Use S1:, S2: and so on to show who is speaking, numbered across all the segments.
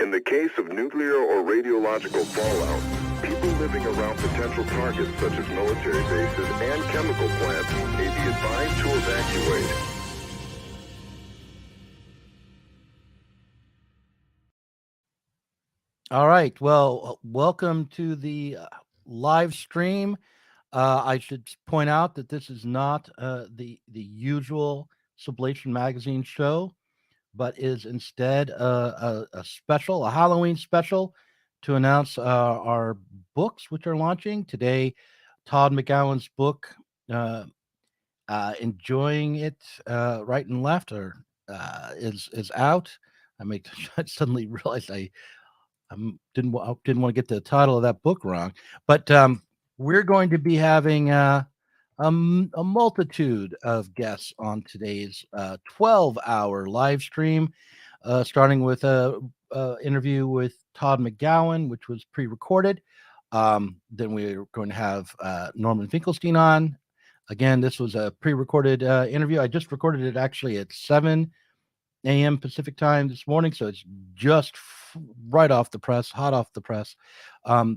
S1: In the case of nuclear or radiological fallout, people living around potential targets such as military bases and chemical plants may be advised to evacuate.
S2: All right. Well, welcome to the live stream. I should point out that this is not the usual Sublation magazine show, but is instead a special, a Halloween special to announce our books which are launching today. Todd McGowan's book, Enjoying It Right and Left, is out. I suddenly realized I didn't want to get the title of that book wrong, but we're going to be having a multitude of guests on today's 12-hour live stream, starting with a interview with Todd McGowan, which was pre-recorded. Then we're going to have Norman Finkelstein on. Again, this was a pre-recorded interview. I just recorded it actually at 7 a.m. Pacific time this morning, so it's just right off the press, hot off the press.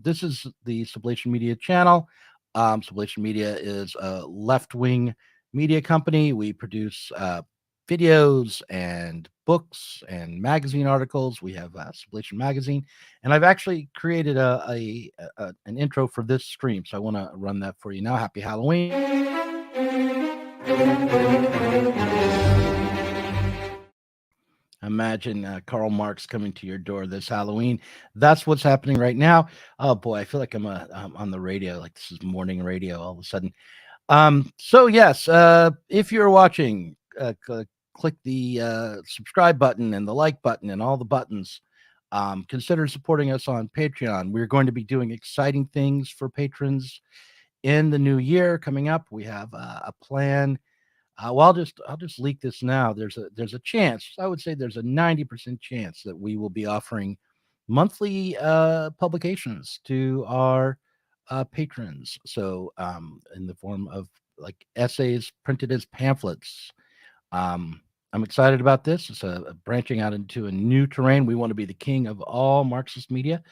S2: This is the Sublation Media channel. Sublation Media is a left-wing media company. We produce videos and books and magazine articles. We have Sublation Magazine, and I've actually created an intro for this stream, so I want to run that for you now. Happy Halloween. Imagine Karl Marx coming to your door this Halloween. That's what's happening right now. Oh boy, I feel like I'm on the radio, like this is morning radio all of a sudden. So yes, if you're watching, click the subscribe button and the like button and all the buttons. Consider supporting us on Patreon. We're going to be doing exciting things for patrons in the new year coming up. We have a plan. Well, I'll just leak this now. There's a chance. I would say there's a 90% chance that we will be offering monthly publications to our patrons. So in the form of like essays printed as pamphlets. I'm excited about this. It's branching out into a new terrain. We want to be the king of all Marxist media,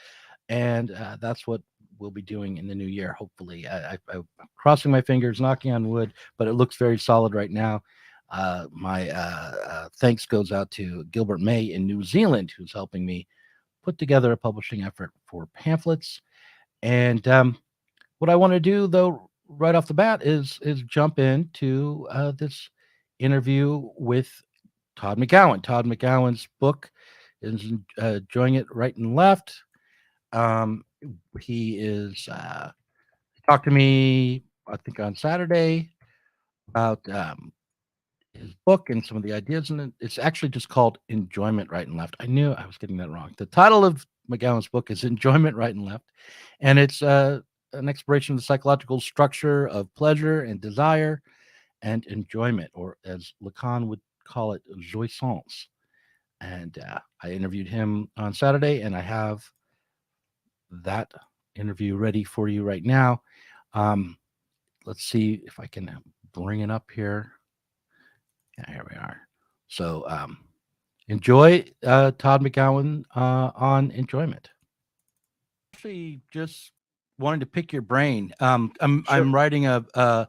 S2: and that's what we'll be doing in the new year. Hopefully, I'm crossing my fingers, knocking on wood, but it looks very solid right now. My thanks goes out to Gilbert May in New Zealand, who's helping me put together a publishing effort for pamphlets. And what I want to do, though, right off the bat, is jump into this interview with Todd McGowan. Todd McGowan's book is Enjoying It Right and Left. He talked to me, I think, on Saturday about his book and some of the ideas in it. It's actually just called Enjoyment Right and Left. I knew I was getting that wrong. The title of McGowan's book is Enjoyment Right and Left, and it's an exploration of the psychological structure of pleasure and desire and enjoyment, or as Lacan would call it, jouissance. And I interviewed him on Saturday, and I have that interview ready for you right now. Let's see if I can bring it up here. Yeah, here we are. So enjoy Todd McGowan on Enjoyment. Actually, just wanted to pick your brain. Sure. I'm writing a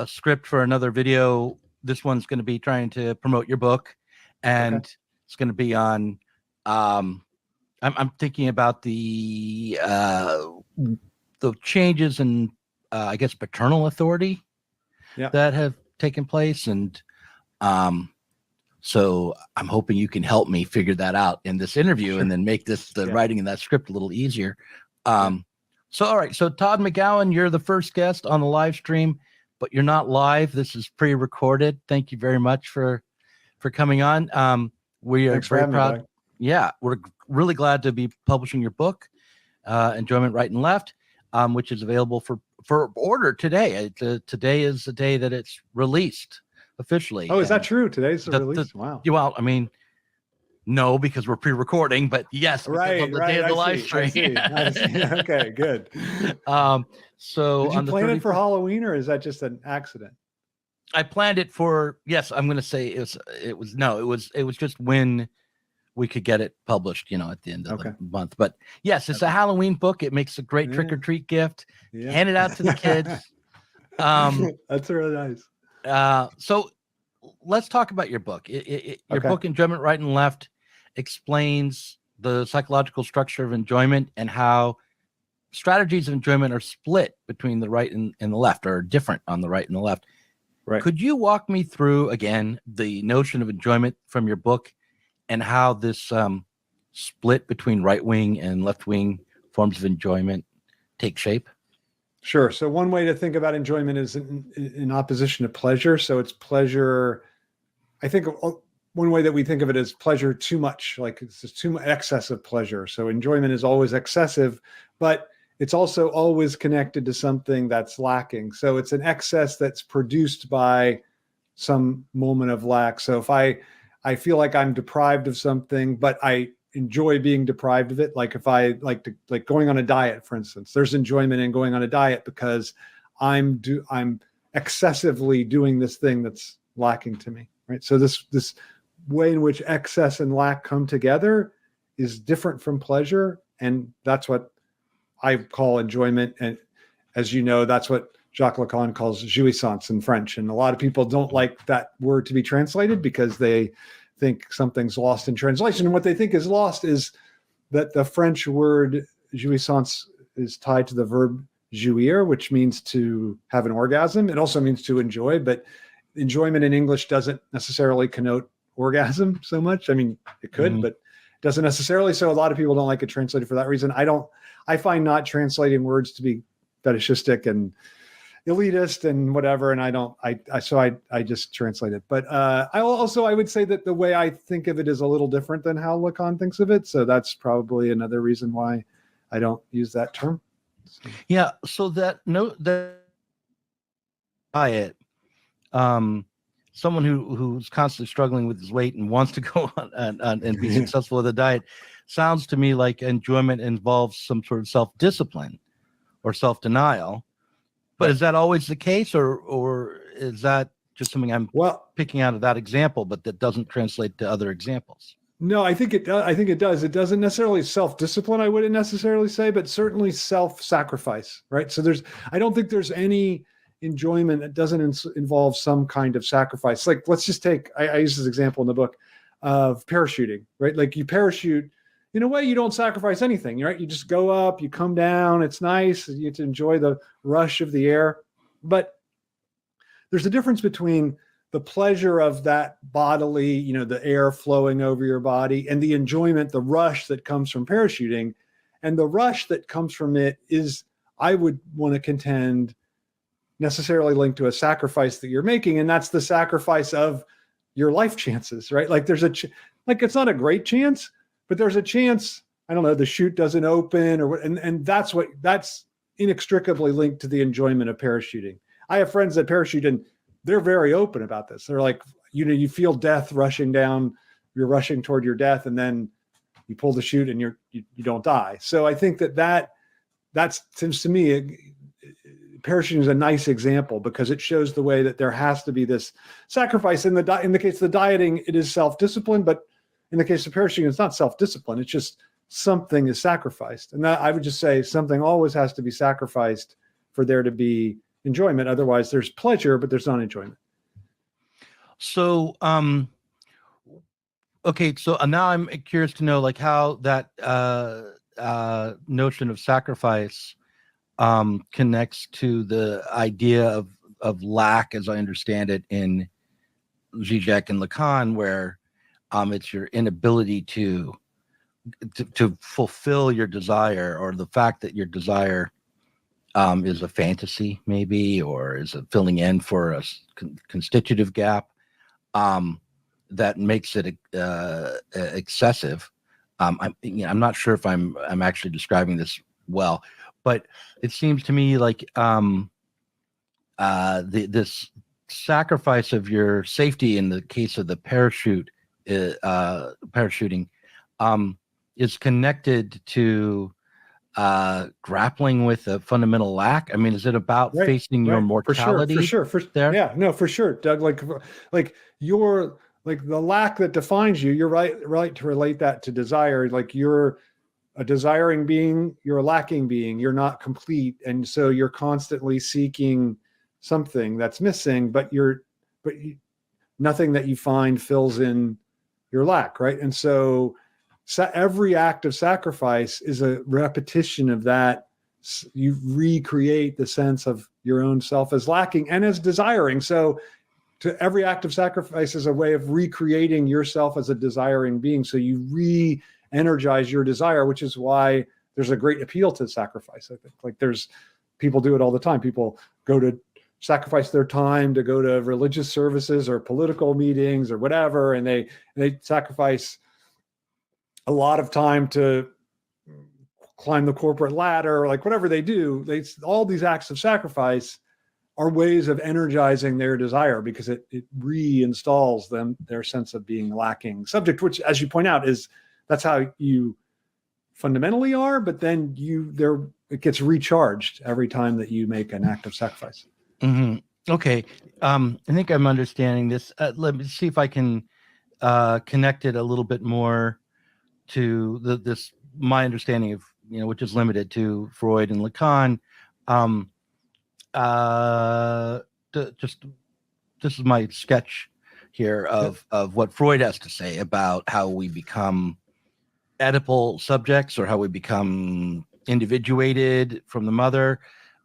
S2: script for another video. This one's going to be trying to promote your book, and it's going to be on. I'm thinking about the changes in, I guess, paternal authority that have taken place, and so I'm hoping you can help me figure that out in this interview, and then make the writing in that script a little easier. So all right, so Todd McGowan, you're the first guest on the live stream, but you're not live. This is pre-recorded. Thank you very much for coming on. We are very proud. Yeah, we're really glad to be publishing your book, Enjoyment Right and Left, which is available for order today. Today is the day that it's released officially.
S3: Oh, is that true? Today's the release? Wow.
S2: Well, I mean, no, because we're pre-recording, but yes,
S3: right,
S2: on the day of the live stream.
S3: I see. Okay, good.
S2: So
S3: did you plan it for Halloween, or is that just an accident?
S2: I planned it for, yes, I'm going to say it was just when we could get it published, at the end of
S3: Okay.
S2: the month. But yes, it's a Halloween book. It makes a great
S3: Yeah.
S2: trick-or-treat gift.
S3: Yeah.
S2: Hand it out to the kids.
S3: That's really nice.
S2: So let's talk about your book. Your
S3: Okay.
S2: book, Enjoyment Right and Left, explains the psychological structure of enjoyment and how strategies of enjoyment are split between the right and the left, or different on the right and the left.
S3: Right.
S2: Could you walk me through, again, the notion of enjoyment from your book and how this split between right-wing and left-wing forms of enjoyment take shape?
S3: Sure. So one way to think about enjoyment is in opposition to pleasure. So it's pleasure. I think one way that we think of it is pleasure too much, like it's just too much excess of pleasure. So enjoyment is always excessive, but it's also always connected to something that's lacking. So it's an excess that's produced by some moment of lack. So if I feel like I'm deprived of something, but I enjoy being deprived of it, like if I like going on a diet, for instance, there's enjoyment in going on a diet because I'm excessively doing this thing that's lacking to me, right? So this way in which excess and lack come together is different from pleasure, and that's what I call enjoyment. And as you know, that's what Jacques Lacan calls jouissance in French. And a lot of people don't like that word to be translated because they think something's lost in translation. And what they think is lost is that the French word jouissance is tied to the verb jouir, which means to have an orgasm. It also means to enjoy, but enjoyment in English doesn't necessarily connote orgasm so much. I mean, it could, but it doesn't necessarily. So a lot of people don't like it translated for that reason. I find not translating words to be fetishistic and elitist and whatever. And I just translate it. But I would say that the way I think of it is a little different than how Lacan thinks of it. So that's probably another reason why I don't use that term. So.
S2: Yeah. So that diet, someone who's constantly struggling with his weight and wants to go on and be successful with a diet, sounds to me like enjoyment involves some sort of self-discipline or self-denial. But is that always the case, or is that just something I'm picking out of that example, but that doesn't translate to other examples?
S3: No, I think it does. I think it does. It doesn't necessarily self-discipline, I wouldn't necessarily say, but certainly self-sacrifice, right? So I don't think there's any enjoyment that doesn't involve some kind of sacrifice. Like, let's just take, I use this example in the book of parachuting, right? Like you parachute, in a way you don't sacrifice anything, right? You just go up, you come down, it's nice, you get to enjoy the rush of the air. But there's a difference between the pleasure of that bodily, the air flowing over your body, and the enjoyment, the rush that comes from parachuting. And the rush that comes from it is, I would want to contend, necessarily linked to a sacrifice that you're making. And that's the sacrifice of your life chances, right? Like there's it's not a great chance, but there's a chance, I don't know, the chute doesn't open and that's inextricably linked to the enjoyment of parachuting. I have friends that parachute and they're very open about this. They're like, you feel death rushing down, you're rushing toward your death, and then you pull the chute and you don't die. So I think that seems to me, parachuting is a nice example because it shows the way that there has to be this sacrifice. In the case of the dieting, it is self-discipline, but in the case of parachuting, it's not self-discipline. It's just something is sacrificed. And that, I would just say, something always has to be sacrificed for there to be enjoyment. Otherwise, there's pleasure, but there's not enjoyment.
S2: So, okay. So now I'm curious to know, like, how that notion of sacrifice connects to the idea of lack, as I understand it, in Zizek and Lacan, where it's your inability to fulfill your desire, or the fact that your desire is a fantasy, maybe, or is a filling in for a constitutive gap that makes it excessive. I'm not sure if I'm actually describing this well, but it seems to me like this sacrifice of your safety in the case of the parachuting is connected to grappling with a fundamental lack. I mean, is it about facing your mortality?
S3: For sure. Yeah, no, for sure, Doug. Like your like the lack that defines you, you're right to relate that to desire. Like you're a desiring being, you're a lacking being, you're not complete. And so you're constantly seeking something that's missing, but nothing that you find fills in your lack, right? And so every act of sacrifice is a repetition of that. You recreate the sense of your own self as lacking and as desiring. So to every act of sacrifice is a way of recreating yourself as a desiring being. So you re-energize your desire, which is why there's a great appeal to sacrifice. I think like people do it all the time. People go to sacrifice their time to go to religious services or political meetings or whatever. And they sacrifice a lot of time to climb the corporate ladder, like whatever they do, all these acts of sacrifice are ways of energizing their desire because it reinstalls their sense of being lacking subject, which, as you point out, that's how you fundamentally are, but then it gets recharged every time that you make an act of sacrifice.
S2: Mm-hmm. Okay. I think I'm understanding this. Let me see if I can connect it a little bit more to my understanding of, which is limited to Freud and Lacan. This is my sketch here of what Freud has to say about how we become Oedipal subjects or how we become individuated from the mother.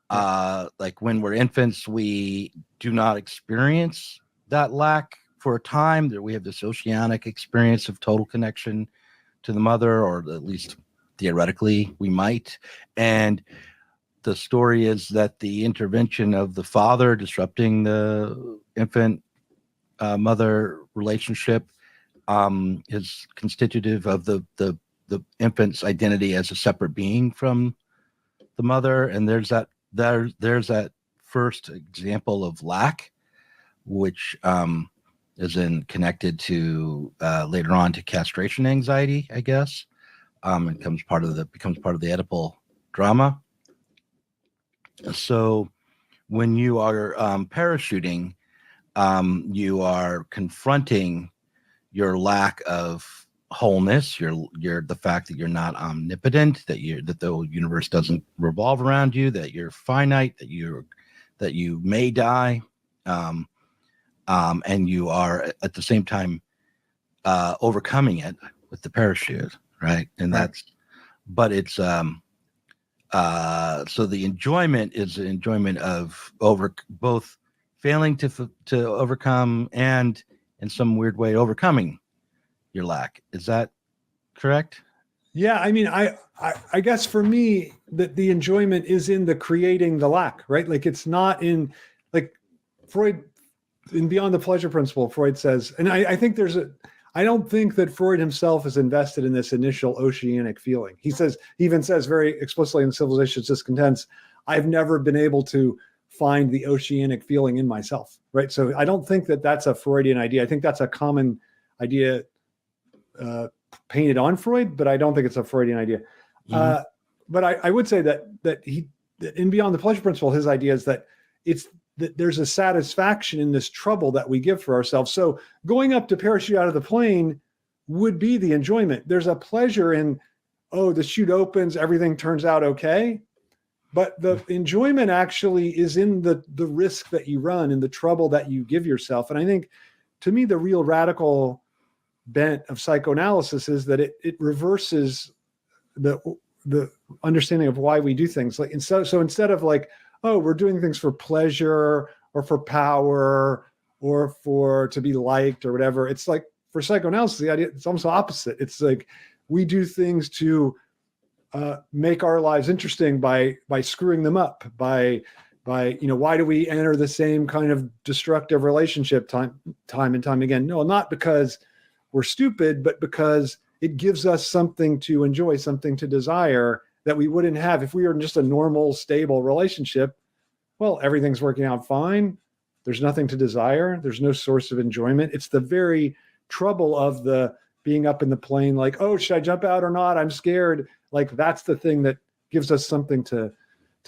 S2: Like when we're infants, we do not experience that lack for a time, that we have this oceanic experience of total connection to the mother, or at least theoretically we might. And the story is that the intervention of the father disrupting the infant mother relationship is constitutive of the infant's identity as a separate being from the mother. And there's that first example of lack, which is connected to later on to castration anxiety, I guess. It becomes part of the Oedipal drama. So when you are parachuting, you are confronting your lack of wholeness, the fact that you're not omnipotent, that the universe doesn't revolve around you, that you're finite, that you may die, and you are at the same time overcoming it with the parachute, right? And it's so the enjoyment is an enjoyment of both failing to overcome and in some weird way overcoming your lack. Is that correct?
S3: Yeah, I mean, I guess for me that the enjoyment is in the creating the lack, right? Like it's not in, like Freud in Beyond the Pleasure Principle, Freud says, and I think I don't think that Freud himself is invested in this initial oceanic feeling. He even says very explicitly in Civilization's Discontents, I've never been able to find the oceanic feeling in myself, right? So I don't think that that's a Freudian idea. I think that's a common idea painted on Freud, but I don't think it's a Freudian idea. Mm-hmm. But I would say that in Beyond the Pleasure Principle, his idea is that that there's a satisfaction in this trouble that we give for ourselves. So going up to parachute out of the plane would be the enjoyment. There's a pleasure in, the chute opens, everything turns out okay. But the enjoyment actually is in the risk that you run and the trouble that you give yourself. And I think, to me, the real radical bent of psychoanalysis is that it reverses the understanding of why we do things. Like so instead of like, we're doing things for pleasure or for power or to be liked or whatever. It's like for psychoanalysis, the idea, it's almost opposite. It's like we do things to make our lives interesting by screwing them up, by why do we enter the same kind of destructive relationship time and time again? No, not because we're stupid, but because it gives us something to enjoy, something to desire that we wouldn't have if we were in just a normal, stable relationship. Well, everything's working out fine. There's nothing to desire. There's no source of enjoyment. It's the very trouble of the being up in the plane, like, should I jump out or not? I'm scared. Like that's the thing that gives us something to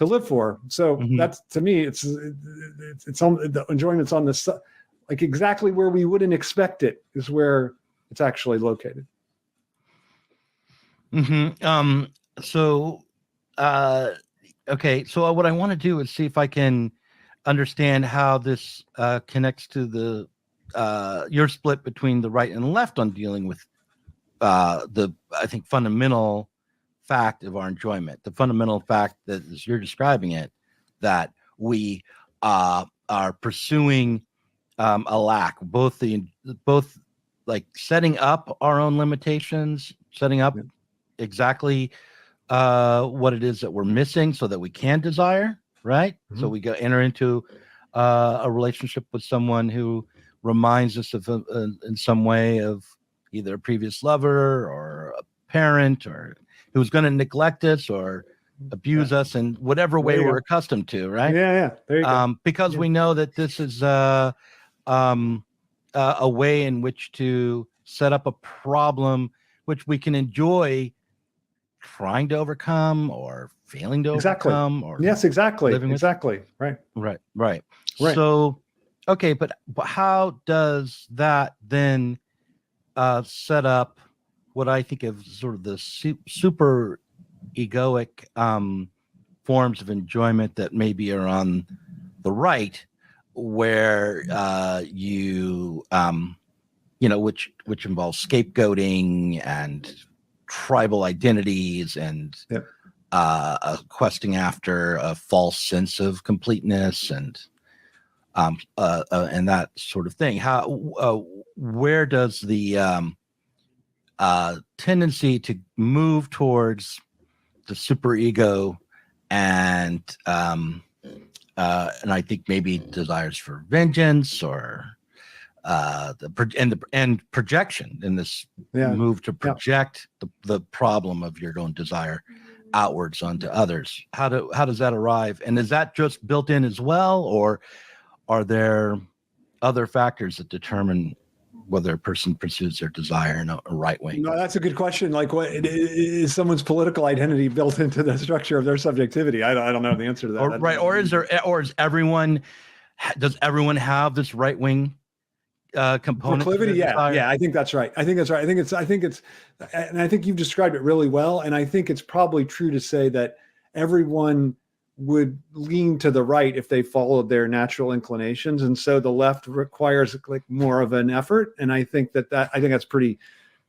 S3: live for. So That's, to me, it's on the enjoyment's on the like exactly where we wouldn't expect it is where it's actually located.
S2: Mm-hmm. Okay. So what I want to do is see if I can understand how this connects to the your split between the right and the left on dealing with the, I think, fundamental fact of our enjoyment, the fundamental fact that, as you're describing it, that we are pursuing a lack, both like setting up our own limitations, setting up exactly what it is that we're missing so that we can desire, right? So we enter into a relationship with someone who reminds us of in some way of either a previous lover or a parent, or who's going to neglect us or abuse us in whatever way we're accustomed to, right?
S3: Yeah. There you go.
S2: Because we know that this is a way in which to set up a problem which we can enjoy trying to overcome or failing to overcome, or
S3: yes, exactly,
S2: living with.
S3: exactly, right.
S2: So, okay, but how does that then set up what I think of sort of the super egoic forms of enjoyment that maybe are on the right, where which involves scapegoating and tribal identities and questing after a false sense of completeness and that sort of thing. Where does the tendency to move towards the superego and I think maybe desires for vengeance or the projection in this move to project the problem of your own desire outwards onto others? How does that arrive? And is that just built in as well, or are there other factors that determine whether a person pursues their desire in a right way?
S3: No, that's a good question. Like, what is someone's political identity built into the structure of their subjectivity? I don't know the answer to that.
S2: Does everyone have this right wing component?
S3: Proclivity? Yeah, I think that's right. I think you've described it really well. And I think it's probably true to say that everyone would lean to the right if they followed their natural inclinations. And so the left requires like more of an effort. And I think I think that's pretty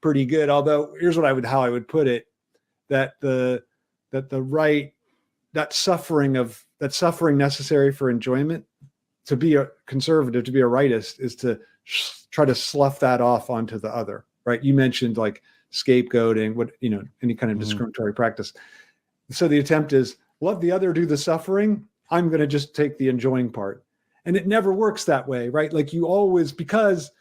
S3: good. Although here's how I would put it, that the right, that suffering necessary for enjoyment, to be a conservative, to be a rightist, is to try to slough that off onto the other, right? You mentioned like scapegoating, any kind of discriminatory practice. So the attempt is, let the other do the suffering. I'm going to just take the enjoying part. And it never works that way, right? Like you always, because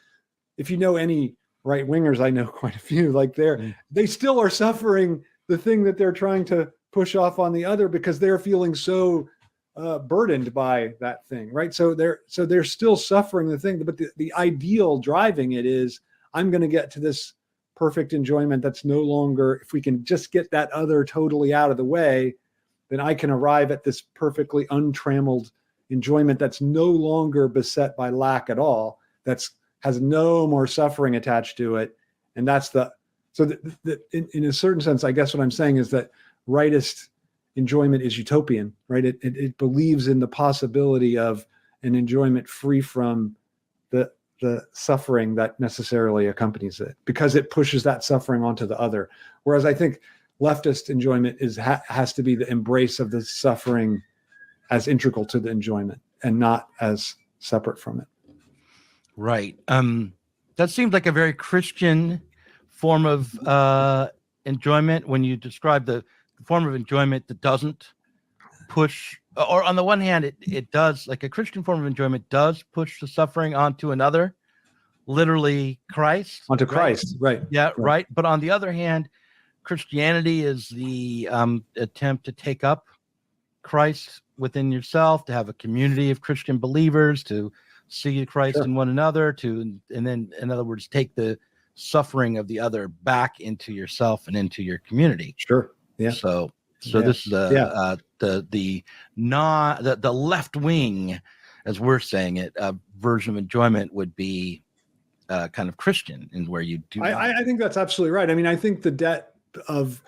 S3: if you know any right wingers, I know quite a few, like they still are suffering the thing that they're trying to push off on the other, because they're feeling so burdened by that thing, right? So they're still suffering the thing, but the ideal driving it is, I'm going to get to this perfect enjoyment that's no longer, if we can just get that other totally out of the way, then I can arrive at this perfectly untrammeled enjoyment that's no longer beset by lack at all, has no more suffering attached to it. And that's in a certain sense, I guess what I'm saying is that rightist enjoyment is utopian, right? It believes in the possibility of an enjoyment free from the suffering that necessarily accompanies it, because it pushes that suffering onto the other. Whereas I think leftist enjoyment has to be the embrace of the suffering as integral to the enjoyment and not as separate from it.
S2: Right. That seems like a very Christian form of enjoyment when you describe the form of enjoyment that doesn't push, or on the one hand, it does, like a Christian form of enjoyment does push the suffering onto another, literally Christ.
S3: Onto Christ, right.
S2: Yeah, right. But on the other hand, Christianity is the attempt to take up Christ within yourself, to have a community of Christian believers, to see Christ in one another, and then, in other words, take the suffering of the other back into yourself and into your community.
S3: Sure. Yeah.
S2: So this is the left wing as we're saying it, a version of enjoyment would be kind of Christian, in where you do.
S3: I think that's absolutely right. I mean, I think the debt of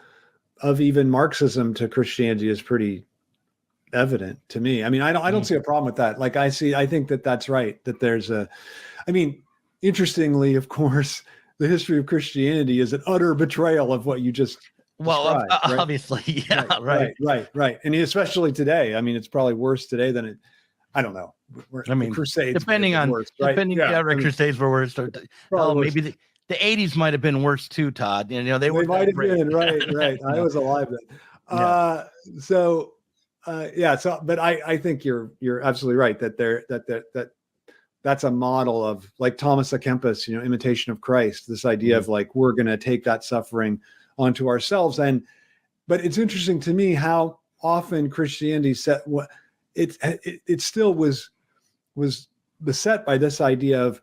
S3: even Marxism to Christianity is pretty evident to me. I mean, I don't see a problem with that. Like I think that's right. That there's I mean, interestingly, of course, the history of Christianity is an utter betrayal of what you just described, right?
S2: Obviously, yeah,
S3: right. And especially today. I mean, it's probably worse today than it. I don't know.
S2: I mean,
S3: the Crusades,
S2: depending on
S3: worse, right?
S2: Crusades were worse. Maybe the 80s might have been worse too, Todd. You know, they
S3: might have been right. I was alive then. But I think you're absolutely right that that's a model of, like Thomas à Kempis, you know, imitation of Christ. This idea of like we're going to take that suffering onto ourselves, but it's interesting to me how often Christianity set what. It still was beset by this idea of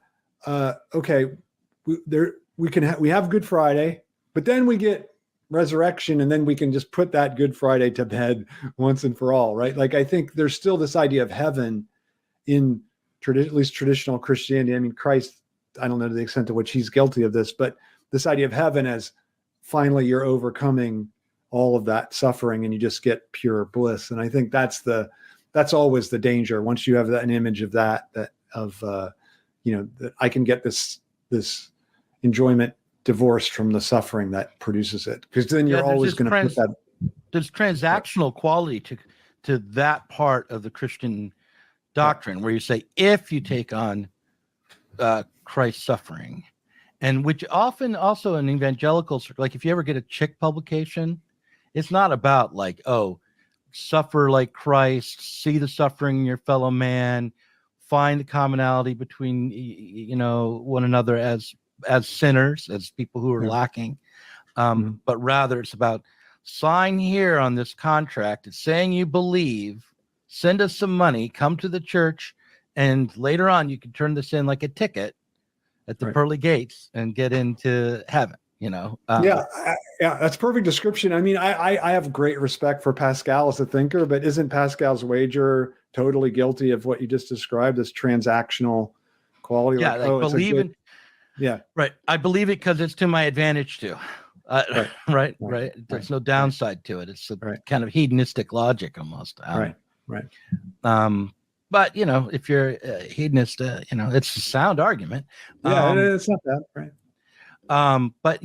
S3: we have Good Friday, but then we get resurrection, and then we can just put that Good Friday to bed once and for all, right? Like I think there's still this idea of heaven in at least traditional Christianity. I mean, Christ, I don't know to the extent to which he's guilty of this, but this idea of heaven as finally you're overcoming all of that suffering and you just get pure bliss. And I think that's always the danger. Once you have an image of that I can get this enjoyment divorced from the suffering that produces it, because then you're always going to put that.
S2: There's transactional quality to that part of the Christian doctrine, where you say, if you take on Christ's suffering, and which often also in evangelical, like if you ever get a Chick publication, it's not about like, oh, suffer like Christ, see the suffering in your fellow man, find the commonality between one another as sinners, as people who are lacking, but rather it's about sign here on this contract. It's saying you believe, send us some money, come to the church, and later on you can turn this in like a ticket at the pearly gates and get into heaven. That's perfect description. I mean, I have great respect for Pascal as a thinker, but isn't Pascal's wager totally guilty of what you just described, this transactional quality? Yeah, right. I believe it because it's to my advantage too. Right. There's no downside to it. It's a kind of hedonistic logic almost. But if you're a hedonist, it's a sound argument.
S3: It's not that right.
S2: But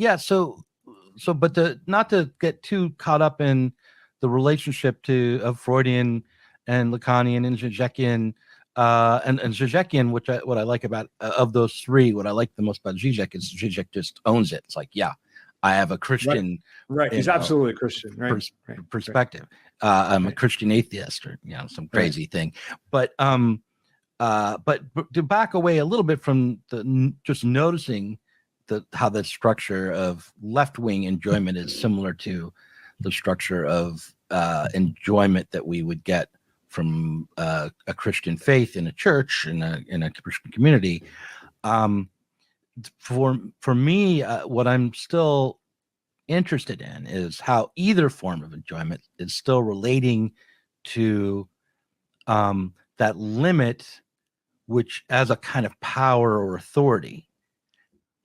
S2: not to get too caught up in the relationship of Freudian and Lacanian and Zizekian, and Zizekian, what I like about of those three, what I like the most about Zizek is Zizek just owns it. It's like, I have a Christian,
S3: He's absolutely a Christian,
S2: perspective. I'm a Christian atheist, or some crazy thing. But to back away a little bit from just noticing how the structure of left-wing enjoyment is similar to the structure of enjoyment that we would get from a Christian faith in a church, in a Christian community. For me, what I'm still interested in is how either form of enjoyment is still relating to that limit, which as a kind of power or authority.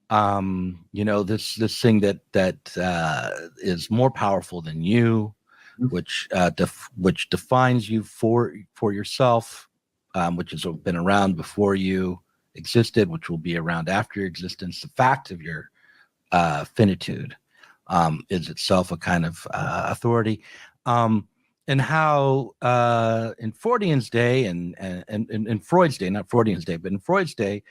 S2: This thing that is more powerful than you, which defines you for yourself, which has been around before you existed, which will be around after your existence. The fact of your finitude is itself a kind of authority, and how in Freudian's day and in Freud's day, not Freudian's day, but in Freud's day,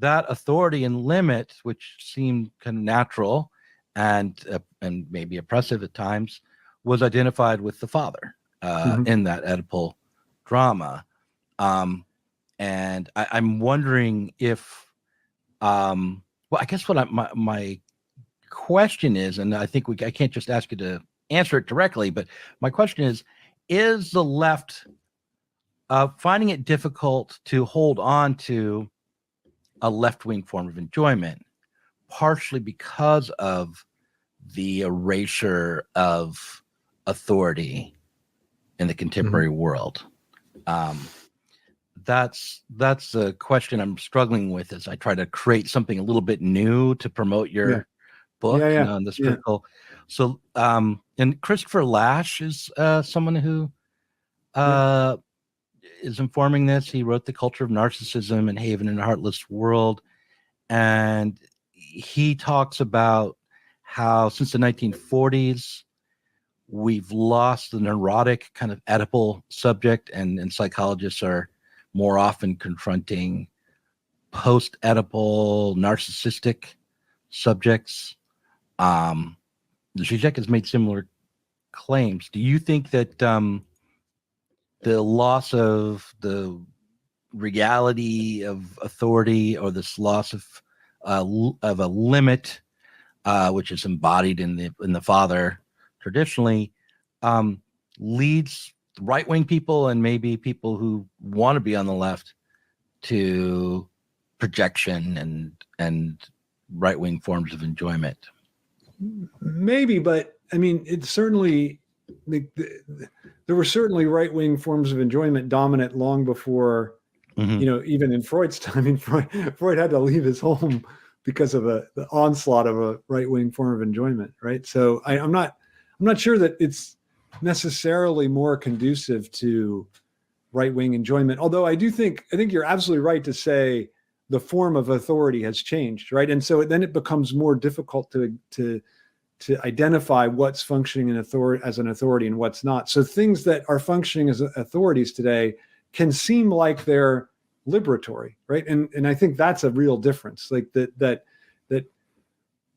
S2: that authority and limit, which seemed kind of natural and maybe oppressive at times, was identified with the father in that Oedipal drama. And I'm wondering if, I guess what my question is, and I think I can't just ask you to answer it directly, but my question is the left finding it difficult to hold on to a left-wing form of enjoyment, partially because of the erasure of authority in the contemporary world? that's the question I'm struggling with as I try to create something a little bit new to promote your book, on this critical. So, and Christopher Lasch is someone who is informing this. He wrote The Culture of Narcissism and Haven in a Heartless World. And he talks about how since the 1940s, we've lost the neurotic kind of Oedipal subject, and psychologists are more often confronting post-Oedipal narcissistic subjects. Zizek has made similar claims. Do you think that the loss of the reality of authority, or this loss of a limit, which is embodied in the father traditionally, leads right-wing people and maybe people who want to be on the left to projection and right-wing forms of enjoyment?
S3: Maybe, but I mean, it's certainly there were certainly right-wing forms of enjoyment dominant long before, even in Freud's time. I mean, Freud had to leave his home because of the onslaught of a right-wing form of enjoyment, right? So I'm not sure that it's necessarily more conducive to right-wing enjoyment. Although I think you're absolutely right to say the form of authority has changed, right? And so then it becomes more difficult to identify what's functioning as an authority and what's not. So things that are functioning as authorities today can seem like they're liberatory, right? And I think that's a real difference. Like that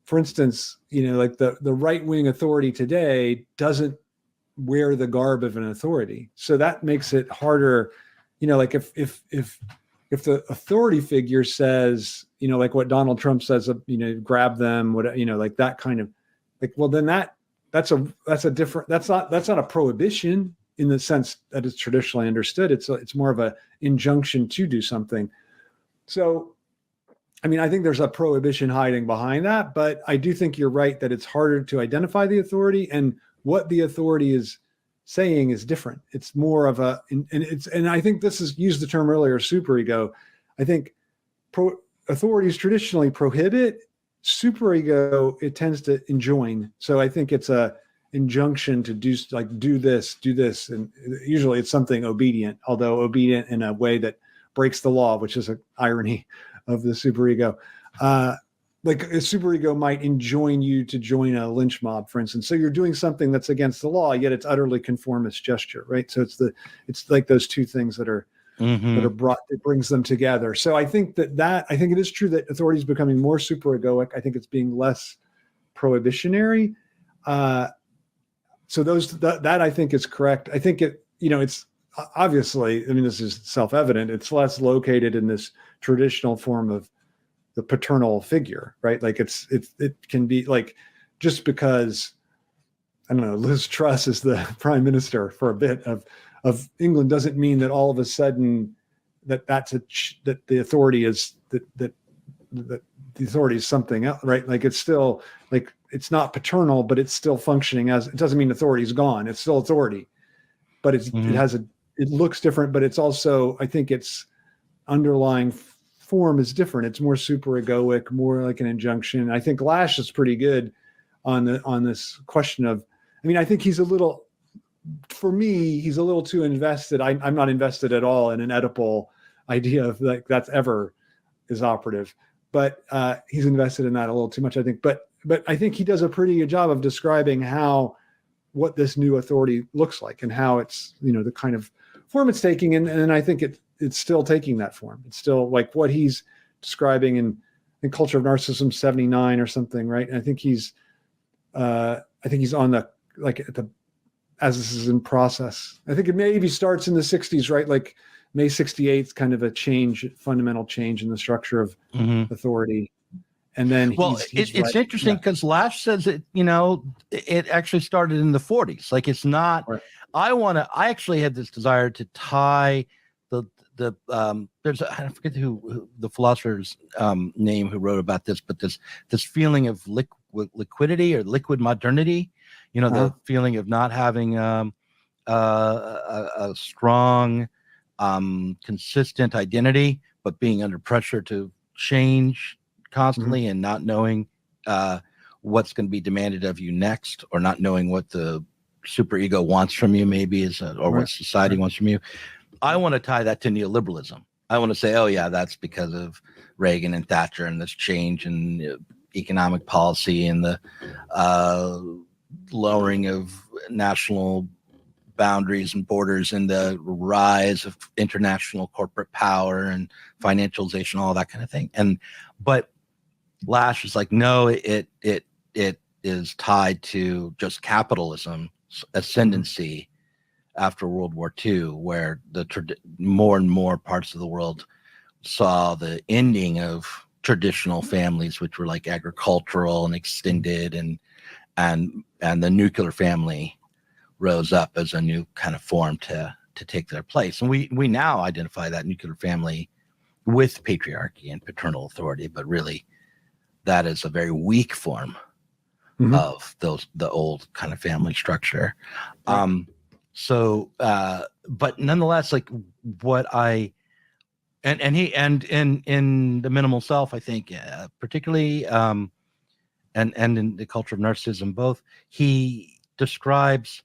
S3: for instance, like the right-wing authority today doesn't wear the garb of an authority. So that makes it harder, like if the authority figure says, like what Donald Trump says, grab them, like that kind of, like, well, then that's a different, that's not a prohibition in the sense that it's traditionally understood. It's more of a injunction to do something. So, I mean, I think there's a prohibition hiding behind that, but I do think you're right that it's harder to identify the authority, and what the authority is saying is different. It's more of and I think this is used the term earlier, superego. I think authorities traditionally prohibit. Superego, it tends to enjoin. So I think it's a injunction to do this, and usually it's something obedient, although obedient in a way that breaks the law, which is an irony of the superego. Like a superego might enjoin you to join a lynch mob, for instance. So you're doing something that's against the law, yet it's utterly conformist gesture, right? So it's like those two things that are brought, it brings them together. So I think I think it is true that authority is becoming more superegoic. I think it's being less prohibitionary. So that I think is correct. I think it's obviously, I mean, this is self-evident. It's less located in this traditional form of the paternal figure, right? Like it can be like, just because, I don't know, Liz Truss is the prime minister for a bit of England doesn't mean that all of a sudden that the authority is that the authority is something else, right? Like it's still like, it's not paternal, but it's still functioning as, it doesn't mean authority is gone. It's still authority, but it looks different, but it's also, I think its underlying form is different. It's more superegoic, more like an injunction. I think Lasch is pretty good on this question of, I mean, I think he's a little too invested. I'm not invested at all in an Oedipal idea of like that's ever is operative, but he's invested in that a little too much, I think. But I think he does a pretty good job of describing what this new authority looks like and how it's, the kind of form it's taking. And I think it's still taking that form. It's still like what he's describing in Culture of Narcissism 79 or something, right? And I think he's on the, like at the, as this is in process. I think it maybe starts in the 60s, right? Like May 68 is kind of a fundamental change in the structure of authority. And then
S2: it's interesting because Lasch says it, it actually started in the 40s. Like it's not, right. I actually had this desire to tie I forget who the philosopher's name who wrote about this, but this feeling of liquidity or liquid modernity, the feeling of not having a strong consistent identity, but being under pressure to change constantly and not knowing what's going to be demanded of you next, or not knowing what the superego wants from you, maybe or what society wants from you. I want to tie that to neoliberalism. I want to say, oh yeah, that's because of Reagan and Thatcher and this change in economic policy and the lowering of national boundaries and borders and the rise of international corporate power and financialization, all that kind of thing. But Lasch is like, no, it is tied to just capitalism ascendancy after World War II, where more and more parts of the world saw the ending of traditional families, which were like agricultural and extended, and the nuclear family rose up as a new kind of form to take their place. And we now identify that nuclear family with patriarchy and paternal authority, but really that is a very weak form of the old kind of family structure. But nonetheless, like what in the Minimal Self, I think, particularly, and in the Culture of Narcissism, both, he describes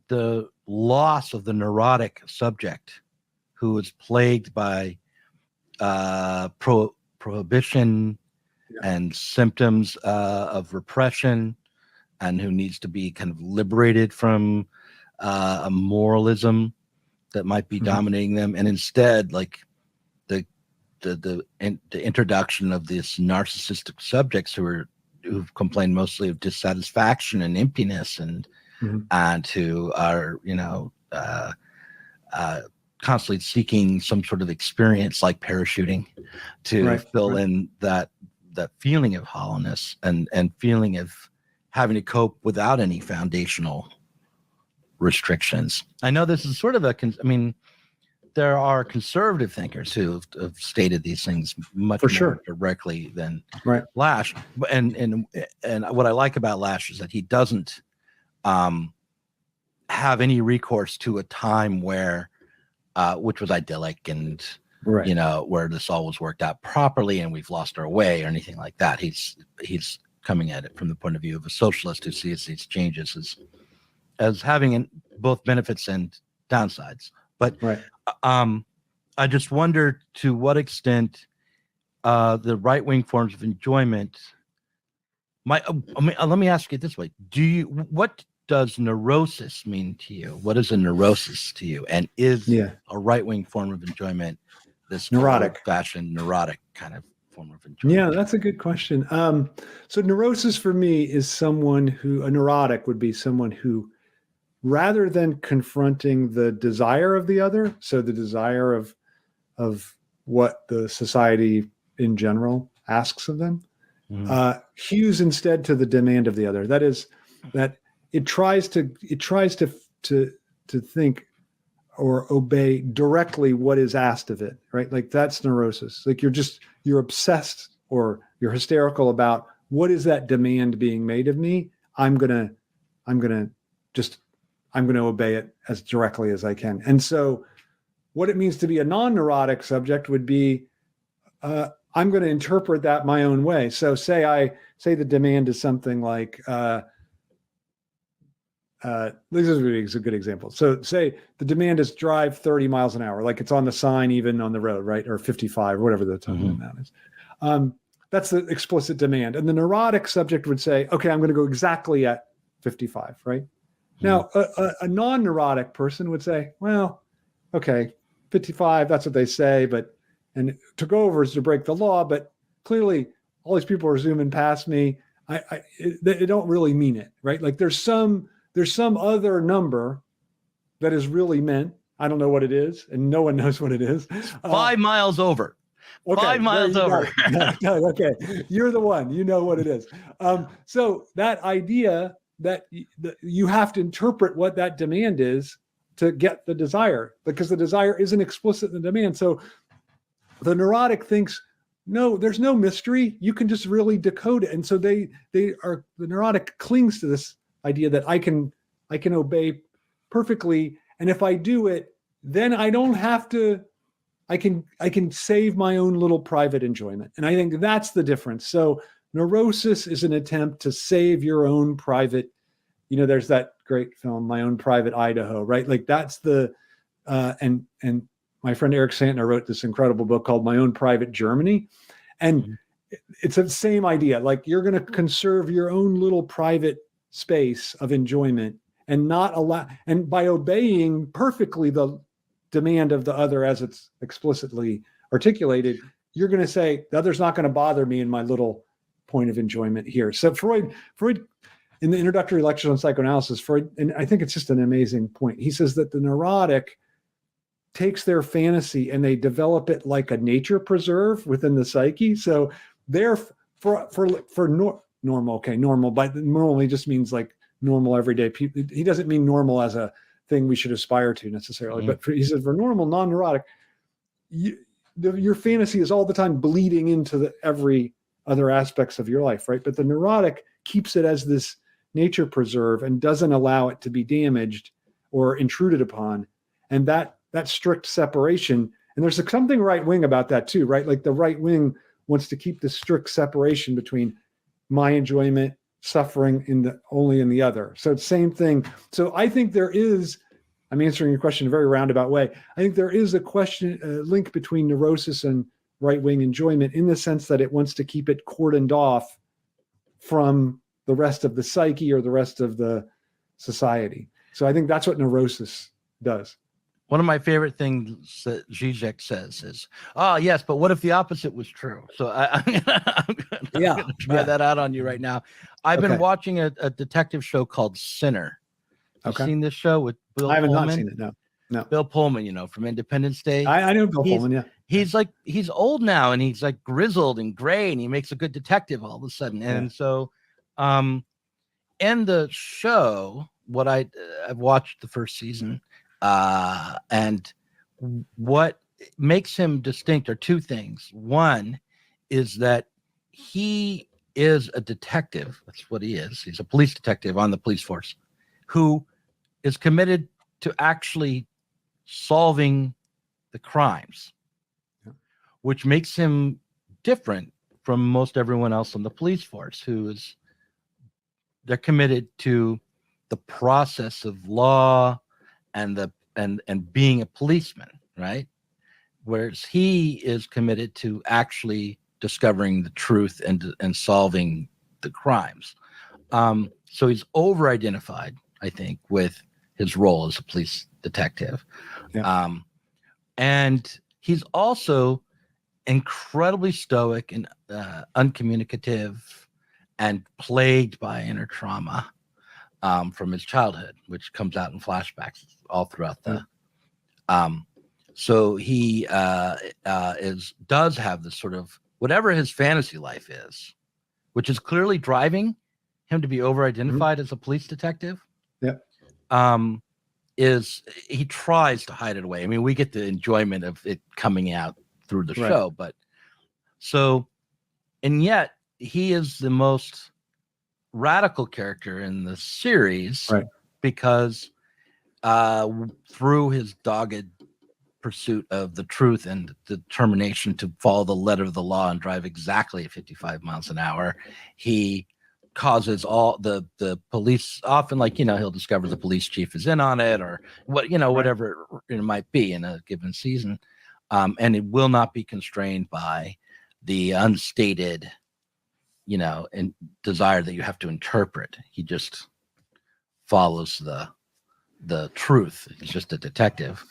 S2: the loss of the neurotic subject who is plagued by prohibition and symptoms of repression, and who needs to be kind of liberated from a moralism that might be dominating them, and instead, like the introduction of these narcissistic subjects who've complained mostly of dissatisfaction and emptiness, and who are constantly seeking some sort of experience like parachuting to fill in that feeling of hollowness and feeling of having to cope without any foundational restrictions. I know this is sort of there are conservative thinkers who have stated these things much more directly than Lasch. And what I like about Lasch is that he doesn't have any recourse to a time where which was idyllic and where this all was worked out properly and we've lost our way or anything like that. He's coming at it from the point of view of a socialist who sees these changes as having both benefits and downsides. But I just wonder to what extent the right-wing forms of enjoyment let me ask you this way. What does neurosis mean to you? What is a neurosis to you? And is a right-wing form of enjoyment this neurotic kind of form of enjoyment?
S3: Yeah, that's a good question. So neurosis for me is a neurotic would be someone who, rather than confronting the desire of the other, so the desire of what the society in general asks of them, hews instead to the demand of the other. That is, that it tries to think or obey directly what is asked of it, right? Like that's neurosis. Like you're obsessed or you're hysterical about what is that demand being made of me? I'm gonna obey it as directly as I can. And so what it means to be a non-neurotic subject would be, I'm going to interpret that my own way. So say the demand is something like, this is a good example. So say the demand is drive 30 miles an hour, like it's on the sign, even on the road, right? Or 55, or whatever the time amount is. That's the explicit demand. And the neurotic subject would say, okay, I'm going to go exactly at 55, right? Now, a non-neurotic person would say, well, okay, 55, that's what they say, and to go over is to break the law, but clearly all these people are zooming past me. They don't really mean it, right? Like there's some other number that is really meant. I don't know what it is, and no one knows what it is.
S2: 5 miles over. Okay, 5 miles over.
S3: Okay, you're the one. You know what it is. So that idea that you have to interpret what that demand is to get the desire, because the desire isn't explicit in the demand. So the neurotic thinks, no, there's no mystery. You can just really decode it. And so the neurotic clings to this idea that I can obey perfectly. And if I do it, then I don't have to, I can save my own little private enjoyment. And I think that's the difference. So neurosis is an attempt to save your own private, there's that great film, My Own Private Idaho, right? Like that's the, and my friend Eric Santner wrote this incredible book called My Own Private Germany. And it's the same idea. Like you're going to conserve your own little private space of enjoyment and not allow, and by obeying perfectly the demand of the other as it's explicitly articulated, you're going to say the other's not going to bother me in my little point of enjoyment here. So Freud in the introductory lectures on psychoanalysis, Freud, and I think it's just an amazing point. He says that the neurotic takes their fantasy and they develop it like a nature preserve within the psyche. So they're normal, okay, normal, but normally just means like normal everyday people. He doesn't mean normal as a thing we should aspire to necessarily, but he said for normal, non-neurotic, your fantasy is all the time bleeding into every other aspects of your life, right? But the neurotic keeps it as this nature preserve and doesn't allow it to be damaged or intruded upon. And that strict separation, and there's something right wing about that too, right? Like the right wing wants to keep the strict separation between my enjoyment, suffering only in the other. So it's same thing. So I think there is, I'm answering your question in a very roundabout way. I think there is a link between neurosis and right wing enjoyment in the sense that it wants to keep it cordoned off from the rest of the psyche or the rest of the society. So I think that's what neurosis does.
S2: One of my favorite things that Zizek says is, "Oh yes, but what if the opposite was true?" So I'm gonna try that out on you right now. I've been watching a detective show called Sinner. Have you seen this show with Bill Pullman?
S3: I have not seen it. No.
S2: Bill Pullman, from Independence Day.
S3: I know Bill Pullman. Yeah.
S2: He's old now and he's like grizzled and gray and he makes a good detective all of a sudden. And so, in the show, I've watched the first season. And what makes him distinct are two things. One is that he is a detective. That's what he is. He's a police detective on the police force who is committed to actually solving the crimes, which makes him different from most everyone else on the police force they're committed to the process of law and being a policeman, right? Whereas he is committed to actually discovering the truth and solving the crimes. So he's over-identified, I think, with his role as a police detective. Yeah. And he's also incredibly stoic and uncommunicative and plagued by inner trauma. From his childhood, which comes out in flashbacks all throughout the. So he does have this sort of whatever his fantasy life is, which is clearly driving him to be over-identified as a police detective.
S3: Yeah.
S2: Is he tries to hide it away? I mean, we get the enjoyment of it coming out through the show, but and yet he is the most radical character in the series, because through his dogged pursuit of the truth and determination to follow the letter of the law and drive exactly 55 miles an hour, he causes all the police, often he'll discover the police chief is in on it or whatever it might be in a given season, and it will not be constrained by the unstated and desire that you have to interpret. He just follows the truth. He's just a detective.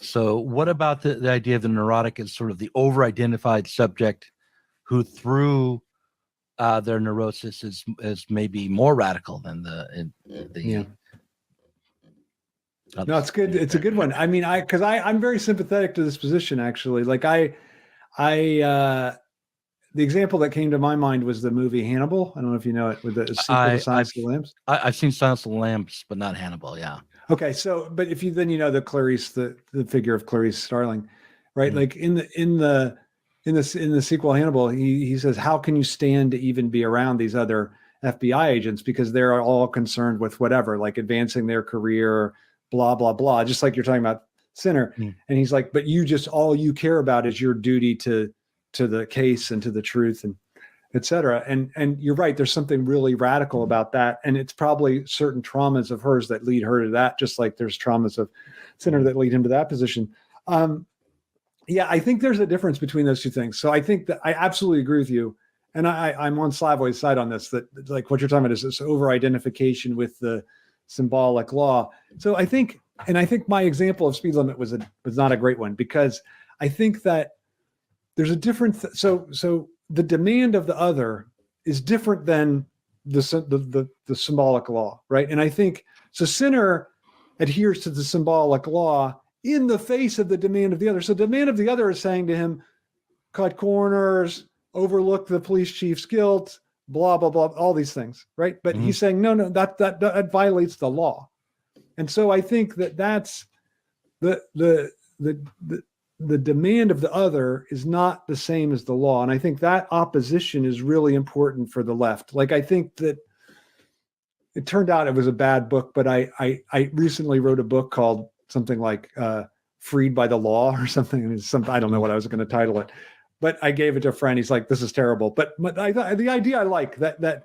S2: So what about the idea of the neurotic as sort of the over-identified subject who through their neurosis is maybe more radical than the
S3: No, it's good. It's a good one. I mean, I'm very sympathetic to this position, actually. Like the example that came to my mind was the movie Hannibal. I don't know if you know it, with the sequel to Silence of the Lambs.
S2: I've seen Silence of the Lambs, but not Hannibal. Yeah.
S3: Okay, so but if you then the Clarice, the figure of Clarice Starling, right? Mm-hmm. Like in the sequel Hannibal, he says, how can you stand to even be around these other FBI agents because they're all concerned with whatever, like advancing their career, blah blah blah. Just like you're talking about sinner.
S2: Mm.
S3: And he's like, but all you care about is your duty to the case and to the truth and et cetera. And you're right. There's something really radical about that. And it's probably certain traumas of hers that lead her to that, just like there's traumas of sinner that lead him to that position. Yeah, I think there's a difference between those two things. So I think that I absolutely agree with you. And I'm on Slavoy's side on this, that like what you're talking about is this over-identification with the symbolic law. So I think my example of speed limit was not a great one, because I think that there's a difference. So the demand of the other is different than the symbolic law, right? And I think so. Sinner adheres to the symbolic law in the face of the demand of the other. So the demand of the other is saying to him, cut corners, overlook the police chief's guilt, blah blah blah, all these things, right? But he's saying no, that violates the law. And so I think that's the demand of the other is not the same as the law. And I think that opposition is really important for the left. Like, I think that it turned out it was a bad book, but I recently wrote a book called something like Freed by the Law or something. I don't know what I was going to title it, but I gave it to a friend. He's like, this is terrible. But the idea I like that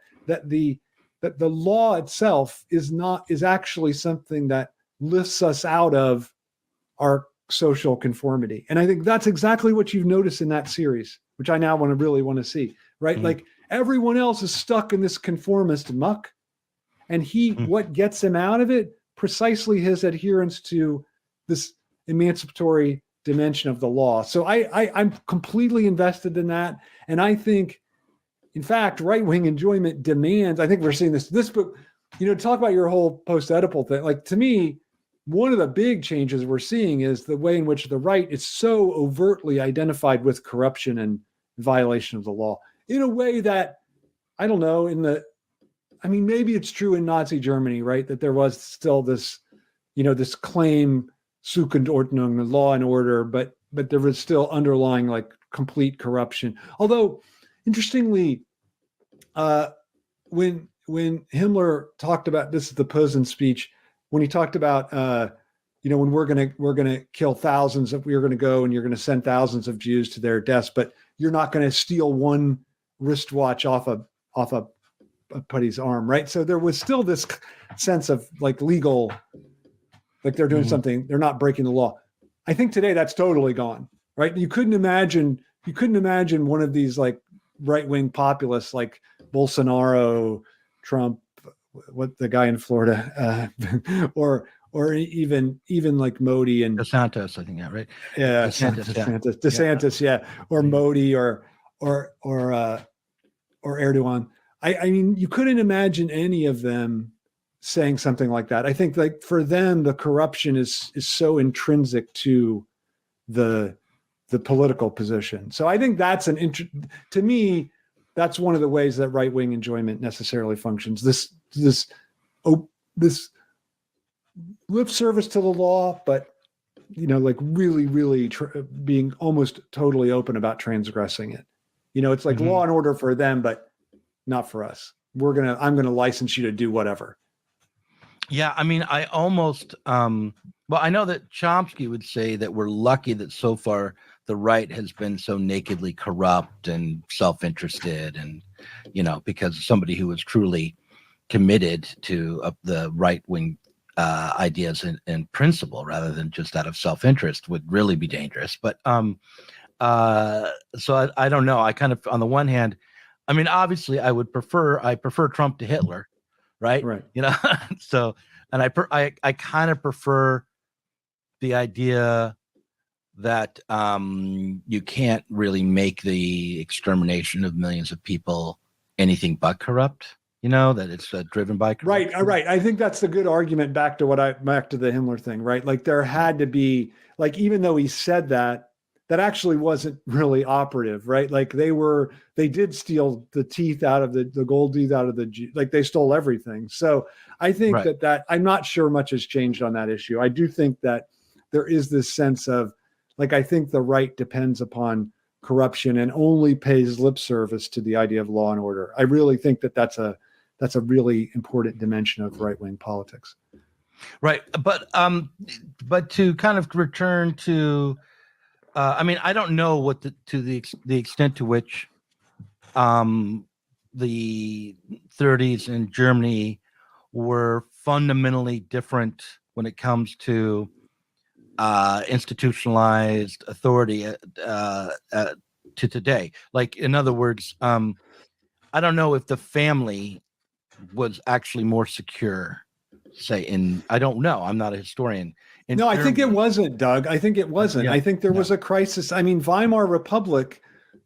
S3: the law itself is actually something that lifts us out of our social conformity. And I think that's exactly what you've noticed in that series, which I now really want to see, right? Like, everyone else is stuck in this conformist muck. And what gets him out of it? Precisely his adherence to this emancipatory dimension of the law. So I'm completely invested in that. And I think, in fact, right-wing enjoyment demands, I think we're seeing this book, talk about your whole post-Oedipal thing. Like, to me, one of the big changes we're seeing is the way in which the right is so overtly identified with corruption and violation of the law in a way that, I don't know, maybe it's true in Nazi Germany, right? That there was still this, this claim, Suchendordnung, the law and order, but there was still underlying like complete corruption. Although, interestingly, when Himmler talked about, this is the Posen speech, when he talked about, when we're gonna kill thousands, we're gonna go and you're gonna send thousands of Jews to their deaths, but you're not gonna steal one wristwatch off a putty's arm, right? So there was still this sense of like legal, like they're doing something, they're not breaking the law. I think today that's totally gone, right? You couldn't imagine one of these like right-wing populists like Bolsonaro, Trump, what the guy in Florida, or even like Modi and
S2: DeSantis, I think, yeah, right?
S3: Yeah, DeSantis, yeah, or Modi or Erdogan. I mean, you couldn't imagine any of them saying something like that. I think like for them, the corruption is so intrinsic to the political position. So I think that's to me, that's one of the ways that right-wing enjoyment necessarily functions. This lip service to the law, but like really being almost totally open about transgressing it. It's like law and order for them, but not for us. I'm gonna license you to do whatever.
S2: Yeah, I mean, I almost I know that Chomsky would say that we're lucky that so far the right has been so nakedly corrupt and self-interested, and because somebody who was truly committed to the right-wing ideas and principle rather than just out of self-interest would really be dangerous. But so I don't know. I kind of, on the one hand, I mean, obviously I prefer Trump to Hitler, right?
S3: Right.
S2: So, and I kind of prefer the idea that you can't really make the extermination of millions of people anything but corrupt. That it's driven by corruption.
S3: Right. I think that's a good argument back to the Himmler thing, right? Like there had to be, like, even though he said that actually wasn't really operative, right? Like they did steal the teeth out of the gold teeth out of like they stole everything. So I think that I'm not sure much has changed on that issue. I do think that there is this sense of, like, I think the right depends upon corruption and only pays lip service to the idea of law and order. I really think that that's a really important dimension of right-wing politics.
S2: Right. But to kind of return to, I mean, I don't know what the extent to which the 30s in Germany were fundamentally different when it comes to institutionalized authority to today. Like, in other words, I don't know if the family was actually more secure, say, I don't know. I'm not a historian.
S3: No, I think it wasn't, Doug. I think it wasn't.
S2: Yeah,
S3: I think there was a crisis. I mean, Weimar Republic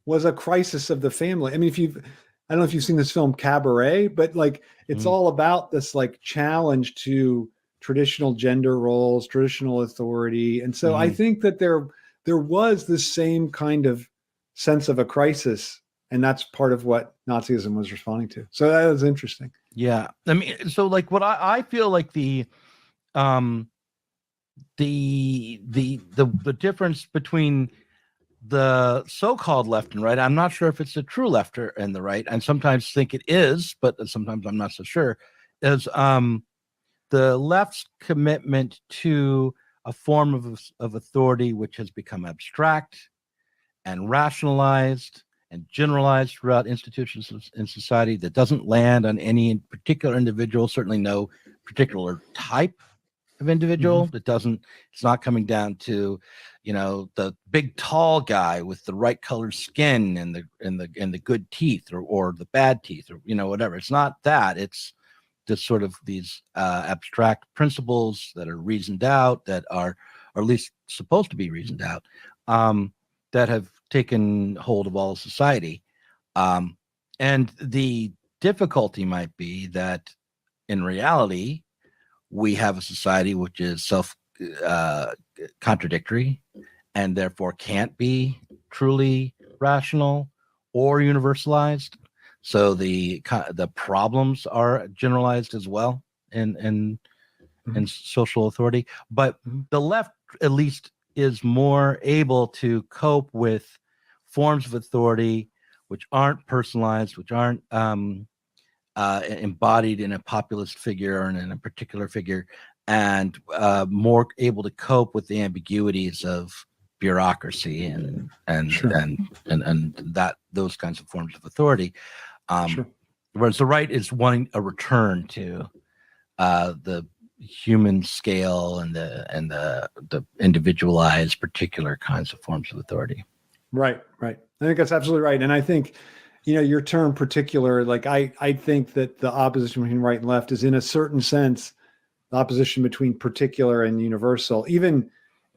S3: was a crisis of the family. I mean, I don't know if you've seen this film Cabaret, but like it's all about this like challenge to traditional gender roles, traditional authority. And so I think that there was this same kind of sense of a crisis, and that's part of what Nazism was responding to. So that was interesting.
S2: Yeah. I mean, so like what I feel like the difference between the so-called left and right, I'm not sure if it's the true left and the right, and sometimes think it is, but sometimes I'm not so sure, is the left's commitment to a form of authority which has become abstract and rationalized and generalized throughout institutions in society, that doesn't land on any particular individual, certainly no particular type of individual. It's not coming down to, the big tall guy with the right colored skin and the good teeth or the bad teeth, or whatever. It's not that. It's just sort of these abstract principles that are reasoned out, that are, or at least supposed to be reasoned out, that have taken hold of all of society. And the difficulty might be that in reality, we have a society which is self-contradictory and therefore can't be truly rational or universalized. So the problems are generalized as well in social authority. But the left, at least, is more able to cope with forms of authority which aren't personalized, which aren't embodied in a populist figure or in a particular figure, and more able to cope with the ambiguities of bureaucracy and that those kinds of forms of authority. Whereas the right is wanting a return to the human scale and the individualized particular kinds of forms of authority.
S3: Right. I think that's absolutely right. And I think, your term particular, like I think that the opposition between right and left is in a certain sense, the opposition between particular and universal, even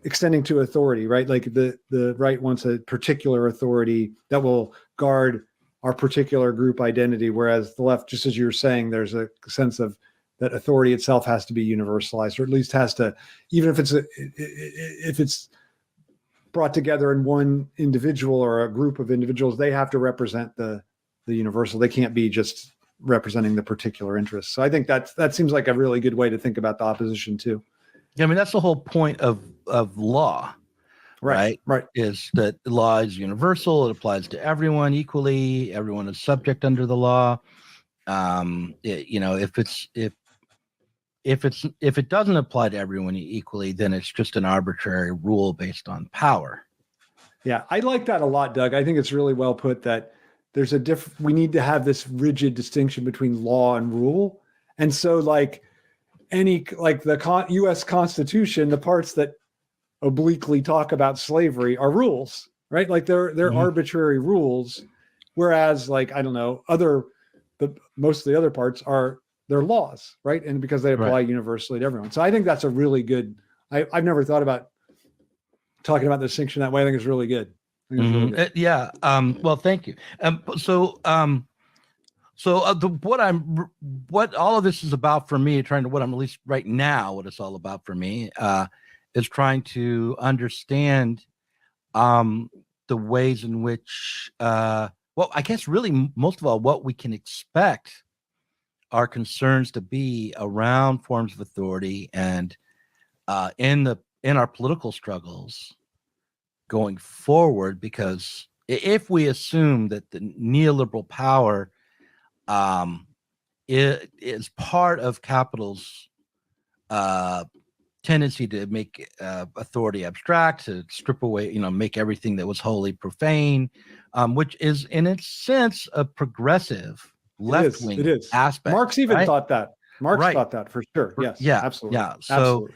S3: extending to authority, right? Like the right wants a particular authority that will guard our particular group identity. Whereas the left, just as you were saying, there's a sense of that authority itself has to be universalized, or at least has to, even if it's brought together in one individual or a group of individuals, they have to represent the universal. They can't be just representing the particular interests. So I think that seems like a really good way to think about the opposition too.
S2: Yeah, I mean, that's the whole point of law, right? Is that law is universal. It applies to everyone equally. Everyone is subject under the law. If it doesn't apply to everyone equally, then it's just an arbitrary rule based on power.
S3: Yeah, I like that a lot, Doug. I think it's really well put that there's we need to have this rigid distinction between law and rule. And so the U.S. Constitution, the parts that obliquely talk about slavery are rules, right? Like they're arbitrary rules. Whereas I don't know, most of the other parts they're laws, right? And because they apply universally to everyone. So I think that's a really good, I've never thought about talking about the distinction that way. I think it's really good.
S2: Yeah. Well, thank you. What all of this is about for me, what I'm at least right now, what it's all about for me, is trying to understand the ways in which, I guess really most of all, what we can expect our concerns to be around forms of authority and in our political struggles going forward. Because if we assume that the neoliberal power is part of capital's tendency to make authority abstract, to strip away, make everything that was wholly profane, which is in its sense a progressive left-wing aspect.
S3: Marx even
S2: right?
S3: thought that. Marx thought that for sure. Yes.
S2: Yeah.
S3: Absolutely.
S2: Yeah. So,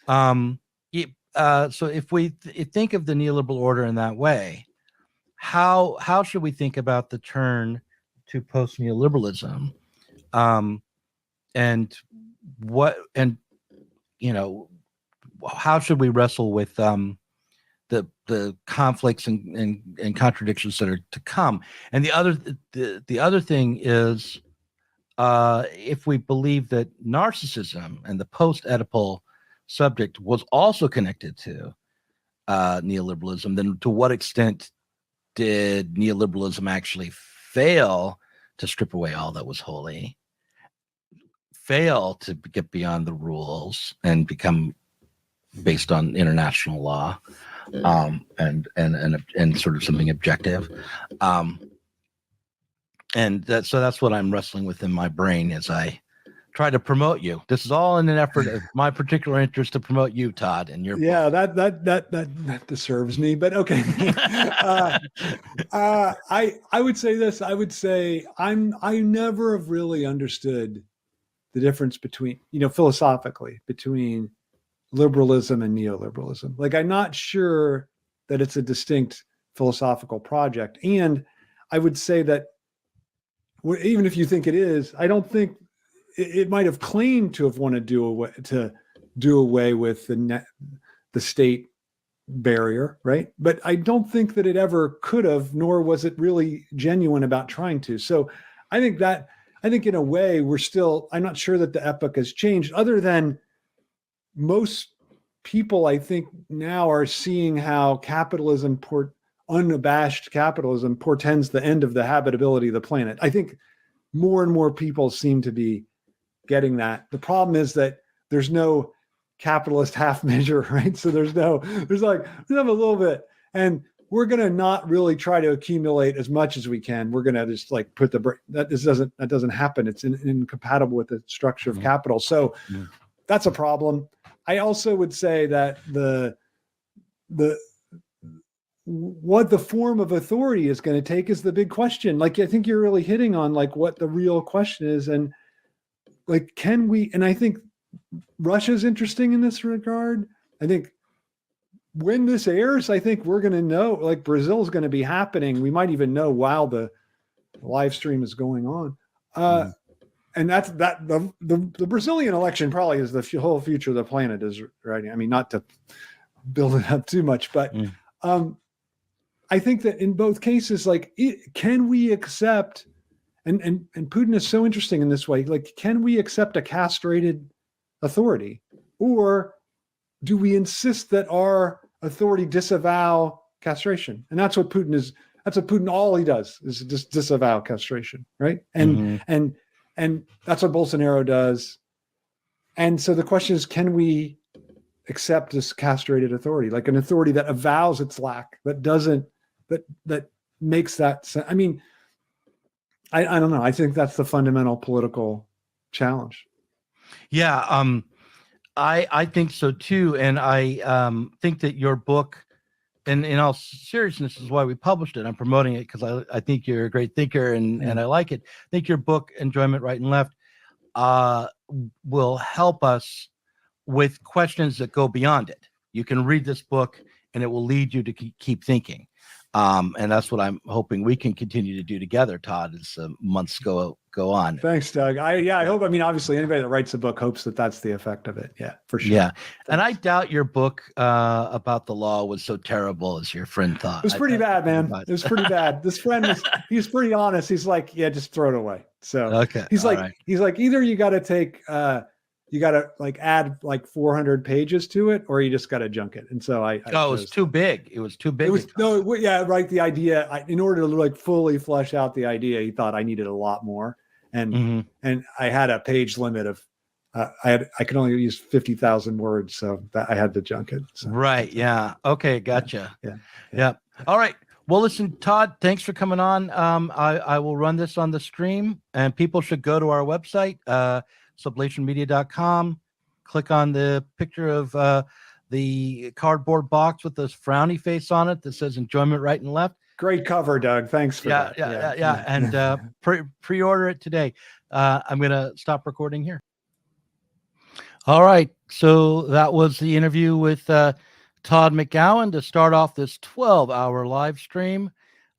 S3: absolutely.
S2: So if we think of the neoliberal order in that way, how should we think about the turn to post neoliberalism, and how should we wrestle with the conflicts and contradictions that are to come? And the other thing is, if we believe that narcissism and the post-Oedipal subject was also connected to neoliberalism, then to what extent did neoliberalism actually fail to strip away all that was holy, fail to get beyond the rules and become based on international law, and sort of something objective, so that's what I'm wrestling with in my brain as I try to promote you. This is all in an effort of my particular interest to promote you, Todd, and your book.
S3: That deserves me, but okay. I would say this. I would say I never have really understood the difference between, philosophically, between liberalism and neoliberalism. Like, I'm not sure that it's a distinct philosophical project. And I would say that even if you think it is, I don't think it might have claimed to have wanted to do away with the state barrier, right? But I don't think that it ever could have, nor was it really genuine about trying to. So I think in a way I'm not sure that the epoch has changed, other than most people, I think, now are seeing how unabashed capitalism portends the end of the habitability of the planet. I think more and more people seem to be getting that. The problem is that there's no capitalist half measure, right? So there's we have a little bit, and we're going to not really try to accumulate as much as we can. We're going to just put that doesn't happen. It's incompatible with the structure of capital. So that's a problem. I also would say that what the form of authority is going to take is the big question. I think you're really hitting on what the real question is, and can we? And I think Russia's interesting in this regard. I think when this airs, I think we're going to know. Brazil is going to be happening. We might even know while the live stream is going on. And that's the Brazilian election probably is the whole future of the planet is right. I mean, not to build it up too much, but I think that in both cases, can we accept, and Putin is so interesting in this way, can we accept a castrated authority, or do we insist that our authority disavow castration? And that's what Putin is. That's what Putin, all he does is just disavow castration, right? And that's what Bolsonaro does. And so the question is, can we accept this castrated authority, an authority that avows its lack, that makes that? I mean, I don't know. I think that's the fundamental political challenge.
S2: Yeah, I think so too, and I think that your book, and in all seriousness, is why we published it. I'm promoting it because I think you're a great thinker, and I like it. I think your book, Enjoyment, Right and Left, will help us with questions that go beyond it. You can read this book, and it will lead you to keep thinking. And that's what I'm hoping we can continue to do together, Todd, as months go on.
S3: Thanks, Doug. I hope, obviously anybody that writes a book hopes that that's the effect of it. Yeah, for sure.
S2: Yeah. Thanks. And I doubt your book about the law was so terrible as your friend thought.
S3: It was pretty bad, man. It was pretty bad. This friend he was pretty honest. He's like, yeah, just throw it away. So
S2: okay.
S3: He's like, either you got to take, you got to add 400 pages to it, or you just got to junk it. And so it was
S2: too big. It was too big.
S3: Right. The idea, in order to fully flesh out the idea, he thought I needed a lot more. And I had a page limit of, I could only use 50,000 words. So I had to junk it. So.
S2: Right. Yeah. Okay. Gotcha.
S3: Yeah.
S2: All right. Well, listen, Todd, thanks for coming on. I will run this on the stream, and people should go to our website, sublationmedia.com, click on the picture of the cardboard box with this frowny face on it that says "Enjoyment Right and Left."
S3: Great cover, Doug. Thanks for that.
S2: Yeah. And pre-order it today. I'm gonna stop recording here. All right, so that was the interview with Todd McGowan to start off this 12-hour live stream.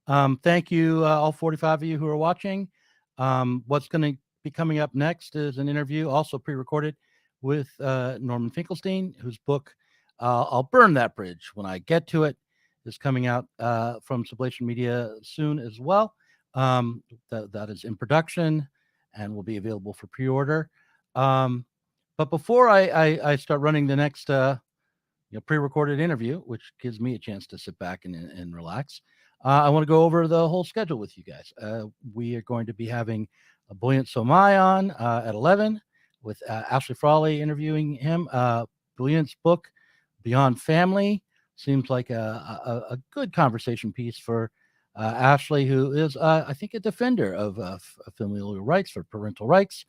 S2: Thank you, all 45 of you who are watching. What's going to be coming up next is an interview, also pre-recorded, with Norman Finkelstein, whose book, I'll Burn That Bridge When I Get to It, is coming out from Sublation Media soon as well. That is in production and will be available for pre-order. But before I start running the next pre-recorded interview, which gives me a chance to sit back and relax, I want to go over the whole schedule with you guys. We are going to be having a Buoyant Somay on at 11 with Ashley Frawley interviewing him. Buoyant's book, Beyond Family, seems like a good conversation piece for Ashley, who is, I think, a defender of familial rights, for parental rights.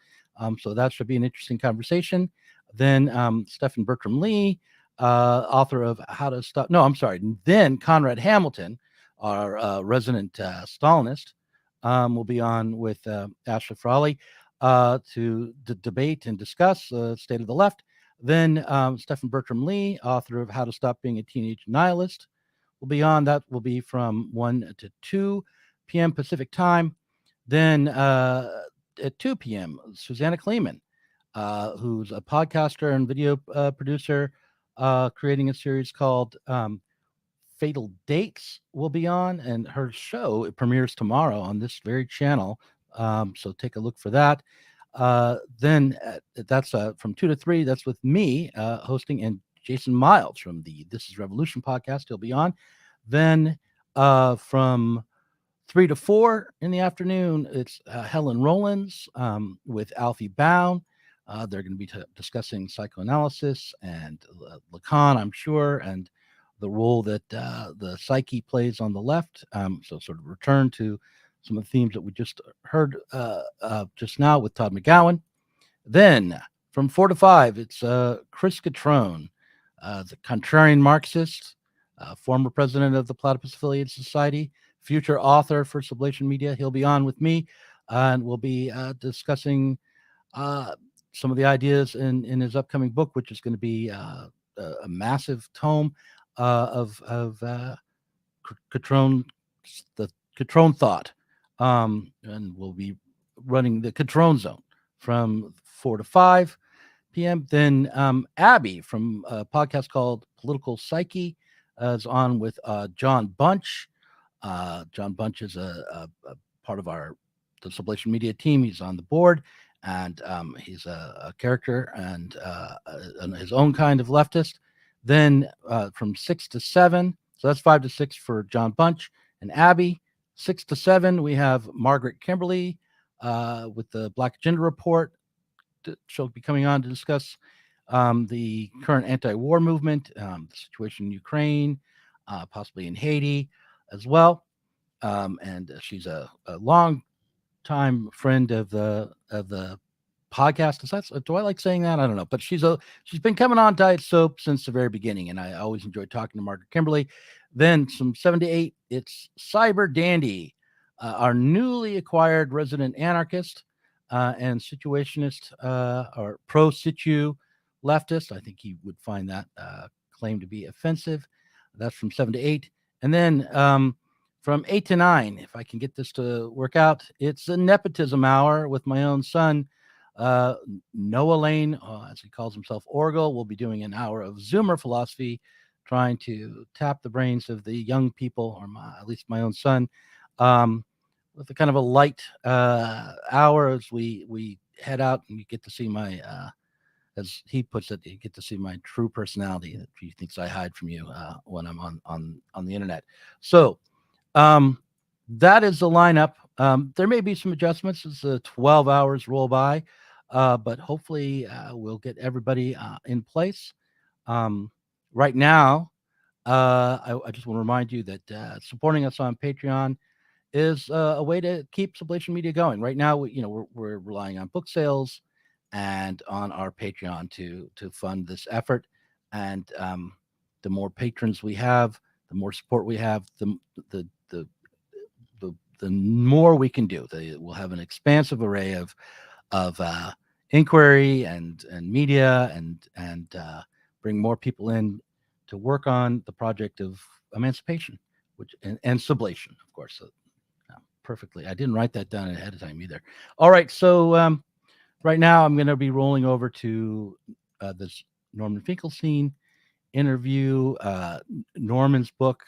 S2: So that should be an interesting conversation. Then Stefan Bertram Lee, author of How to Stop. No, I'm sorry. Then Conrad Hamilton, our resident Stalinist, will be on with Ashley Frawley to debate and discuss State of the Left. Then Stefan Bertram Lee, author of How to Stop Being a Teenage Nihilist, will be on. That will be from 1 to 2 p.m. Pacific time. Then at 2 p.m., Susanna Kleeman, who's a podcaster and video producer, creating a series called Fatal Dates, will be on, and her show, it premieres tomorrow on this very channel. So take a look for that. Then that's from 2 to 3. That's with me hosting, and Jason Miles from the This Is Revolution podcast. He'll be on. Then from 3 to 4 in the afternoon, it's Helen Rollins with Alfie Baum. They're going to be discussing psychoanalysis and Lacan, I'm sure, and the role that the psyche plays on the left. So sort of return to some of the themes that we just heard just now with Todd McGowan. Then from 4 to 5, it's Chris Catrone, the contrarian Marxist, former president of the Platypus Affiliated Society, future author for Sublation Media. He'll be on with me, and we'll be discussing some of the ideas in his upcoming book, which is going to be a massive tome of Catrone, the Catrone thought, and we'll be running the Catrone Zone from 4 to 5 p.m. Then Abby from a podcast called Political Psyche is on with John Bunch. John Bunch is a part of the Sublation Media team. He's on the board, and he's a character and his own kind of leftist. Then from 6 to 7, so that's 5 to 6 for John Bunch and Abby. 6 to 7, we have Margaret Kimberly with the Black Agenda Report. She'll be coming on to discuss the current anti-war movement, the situation in Ukraine, possibly in Haiti as well. And she's a long time friend of the podcast. Do I like saying that? I don't know, but she's been coming on Diet Soap since the very beginning, and I always enjoyed talking to Margaret Kimberly. Then from 7 to 8, it's Cyber Dandy, our newly acquired resident anarchist and situationist or pro-situ leftist. I think he would find that claim to be offensive. That's from 7 to 8. And then from 8 to 9, if I can get this to work out, it's a nepotism hour with my own son, Noah Lane, as he calls himself, Orgel. Will be doing an hour of Zoomer philosophy, trying to tap the brains of the young people, or at least my own son, with a kind of a light hour as we head out, and you get to see my, as he puts it, you get to see my true personality that he thinks I hide from you when I'm on the internet. So that is the lineup. There may be some adjustments as the 12 hours roll by, but hopefully we'll get everybody in place. Right now, I just want to remind you that supporting us on Patreon is a way to keep Sublation Media going. Right now, we're relying on book sales and on our Patreon to fund this effort. And the more patrons we have, the more support we have, the the more we can do. We'll have an expansive array of inquiry and media and bring more people in to work on the project of emancipation, which and sublation, of course. So, perfectly. I didn't write that down ahead of time either. All right, so right now I'm going to be rolling over to this Norman Finkelstein interview. Norman's book,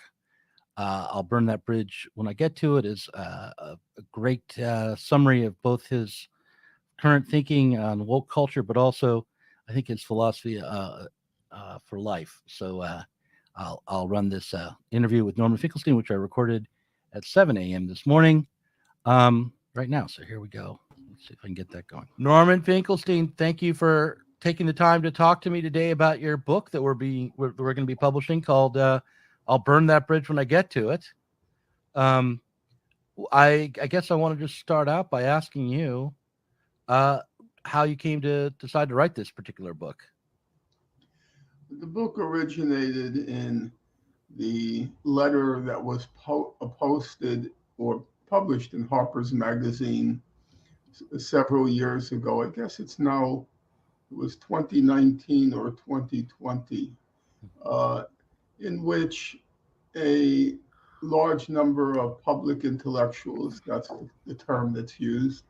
S2: I'll Burn That Bridge When I Get to It, is a great summary of both his current thinking on woke culture, but also I think his philosophy for life. So I'll run this interview with Norman Finkelstein, which I recorded at 7 a.m. this morning right now. So here we go. Let's see if I can get that going. Norman Finkelstein, thank you for taking the time to talk to me today about your book that we're going to be publishing called I'll Burn That Bridge When I Get to It. I guess I want to just start out by asking you how you came to decide to write this particular book.
S4: The book originated in the letter that was posted or published in Harper's Magazine several years ago. I guess it was 2019 or 2020, in which a large number of public intellectuals, that's the term that's used,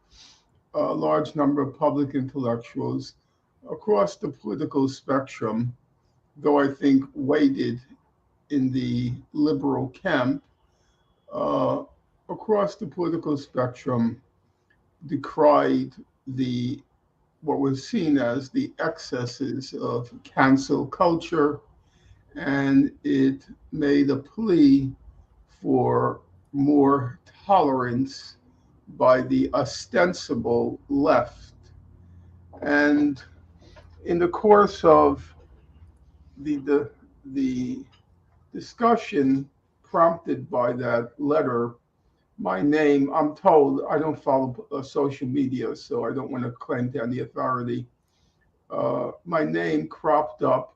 S4: a large number of public intellectuals across the political spectrum, though I think weighted in the liberal camp, across the political spectrum, decried what was seen as the excesses of cancel culture, and it made a plea for more tolerance by the ostensible left. And in the course of the discussion prompted by that letter, my name, I'm told, I don't follow social media, so I don't want to claim to any authority. My name cropped up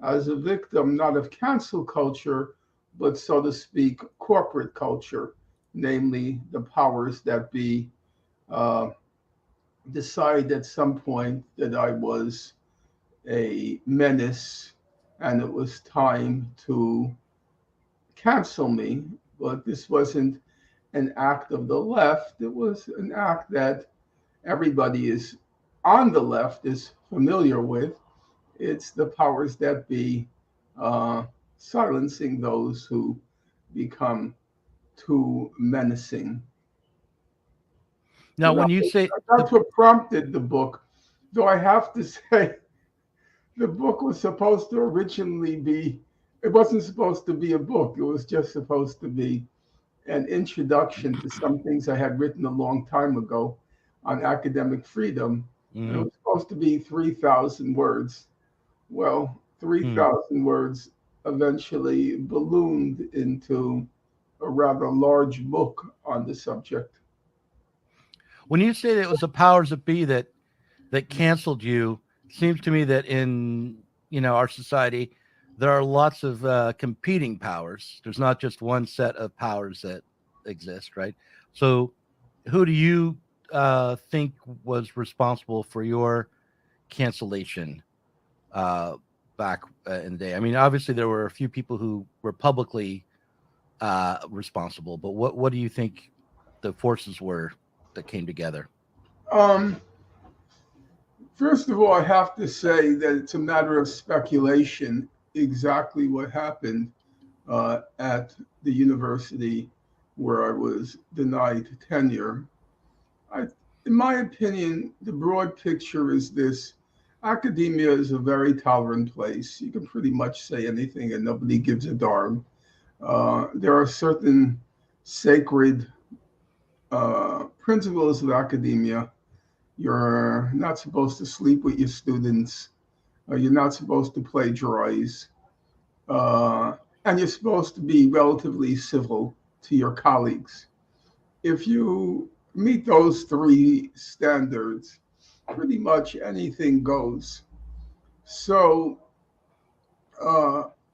S4: as a victim, not of cancel culture, but so to speak, corporate culture, namely the powers that be decide at some point that I was a menace and it was time to cancel me. But this wasn't an act of the left. It was an act that everybody is on the left is familiar with. It's the powers that be silencing those who become too menacing.
S2: Now, when you say
S4: that's what prompted the book, though I have to say, the book was supposed to originally be, it wasn't supposed to be a book. It was just supposed to be an introduction to some things I had written a long time ago on academic freedom. It was supposed to be 3,000 words. Well, 3,000 words eventually ballooned into a rather large book on the subject.
S2: When you say that it was the powers that be that canceled you, it seems to me that in our society there are lots of competing powers. There's not just one set of powers that exist, right? So who do you think was responsible for your cancellation back in the day? I mean, obviously there were a few people who were publicly responsible, but what do you think the forces were that came together?
S4: First of all, I have to say that it's a matter of speculation exactly what happened at the university where I was denied tenure. In my opinion, the broad picture is this: academia is a very tolerant place. You can pretty much say anything and nobody gives a darn. There are certain sacred principles of academia. You're not supposed to sleep with your students. You're not supposed to plagiarize. And you're supposed to be relatively civil to your colleagues. If you meet those three standards, pretty much anything goes. So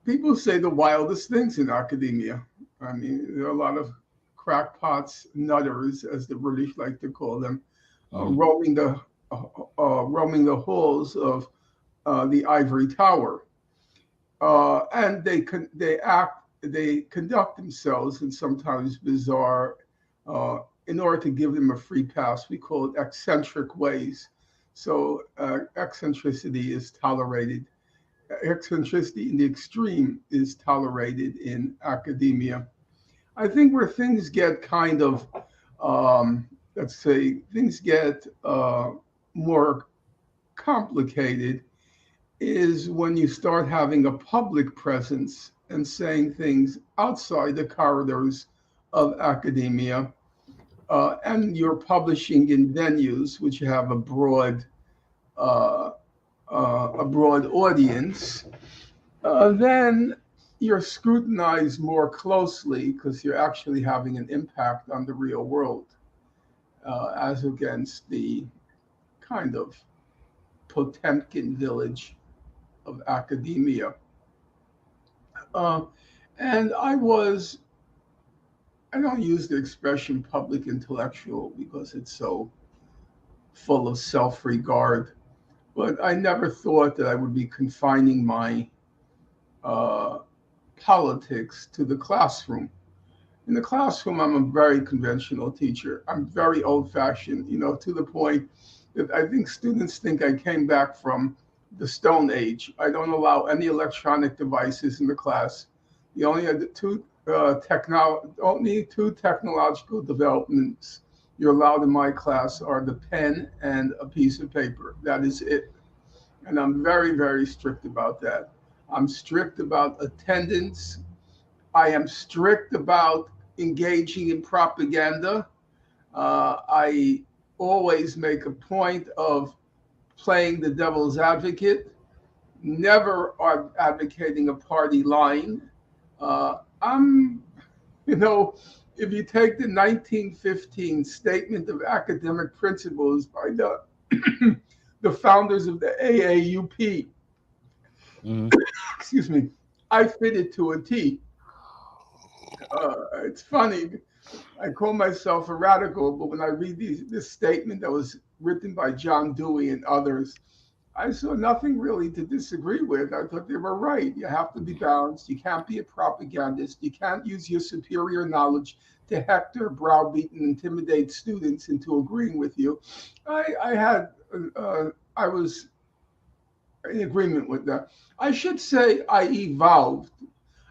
S4: people say the wildest things in academia. I mean, there are a lot of crackpots, nutters, as the British like to call them, roaming the halls of the ivory tower, and they conduct themselves in sometimes bizarre, in order to give them a free pass. We call it eccentric ways. So eccentricity is tolerated. Eccentricity in the extreme is tolerated in academia. I think where things get kind of, let's say, things get more complicated is when you start having a public presence and saying things outside the corridors of academia, and you're publishing in venues which have a broad audience, then you're scrutinized more closely because you're actually having an impact on the real world, as against the kind of Potemkin village of academia. And I don't use the expression public intellectual because it's so full of self-regard, but I never thought that I would be confining my politics to the classroom. In the classroom, I'm a very conventional teacher. I'm very old-fashioned, to the point that I think students think I came back from the Stone Age. I don't allow any electronic devices in the class. The only two technological developments you're allowed in my class are the pen and a piece of paper. That is it. And I'm very, very strict about that. I'm strict about attendance. I am strict about engaging in propaganda. I always make a point of playing the devil's advocate, never advocating a party line. If you take the 1915 Statement of Academic Principles by the founders of the AAUP, excuse me, I fit it to a T. It's funny. I call myself a radical, but when I read this statement that was written by John Dewey and others, I saw nothing really to disagree with. I thought they were right. You have to be balanced. You can't be a propagandist. You can't use your superior knowledge to hector, browbeat, and intimidate students into agreeing with you. I was in agreement with that. I should say I evolved.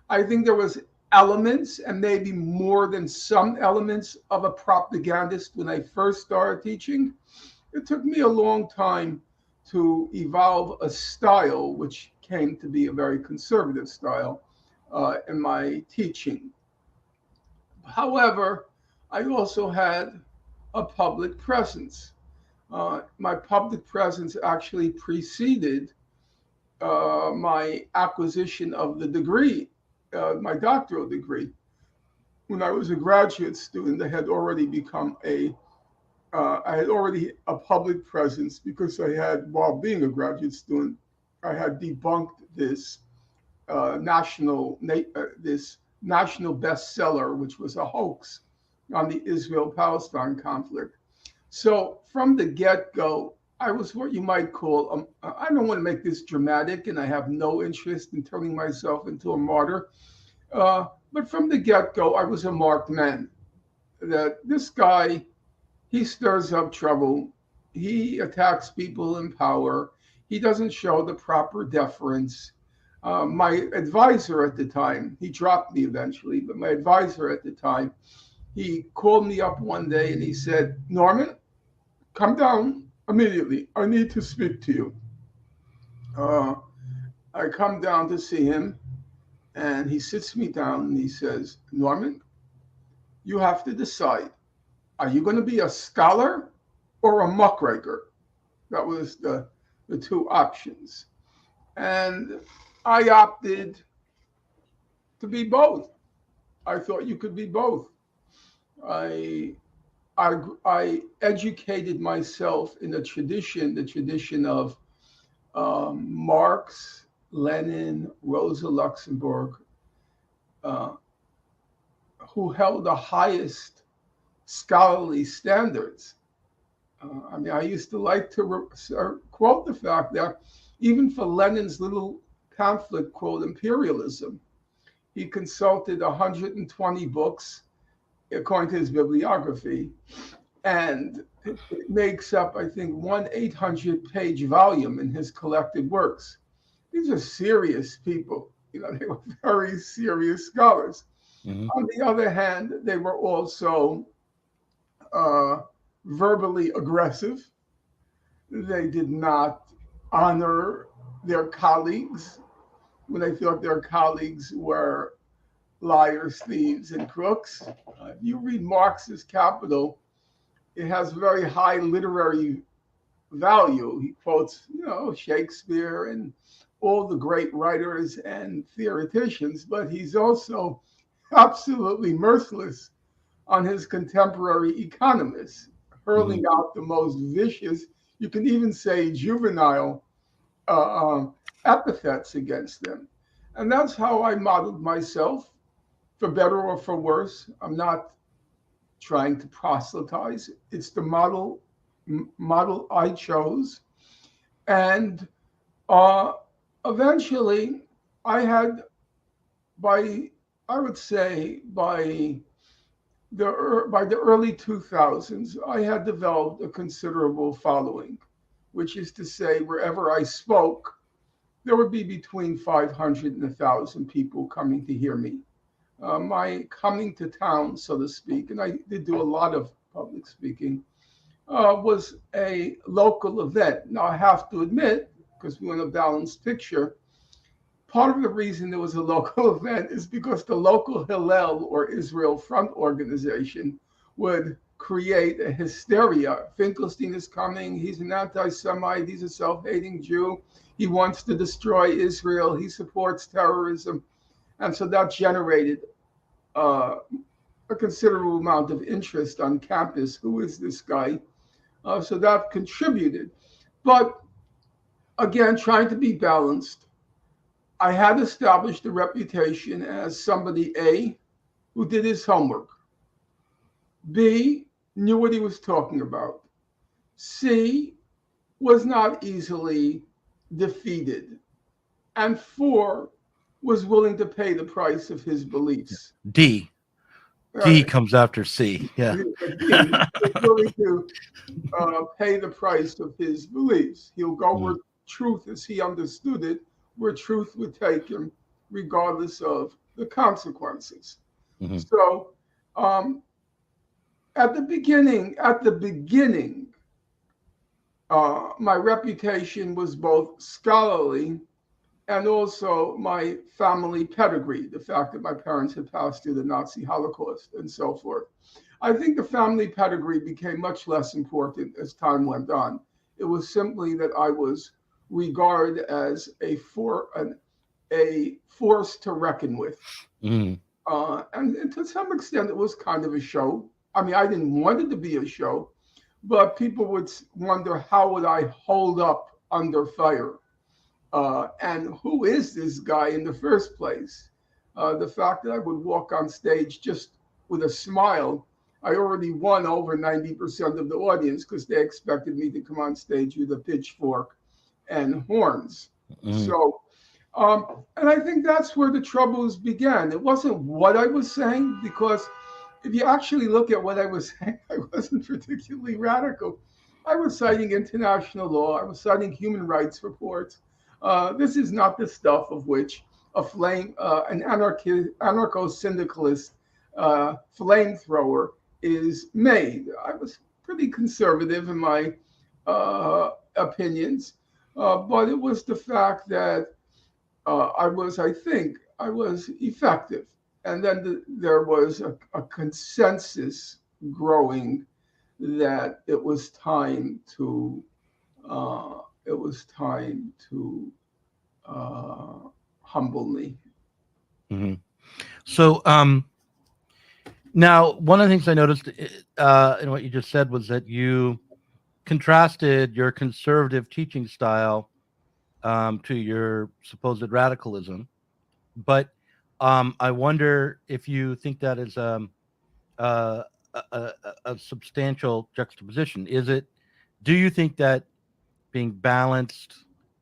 S4: I think there was elements, and maybe more than some elements, of a propagandist when I first started teaching. It took me a long time to evolve a style which came to be a very conservative style in my teaching. However, I also had a public presence. My public presence actually preceded my acquisition of the degree, my doctoral degree. When I was a graduate student, I had already a public presence because while being a graduate student, I had debunked this national bestseller, which was a hoax on the Israel-Palestine conflict. So from the get-go, I was what you might call, I don't want to make this dramatic, and I have no interest in turning myself into a martyr, but from the get-go, I was a marked man. That this guy, he stirs up trouble. He attacks people in power. He doesn't show the proper deference. My advisor at the time, he dropped me eventually, but my advisor at the time, he called me up one day and he said, "Norman, come down immediately. I need to speak to you." I come down to see him, and he sits me down and he says, "Norman, you have to decide. Are you going to be a scholar or a muckraker?" That was the two options. And I opted to be both. I thought you could be both. I I educated myself in the tradition of Marx, Lenin, Rosa Luxemburg, who held the highest scholarly standards. I mean, I used to like to quote the fact that even for Lenin's little pamphlet called Imperialism, he consulted 120 books, according to his bibliography, and it makes up, I think, one 800-page volume in his collected works. These are serious people. You know, they were very serious scholars.
S2: Mm-hmm.
S4: On the other hand, they were also verbally aggressive. They did not honor their colleagues when they thought their colleagues were liars, thieves, and crooks. If you read Marx's Capital, it has very high literary value. He quotes, you know, Shakespeare and all the great writers and theoreticians, but he's also absolutely merciless on his contemporary economists, hurling out the most vicious, you can even say juvenile epithets against them. And that's how I modeled myself, for better or for worse. I'm not trying to proselytize. It's the model I chose. And eventually I had, I would say by the early 2000s, I had developed a considerable following, which is to say, wherever I spoke, there would be between 500 and 1,000 people coming to hear me. My coming to town, so to speak, and I did do a lot of public speaking, was a local event. Now, I have to admit, because we want a balanced picture, part of the reason there was a local event is because the local Hillel or Israel Front organization would create a hysteria. Finkelstein is coming. He's an anti-Semite. He's a self-hating Jew. He wants to destroy Israel. He supports terrorism. And so that generated a considerable amount of interest on campus. Who is this guy? So that contributed. But again, trying to be balanced, I had established a reputation as somebody, A, who did his homework, B, knew what he was talking about, C, was not easily defeated, and 4, was willing to pay the price of his beliefs.
S2: D comes after C. Yeah.
S4: D was willing to pay the price of his beliefs. He'll go where truth, as he understood it, where truth would take him, regardless of the consequences.
S2: Mm-hmm.
S4: So, at the beginning, my reputation was both scholarly and also my family pedigree, the fact that my parents had passed through the Nazi Holocaust and so forth. I think the family pedigree became much less important as time went on. It was simply that I was regarded as a force to reckon with. And to some extent, it was kind of a show. I mean, I didn't want it to be a show, but people would wonder, how would I hold up under fire? And who is this guy in the first place? The fact that I would walk on stage just with a smile, I already won over 90% of the audience because they expected me to come on stage with a pitchfork and horns. So, and I think that's where the troubles began. It wasn't what I was saying, because if you actually look at what I was saying, I wasn't particularly radical. I was citing international law. I was citing human rights reports. This is not the stuff of which an anarcho-syndicalist flamethrower is made. I was pretty conservative in my opinions, but it was the fact that I was effective. And then there was a consensus growing that it was time to humble me.
S2: So Now, one of the things I noticed in what you just said was that you contrasted your conservative teaching style to your supposed radicalism. But I wonder if you think that is a, a substantial juxtaposition. Is it? Do you think that being balanced,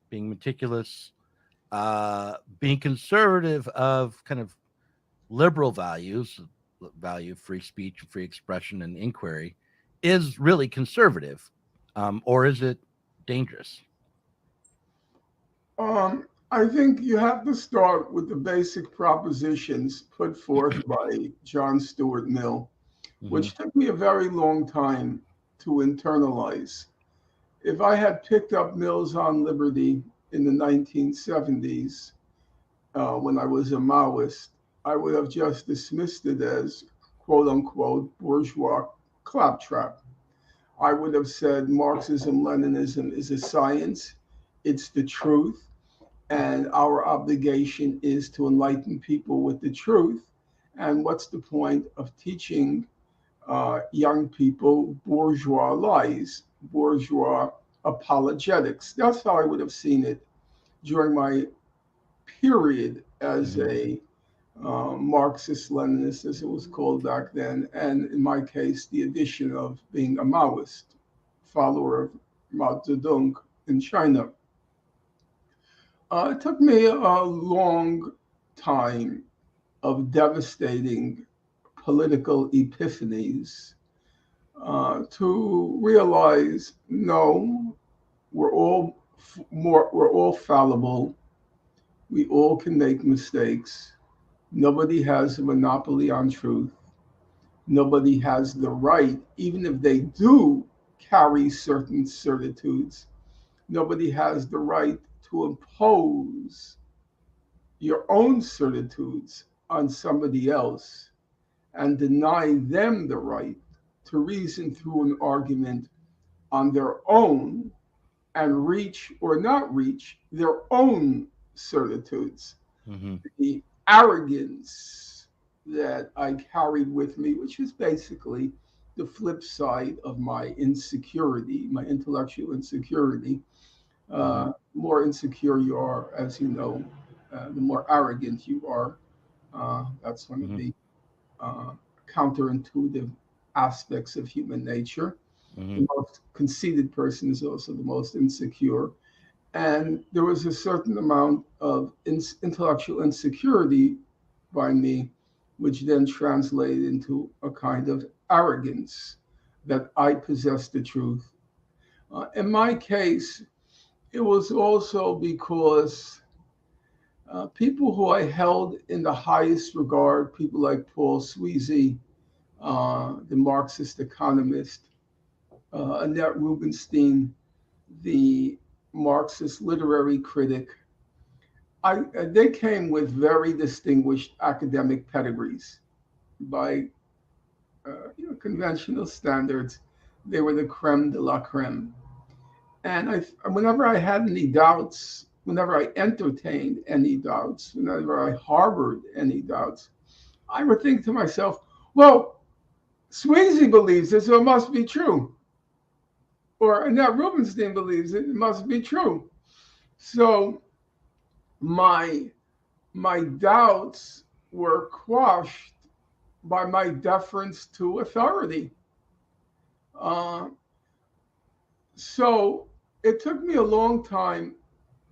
S2: being meticulous, being conservative of kind of liberal values, value of free speech, free expression, and inquiry, is really conservative, or is it dangerous?
S4: I think you have to start with the basic propositions put forth by John Stuart Mill, which took me a very long time to internalize. If I had picked up Mill's On Liberty in the 1970s, when I was a Maoist, I would have just dismissed it as quote unquote bourgeois claptrap. I would have said Marxism, Leninism is a science, it's the truth, and our obligation is to enlighten people with the truth. And what's the point of teaching young people bourgeois lies, bourgeois apologetics? That's how I would have seen it during my period as a Marxist Leninist, as it was called back then, and in my case, the addition of being a Maoist, follower of Mao Zedong in China. It took me a long time of devastating political epiphanies to realize, no, we're all fallible. We all can make mistakes. Nobody has a monopoly on truth. Nobody has the right, even if they do carry certain certitudes, nobody has the right to impose your own certitudes on somebody else and deny them the right to reason through an argument on their own and reach or not reach their own certitudes. The arrogance that I carried with me, which is basically the flip side of my insecurity, my intellectual insecurity. More insecure you are, as you know, the more arrogant you are. That's one of the counterintuitive aspects of human nature. The most conceited person is also the most insecure. And there was a certain amount of intellectual insecurity by me, which then translated into a kind of arrogance that I possessed the truth. In my case, it was also because people who I held in the highest regard, people like Paul Sweezy, the Marxist economist, Annette Rubinstein, the Marxist literary critic, they came with very distinguished academic pedigrees. By conventional standards, they were the creme de la creme. And whenever I had any doubts, whenever I entertained any doubts, whenever I harbored any doubts, I would think to myself, well, Sweezy believes it, so it must be true. Or Annette Rubinstein believes it, it must be true. So my doubts were quashed by my deference to authority. So it took me a long time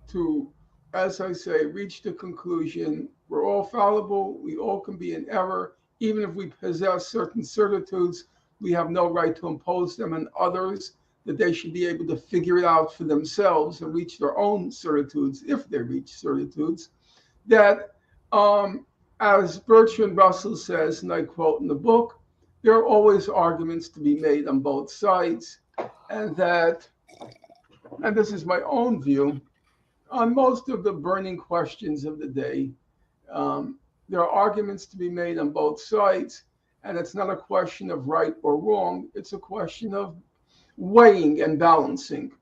S4: to, as I say, reach the conclusion we're all fallible, we all can be in error. Even if we possess certain certitudes, we have no right to impose them on others, that they should be able to figure it out for themselves and reach their own certitudes, if they reach certitudes. That, as Bertrand Russell says, and I quote in the book, there are always arguments to be made on both sides, and that, and this is my own view, on most of the burning questions of the day, there are arguments to be made on both sides, and it's not a question of right or wrong, it's a question of weighing and balancing.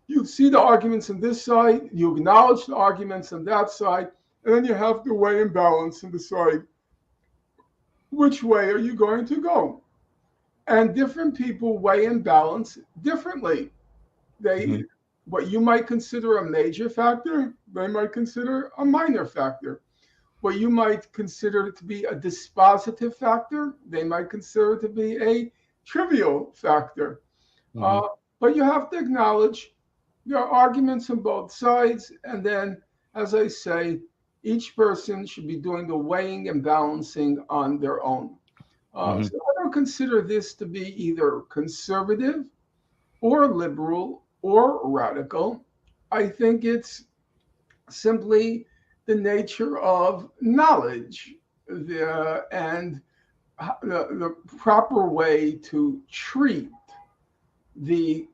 S4: You see the arguments on this side, you acknowledge the arguments on that side, and then you have to weigh and balance and decide which way are you going to go? And different people weigh and balance differently. They, what you might consider a major factor, they might consider a minor factor. What you might consider to be a dispositive factor, they might consider to be a trivial factor. But you have to acknowledge there are arguments on both sides. And then, as I say, each person should be doing the weighing and balancing on their own. So I don't consider this to be either conservative or liberal or radical. I think it's simply the nature of knowledge and the proper way to treat the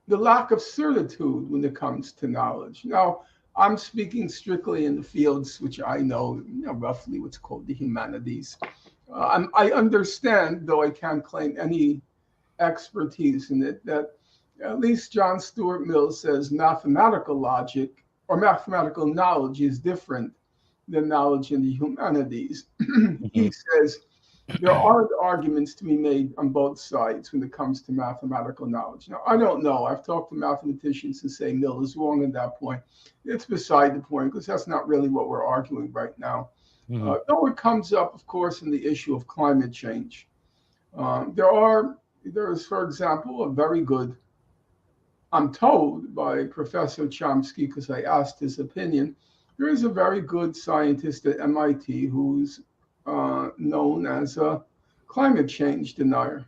S4: the lack of certitude when it comes to knowledge. Now, I'm speaking strictly in the fields which I know, roughly what's called the humanities. I understand, though I can't claim any expertise in it, that at least John Stuart Mill says mathematical logic or mathematical knowledge is different than knowledge in the humanities. He says there are arguments to be made on both sides when it comes to mathematical knowledge. Now, I don't know. I've talked to mathematicians who say Mill is wrong at that point. It's beside the point because that's not really what we're arguing right now. Though it comes up, of course, in the issue of climate change. There is, for example, a very good, I'm told by Professor Chomsky, because I asked his opinion, there is a very good scientist at MIT who's known as a climate change denier.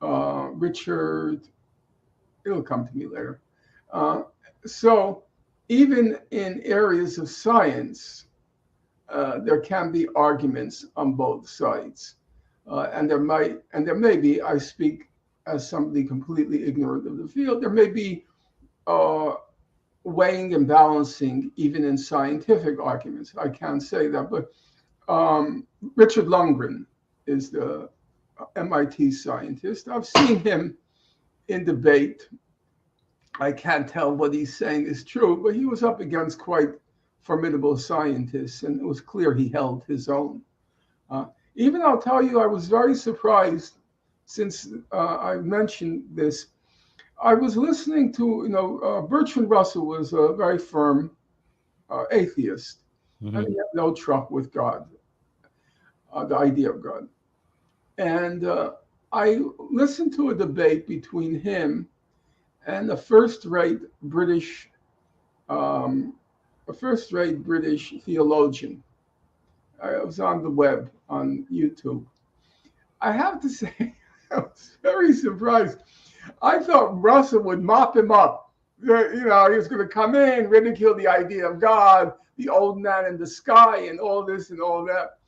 S4: Richard, it'll come to me later. So even in areas of science, there can be arguments on both sides. And there may be, I speak as somebody completely ignorant of the field, there may be weighing and balancing even in scientific arguments. I can't say that, but Richard Lundgren is the MIT scientist. I've seen him in debate. I can't tell what he's saying is true, but he was up against quite formidable scientists, and it was clear he held his own. Even I'll tell you, I was very surprised since I mentioned this. I was listening to, Bertrand Russell was a very firm atheist, and he had no truck with God, the idea of God. And I listened to a debate between him and a first-rate British theologian. I was on the web, on YouTube. I have to say, I was very surprised. I thought Russell would mop him up. He was going to come in, ridicule the idea of God, the old man in the sky, and all this and all that.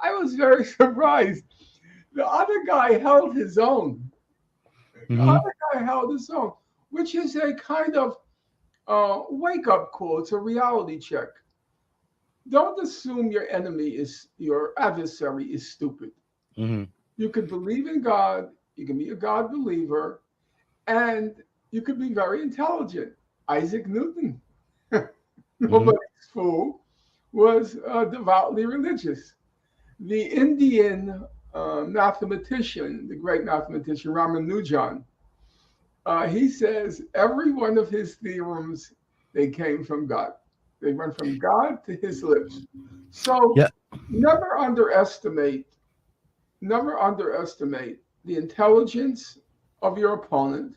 S4: I was very surprised. The other guy held his own. Which is a kind of wake-up call. It's a reality check. Don't assume your adversary is stupid. You can believe in God, you can be a God believer, and you could be very intelligent. Isaac Newton, nobody's fool, was devoutly religious. The Indian mathematician, the great mathematician Ramanujan, he says every one of his theorems, they came from God. They went from God to his lips. So never underestimate the intelligence of your opponent,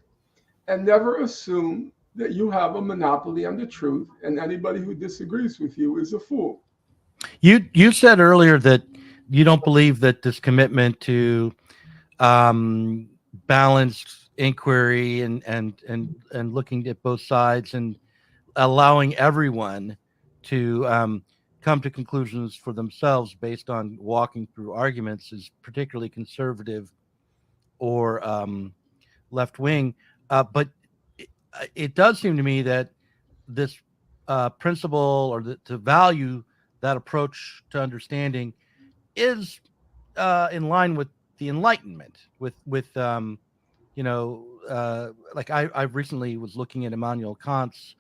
S4: and never assume that you have a monopoly on the truth, and anybody who disagrees with you is a fool.
S2: You said earlier that you don't believe that this commitment to balanced inquiry and looking at both sides and allowing everyone to come to conclusions for themselves based on walking through arguments is particularly conservative or left-wing. But it does seem to me that this principle, or to value that approach to understanding, is in line with the Enlightenment, with like I recently was looking at Immanuel Kant's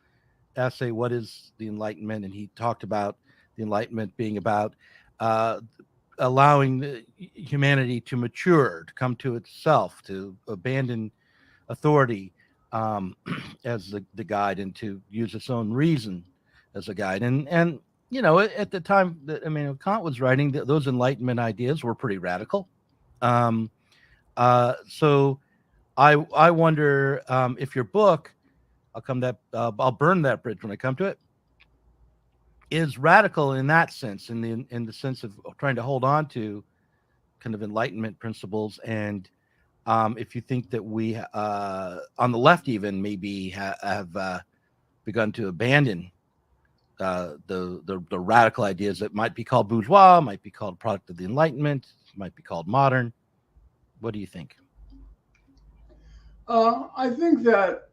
S2: essay, What is the Enlightenment? And he talked about the Enlightenment being about allowing humanity to mature, to come to itself, to abandon authority as the guide, and to use its own reason as a guide. And you know, at the time that Kant was writing, those Enlightenment ideas were pretty radical. So I wonder if your book, I'll burn that bridge when I come to it, is radical in that sense, in the sense of trying to hold on to kind of Enlightenment principles. And if you think that we on the left even maybe have begun to abandon the radical ideas that might be called bourgeois, might be called product of the Enlightenment, might be called modern. What do you think?
S4: I think that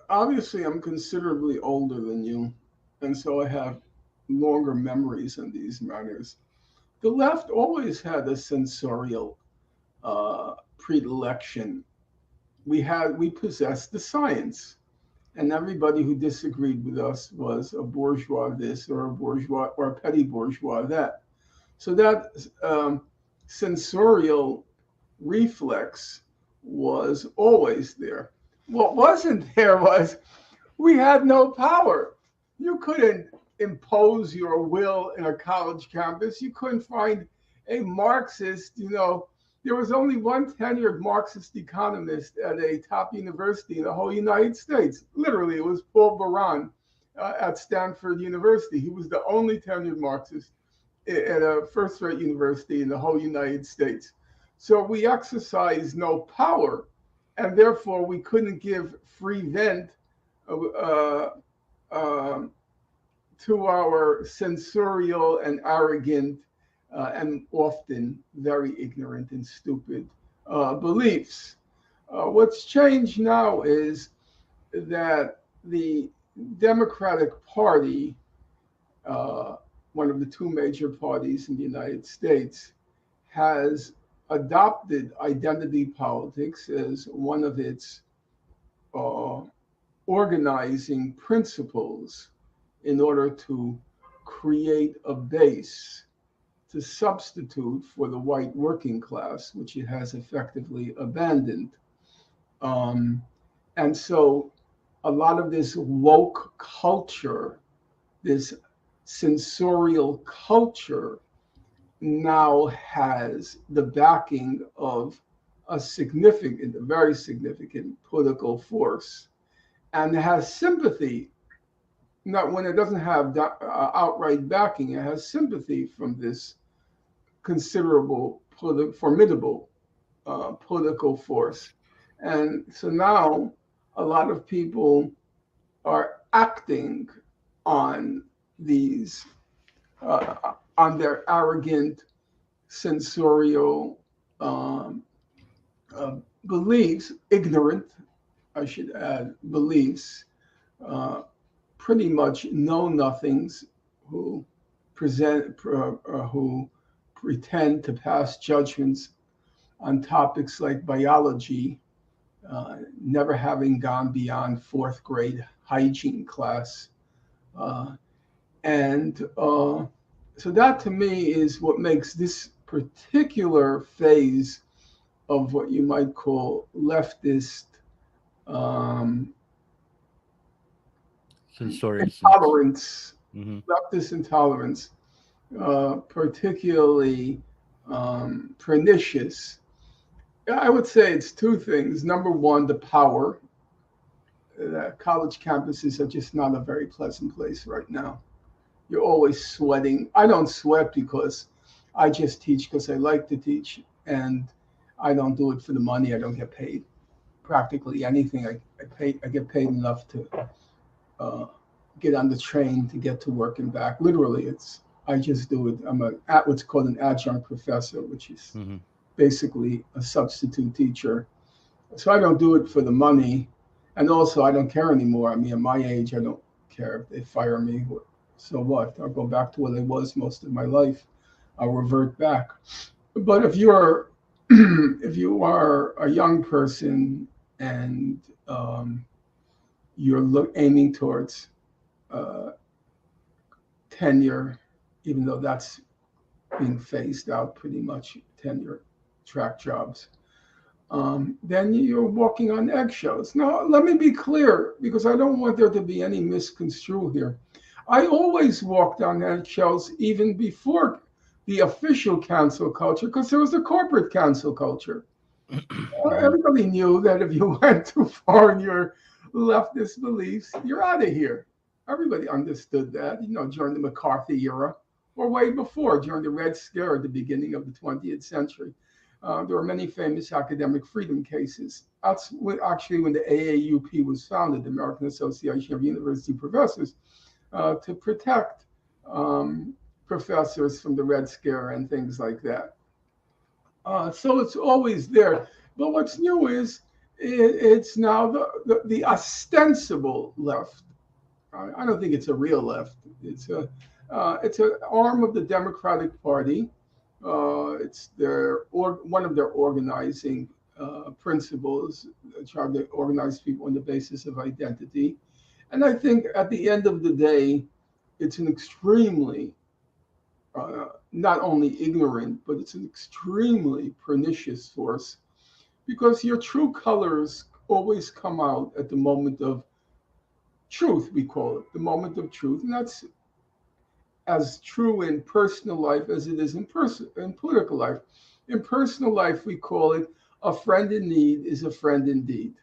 S4: obviously I'm considerably older than you, and so I have longer memories on these matters. The left always had a sensorial predilection. We possessed the science, and everybody who disagreed with us was a bourgeois this or a bourgeois or a petty bourgeois that. So that sensorial reflex was always there. What wasn't there was we had no power. You couldn't impose your will in a college campus. You couldn't find a Marxist, there was only one tenured Marxist economist at a top university in the whole United States. Literally, it was Paul Baran at Stanford University. He was the only tenured Marxist at a first-rate university in the whole United States. So we exercised no power, and therefore we couldn't give free vent to our sensorial and arrogant and often very ignorant and stupid beliefs. What's changed now is that the Democratic Party, one of the two major parties in the United States, has adopted identity politics as one of its organizing principles in order to create a base to substitute for the white working class, which it has effectively abandoned. And so a lot of this woke culture, this sensorial culture, now has the backing of a very significant political force, and has sympathy. Not when it doesn't have outright backing, it has sympathy from this considerable, formidable political force. And so now a lot of people are acting on these, on their arrogant, sensorial beliefs, ignorant, I should add, beliefs, pretty much know-nothings who pretend to pass judgments on topics like biology, never having gone beyond fourth grade hygiene class. So that to me is what makes this particular phase of what you might call leftist intolerance, leftist intolerance, particularly pernicious. I would say it's two things. Number one, the power. College campuses are just not a very pleasant place right now. You're always sweating. I don't sweat because I just teach because I like to teach, and I don't do it for the money. I don't get paid practically anything. I get paid enough to get on the train to get to work and back. Literally, I just do it. I'm at what's called an adjunct professor, which is basically a substitute teacher. So I don't do it for the money, and also I don't care anymore. I mean, at my age, I don't care if they fire me. So what? I'll go back to what I was most of my life. I'll revert back. But if you are a young person and you're aiming towards tenure, even though that's being phased out pretty much, tenure track jobs, then you're walking on eggshells. Now, let me be clear, because I don't want there to be any misconstrued here. I always walked on eggshells even before the official cancel culture, because there was the corporate cancel culture. Everybody knew that if you went too far in your leftist beliefs, you're out of here. Everybody understood that, during the McCarthy era, or way before, during the Red Scare at the beginning of the 20th century. There were many famous academic freedom cases. Actually, when the AAUP was founded, the American Association of University Professors, to protect professors from the Red Scare and things like that. So it's always there. But what's new is it's now the ostensible left. I don't think it's a real left. It's an arm of the Democratic Party. It's one of their organizing principles, trying to organize people on the basis of identity. And I think at the end of the day, it's an extremely, not only ignorant, but it's an extremely pernicious force, because your true colors always come out at the moment of truth, we call it, the moment of truth. And that's as true in personal life as it is in political life. In personal life, we call it a friend in need is a friend indeed.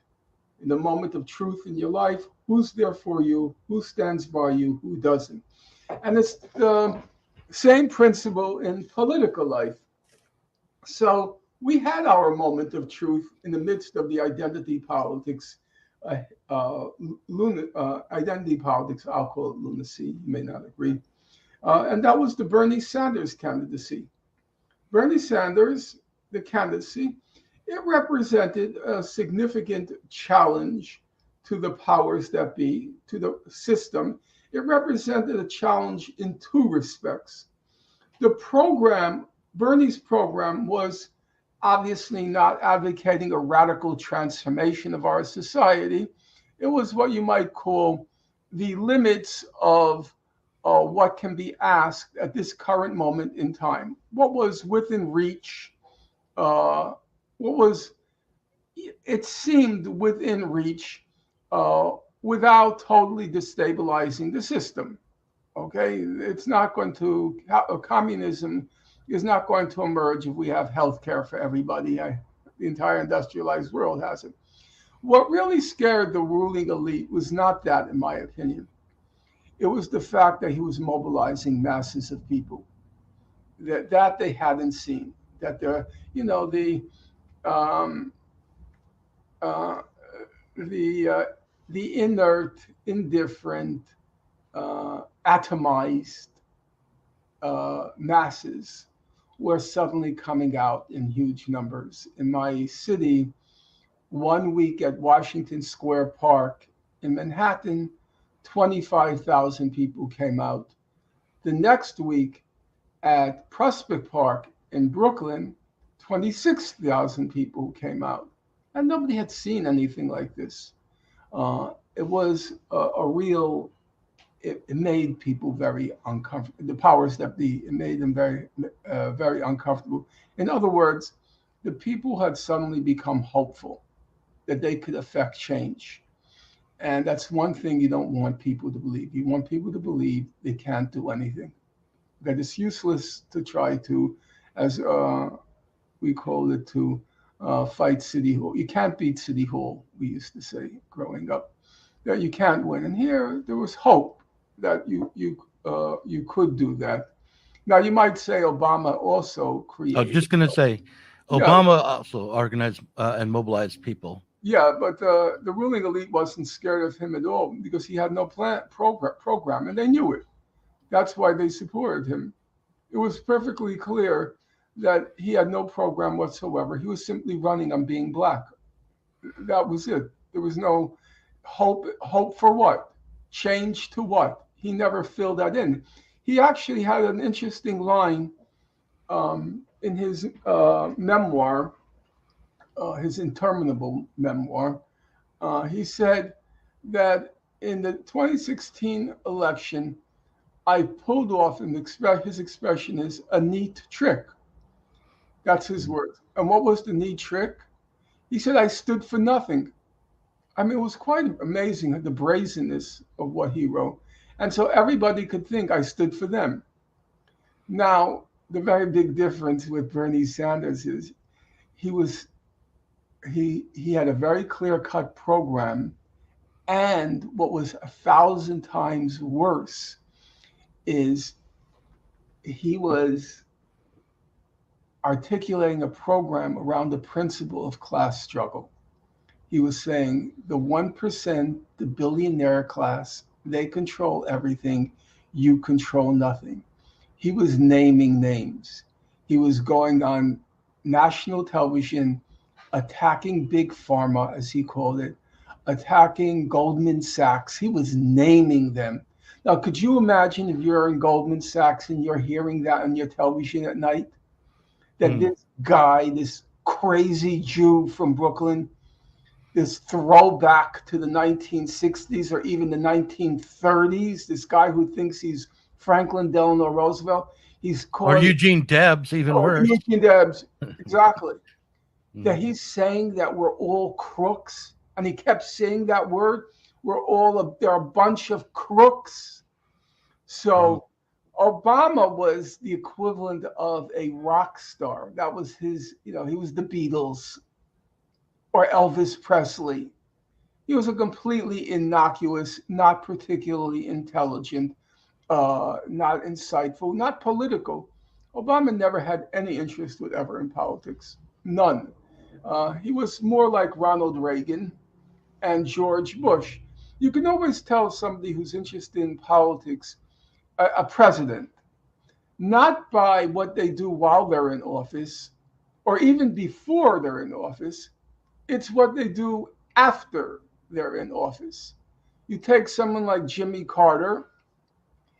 S4: In the moment of truth in your life, who's there for you, who stands by you, who doesn't. And it's the same principle in political life. So we had our moment of truth in the midst of the identity politics. Identity politics, I'll call it lunacy, you may not agree. And that was the Bernie Sanders candidacy. Bernie Sanders, the candidacy, it represented a significant challenge to the powers that be, to the system. It represented a challenge in two respects. The program, Bernie's program, was obviously not advocating a radical transformation of our society. It was what you might call the limits of what can be asked at this current moment in time. What was within reach, it seemed within reach without totally destabilizing the system. Okay, it's not going to, communism is not going to emerge if we have health care for everybody. The entire industrialized world has it. What really scared the ruling elite was not that, in my opinion. It was the fact that he was mobilizing masses of people that they hadn't seen. That the inert, indifferent, atomized masses were suddenly coming out in huge numbers. In my city, 1 week at Washington Square Park in Manhattan, 25,000 people came out. The next week at Prospect Park in Brooklyn, 26,000 people came out. And nobody had seen anything like this. It was a real, it made people very uncomfortable. The powers that be, it made them very, very uncomfortable. In other words, the people had suddenly become hopeful that they could affect change. And that's one thing you don't want people to believe. You want people to believe they can't do anything, that it's useless to try to, as we call it, to fight City Hall. You can't beat City Hall, we used to say growing up, that you can't win. And here there was hope that you could do that. Now you might say Obama also created.
S2: I was just going to say, Obama also organized and mobilized people.
S4: Yeah, but the ruling elite wasn't scared of him at all because he had no program, and they knew it. That's why they supported him. It was perfectly clear that he had no program whatsoever. He was simply running on being black. That was it. There was no hope. Hope for what? Change to what? He never filled that in. He actually had an interesting line in his memoir, his interminable memoir. He said that in the 2016 election, I pulled off his expression is a neat trick. That's his word. And what was the neat trick? He said, I stood for nothing. I mean, it was quite amazing, the brazenness of what he wrote. And so everybody could think I stood for them. Now, the very big difference with Bernie Sanders is he had a very clear-cut program, and what was 1,000 times worse is he was articulating a program around the principle of class struggle. He was saying the 1%, the billionaire class, they control everything, you control nothing. He was naming names. He was going on national television, attacking big pharma, as he called it, attacking Goldman Sachs. He was naming them. Now, could you imagine if you're in Goldman Sachs and you're hearing that on your television at night? That this guy, this crazy Jew from Brooklyn, this throwback to the 1960s or even the 1930s, this guy who thinks he's Franklin Delano Roosevelt, he's calling...
S2: Or Eugene Debs, even worse.
S4: Eugene Debs, exactly. That he's saying that we're all crooks, and he kept saying that word, they're a bunch of crooks. So Obama was the equivalent of a rock star. That was his, he was the Beatles or Elvis Presley. He was a completely innocuous, not particularly intelligent, not insightful, not political. Obama never had any interest whatever in politics, none. He was more like Ronald Reagan and George Bush. You can always tell somebody who's interested in politics, a president, not by what they do while they're in office or even before they're in office. It's what they do after they're in office. You take someone like Jimmy Carter.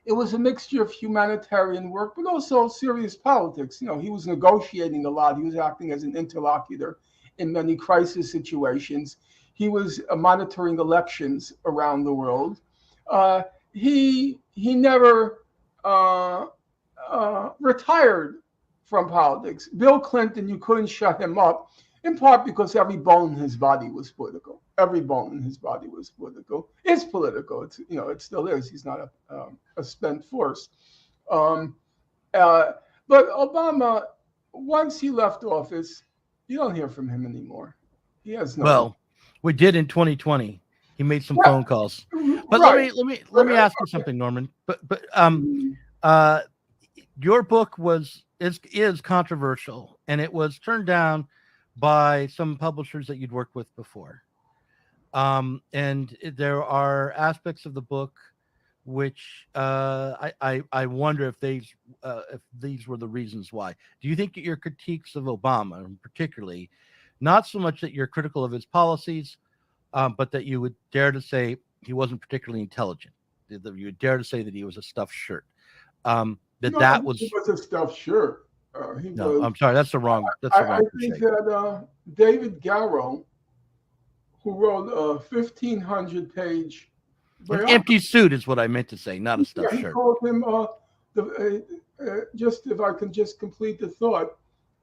S4: It was a mixture of humanitarian work, but also serious politics. He was negotiating a lot. He was acting as an interlocutor in many crisis situations. He was monitoring elections around the world. He never retired from politics. Bill Clinton, you couldn't shut him up, in part because every bone in his body was political. Every bone in his body was political. It's political. It still is. He's not a spent force. But Obama, once he left office, you don't hear from him anymore. He has no.
S2: Well, we did in 2020. He made some phone calls. But
S4: Right.
S2: let me ask you something, Norman. But your book is controversial, and it was turned down by some publishers that you'd worked with before. And there are aspects of the book which I wonder if these were the reasons why. Do you think that your critiques of Obama, particularly, not so much that you're critical of his policies, but that you would dare to say he wasn't particularly intelligent, that you would dare to say that he was a stuffed shirt, he
S4: was a stuffed shirt.
S2: I'm sorry, that's the wrong.
S4: I think that David Garrow, who wrote a 1,500-page
S2: an empty suit is what I meant to say, not a stuffed shirt.
S4: He called him just if I can just complete the thought.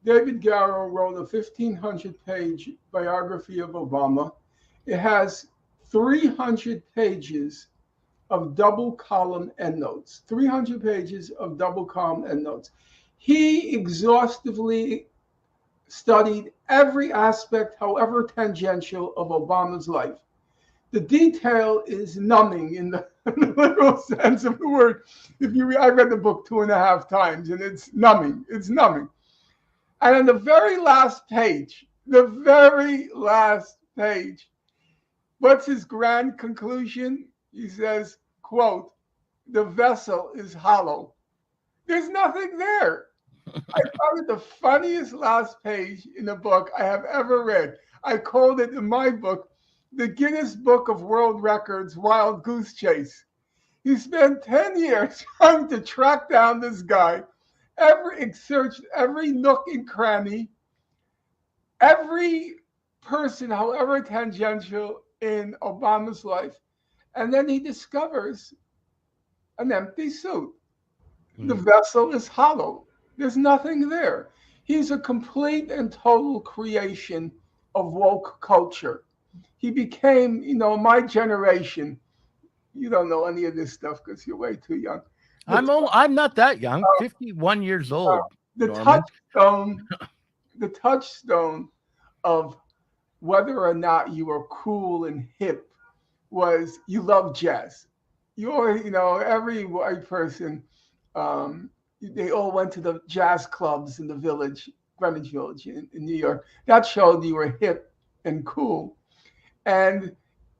S4: David Garrow wrote a 1,500-page biography of Obama. It has 300 pages of double-column endnotes. 300 pages of double-column endnotes. He exhaustively studied every aspect, however tangential, of Obama's life. The detail is numbing in the literal sense of the word. I read the book 2.5 times, and it's numbing. It's numbing. And on the very last page, what's his grand conclusion? He says, quote, "The vessel is hollow." There's nothing there. I found it the funniest last page in a book I have ever read. I called it in my book, the Guinness Book of World Records Wild Goose Chase. He spent 10 years trying to track down this guy, searched every nook and cranny, every person, however tangential, in Obama's life. And then he discovers an empty suit. The
S2: Mhm.
S4: vessel is hollow. There's nothing there. He's a complete and total creation of woke culture. He became, my generation. You don't know any of this stuff because you're way too young.
S2: I'm not that young. 51 years old.
S4: The
S2: Norman.
S4: the touchstone of whether or not you were cool and hip was you love jazz. Every white person, they all went to the jazz clubs in the village, Greenwich Village in New York. That showed you were hip and cool. And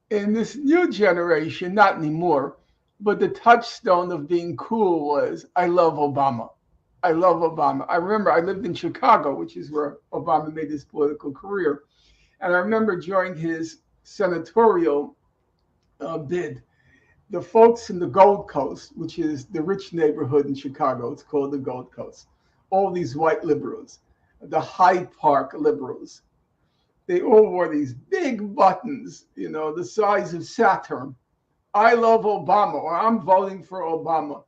S4: in this new generation, not anymore, but the touchstone of being cool was, I love Obama. I love Obama. I remember I lived in Chicago, which is where Obama made his political career. And I remember during his senatorial bid, the folks in the Gold Coast, which is the rich neighborhood in Chicago, it's called the Gold Coast, all these white liberals, the Hyde Park liberals, they all wore these big buttons, the size of Saturn. I love Obama, or I'm voting for Obama.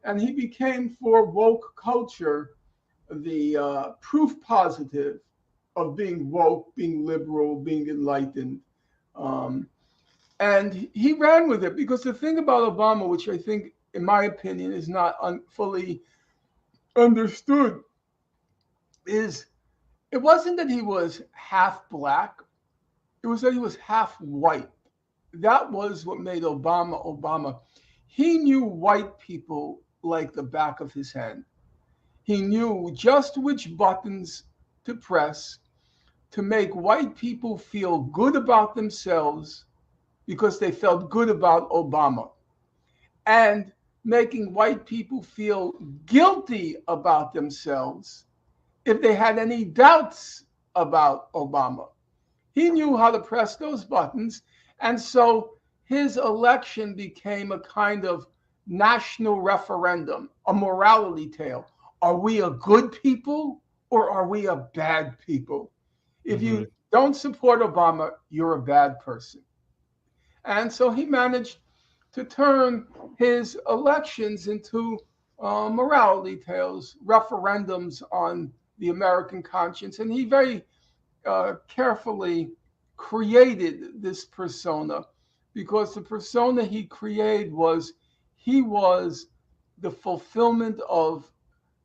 S4: And he became, for woke culture, the proof positive of being woke, being liberal, being enlightened. And he ran with it because the thing about Obama, which I think, in my opinion, is not fully understood, is it wasn't that he was half black, it was that he was half white. That was what made Obama Obama. He knew white people like the back of his hand. He knew just which buttons to press to make white people feel good about themselves because they felt good about Obama, and making white people feel guilty about themselves if they had any doubts about Obama. He knew how to press those buttons. And so his election became a kind of national referendum, a morality tale. Are we a good people or are we a bad people? If you don't support Obama, you're a bad person. And so he managed to turn his elections into morality tales, referendums on the American conscience. And he very carefully created this persona, because the persona he created was he was the fulfillment of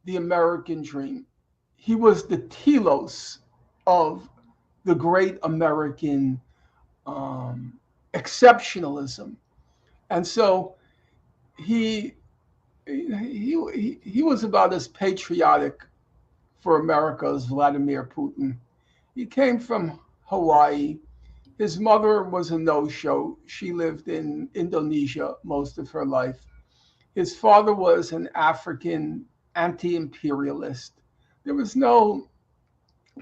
S4: the American dream. He was the telos of the great American exceptionalism. And so he was about as patriotic for America as Vladimir Putin. He came from Hawaii. His mother was a no-show. She lived in Indonesia most of her life. His father was an African anti-imperialist. There was no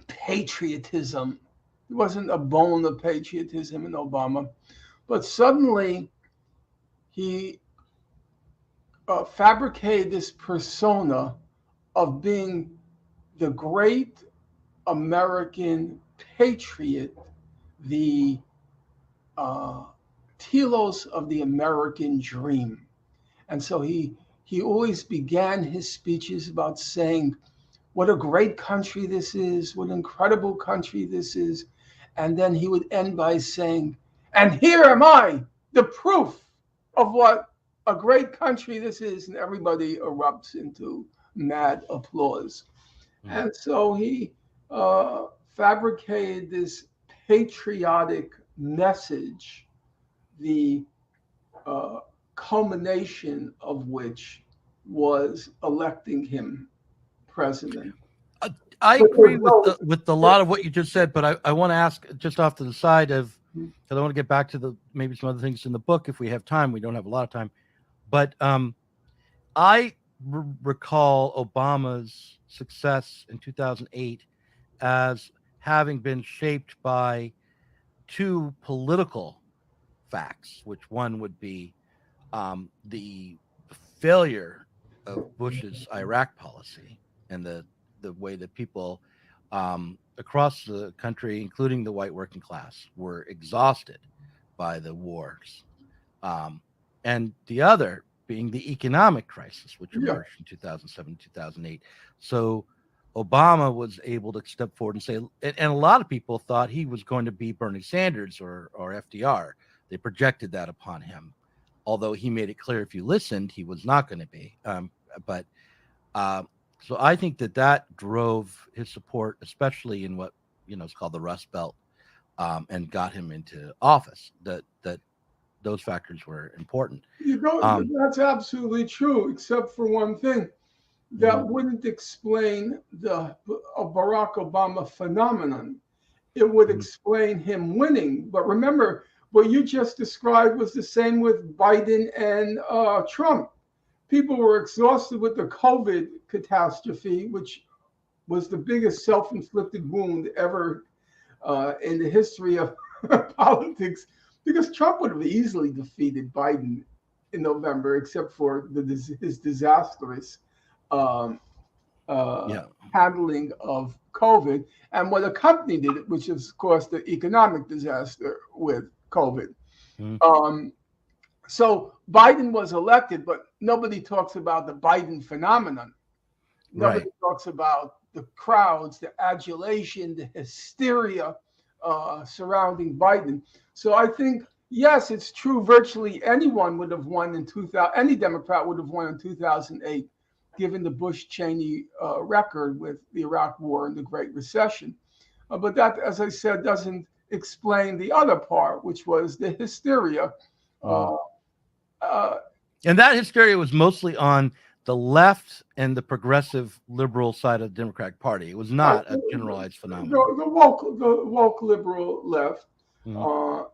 S4: patriotism. There wasn't a bone of patriotism in Obama. But suddenly he fabricated this persona of being the great American patriot, the telos of the American dream. And so he always began his speeches about saying, what a great country this is, what an incredible country this is. And then he would end by saying, and here am I, the proof of what a great country this is. And everybody erupts into mad applause. And so he fabricated this patriotic message, the culmination of which was electing him president.
S2: I agree with a lot of what you just said, but I want to ask just off to the side of, because I want to get back to maybe some other things in the book if we have time. We don't have a lot of time, but I recall Obama's success in 2008 as having been shaped by two political facts, which one would be the failure of Bush's Iraq policy and the way that people across the country, including the white working class, were exhausted by the wars. And the other being the economic crisis, which
S4: Yeah.
S2: emerged in 2007, 2008. So Obama was able to step forward and say, and a lot of people thought he was going to be Bernie Sanders or FDR. They projected that upon him, although he made it clear if you listened, he was not going to be. So I think that drove his support, especially in what is called the Rust Belt, and got him into office. That those factors were important.
S4: That's absolutely true, except for one thing. That wouldn't explain the Barack Obama phenomenon. It would explain him winning. But remember, what you just described was the same with Biden and Trump. People were exhausted with the COVID catastrophe, which was the biggest self-inflicted wound ever in the history of politics, because Trump would have easily defeated Biden in November, except for his disastrous handling of COVID and what accompanied it, which is, of course, the economic disaster with COVID. So Biden was elected, but nobody talks about the Biden phenomenon. Nobody talks about the crowds, the adulation, the hysteria surrounding Biden. So I think, yes, it's true. Virtually anyone would have won in 2000. Any Democrat would have won in 2008, given the Bush-Cheney record with the Iraq War and the Great Recession. But that, as I said, doesn't explain the other part, which was the hysteria.
S2: And that hysteria was mostly on the left and the progressive liberal side of the Democratic Party. It was not a generalized phenomenon.
S4: The woke liberal left. I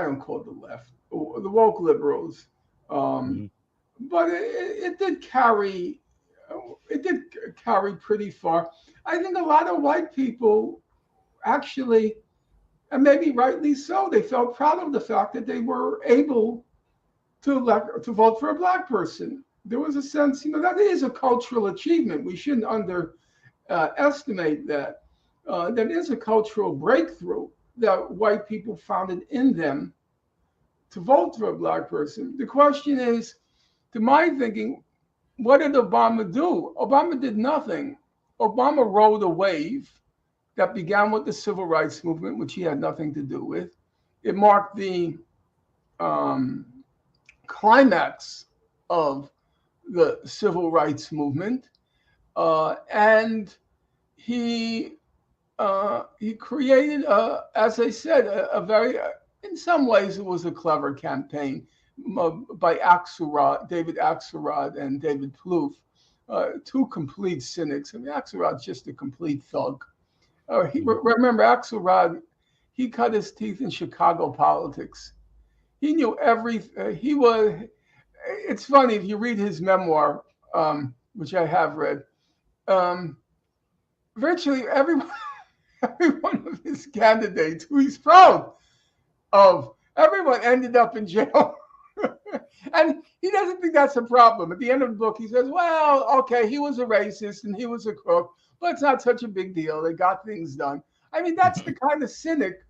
S4: don't call it the left. The woke liberals. But it did carry pretty far. I think a lot of white people actually, and maybe rightly so, they felt proud of the fact that they were able to vote for a black person. There was a sense, that is a cultural achievement. We shouldn't underestimate that. That is a cultural breakthrough that white people found it in them to vote for a black person. The question is, to my thinking, what did Obama do? Obama did nothing. Obama rode a wave that began with the civil rights movement, which he had nothing to do with. It marked the climax of the civil rights movement, and he created, as I said, a very, in some ways, it was a clever campaign by David Axelrod and David Plouffe, two complete cynics. I mean, Axelrod's just a complete thug. Remember, Axelrod, he cut his teeth in Chicago politics. He knew everything. It's funny, if you read his memoir, which I have read, virtually every one of his candidates who he's proud of, everyone ended up in jail. And he doesn't think that's a problem. At the end of the book, he says, well, okay, he was a racist and he was a crook, but it's not such a big deal. They got things done. I mean, that's the kind of cynic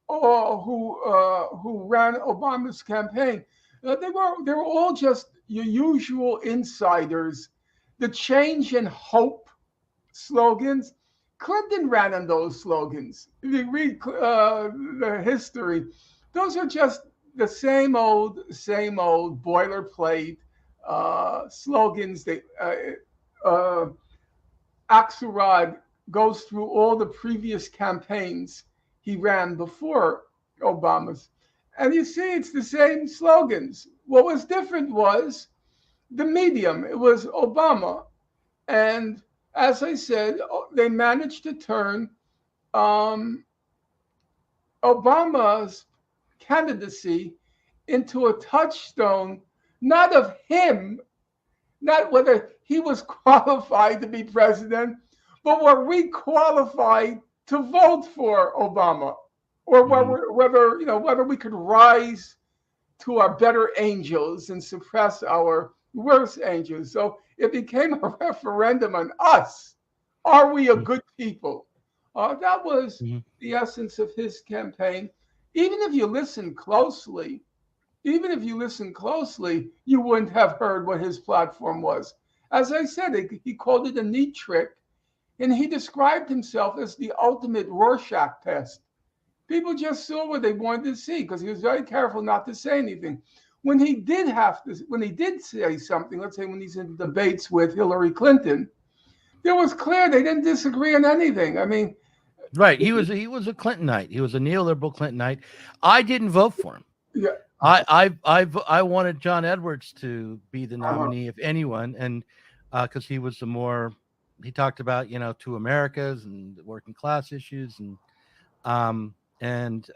S4: who ran Obama's campaign. They were all just your usual insiders. The change and hope slogans, Clinton ran on those slogans. If you read the history, those are just the same old boilerplate slogans. Axelrod goes through all the previous campaigns he ran before Obama's, and you see it's the same slogans. What was different was the medium. It was Obama, and as I said, they managed to turn Obama's candidacy into a touchstone, not of him, not whether he was qualified to be president, but were we qualified to vote for Obama, or whether we could rise to our better angels and suppress our worst angels. So it became a referendum on us. Are we a good people? That was the essence of his campaign. Even if you listen closely, even if you listen closely, you wouldn't have heard what his platform was. As I said, he called it a neat trick, and he described himself as the ultimate Rorschach test. People just saw what they wanted to see because he was very careful not to say anything. When he did say something, let's say when he's in debates with Hillary Clinton, it was clear they didn't disagree on anything. I mean,
S2: right. He was a Clintonite. He was a neoliberal Clintonite. I didn't vote for him.
S4: yeah,
S2: I wanted John Edwards to be the nominee, if anyone, and because he was he talked about two Americas and working class issues, and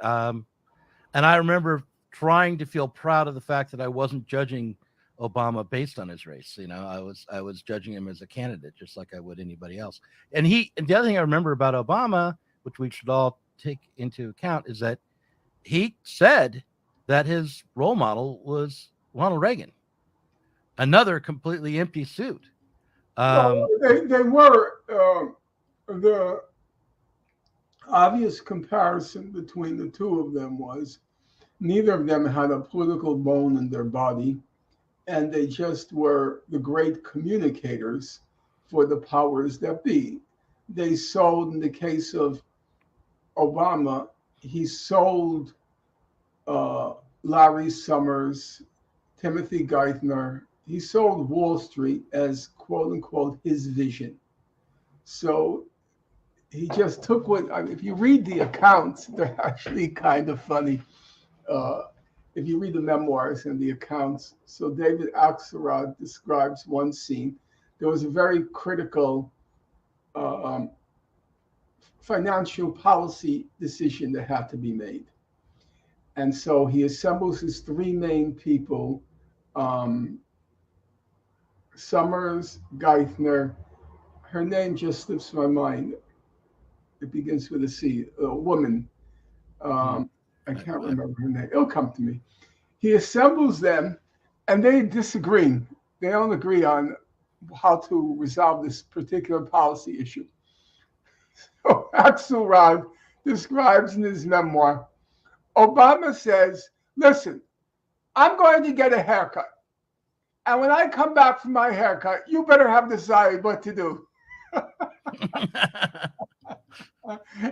S2: I remember trying to feel proud of the fact that I wasn't judging Obama based on his race. I was judging him as a candidate, just like I would anybody else. And the other thing I remember about Obama, which we should all take into account, is that he said that his role model was Ronald Reagan, another completely empty suit.
S4: they were the obvious comparison between the two of them was neither of them had a political bone in their body, and they just were the great communicators for the powers that be. They sold, in the case of Obama, he sold Larry Summers, Timothy Geithner. He sold Wall Street as, quote unquote, his vision. So he just took if you read the accounts, they're actually kind of funny. If you read the memoirs and the accounts, so David Axelrod describes one scene. There was a very critical financial policy decision that had to be made. And so he assembles his three main people, Summers, Geithner. Her name just slips my mind. It begins with a C, a woman. I can't remember her name. It'll come to me. He assembles them, and they disagree. They don't agree on how to resolve this particular policy issue. So Axelrod describes in his memoir, Obama says, listen, I'm going to get a haircut. And when I come back from my haircut, you better have decided what to do.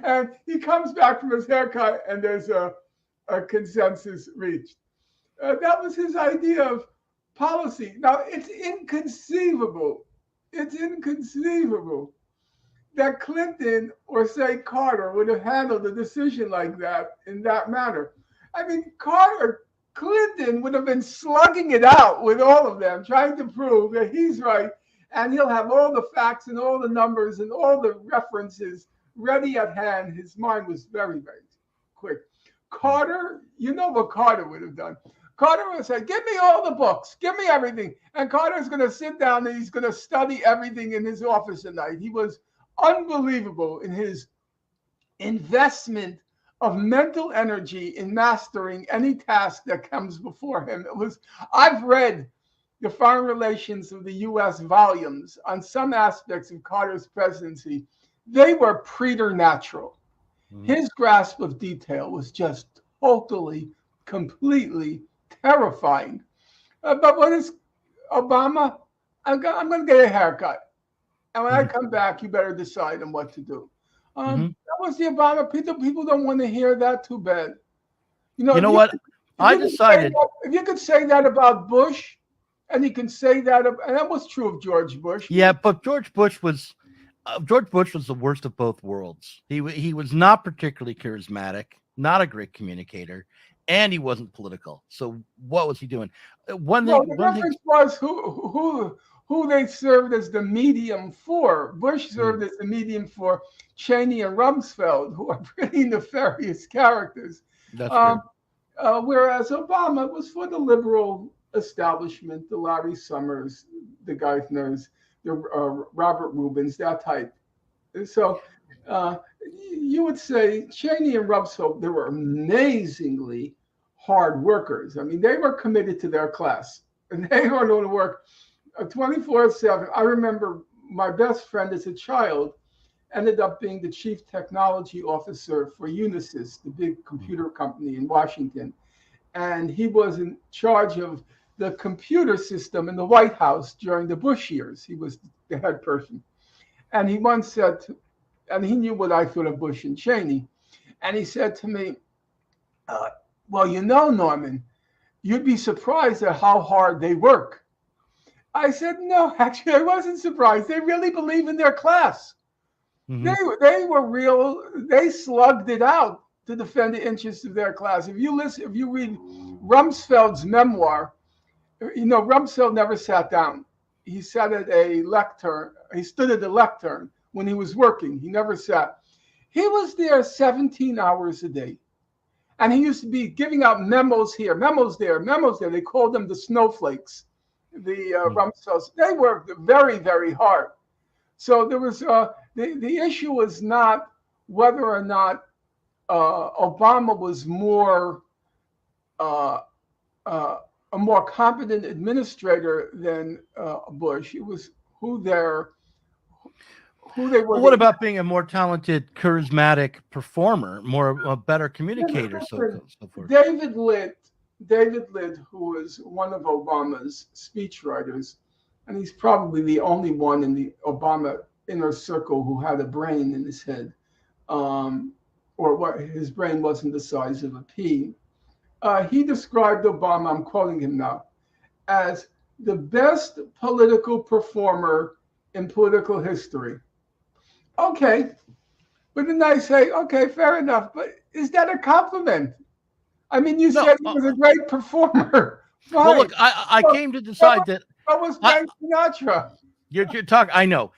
S4: And he comes back from his haircut, and there's a consensus reached. That was his idea of policy. Now, it's inconceivable that Clinton or, say, Carter would have handled a decision like that in that manner. I mean, Clinton would have been slugging it out with all of them, trying to prove that he's right, and he'll have all the facts and all the numbers and all the references ready at hand. His mind was very, very quick. Carter, you know what Carter would have done. Carter would have said, give me all the books, give me everything. And Carter's going to sit down and he's going to study everything in his office at night. He was unbelievable in his investment of mental energy in mastering any task that comes before him. I've read the foreign relations of the U.S. volumes on some aspects of Carter's presidency. They were preternatural. His grasp of detail was just totally, completely terrifying. But what is Obama? I'm going to get a haircut. And when I come back, you better decide on what to do. That was the Obama. People don't want to hear that. Too bad.
S2: You know what? I decided.
S4: If you could say that about Bush, and you can say that, and that was true of George Bush.
S2: Yeah, but George Bush was the worst of both worlds. He was not particularly charismatic, not a great communicator, and he wasn't political. So what was he doing? The difference was who they served as the medium for. Bush served as the medium for Cheney and Rumsfeld, who are pretty nefarious characters. That's true.
S4: Whereas Obama was for the liberal establishment, the Larry Summers, the Geithners, the Robert Rubins, that type. And so you would say Cheney and Rumsfeld, they were amazingly hard workers. I mean, they were committed to their class, and they were going to work 24/7. I remember my best friend as a child ended up being the chief technology officer for Unisys, the big computer company in Washington.
S5: and he was in charge of the computer system in the White House during the Bush years. He was the head person. And he once said, and he knew what I thought of Bush and Cheney, and he said to me, well, you know, Norman, you'd be surprised at how hard they work. I said, no, actually, I wasn't surprised. They really believe in their class. Mm-hmm. They were real. They slugged it out to defend the interests of their class. If you read Rumsfeld's memoir, you know, Rumsfeld never sat down. He sat at a lectern. He stood at the lectern when he was working. He never sat. He was there 17 hours a day. And he used to be giving out memos here, memos there, memos there. They called them the snowflakes, the Rumsfelds. They worked very, very hard. So there was the issue was not whether or not Obama was more a more competent administrator than Bush. It was who they were.
S2: Well, what about being a more talented, charismatic performer, a better communicator, so forth?
S5: David Litt, who was one of Obama's speechwriters, and he's probably the only one in the Obama inner circle who had a brain in his head, or what his brain wasn't the size of a pea. He described Obama, I'm quoting him now, as the best political performer in political history. Okay, but then I say, okay, fair enough, but is that a compliment? I mean, you said he was a great performer. Fine.
S2: Well, look, I came to decide that
S5: was Frank Sinatra.
S2: You're talking, I know,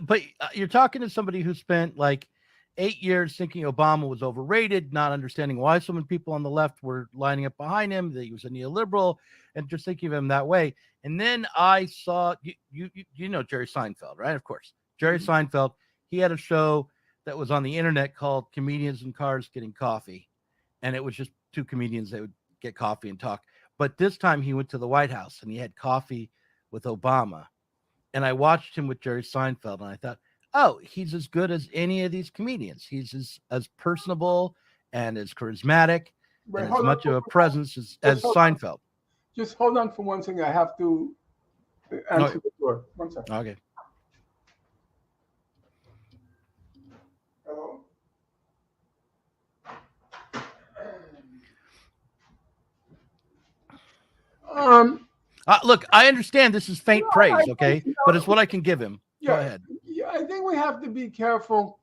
S2: but you're talking to somebody who spent like 8 years thinking Obama was overrated, not understanding why so many people on the left were lining up behind him, that he was a neoliberal, and just thinking of him that way. And then I saw, you know Jerry Seinfeld, right? Of course. Jerry Seinfeld, he had a show that was on the internet called Comedians in Cars Getting Coffee. And it was just two comedians that would get coffee and talk. But this time he went to the White House and he had coffee with Obama. And I watched him with Jerry Seinfeld and I thought, oh, he's as good as any of these comedians. He's as personable and as charismatic and as much of a presence as Seinfeld.
S5: Just hold on for one second. I have to answer the door. 1 second.
S2: Okay. Look, I understand this is faint praise, okay? But it's what I can give him. Go ahead.
S5: Yeah, I think we have to be careful.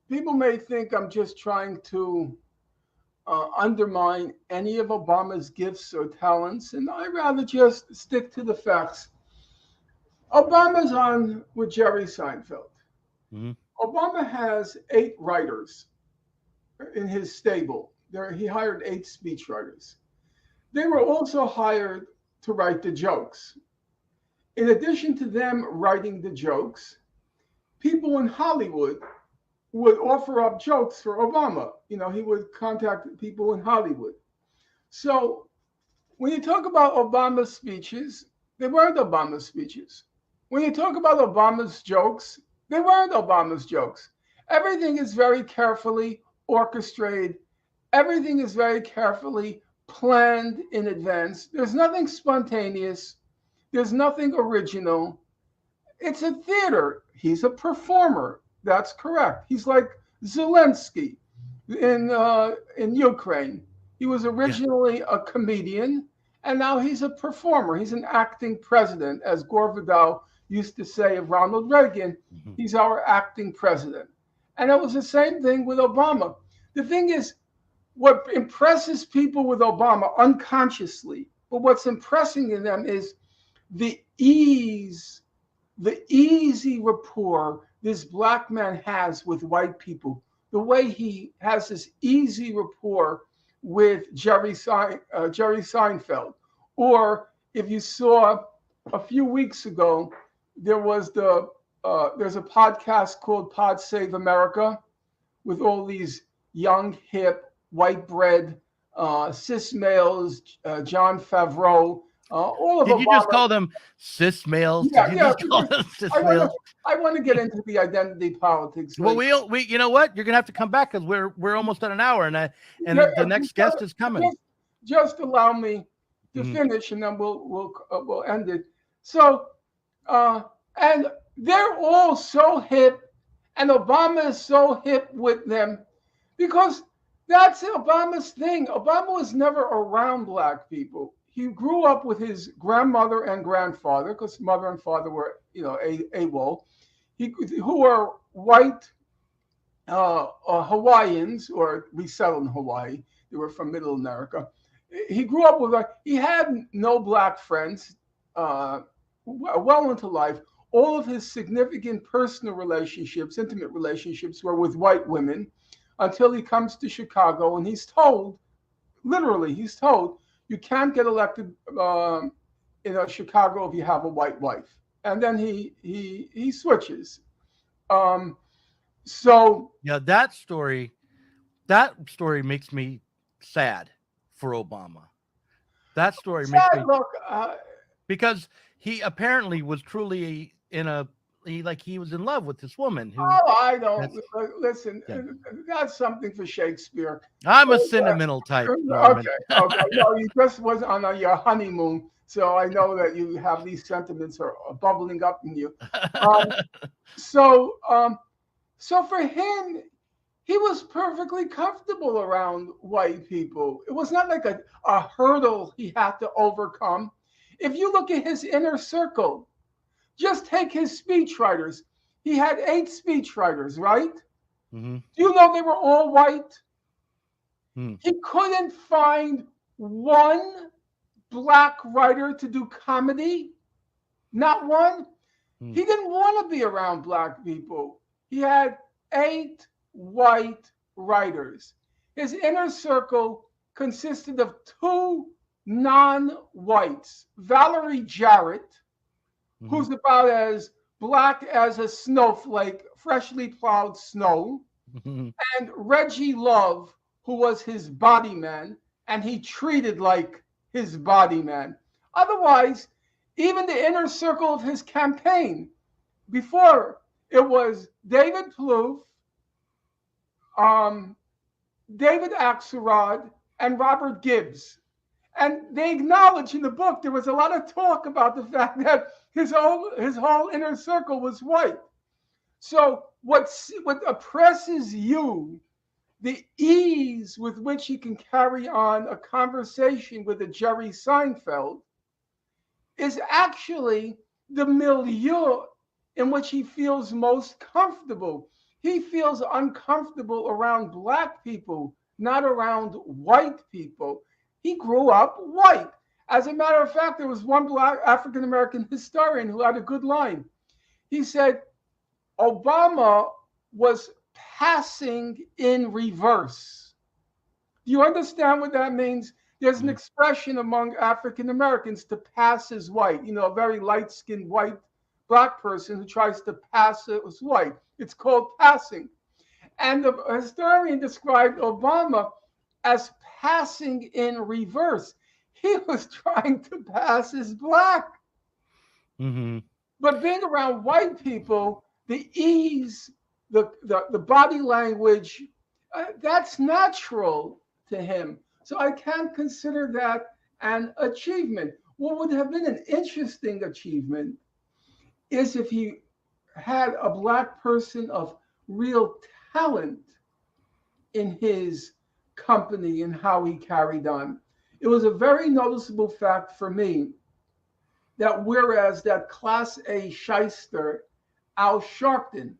S5: People may think I'm just trying to undermine any of Obama's gifts or talents, and I'd rather just stick to the facts. Obama's on with Jerry Seinfeld. Mm-hmm. Obama has 8 writers in his stable. He hired 8 speechwriters. They were also hired to write the jokes. In addition to them writing the jokes, people in Hollywood would offer up jokes for Obama. You know, he would contact people in Hollywood. So when you talk about Obama's speeches, they weren't Obama's speeches. When you talk about Obama's jokes, they weren't Obama's jokes. Everything is very carefully orchestrated. Everything is very carefully planned in advance. There's nothing spontaneous. There's nothing original. It's a theater. He's a performer. That's correct. He's like Zelensky in Ukraine. He was originally a comedian, and now he's a performer. He's an acting president, as Gore Vidal used to say of Ronald Reagan. Mm-hmm. He's our acting president. And it was the same thing with Obama. The thing is, what impresses people with Obama unconsciously, but what's impressing in them is the easy rapport this black man has with white people, the way he has this easy rapport with Jerry Seinfeld. Or if you saw a few weeks ago, there's a podcast called Pod Save America with all these young, hip, white bread, cis males, John Favreau, all of
S2: Did
S5: Obama.
S2: You just call them cis males?
S5: Yeah.
S2: Males?
S5: I want to get into the identity politics.
S2: Well, we you know what? You're gonna have to come back because we're almost at an hour, and the next guest is coming.
S5: just allow me to finish, and then we'll end it. So, and they're all so hip, and Obama is so hip with them, because that's Obama's thing. Obama was never around black people. He grew up with his grandmother and grandfather, because mother and father were, AWOL, who were white Hawaiians, or resettled in Hawaii. They were from Middle America. He grew up with, he had no black friends well into life. All of his significant personal relationships, intimate relationships, were with white women, until he comes to Chicago, and he's told, literally, you can't get elected in Chicago if you have a white wife. And then he switches. So
S2: yeah, that story makes me sad for Obama. That story makes me because he apparently was truly he was in love with this woman who.
S5: Oh, I don't listen. Yeah. That's something for Shakespeare.
S2: I'm a sentimental type. Norman.
S5: Okay. No, you just was on your honeymoon, so I know that you have these sentiments are bubbling up in you. So for him, he was perfectly comfortable around white people. It was not like a hurdle he had to overcome. If you look at his inner circle, just take his speechwriters. He had 8 speechwriters, right?
S2: Mm-hmm.
S5: Do you know they were all white? He couldn't find one black writer to do comedy. Not one. He didn't want to be around black people. He had 8 white writers. His inner circle consisted of 2 non-whites. Valerie Jarrett, who's about as black as a snowflake, freshly plowed snow, and Reggie Love, who was his body man, and he treated like his body man. Otherwise, even the inner circle of his campaign, before, it was David Plouffe, David Axelrod, and Robert Gibbs. And they acknowledge in the book there was a lot of talk about the fact that his whole inner circle was white. So what oppresses you, the ease with which he can carry on a conversation with a Jerry Seinfeld, is actually the milieu in which he feels most comfortable. He feels uncomfortable around black people, not around white people. He grew up white. As a matter of fact, there was one black African-American historian who had a good line. He said, Obama was passing in reverse. Do you understand what that means? There's an expression among African-Americans to pass as white. A very light-skinned white black person who tries to pass as white. It's called passing. And the historian described Obama as passing in reverse. He was trying to pass as black. But being around white people, the ease, the body language, that's natural to him. So I can't consider that an achievement. What would have been an interesting achievement is if he had a black person of real talent in his company and how he carried on. It was a very noticeable fact for me that whereas that Class A shyster, Al Sharpton,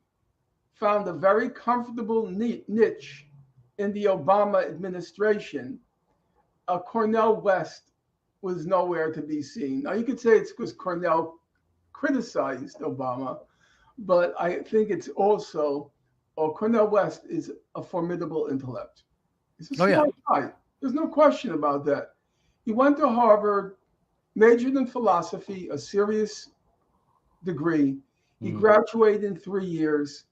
S5: found a very comfortable niche in the Obama administration, Cornel West was nowhere to be seen. Now, you could say it's because Cornel criticized Obama, but I think it's also, Cornel West is a formidable intellect. He's a smart guy. There's no question about that. He went to Harvard, majored in philosophy, a serious degree. He graduated in 3 years.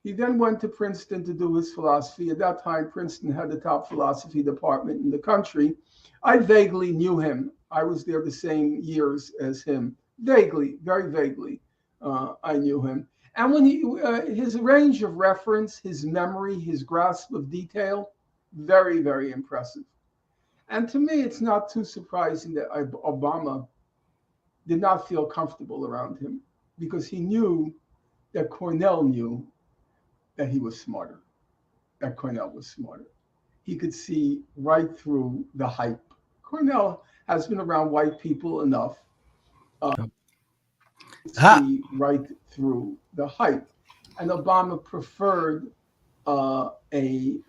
S5: He then went to Princeton to do his philosophy. At that time, Princeton had the top philosophy department in the country. I vaguely knew him. I was there the same years as him. Vaguely, very vaguely, I knew him. And when his range of reference, his memory, his grasp of detail, very, very impressive. And to me, it's not too surprising that Obama did not feel comfortable around him, because he knew that Cornell knew that he was smarter, that Cornell was smarter. He could see right through the hype. Cornell has been around white people enough to see right through the hype. And Obama preferred a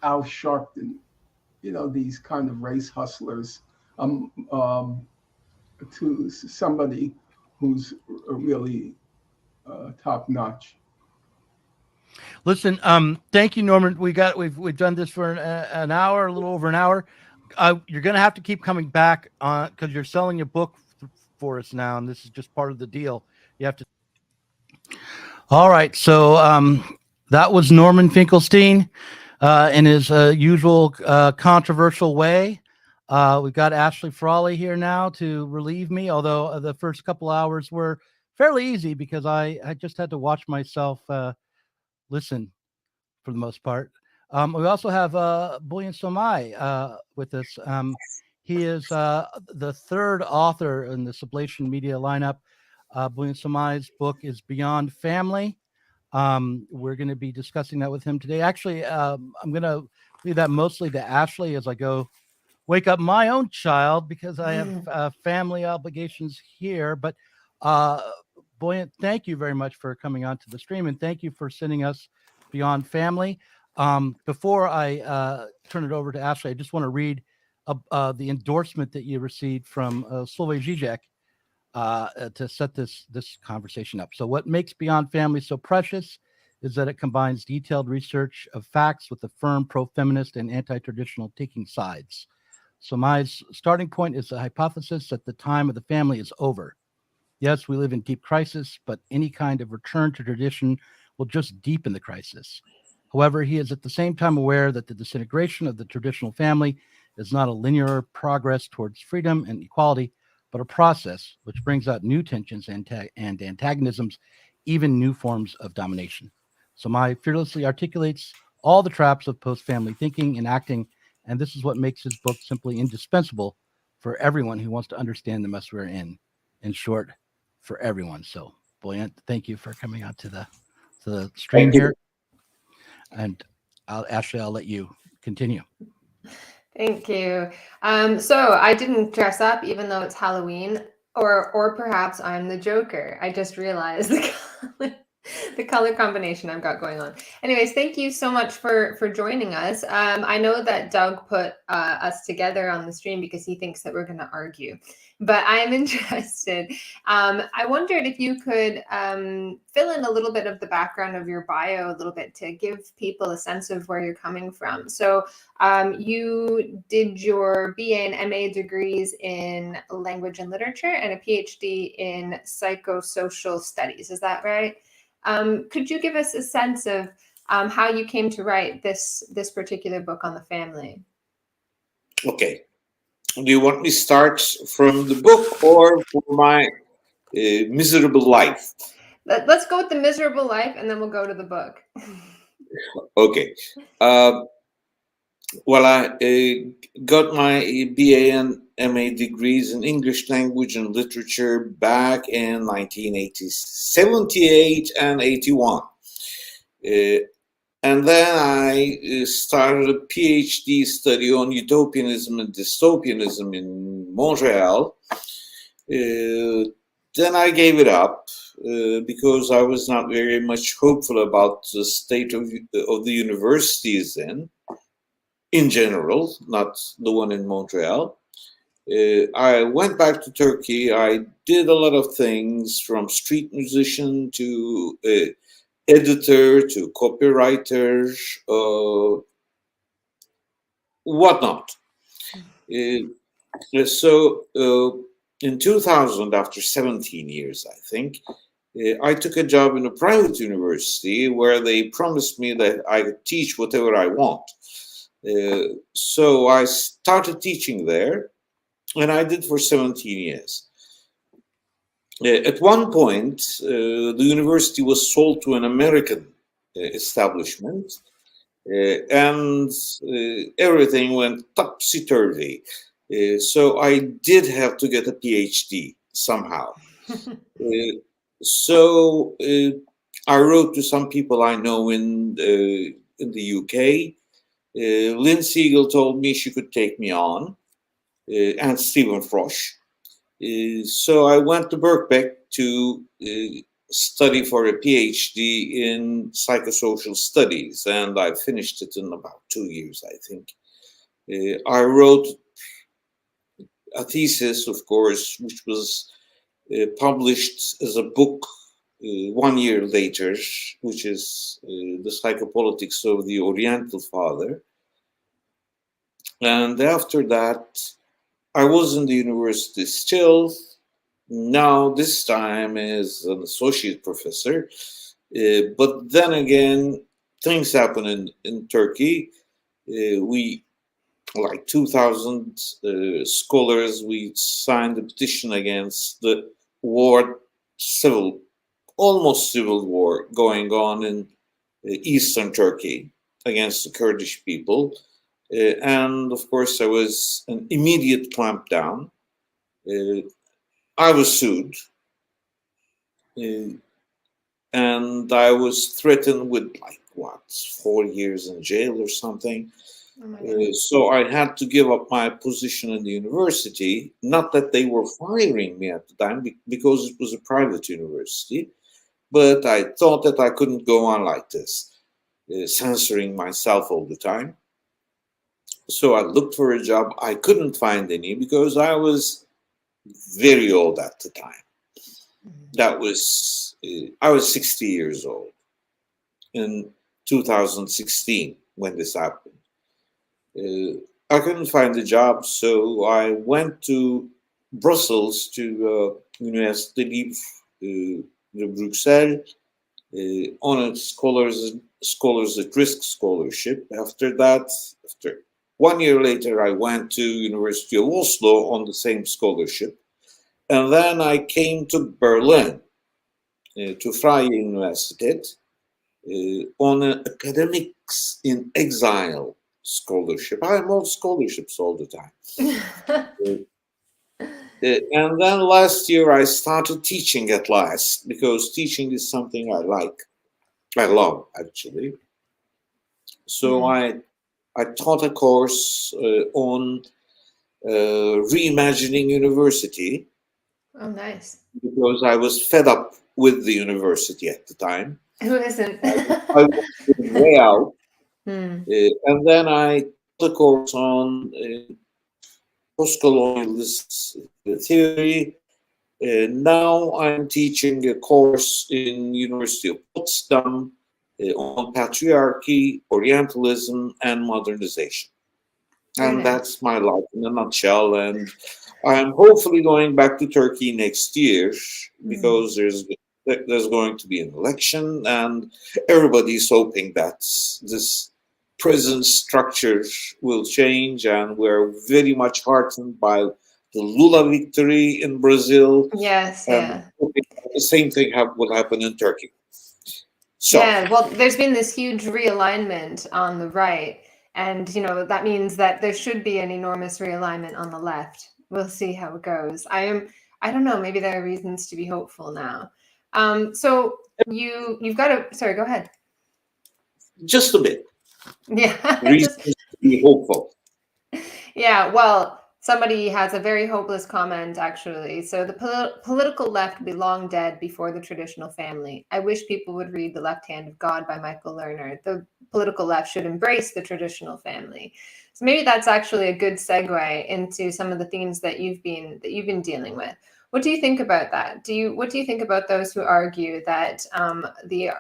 S5: Al Sharpton, these kind of race hustlers, to somebody who's really top notch.
S2: Listen, thank you, Norman. We've done this for an hour, a little over an hour. You're going to have to keep coming back on, because you're selling a book for us now, and this is just part of the deal. You have to. All right, so that was Norman Finkelstein in his usual controversial way. We've got Ashley Frawley here now to relieve me, although the first couple hours were fairly easy because I just had to watch myself listen for the most part. We also have Buoyant Somay with us. He is the third author in the Sublation media lineup. Buoyant Somay's book is Beyond Family. We're going to be discussing that with him today. Actually, I'm going to leave that mostly to Ashley as I go wake up my own child, because I have family obligations here. But Buoyant, thank you very much for coming on to the stream, and thank you for sending us Beyond Family. Before I turn it over to Ashley, I just want to read the endorsement that you received from Zizek to set this conversation up. So what makes Beyond Family so precious is that it combines detailed research of facts with a firm pro-feminist and anti-traditional taking sides. So my starting point is the hypothesis that the time of the family is over. Yes, we live in deep crisis, but any kind of return to tradition will just deepen the crisis. However, he is at the same time aware that the disintegration of the traditional family is not a linear progress towards freedom and equality, but a process which brings out new tensions and antagonisms, even new forms of domination. Somay fearlessly articulates all the traps of post-family thinking and acting, and this is what makes his book simply indispensable for everyone who wants to understand the mess we're in. In short, for everyone. So, Buoyant, thank you for coming out to the stream here. And Ashley, I'll let you continue.
S6: Thank you. So I didn't dress up, even though it's Halloween, or perhaps I'm the Joker. I just realized the color combination I've got going on. Anyways, thank you so much for joining us. I know that Doug put us together on the stream because he thinks that we're going to argue, but I am interested. I wondered if you could fill in a little bit of the background of your bio a little bit to give people a sense of where you're coming from. So you did your BA and MA degrees in language and literature and a PhD in psychosocial studies. Is that right? Could you give us a sense of how you came to write this particular book on the family?
S7: Okay. Do you want me to start from the book or for my miserable life?
S6: Let's go with the miserable life, and then we'll go to the book.
S7: Okay. Well, I got my BA and MA degrees in English language and literature back in 1978 and 81. And then I started a PhD study on utopianism and dystopianism in Montreal. Then I gave it up because I was not very much hopeful about the state of the universities in general, not the one in Montreal. I went back to Turkey. I did a lot of things, from street musician to editor to copywriter, whatnot. So in 2000, after 17 years, I think, I took a job in a private university where they promised me that I could teach whatever I want. So I started teaching there, and I did for 17 years. At one point, the university was sold to an American establishment, and everything went topsy-turvy. So I did have to get a PhD somehow. So I wrote to some people I know in the UK. Lynn Siegel told me she could take me on, and Stephen Frosch. So I went to Birkbeck to study for a PhD in psychosocial studies, and I finished it in about 2 years, I think. I wrote a thesis, of course, which was published as a book 1 year later, which is The Psychopolitics of the Oriental Father. And after that, I was in the university still. Now, this time as an associate professor. But then again, things happen in Turkey. We, like 2,000 scholars, we signed a petition against the war, almost civil war going on in eastern Turkey against the Kurdish people. And of course, there was an immediate clampdown. I was sued, and I was threatened with 4 years in jail or something. So I had to give up my position in the university. Not that they were firing me at the time, because it was a private university, but I thought that I couldn't go on like this, censoring myself all the time. So I looked for a job. I couldn't find any because I was very old at the time. I was 60 years old in 2016 when this happened. I couldn't find a job, so I went to Brussels, to Université Libre de Bruxelles, on a scholars at risk scholarship. After that, after 1 year later, I went to University of Oslo on the same scholarship. And then I came to Berlin, to Freie Universität, on an academics in exile scholarship. I'm on scholarships all the time. And then last year I started teaching at last, because teaching is something I like. I love, actually. So I taught a course on reimagining university.
S6: Oh, nice.
S7: Because I was fed up with the university at the time.
S6: Who isn't?
S7: I was way out. And then I took a course on post-colonialist theory. Now I'm teaching a course in University of Potsdam on patriarchy, Orientalism, and modernization. And that's my life in a nutshell. And I'm hopefully going back to Turkey next year, because there's going to be an election, and everybody's hoping that this present structure will change, and we're very much heartened by the Lula victory in Brazil.
S6: Yes, yeah.
S7: The same thing will happen in Turkey. So,
S6: yeah, well, there's been this huge realignment on the right, and that means that there should be an enormous realignment on the left. We'll see how it goes. I don't know, maybe there are reasons to be hopeful now. So you've got to, sorry, go ahead.
S7: Just a bit.
S6: Yeah.
S7: Reasons to be hopeful.
S6: Yeah, well, somebody has a very hopeless comment, actually. So the political left would be long dead before the traditional family. I wish people would read The Left Hand of God by Michael Lerner. The political left should embrace the traditional family. So maybe that's actually a good segue into some of the themes that you've been dealing with. What do you think about that? What do you think about those who argue that the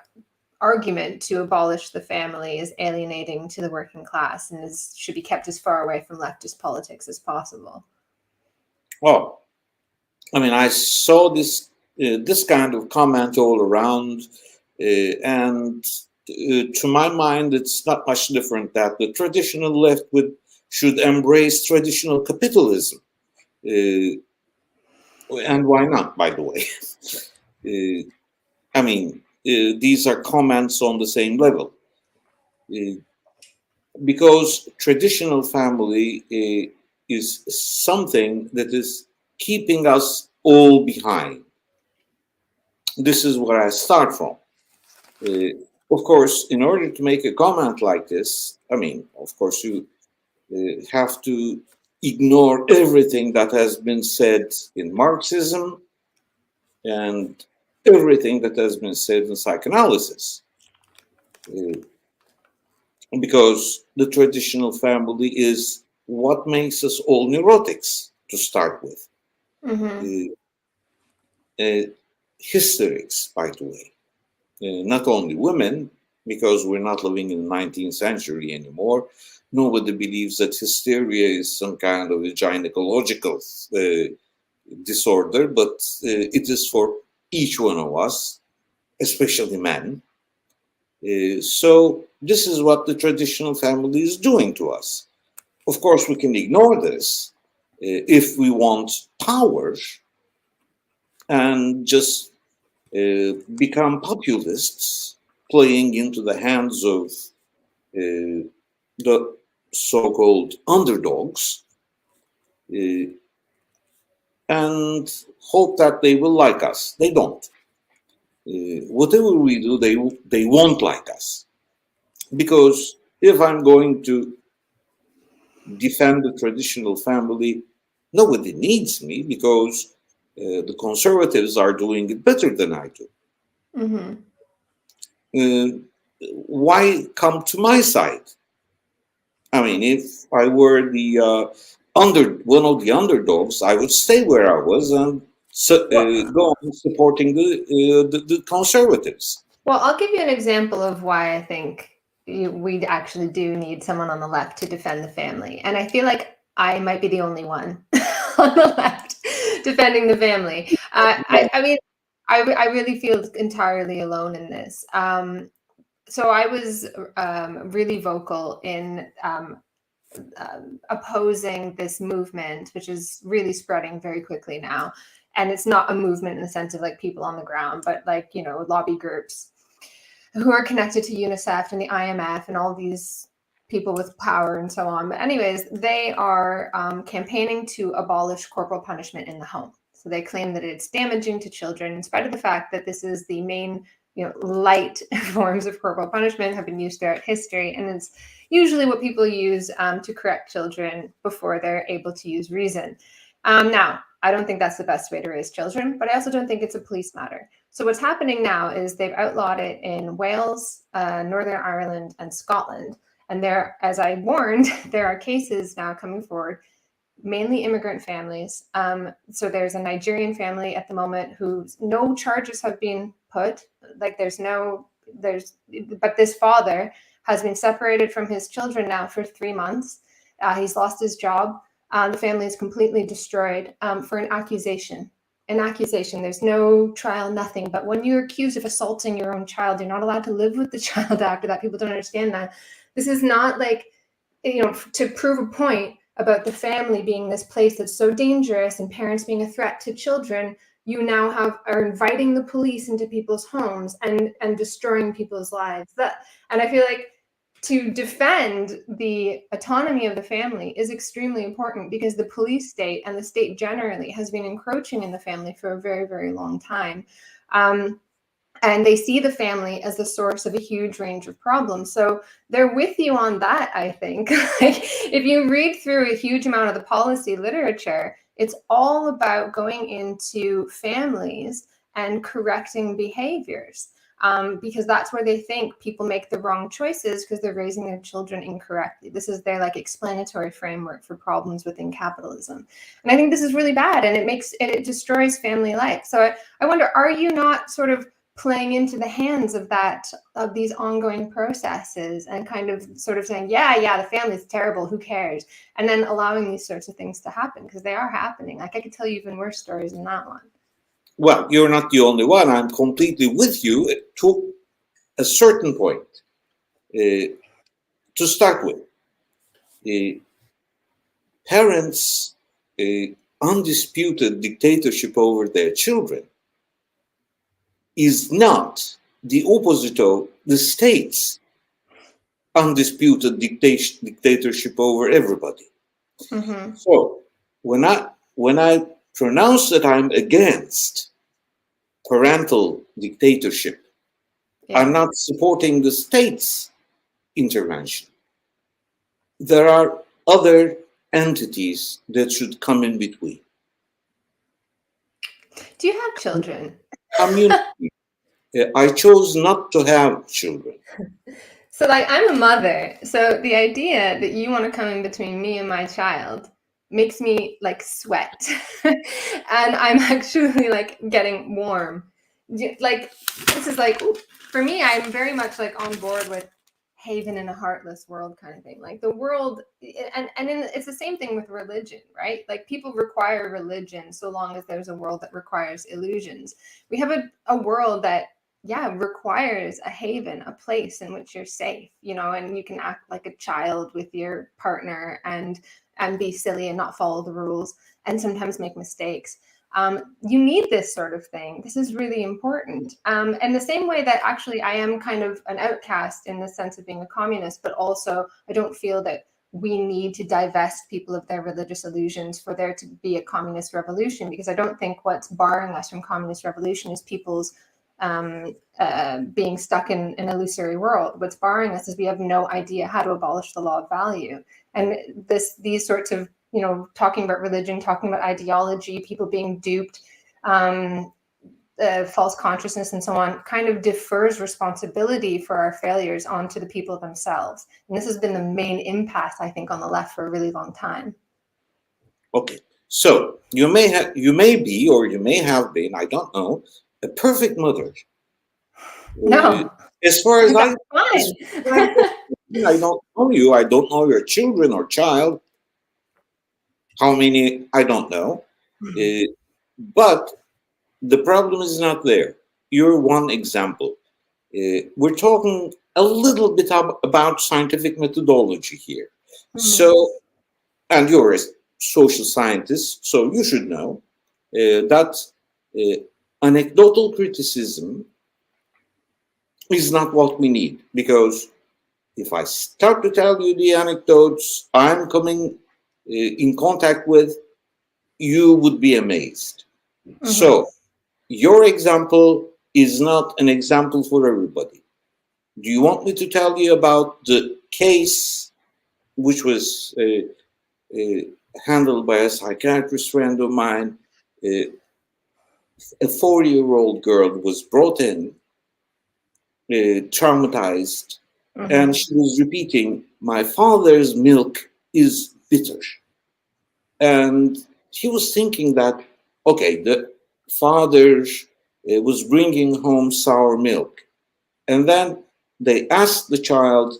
S6: argument to abolish the family is alienating to the working class and should be kept as far away from leftist politics as possible?
S7: Well, I mean, I saw this kind of comment all around, and to my mind, it's not much different that the traditional left should embrace traditional capitalism. And why not, by the way? I mean, these are comments on the same level. Because traditional family is something that is keeping us all behind. This is where I start from. Of course, in order to make a comment like this, I mean, of course, you have to ignore everything that has been said in Marxism and everything that has been said in psychoanalysis. Because the traditional family is what makes us all neurotics to start with. Hysterics, by the way. Not only women, because we're not living in the 19th century anymore. Nobody believes that hysteria is some kind of a gynecological disorder, but it is for each one of us, especially men. So this is what the traditional family is doing to us. Of course, we can ignore this if we want power and just become populists, playing into the hands of the so-called underdogs, and hope that they will like us. They don't. Whatever we do, they won't like us. Because if I'm going to defend the traditional family, nobody needs me, because the conservatives are doing it better than I do. Why come to my side? I mean, if I were the one of the underdogs, I would stay where I was and go on supporting the conservatives.
S6: Well, I'll give you an example of why I think we actually do need someone on the left to defend the family. And I feel like I might be the only one on the left defending the family. I mean, I really feel entirely alone in this. So I was really vocal in opposing this movement, which is really spreading very quickly now. And it's not a movement in the sense of like people on the ground, but like, you know, lobby groups who are connected to UNICEF and the IMF and all these people with power and so on. But anyways, they are campaigning to abolish corporal punishment in the home. So they claim that it's damaging to children, in spite of the fact that this is the main, you know, light forms of corporal punishment have been used throughout history. And it's usually what people use to correct children before they're able to use reason. Now, I don't think that's the best way to raise children, but I also don't think it's a police matter. So what's happening now is they've outlawed it in Wales, Northern Ireland, and Scotland. And there, as I warned, there are cases now coming forward, mainly immigrant families. So there's a Nigerian family at the moment whose no charges have been put. Like but this father has been separated from his children now for 3 months. He's lost his job. The family is completely destroyed for an accusation. An accusation. There's no trial, nothing. But when you're accused of assaulting your own child, you're not allowed to live with the child after that. People don't understand that. This is not like, you know, to prove a point about the family being this place that's so dangerous and parents being a threat to children. You now are inviting the police into people's homes and destroying people's lives. And I feel like to defend the autonomy of the family is extremely important, because the police state and the state generally has been encroaching in the family for a very, very long time. And they see the family as the source of a huge range of problems. So they're with you on that, I think. Like, if you read through a huge amount of the policy literature, it's all about going into families and correcting behaviors. Because that's where they think people make the wrong choices because they're raising their children incorrectly. This is their like explanatory framework for problems within capitalism. And I think this is really bad, and it destroys family life. So I wonder, are you not sort of playing into the hands of these ongoing processes and kind of sort of saying, yeah, the family's terrible, who cares? And then allowing these sorts of things to happen, because they are happening. Like, I could tell you even worse stories than that one.
S7: Well, you're not the only one. I'm completely with you to a certain point. To start with, parents' undisputed dictatorship over their children is not the opposite of the state's undisputed dictatorship over everybody.
S6: Hmm.
S7: So when I pronounce that I'm against parental dictatorship, I'm
S6: Yeah.
S7: not supporting the state's intervention. There are other entities that should come in between.
S6: Do you have children?
S7: Community. I chose not to have children.
S6: So, like, I'm a mother. So the idea that you want to come in between me and my child makes me like sweat. And I'm actually like getting warm. Like, this is like, ooh, for me, I'm very much like on board with haven in a heartless world kind of thing. Like the world, it's the same thing with religion, right? Like people require religion so long as there's a world that requires illusions. We have a world that requires a haven, a place in which you're safe, and you can act like a child with your partner and be silly and not follow the rules and sometimes make mistakes. You need this sort of thing. This is really important. And the same way that actually I am kind of an outcast in the sense of being a communist, but also I don't feel that we need to divest people of their religious illusions for there to be a communist revolution, because I don't think what's barring us from communist revolution is people's being stuck in an illusory world. What's barring us is we have no idea how to abolish the law of value. And these sorts of, talking about religion, talking about ideology, people being duped, false consciousness and so on, kind of defers responsibility for our failures onto the people themselves. And this has been the main impasse, I think, on the left for a really long time.
S7: Okay, so you may be, or you may have been, I don't know, a perfect mother.
S6: No.
S7: As far as I don't know you, I don't know your children or child. How many, I don't know. But the problem is not there. You're one example. We're talking a little bit about scientific methodology here. So, and you're a social scientist, so you should know that anecdotal criticism is not what we need, because if I start to tell you the anecdotes I'm coming in contact with, you would be amazed. So your example is not an example for everybody. Do you want me to tell you about the case which was handled by a psychiatrist friend of mine? A 4-year-old girl was brought in, traumatized, and she was repeating, "My father's milk is bitter." And he was thinking that, okay, the father was bringing home sour milk. And then they asked the child,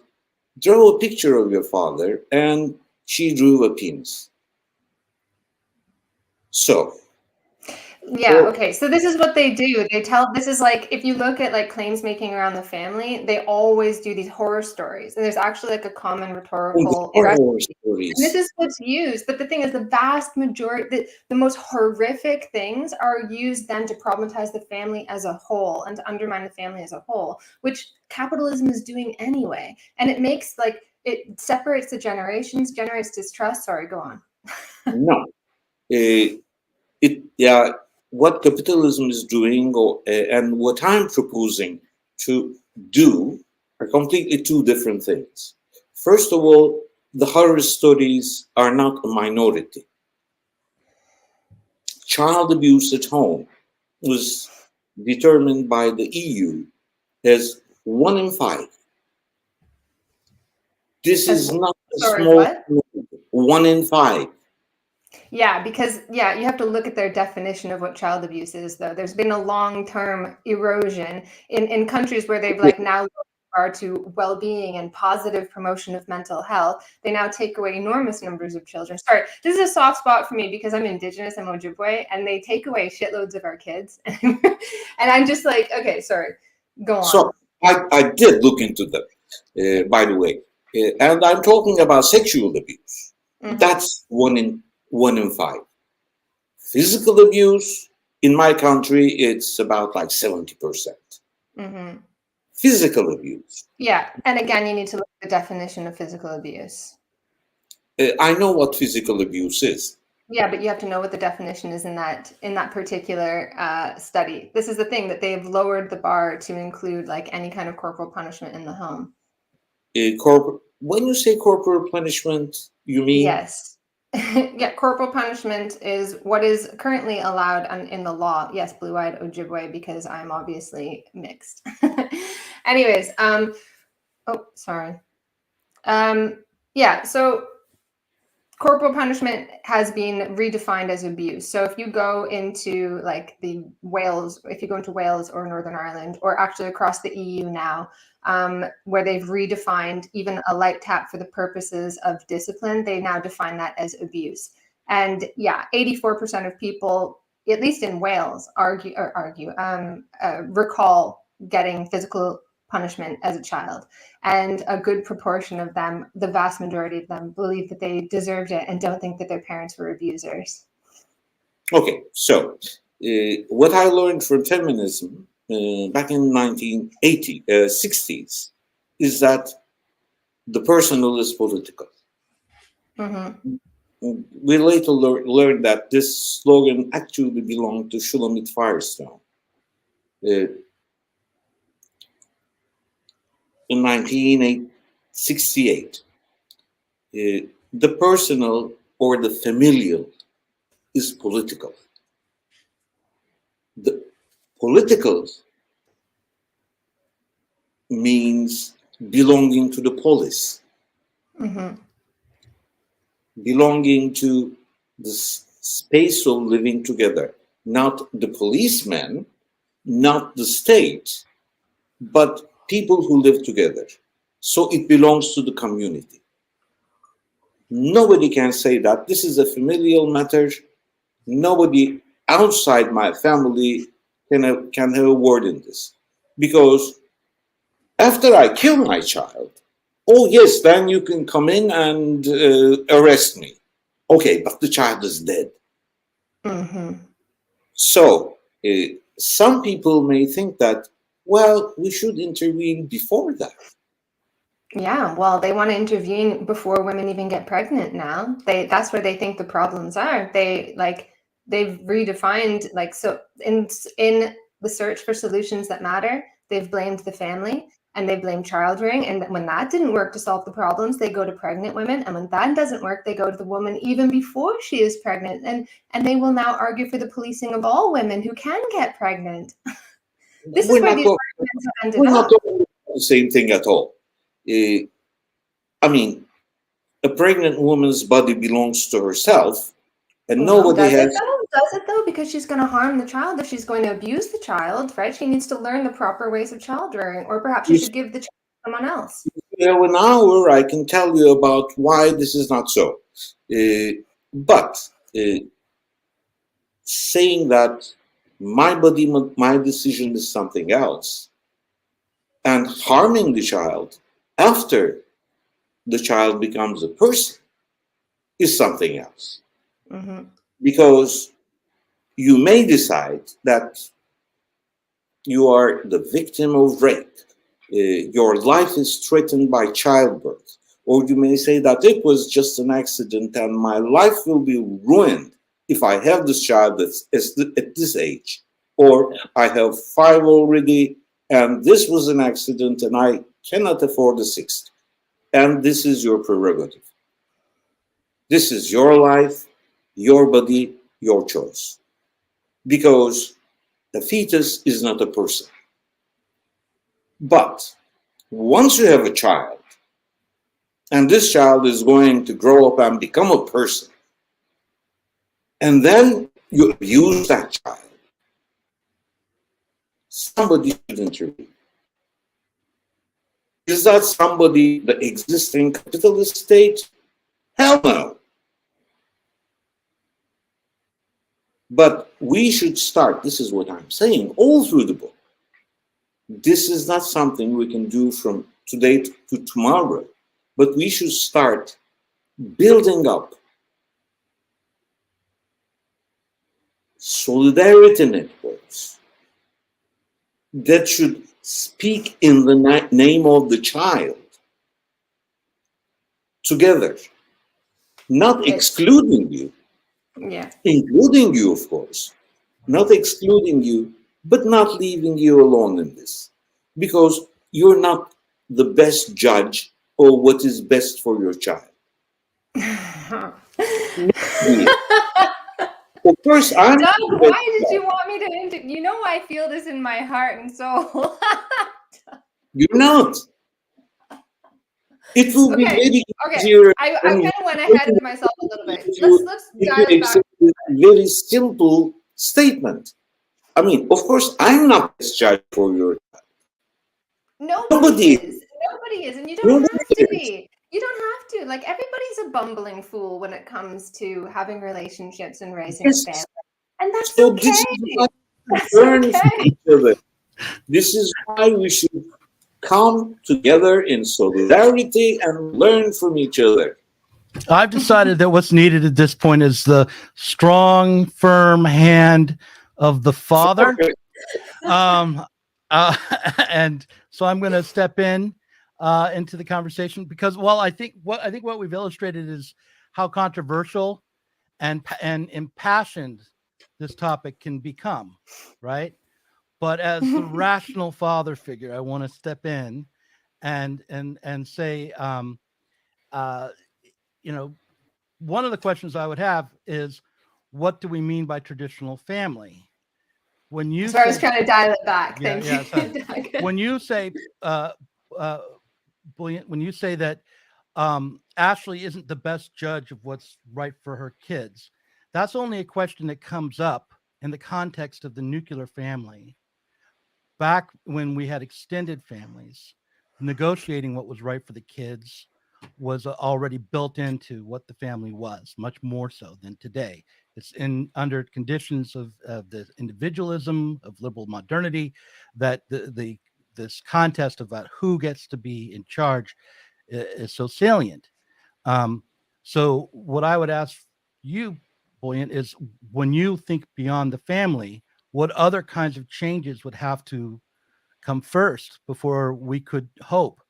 S7: "Draw a picture of your father," and she drew a penis. So.
S6: Yeah, okay. So this is what they do. This is like, if you look at like claims making around the family, they always do these horror stories. And there's actually like a common rhetorical
S7: Horror stories.
S6: And this is what's used. But the thing is, the vast majority, the most horrific things are used then to problematize the family as a whole and to undermine the family as a whole, which capitalism is doing anyway. And it makes like, it separates the generations, generates distrust. Sorry, go on.
S7: No. What capitalism is doing, and what I'm proposing to do, are completely two different things. First of all, the horror stories are not a minority. Child abuse at home was determined by the EU as 1 in 5. This is not a small number. 1 in 5.
S6: Yeah, because you have to look at their definition of what child abuse is, though. There's been a long-term erosion in countries where they've like now looked far to well-being and positive promotion of mental health. They now take away enormous numbers of children. Sorry, this is a soft spot for me because I'm indigenous in Ojibwe, and they take away shitloads of our kids. And I'm just like, okay, sorry, go on.
S7: So I did look into that, by the way, and I'm talking about sexual abuse. That's 1 in 5. Physical abuse in my country, it's about like 70%. Physical abuse.
S6: Yeah, and again, you need to look at the definition of physical abuse.
S7: I know what physical abuse is.
S6: Yeah, but you have to know what the definition is in that particular study. This is the thing, that they've lowered the bar to include like any kind of corporal punishment in the home.
S7: When you say corporal punishment, you mean?
S6: Yes. Yeah, corporal punishment is what is currently allowed in the law. Yes, blue-eyed Ojibwe, because I'm obviously mixed. Anyways, oh, sorry. Yeah, so corporal punishment has been redefined as abuse. So if you go into like if you go into Wales or Northern Ireland, or actually across the EU now, where they've redefined even a light tap for the purposes of discipline, they now define that as abuse. And yeah, 84% of people, at least in Wales, recall getting physical punishment as a child, and a good proportion of them, the vast majority of them, believe that they deserved it and don't think that their parents were abusers.
S7: Okay, so what I learned from feminism back in 1960s is that the personal is political.
S6: Mm-hmm.
S7: We later learned that this slogan actually belonged to Shulamit Firestone. In 1968, the personal or the familial is political. The political means belonging to the polis,
S6: Mm-hmm.
S7: belonging to the space of living together, not the policeman, not the state, but people who live together. So it belongs to the community. Nobody can say that this is a familial matter. Nobody outside my family can have a word in this. Because after I kill my child, oh yes, then you can come in and arrest me. Okay, but the child is dead.
S6: Mm-hmm.
S7: So some people may think that, well, we should intervene before that.
S6: Yeah, well, they want to intervene before women even get pregnant now. That's where they think the problems are. They've redefined, like, so in the search for solutions that matter, they've blamed the family and they blame child rearing. And when that didn't work to solve the problems, they go to pregnant women. And when that doesn't work, they go to the woman even before she is pregnant. And they will now argue for the policing of all women who can get pregnant. This is where these arguments have ended
S7: We're not
S6: up.
S7: talking about the same thing at all. I mean, a pregnant woman's body belongs to herself, and nobody has.
S6: Does it though? Because she's going to harm the child if she's going to abuse the child, right? She needs to learn the proper ways of child rearing, or perhaps she should give the child to someone else.
S7: In an hour, I can tell you about why this is not so. But saying that my body, my decision is something else, and harming the child after the child becomes a person is something else.
S6: Mm-hmm.
S7: Because you may decide that you are the victim of rape. Your life is threatened by childbirth. Or you may say that it was just an accident and my life will be ruined if I have this child at this age. Or I have 5 already and this was an accident and I cannot afford a 6th. And this is your prerogative. This is your life, your body, your choice. Because a fetus is not a person. But once you have a child, and this child is going to grow up and become a person, and then you abuse that child, somebody should intervene. Is that somebody the existing capitalist state? Hell no. But we should start, this is what I'm saying, all through the book. This is not something we can do from today to tomorrow, but we should start building up solidarity networks that should speak in the name of the child together. not excluding you,
S6: Yeah.
S7: including you, of course, not excluding you, but not leaving you alone in this, because you're not the best judge of what is best for your child. Maybe. Of course, I'm
S6: Doug,
S7: the best
S6: why did
S7: judge.
S6: you want me to you know I feel this in my heart and soul.
S7: You're not. It will be
S6: Okay,
S7: very
S6: okay.
S7: easier
S6: I
S7: and
S6: kind of went ahead of myself a little bit.
S7: if
S6: Let's
S7: you
S6: dial it back.
S7: accept this very simple statement. I mean, of course, I'm not the judge for your.
S6: Nobody
S7: Nobody,
S6: is. Nobody is, and you don't
S7: nobody
S6: have to
S7: is.
S6: be. You don't have to. Like, everybody's a bumbling fool when it comes to having relationships and raising a
S7: Yes.
S6: family. And that's
S7: So
S6: okay.
S7: this is why we
S6: That's
S7: learn
S6: okay.
S7: from each other. This is why we should come together in solidarity and learn from each other.
S2: I've decided that what's needed at this point is the strong, firm hand of the father. Um, and so I'm going to step in into the conversation because, well, I think what we've illustrated is how controversial and impassioned this topic can become, right? But as the rational father figure, I want to step in and say, you know, one of the questions I would have is, what do we mean by traditional family? When you
S6: So I was trying to dial it back.
S2: Yeah,
S6: Thank you.
S2: yeah, when you say, Buoyant, when you say that Ashley isn't the best judge of what's right for her kids, that's only a question that comes up in the context of the nuclear family. Back when we had extended families, negotiating what was right for the kids was already built into what the family was, much more so than today. It's under conditions of the individualism of liberal modernity that this contest about who gets to be in charge is so salient. So what I would ask you, Buoyant, is when you think beyond the family, what other kinds of changes would have to come first before we could hope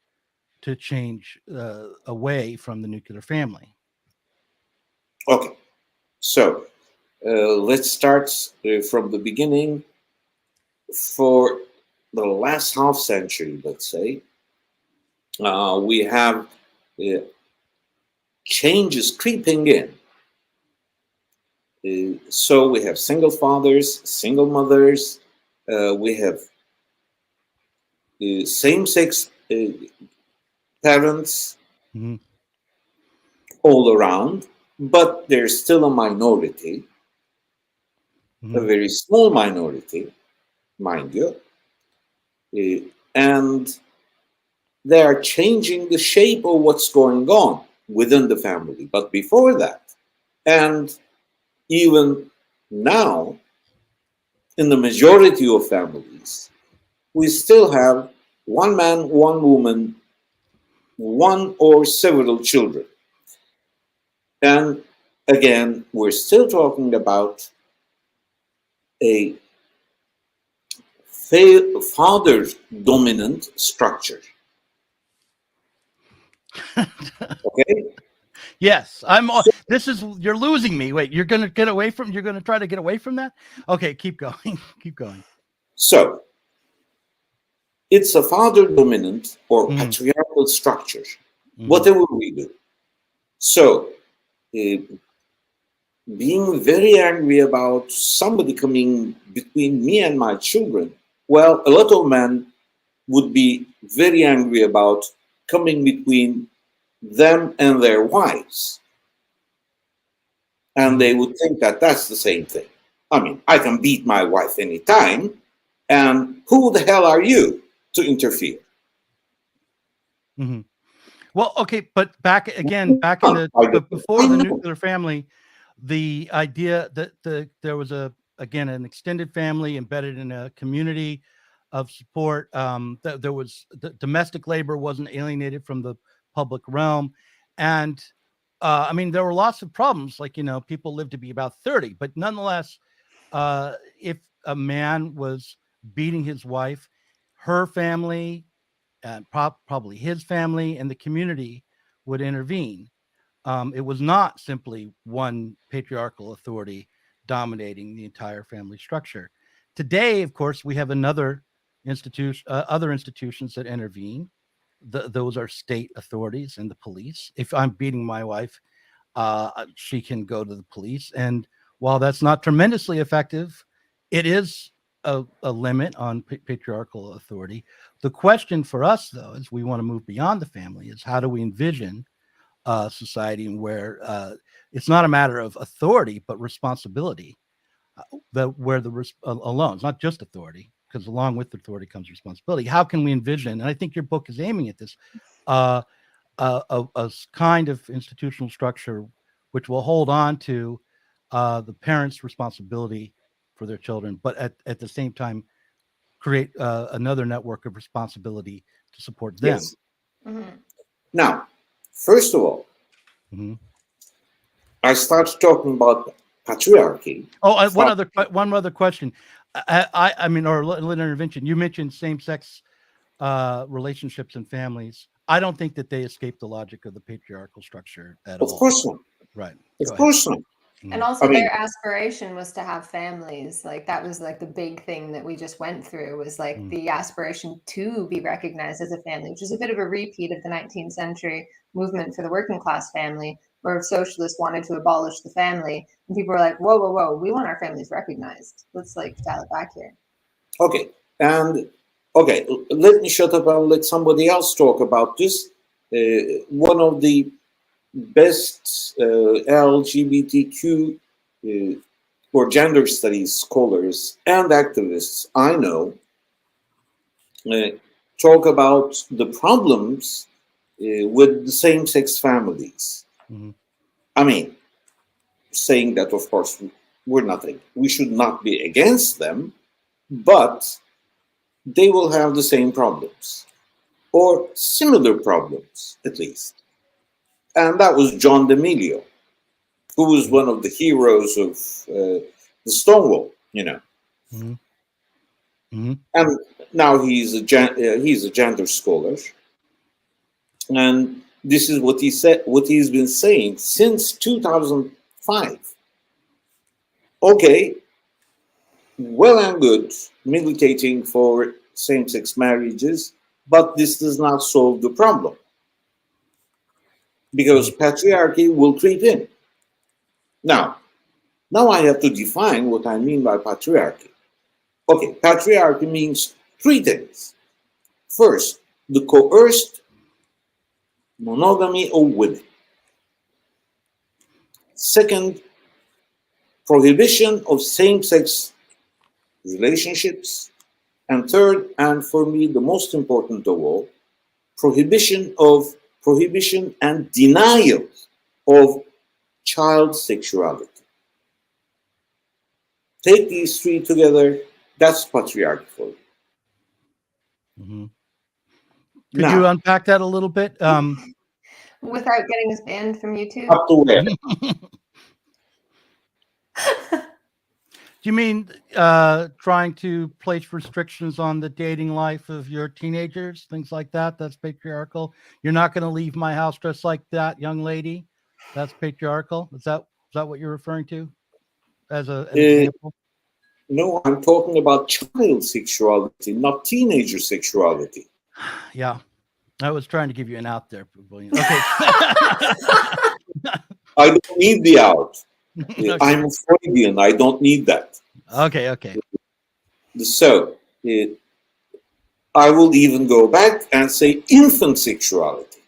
S2: to change away from the nuclear family?
S7: Okay, so let's start from the beginning. For the last half century, let's say, we have changes creeping in. So we have single fathers, single mothers, we have same-sex parents
S2: Mm-hmm.
S7: all around, but there's still a minority,
S2: Mm-hmm.
S7: a very small minority, mind you, and they are changing the shape of what's going on within the family. But before that, and even now, in the majority of families, we still have one man, one woman, one or several children. And again, we're still talking about a father dominant structure. Okay?
S2: Yes, this is, you're losing me. Wait, you're going to try to get away from that? Okay, keep going. Keep going.
S7: So, it's a father dominant or patriarchal structure, whatever we do. So, being very angry about somebody coming between me and my children, well, a lot of men would be very angry about coming between them and their wives. And they would think that that's the same thing. I mean, I can beat my wife anytime, and who the hell are you to interfere?
S2: Mm-hmm. Well, okay, but back in the before the nuclear family, the idea that there was an extended family embedded in a community of support. There was the domestic labor wasn't alienated from the public realm, and I mean there were lots of problems. Like, people lived to be about 30, but nonetheless, if a man was beating his wife, her family and probably his family and the community would intervene. It was not simply one patriarchal authority dominating the entire family structure. Today, of course, we have other institutions that intervene. Those are state authorities and the police. If I'm beating my wife, she can go to the police. And while that's not tremendously effective, it is a limit on patriarchal authority. The question for us, though, is we want to move beyond the family, is how do we envision a society where it's not a matter of authority, but responsibility, alone, it's not just authority, because along with authority comes responsibility. How can we envision, and I think your book is aiming at this, a kind of institutional structure which will hold on to the parents' responsibility for their children, but at the same time create another network of responsibility to support them.
S7: Yes. Now, first of all, I started talking about patriarchy.
S2: Oh, one other question. I mean, or little intervention. You mentioned same-sex relationships and families. I don't think that they escape the logic of the patriarchal structure at all.
S7: Of course not.
S2: Right.
S7: Of course not.
S6: And also their aspiration was to have families. Like that was like the big thing that we just went through, was like the aspiration to be recognized as a family, which is a bit of a repeat of the 19th century movement for the working class family, where socialists wanted to abolish the family. And people were like, whoa, whoa, whoa, we want our families recognized. Let's like dial it back here.
S7: Okay. And okay, let me shut up and let somebody else talk about this. One of the best LGBTQ or gender studies scholars and activists I know talk about the problems with the same-sex families. I mean, saying that, of course, we should not be against them, but they will have the same problems or similar problems, at least. And that was John D'Amelio, who was one of the heroes of the Stonewall, you know. And now he's a gender scholar, and this is what he said. What he's been saying since 2005. Okay, well and good, militating for same-sex marriages, but this does not solve the problem, because patriarchy will creep in. Now I have to define what I mean by patriarchy. Okay, patriarchy means three things. First, the coerced monogamy of women. Second, prohibition of same-sex relationships. And third, and for me the most important of all, prohibition and denial of child sexuality. Take these three together, that's patriarchy for you.
S2: Could you unpack that a little bit?
S6: Without getting us banned from YouTube?
S7: Up to where?
S2: Do you mean trying to place restrictions on the dating life of your teenagers, things like that? That's patriarchal. You're not going to leave my house dressed like that, young lady. That's patriarchal. Is that what you're referring to as an example?
S7: No, I'm talking about child sexuality, not teenager sexuality.
S2: Yeah, I was trying to give you an out there, Buoyant. Okay.
S7: I don't need the out. Okay. I'm a Freudian. I don't need that.
S2: Okay.
S7: So I will even go back and say infant sexuality.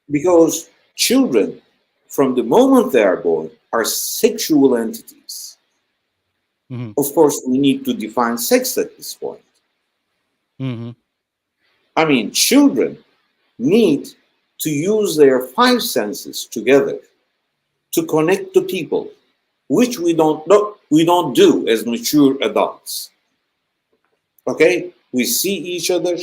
S7: Because children, from the moment they are born, are sexual entities. Of course, we need to define sex at this point. I mean, children need to use their five senses together to connect to people, which we don't do as mature adults. Okay? We see each other,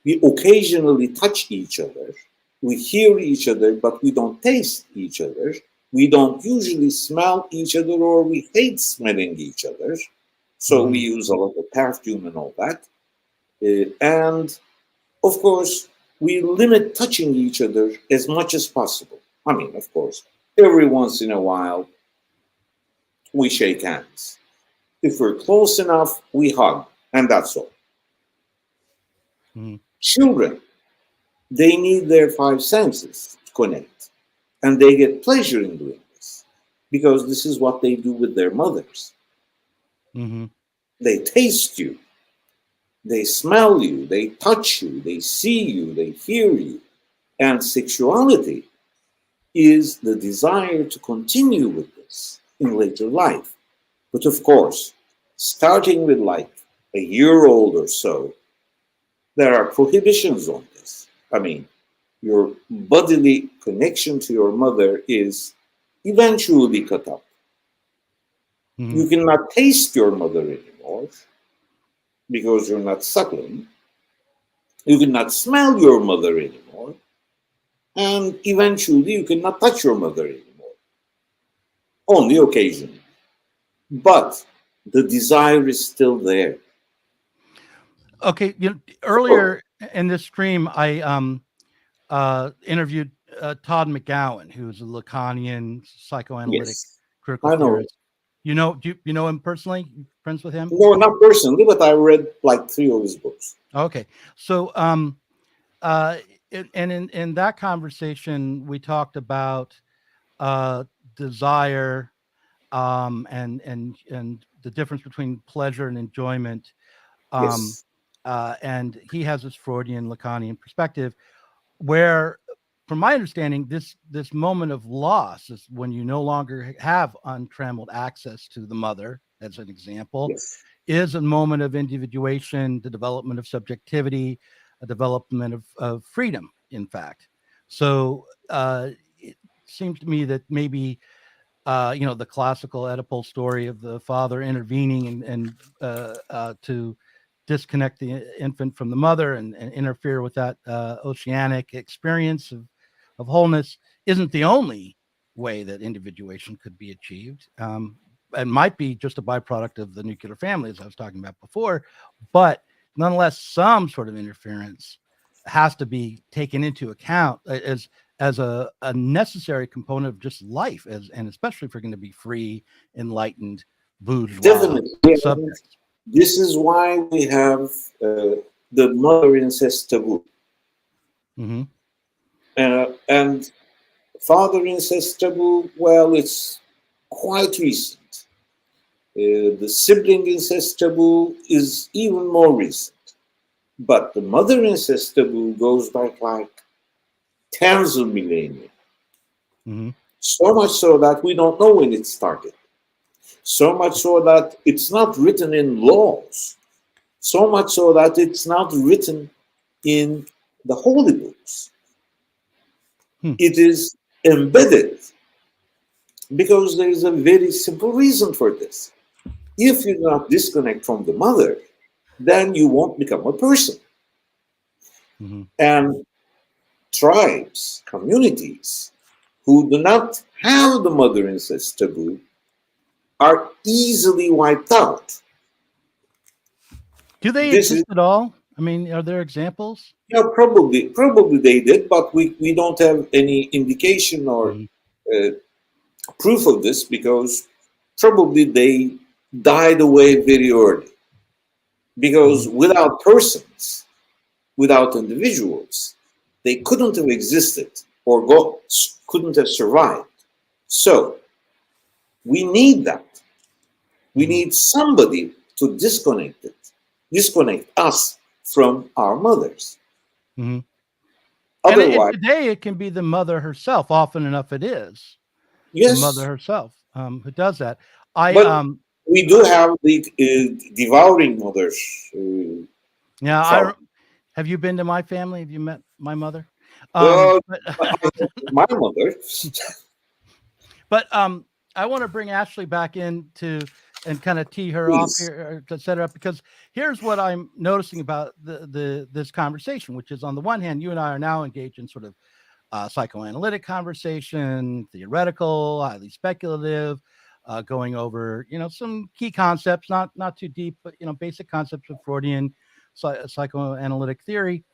S7: we occasionally touch each other, we hear each other, but we don't taste each other. We don't usually smell each other, or we hate smelling each other. So we use a lot of perfume and all that. And of course, we limit touching each other as much as possible. I mean, of course, every once in a while, we shake hands. If we're close enough, we hug, and that's all.
S2: Mhm.
S7: Children, they need their five senses to connect, and they get pleasure in doing this because this is what they do with their mothers.
S2: Mhm.
S7: They taste you, they smell you, they touch you, they see you, they hear you. And sexuality is the desire to continue with this in later life. But of course, starting with like a year old or so, there are prohibitions on this. I mean, your bodily connection to your mother is eventually cut off.
S2: Mhm.
S7: You cannot taste your mother anymore because you're not suckling. You cannot smell your mother anymore. And eventually, you cannot touch your mother anymore. Only occasionally. But the desire is still there.
S2: Okay, earlier in this stream, I interviewed Todd McGowan, who's a Lacanian psychoanalytic
S7: Yes,
S2: critical
S7: I know.
S2: theorist. Do you know him personally? You friends with him?
S7: No, not personally, but I read like 3 of his books.
S2: Okay, so in that conversation, we talked about desire, and the difference between pleasure and enjoyment.
S7: Yes,
S2: And he has this Freudian Lacanian perspective where, from my understanding, this moment of loss is when you no longer have untrammeled access to the mother, as an example,
S7: yes.
S2: is a moment of individuation, the development of subjectivity, a development of freedom, in fact. So it seems to me that maybe the classical Oedipal story of the father intervening and to disconnect the infant from the mother and interfere with that oceanic experience of wholeness isn't the only way that individuation could be achieved. And might be just a byproduct of the nuclear family, as I was talking about before, but nonetheless, some sort of interference has to be taken into account as a necessary component of just life, and especially if you're going to be free, enlightened, bourgeois
S7: Definitely. And
S2: subjects.
S7: this is why we have the mother incest taboo.
S2: Hmm.
S7: And father incest taboo, well, it's quite recent. The sibling incest taboo is even more recent. But the mother incest taboo goes back like tens of millennia.
S2: Hmm.
S7: So much so that we don't know when it started. So much so that it's not written in laws. So much so that it's not written in the holy books.
S2: Hmm.
S7: It is embedded because there is a very simple reason for this. If you do not disconnect from the mother, then you won't become a person.
S2: Hmm.
S7: And tribes, communities who do not have the mother incest taboo are easily wiped out.
S2: Do they
S7: This is,
S2: exist at all? I mean, are there examples?
S7: yeah, probably they did, but we don't have any indication or
S2: Hmm.
S7: uh, proof of this because probably they died away very early.
S2: Hmm.
S7: Because without persons, without individuals, they couldn't have existed or couldn't have survived. So we need that. We
S2: Hmm.
S7: need somebody to disconnect us from our mothers.
S2: Hmm. And
S7: Otherwise,
S2: today it can be the mother herself. Often enough, it is the mother
S7: yes,
S2: herself who does that. I
S7: but we do have the devouring mothers.
S2: Yeah,
S7: From
S2: have you been to my family? Have you met my mother?
S7: uh,
S2: But
S7: my mother.
S2: but I want to bring Ashley back in and kind of tee her off
S7: Please.
S2: here to set her up, because here's what I'm noticing about this conversation, which is, on the one hand, you and I are now engaged in sort of psychoanalytic conversation, theoretical, highly speculative, going over some key concepts, not too deep, but basic concepts of Freudian psychoanalytic theory.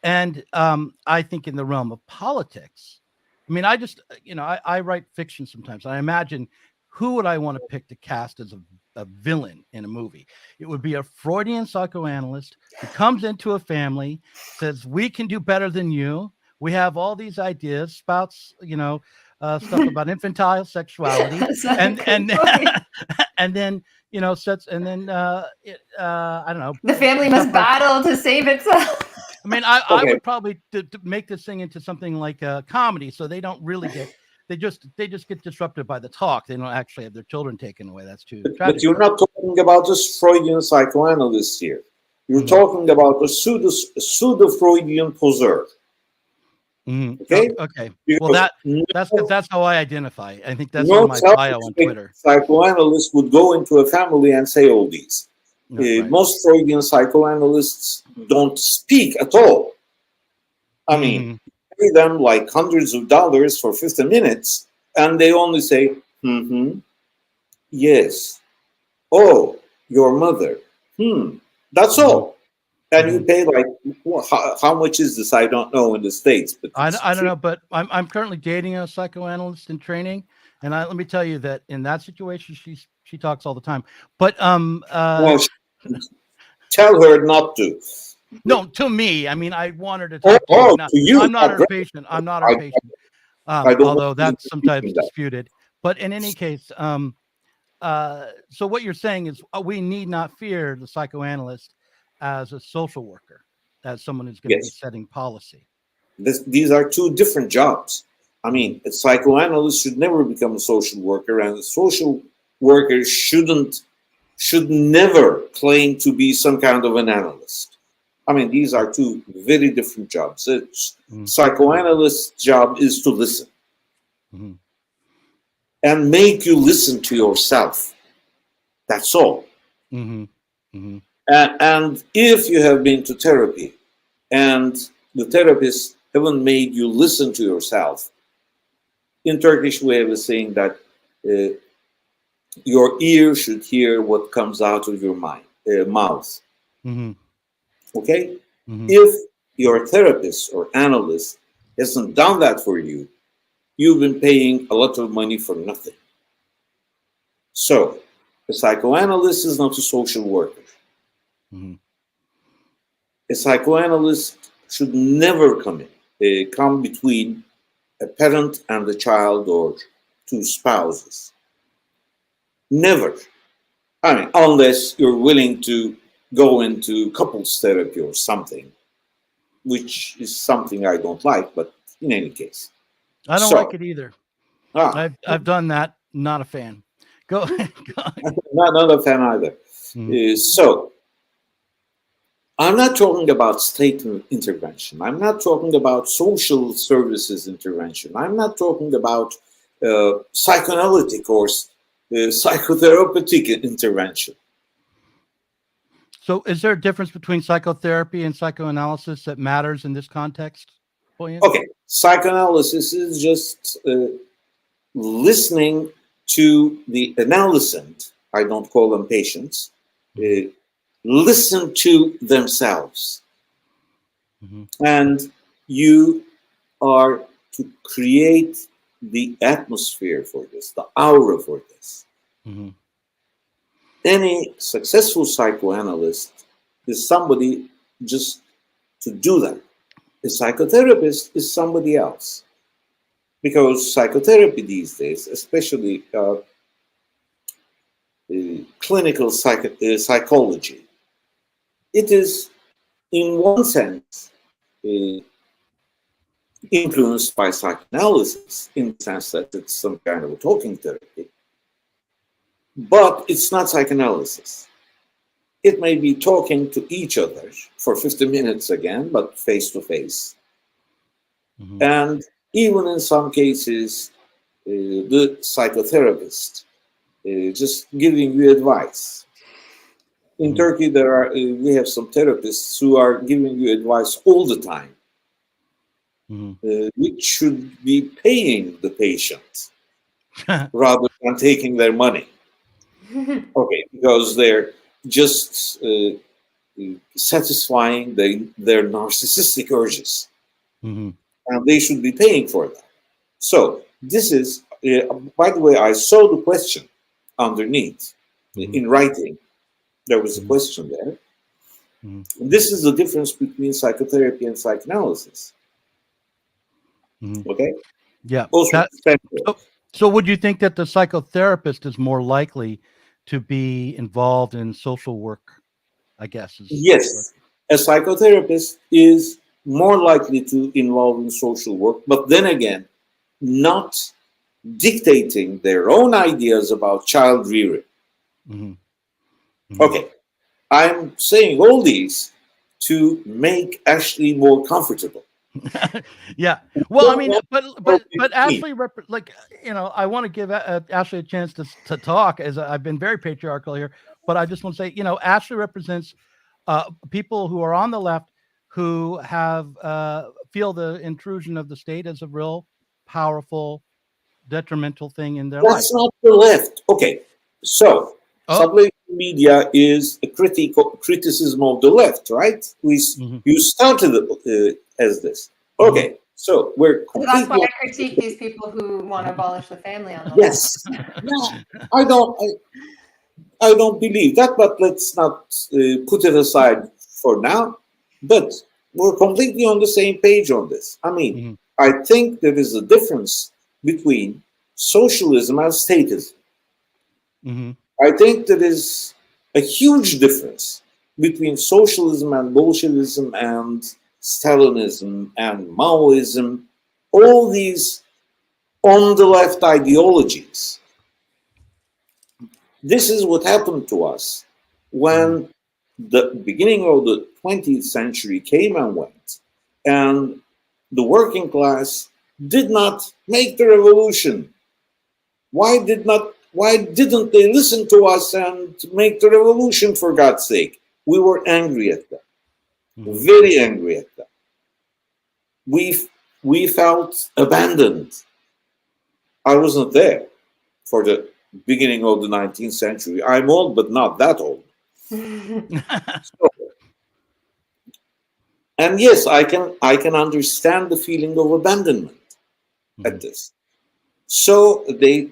S2: And I think in the realm of politics, I mean, I just, I write fiction sometimes. I imagine, who would I want to pick to cast as a villain in a movie? It would be a Freudian psychoanalyst who comes into a family, says, we can do better than you. We have all these ideas, spouts, stuff about infantile sexuality, and and then sets, and then I don't know.
S6: The family must battle to save itself.
S2: I mean, I would probably to make this thing into something like a comedy, so they don't really get. They just get disrupted by the talk. They don't actually have their children taken away. That's too tragic.
S7: But you're not talking about this Freudian psychoanalyst here. You're talking about a pseudo-Freudian poseur. Okay.
S2: Okay.
S7: Because
S2: Well, that's how I identify. I think that's on my bio on Twitter.
S7: Psychoanalysts would go into a family and say all these.
S2: Right.
S7: Most Freudian psychoanalysts don't speak at all. I mean, pay them like hundreds of dollars for 50 minutes, and they only say, yes, oh, your mother, that's all. And you pay like, how much is this? I don't know in the States. But
S2: I don't know, but I'm currently dating a psychoanalyst in training, and let me tell you that in that situation, she talks all the time. But
S7: well, tell her not to.
S2: No, to me. I mean, I want her to talk to me.
S7: To you.
S2: I'm not her patient. I'm not her patient. Although that's sometimes disputed. But in any case, so what you're saying is we need not fear the psychoanalyst as a social worker, as someone who's going to be setting policy.
S7: These are two different jobs. I mean, a psychoanalyst should never become a social worker, and a social worker should never claim to be some kind of an analyst. I mean, these are two very different jobs. Psychoanalyst's job is to listen and make you listen to yourself. That's all. And if you have been to therapy and the therapist haven't made you listen to yourself, in Turkish we have a saying that your ear should hear what comes out of your mouth. Okay? If your therapist or analyst hasn't done that for you, you've been paying a lot of money for nothing. So, a psychoanalyst is not a social worker. A psychoanalyst should never come between a parent and a child or two spouses. Never. I mean, unless you're willing to go into couples therapy or something, which is something I don't like, but in any case.
S2: I don't like it either. I've done that. Not a fan. Go ahead.
S7: Not a fan either. So, I'm not talking about state intervention. I'm not talking about social services intervention. I'm not talking about psychoanalytic or psychotherapeutic intervention.
S2: So is there a difference between psychotherapy and psychoanalysis that matters in this context? Buoyant?
S7: Okay, psychoanalysis is just listening to the analysant. I don't call them patients. Listen to themselves. And you are to create the atmosphere for this, the aura for this. Any successful psychoanalyst is somebody just to do that. A psychotherapist is somebody else. Because psychotherapy these days, especially clinical psychology, it is, in one sense, influenced by psychoanalysis, in the sense that it's some kind of a talking therapy. But it's not psychoanalysis. It may be talking to each other for 50 minutes again, but face to face. And even in some cases, the psychotherapist just giving you advice. In Turkey, we have some therapists who are giving you advice all the time, which should be paying the patient rather than taking their money. Okay, because they're just satisfying their narcissistic urges,
S2: Mhm.
S7: and they should be paying for that. So this is, by the way, I saw the question underneath in writing. There was a question there.
S2: Mhm.
S7: This is the difference between psychotherapy and psychoanalysis.
S2: Mhm.
S7: Okay.
S2: Yeah.
S7: Also,
S2: So would you think that the psychotherapist is more likely to be involved in social work? I guess is
S7: yes, a psychotherapist is more likely to involve in social work, but then again, not dictating their own ideas about child rearing.
S2: Mhm. Mhm.
S7: Okay, I'm saying all these to make Ashley more comfortable.
S2: Yeah. Well, I mean, but
S7: Me.
S2: Ashley, like, I want to give Ashley a chance to talk, as I've been very patriarchal here, but I just want to say, Ashley represents people who are on the left who have feel the intrusion of the state as a real powerful, detrimental thing in their life.
S7: That's not the left. Okay, so
S2: Oh.
S7: Sublation media is a criticism of the left, right? You started as this. Okay, so we're
S6: So that's why
S7: completely.
S6: I critique these people who want to abolish the family on the
S7: Yes. No, I don't believe that, but let's not put it aside for now. But we're completely on the same page on this. I mean, I think there is a difference between socialism and statism. I think there is a huge difference between socialism and Bolshevism and Stalinism and Maoism, all these on the left ideologies. This is what happened to us when the beginning of the 20th century came and went, and the working class did not make the revolution. Why didn't they listen to us and make the revolution, for God's sake? We were angry at them, very angry at them. We felt abandoned. I wasn't there for the beginning of the 19th century. I'm old, but not that old. So, and yes, I can understand the feeling of abandonment at this. So they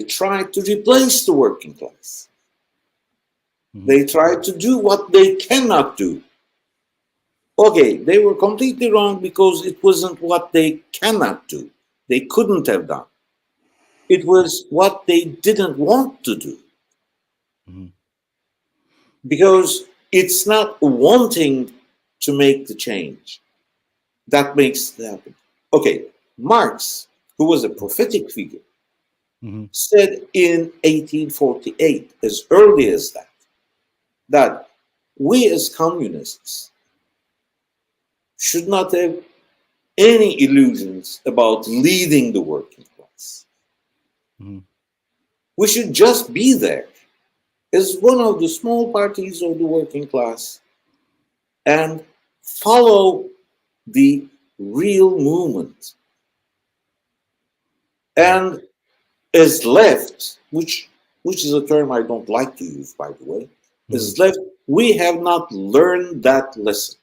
S7: tried to replace the working class. They tried to do what they cannot do. Okay, they were completely wrong because it wasn't what they cannot do. They couldn't have done. It was what they didn't want to do. Because it's not wanting to make the change that makes it happen. Okay, Marx, who was a prophetic figure, said in 1848, as early as that we as communists should not have any illusions about leading the working class. We should just be there as one of the small parties of the working class and follow the real movement. And as left, which is a term I don't like to use, by the way, as left, we have not learned that lesson.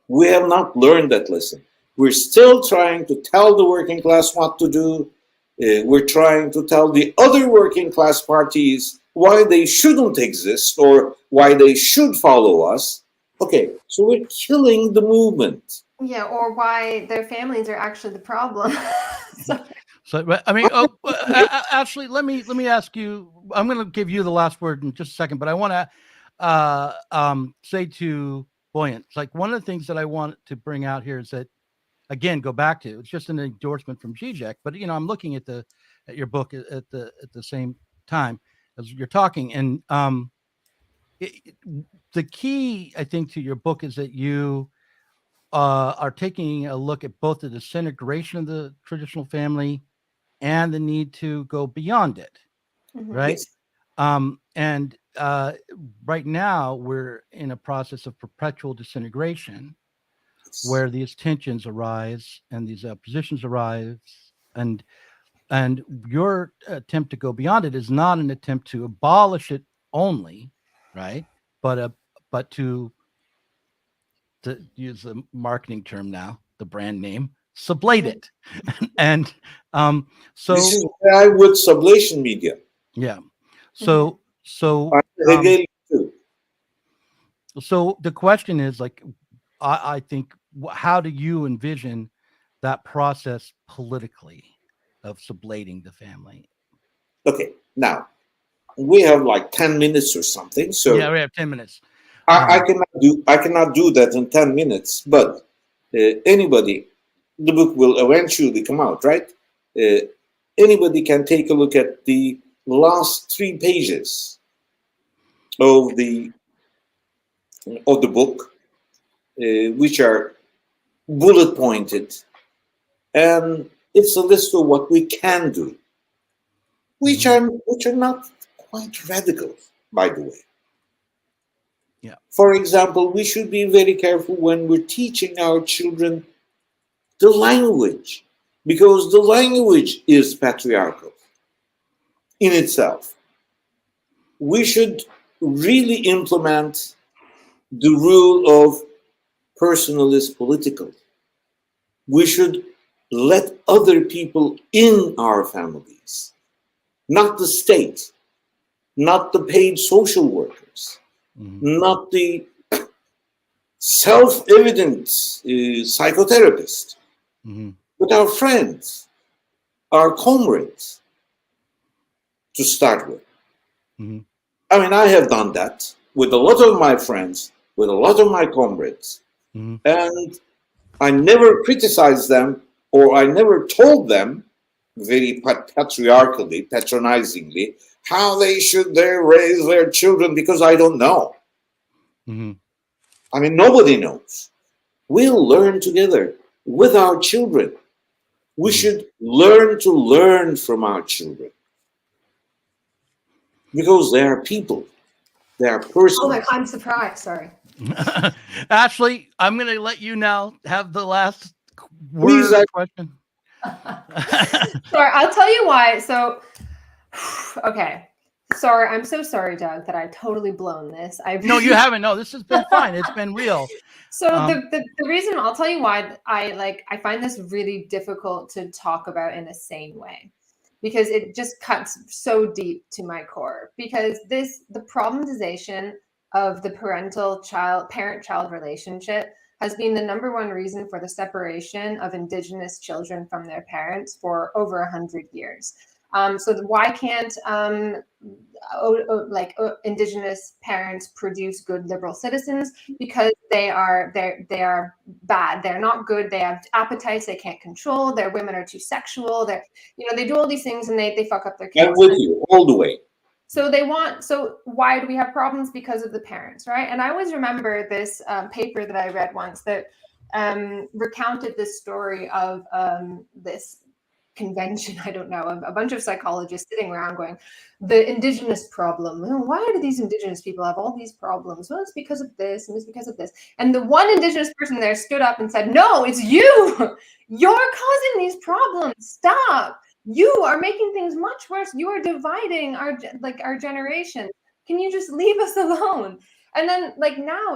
S7: We have not learned that lesson. We're still trying to tell the working class what to do. We're trying to tell the other working class parties why they shouldn't exist or why they should follow us. Okay, so we're killing the movement.
S6: Yeah, or why their families are actually the problem.
S2: So, I mean, actually, let me ask you. I'm going to give you the last word in just a second, but I want to say to Buoyant, it's like one of the things that I want to bring out here is that, again, go back to, it's just an endorsement from Zizek, but I'm looking at your book at the same time as you're talking, and the key, I think, to your book is that you are taking a look at both the disintegration of the traditional family and the need to go beyond it, right? Yes. And right now we're in a process of perpetual disintegration, where these tensions arise and these positions arise, and your attempt to go beyond it is not an attempt to abolish it only, right? But to use a marketing term now, the brand name, sublate it. And so
S7: This is where I would sublation media.
S2: yeah. So
S7: Hegel too.
S2: so the question is like, I think, how do you envision that process politically of sublating the family?
S7: Okay, now we have like 10 minutes or something, so
S2: Yeah, we have 10 minutes.
S7: I cannot do that in 10 minutes. But anybody, the book will eventually come out, right? Anybody can take a look at the last 3 pages of the book, which are bullet pointed, and it's a list of what we can do, which are not quite radical, by the way.
S2: Yeah.
S7: For example, we should be very careful when we're teaching our children the language, because the language is patriarchal in itself. We should really implement the rule of personal is political. We should let other people in our families, not the state, not the paid social workers, not the self-evident psychotherapist, but our friends, our comrades, to start with. I mean, I have done that with a lot of my friends, with a lot of my comrades, and I never criticized them, or I never told them very patriarchally, patronizingly, how they should raise their children, because I don't know. I mean, nobody knows. We'll learn together with our children. We should learn to learn from our children, because they are people. They are persons.
S6: Oh my God, I'm surprised. Sorry.
S2: Ashley, I'm going to let you now have the last
S7: Please,
S2: word question.
S6: Sorry, I'll tell you why. So, okay. Sorry, I'm so sorry, Doug, that I've totally blown this.
S2: No, you haven't. No, this has been fine. It's been real.
S6: So the reason, I'll tell you why I find this really difficult to talk about in a sane way, because it just cuts so deep to my core. Because the problematization of the parent-child relationship has been the number one reason for the separation of Indigenous children from their parents for over 100 years. So why can't Indigenous parents produce good liberal citizens? Because they are bad. They're not good. They have appetites they can't control. Their women are too sexual. They do all these things and they fuck up their kids.
S7: I'm with you all the way.
S6: So why do we have problems? Because of the parents, right? And I always remember this paper that I read once that recounted this story of this convention, I don't know, a bunch of psychologists sitting around going, the Indigenous problem. Why do these Indigenous people have all these problems? Well, it's because of this and it's because of this. And the one Indigenous person there stood up and said, no, it's you. You're causing these problems. Stop. You are making things much worse. You are dividing our generation. Can you just leave us alone? And then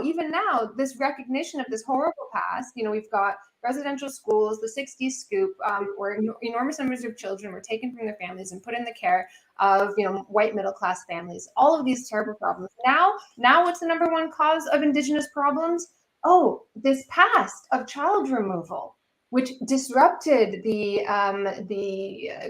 S6: even now, this recognition of this horrible past, we've got residential schools, the 60s scoop, where enormous numbers of children were taken from their families and put in the care of, white middle-class families, all of these terrible problems. Now what's the number one cause of Indigenous problems? Oh, this past of child removal, which disrupted the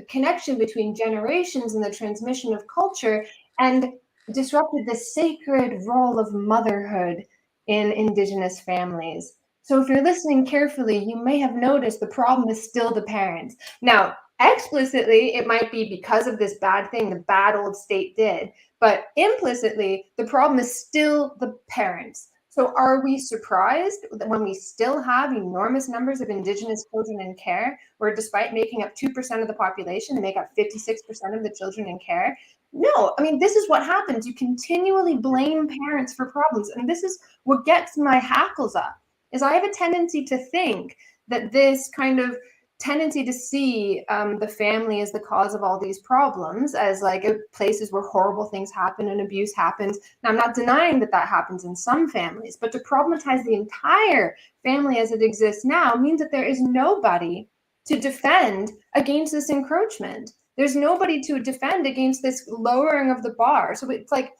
S6: connection between generations and the transmission of culture, and disrupted the sacred role of motherhood in Indigenous families. So if you're listening carefully, you may have noticed the problem is still the parents. Now, explicitly, it might be because of this bad thing the bad old state did, but implicitly, the problem is still the parents. So are we surprised that when we still have enormous numbers of Indigenous children in care, where despite making up 2% of the population, they make up 56% of the children in care? No, I mean, this is what happens. You continually blame parents for problems. And this is what gets my hackles up, is I have a tendency to think that this kind of tendency to see the family as the cause of all these problems, as like places where horrible things happen and abuse happens. Now, I'm not denying that that happens in some families, but to problematize the entire family as it exists now means that there is nobody to defend against this encroachment. There's nobody to defend against this lowering of the bar. So it's like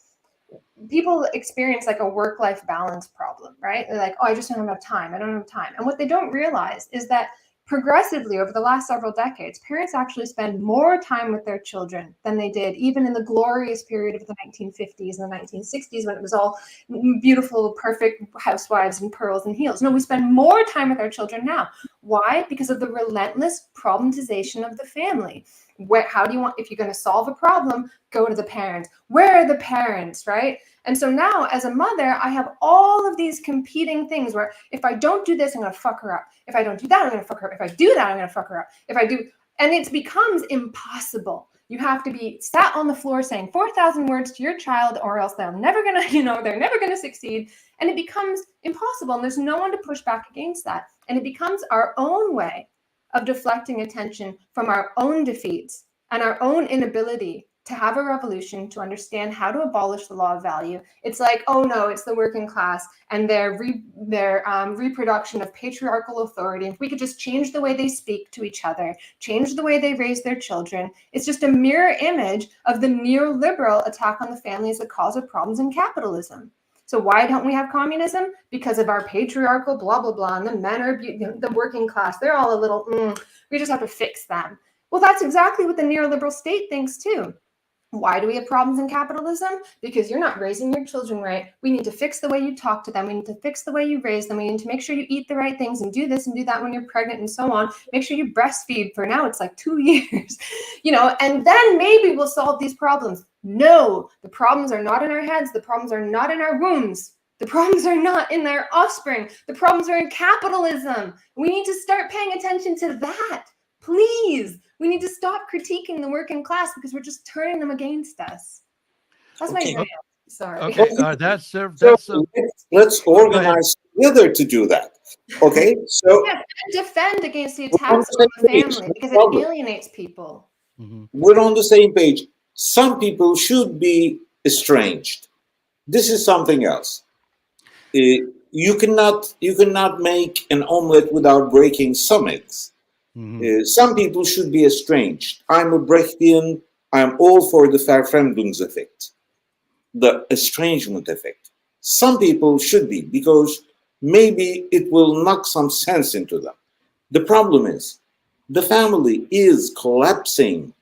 S6: people experience like a work-life balance problem, right? They're like, oh, I just don't have enough time. I don't have time. And what they don't realize is that progressively over the last several decades, parents actually spend more time with their children than they did even in the glorious period of the 1950s and the 1960s, when it was all beautiful, perfect housewives and pearls and heels. No, we spend more time with our children now. Why? Because of the relentless problematization of the family. How do you want, if you're going to solve a problem, go to the parents. Where are the parents, right? And so now as a mother, I have all of these competing things where if I don't do this, I'm going to fuck her up. If I don't do that, I'm going to fuck her up. If I do that, I'm going to fuck her up. If I do, and it becomes impossible. You have to be sat on the floor saying 4,000 words to your child, or else they're never going to, they're never going to succeed. And it becomes impossible. And there's no one to push back against that. And it becomes our own way of deflecting attention from our own defeats and our own inability to have a revolution, to understand how to abolish the law of value. It's like, oh no, it's the working class and their reproduction of patriarchal authority. If we could just change the way they speak to each other, change the way they raise their children, it's just a mirror image of the neoliberal attack on the family as the cause of problems in capitalism. So why don't we have communism? Because of our patriarchal blah, blah, blah, and the men are the working class. They're all a little, we just have to fix them. Well, that's exactly what the neoliberal state thinks too. Why do we have problems in capitalism? Because you're not raising your children right. We need to fix the way you talk to them. We need to fix the way you raise them. We need to make sure you eat the right things and do this and do that when you're pregnant and so on. Make sure you breastfeed. For now, it's like 2 years, and then maybe we'll solve these problems. No, the problems are not in our heads. The problems are not in our wombs. The problems are not in their offspring. The problems are in capitalism. We need to start paying attention to that. Please. We need to stop critiquing the working class because we're just turning them against us. That's
S7: Okay.
S6: my rant. Sorry.
S2: Okay,
S7: Let's organize together to do that. Okay, so
S6: yes, and defend against the attacks on the family because it alienates people.
S7: We're on the same page. Some people should be estranged. This is something else. You cannot make an omelet without breaking some eggs. Some people should be estranged. I'm a Brechtian. I'm all for the Verfremdungseffect, the estrangement effect. Some people should be, because maybe it will knock some sense into them. The problem is, the family is collapsing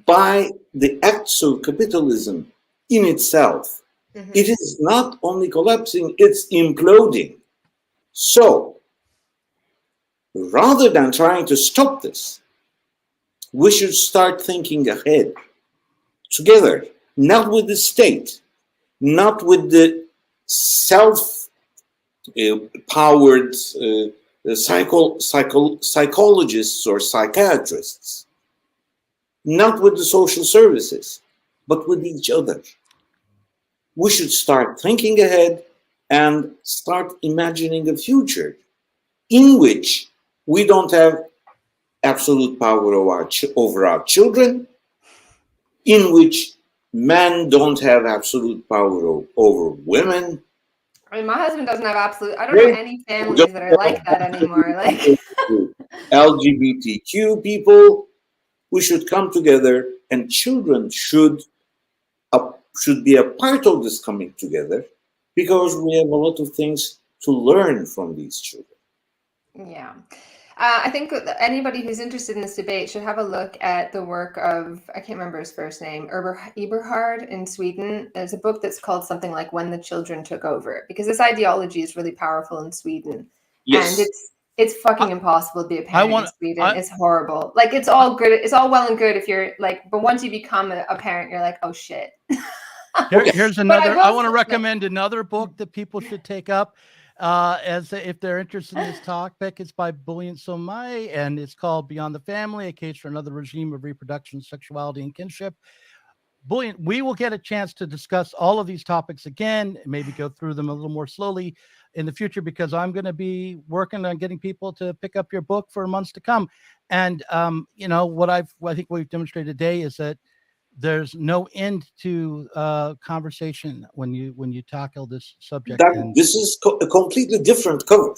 S7: by the acts of capitalism in itself. It is not only collapsing, it's imploding. So, rather than trying to stop this, we should start thinking ahead together, not with the state, not with the self-powered psychologists or psychiatrists, not with the social services, but with each other. We should start thinking ahead and start imagining a future in which we don't have absolute power over our children, in which men don't have absolute power over women.
S6: I mean, my husband doesn't have absolute. I don't know any families that are like that anymore. Like
S7: LGBTQ people, we should come together, and children should be a part of this coming together, because we have a lot of things to learn from these children.
S6: Yeah. I think anybody who's interested in this debate should have a look at the work of, I can't remember his first name, Eberhard in Sweden. There's a book that's called something like When the Children Took Over, because this ideology is really powerful in Sweden.
S7: Yes.
S6: And it's fucking impossible to be a parent in Sweden. It's horrible. Like, it's all good. It's all well and good if you're like, but once you become a parent, you're like, oh shit.
S2: Here's another, I want to recommend another book that people should take up. If they're interested in this topic. It's by Buoyant Somay, and it's called Beyond the Family, a case for another regime of reproduction, sexuality, and kinship. Buoyant, we will get a chance to discuss all of these topics again, maybe go through them a little more slowly in the future, because I'm going to be working on getting people to pick up your book for months to come. And what I think we've demonstrated today is that there's no end to conversation when you tackle this subject. And
S7: This is a completely different cover.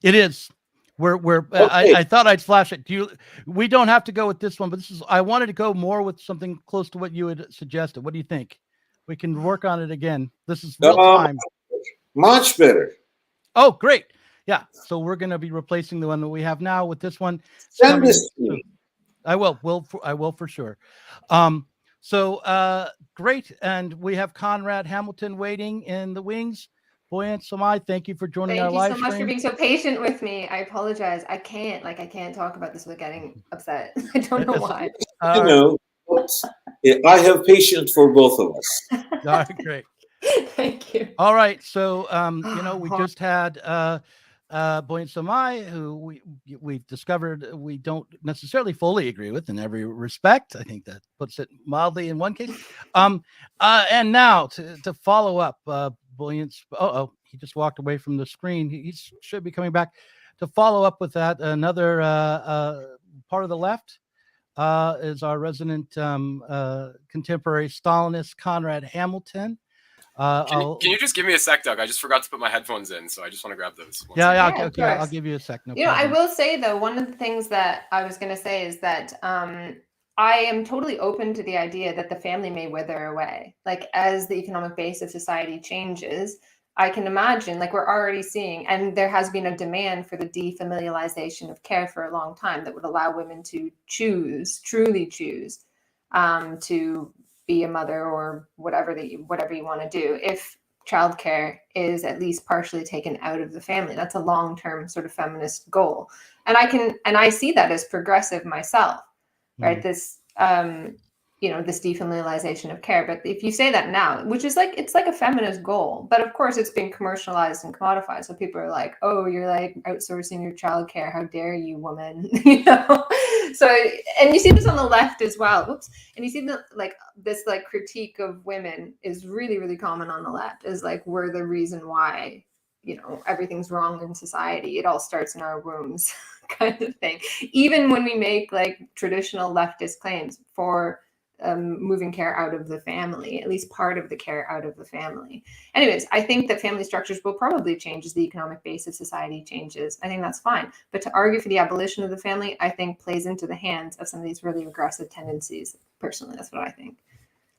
S2: it is. I thought I'd flash it. We don't have to go with this one, but I wanted to go more with something close to what you had suggested. What do you think? We can work on it again. This is real time.
S7: Much better.
S2: Oh, great. Yeah. So we're going to be replacing the one that we have now with this one.
S7: Send this to me.
S2: I will for sure. Great. And we have Conrad Hamilton waiting in the wings. Buoyant Somay, thank you for joining our live stream.
S6: Thank you so much for being so patient with me. I apologize. I can't talk about this without getting upset. I don't know why.
S7: I have patience for both of us.
S2: All right, great.
S6: Thank you.
S2: All right. So, we just had Buoyant Somay, who we've discovered we don't necessarily fully agree with in every respect. I think that puts it mildly in one case. And now to follow up, Buoyant's. He just walked away from the screen. He should be coming back to follow up with that. Another part of the left is our resident contemporary Stalinist Conrad Hamilton.
S8: Can you just give me a sec, Doug? I just forgot to put my headphones in, so I just want to grab those.
S2: Okay, I'll give you a sec. No problem.
S6: I will say, though, one of the things that I was going to say is that I am totally open to the idea that the family may wither away. Like, as the economic base of society changes, I can imagine, like we're already seeing, and there has been a demand for the defamilialization of care for a long time that would allow women to truly choose to be a mother or whatever you want to do. If childcare is at least partially taken out of the family, that's a long-term sort of feminist goal. And I see that as progressive myself, right? This, this defamilialization of care. But if you say that now, which is it's like a feminist goal, but of course it's been commercialized and commodified. So people are like, oh, you're like outsourcing your childcare. How dare you, woman? So, and you see this on the left as well. Whoops. And you see this critique of women is really, really common on the left, is like, we're the reason why, everything's wrong in society. It all starts in our wombs kind of thing. Even when we make traditional leftist claims for moving care out of the family, at least part of the care out of the family. Anyways, I think that family structures will probably change as the economic base of society changes. I think that's fine. But to argue for the abolition of the family, I think plays into the hands of some of these really regressive tendencies. Personally, that's what I think.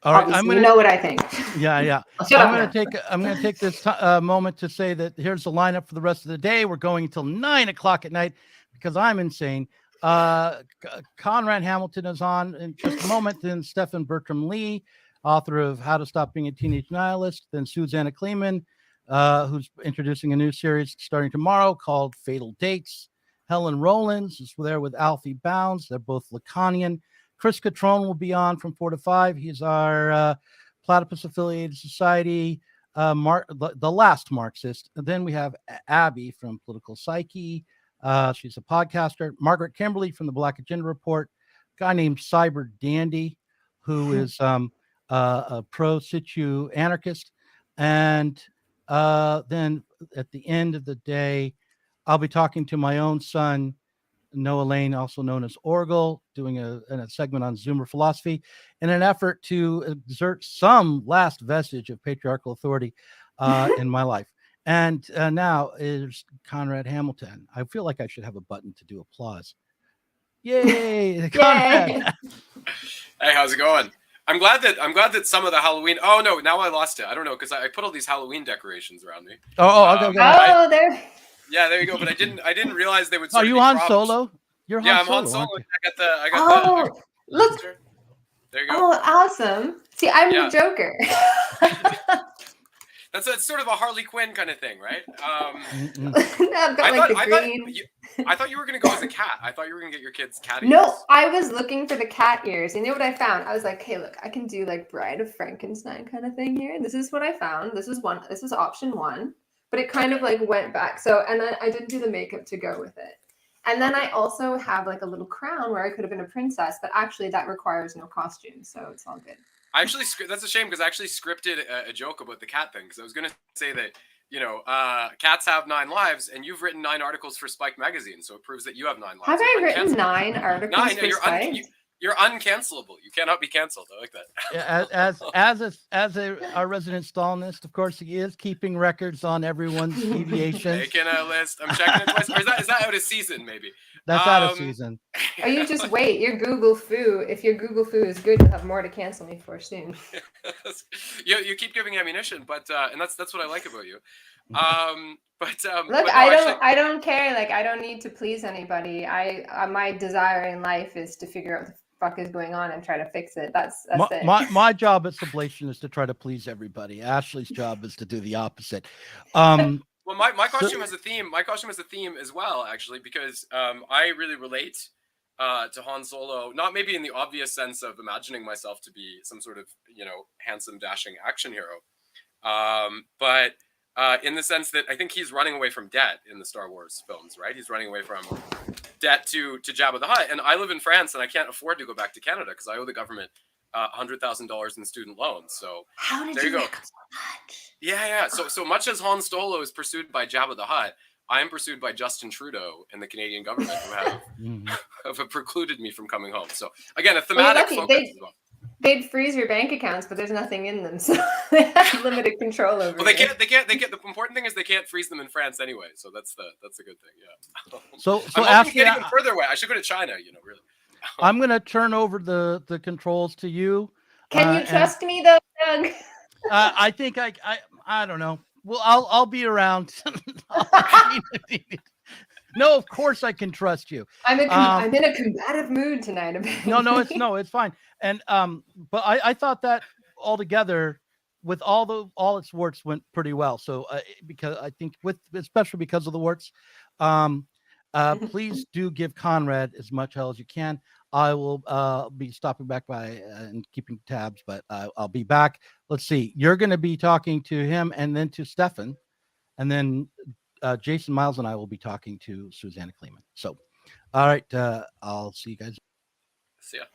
S2: All right,
S6: Obviously, you know what I think.
S2: Yeah. I'm going to take this moment to say that here's the lineup for the rest of the day. We're going until 9 o'clock at night because I'm insane. Conrad Hamilton is on in just a moment. Then Stefan Bertram Lee, author of How to Stop Being a Teenage Nihilist. Then Susanna Kleeman, who's introducing a new series starting tomorrow called Fatal Dates. Helen Rollins is there with Alfie Bounds. They're both Lacanian. Chris Catrone will be on from 4 to 5. He's our Platypus Affiliated Society, the last Marxist. And then we have Abby from Political Psyche. She's a podcaster. Margaret Kimberly from the Black Agenda Report. A guy named Cyber Dandy, who is a pro-situ anarchist. And then at the end of the day, I'll be talking to my own son, Noah Lane, also known as Orgel, doing a segment on Zoomer philosophy in an effort to exert some last vestige of patriarchal authority in my life. And now is Conrad Hamilton. I feel like I should have a button to do applause. Yay! Conrad.
S8: Hey, how's it going? I'm glad that some of the Halloween. Oh no, now I lost it. I don't know because I put all these Halloween decorations around me.
S6: Okay. There.
S8: Yeah, there you go. But I didn't realize they would.
S2: Are you Han Solo? You're Han
S8: I'm
S2: Solo,
S8: Han Solo. I got
S6: Oh, look.
S8: There you go.
S6: Oh, awesome. See, I'm the Joker.
S8: That's sort of a Harley Quinn kind of thing, right? I thought you were going to go as a cat. I thought you were going to get your kids cat ears.
S6: No, I was looking for the cat ears. You know what I found? I was like, hey, look, I can do Bride of Frankenstein kind of thing here. This is what I found. This is option one. But it kind of went back. So, and then I didn't do the makeup to go with it. And then I also have a little crown where I could have been a princess, but actually that requires no costume. So it's all good.
S8: That's a shame because I actually scripted a joke about the cat thing because I was going to say that cats have 9 lives, and you've written 9 articles for Spike magazine, so it proves that you have 9 lives.
S6: Have I
S8: You're
S6: written
S8: uncancelable.
S6: 9 articles
S8: 9,
S6: for
S8: yeah,
S6: Spike?
S8: you're uncancelable. You cannot be canceled. I like that.
S2: As our resident Stalinist, of course, he is keeping records on everyone's deviations.
S8: Making a list. I'm checking it twice. Or is that out of season? Maybe
S2: That's out of season.
S6: Oh, you just wait. Your Google foo. If your Google foo is good, you'll have more to cancel me for soon.
S8: you keep giving ammunition, but and that's what I like about you. Look,
S6: I don't care. Like, I don't need to please anybody. My desire in life is to figure out what the fuck is going on and try to fix it. That's it.
S2: My job at Sublation is to try to please everybody. Ashley's job is to do the opposite.
S8: Well, my costume has a theme. My costume has a theme as well, actually, because I really relate to Han Solo, not maybe in the obvious sense of imagining myself to be some sort of, handsome, dashing action hero, but in the sense that I think he's running away from debt in the Star Wars films, right? He's running away from debt to Jabba the Hutt. And I live in France, and I can't afford to go back to Canada because I owe the government $100,000 in student loans. So
S6: how did
S8: there you go.
S6: So much?
S8: Yeah. So much as Han Solo is pursued by Jabba the Hutt, I am pursued by Justin Trudeau and the Canadian government who have precluded me from coming home. So again, a thematic focus as well.
S6: They'd freeze your bank accounts, but there's nothing in them, so they have limited control over.
S8: Well, they can't. The important thing is they can't freeze them in France anyway. So that's a good thing. Yeah.
S2: So
S8: I'm
S2: Ashley,
S8: getting even further away. I should go to China. Really.
S2: I'm going to turn over the controls to you.
S6: Can you trust me though, Doug?
S2: I think I don't know. Well, I'll be around. No, of course I can trust you.
S6: I'm in a combative mood tonight.
S2: No, it's fine. And but I thought that altogether, with all its warts, went pretty well. So because I think especially because of the warts, please do give Conrad as much hell as you can. I will be stopping back by and keeping tabs, but I'll be back. Let's see. You're going to be talking to him and then to Stefan, and then Jason Miles and I will be talking to Susanna Kleeman. So, all right. I'll see you guys.
S8: See ya.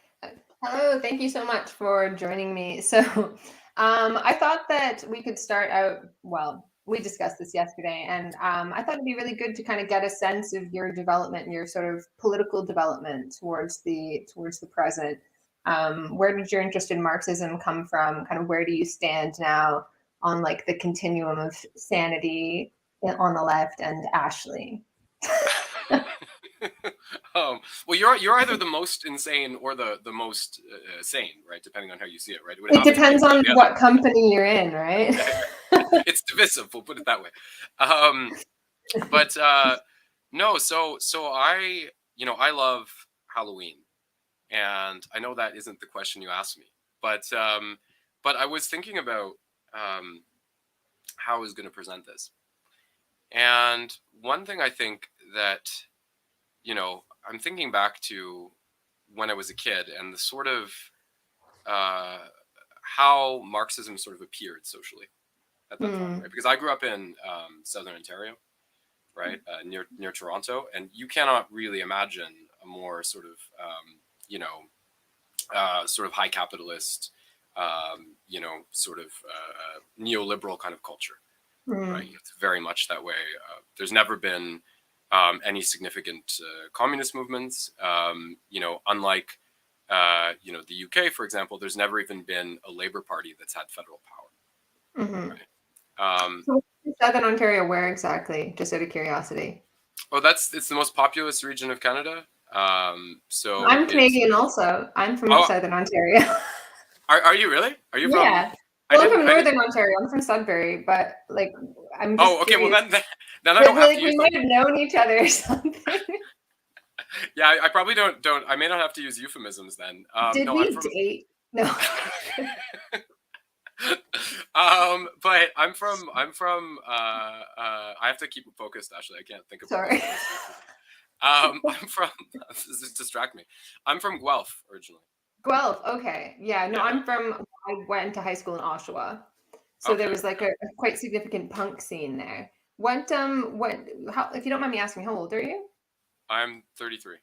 S6: Hello. Thank you so much for joining me. So I thought that we could start out, well, we discussed this yesterday, and I thought it'd be really good to kind of get a sense of your development, your sort of political development towards the present. Where did your interest in Marxism come from? Kind of where do you stand now on like the continuum of sanity on the left and Ashley?
S8: Well, you're either the most insane or the most sane, right? Depending on how you see it, right?
S6: It depends on what company you're in, right?
S8: It's divisive. We'll put it that way. But no. So I love Halloween, and I know that isn't the question you asked me, but I was thinking about how I was going to present this, and one thing I think that I'm thinking back to when I was a kid and the sort of how Marxism sort of appeared socially at that time, right? Because I grew up in Southern Ontario, right, near Toronto, and you cannot really imagine a more sort of sort of high capitalist, sort of neoliberal kind of culture, right? It's very much that way. There's never been any significant communist movements. Unlike the UK, for example, there's never even been a Labour Party that's had federal power. Right?
S6: So Southern Ontario, where exactly? Just out of curiosity.
S8: Oh, it's the most populous region of Canada. So
S6: I'm Canadian also. I'm from Southern Ontario.
S8: Are you really? Are you from?
S6: Yeah. Well, I'm from Northern Ontario. I'm from Sudbury, but like I'm. Just
S8: okay.
S6: curious.
S8: Well, then I don't have to use.
S6: We might have known each other or something.
S8: Yeah, I probably don't. I may not have to use euphemisms then.
S6: Did we date? No.
S8: But I'm from. I have to keep it focused. Actually, I can't think of.
S6: Sorry.
S8: I'm from. This distract me. I'm from Guelph originally.
S6: Guelph, okay. Yeah, no, I went to high school in Oshawa. So there was like a quite significant punk scene there. If you don't mind me asking, how old are you?
S8: I'm 33.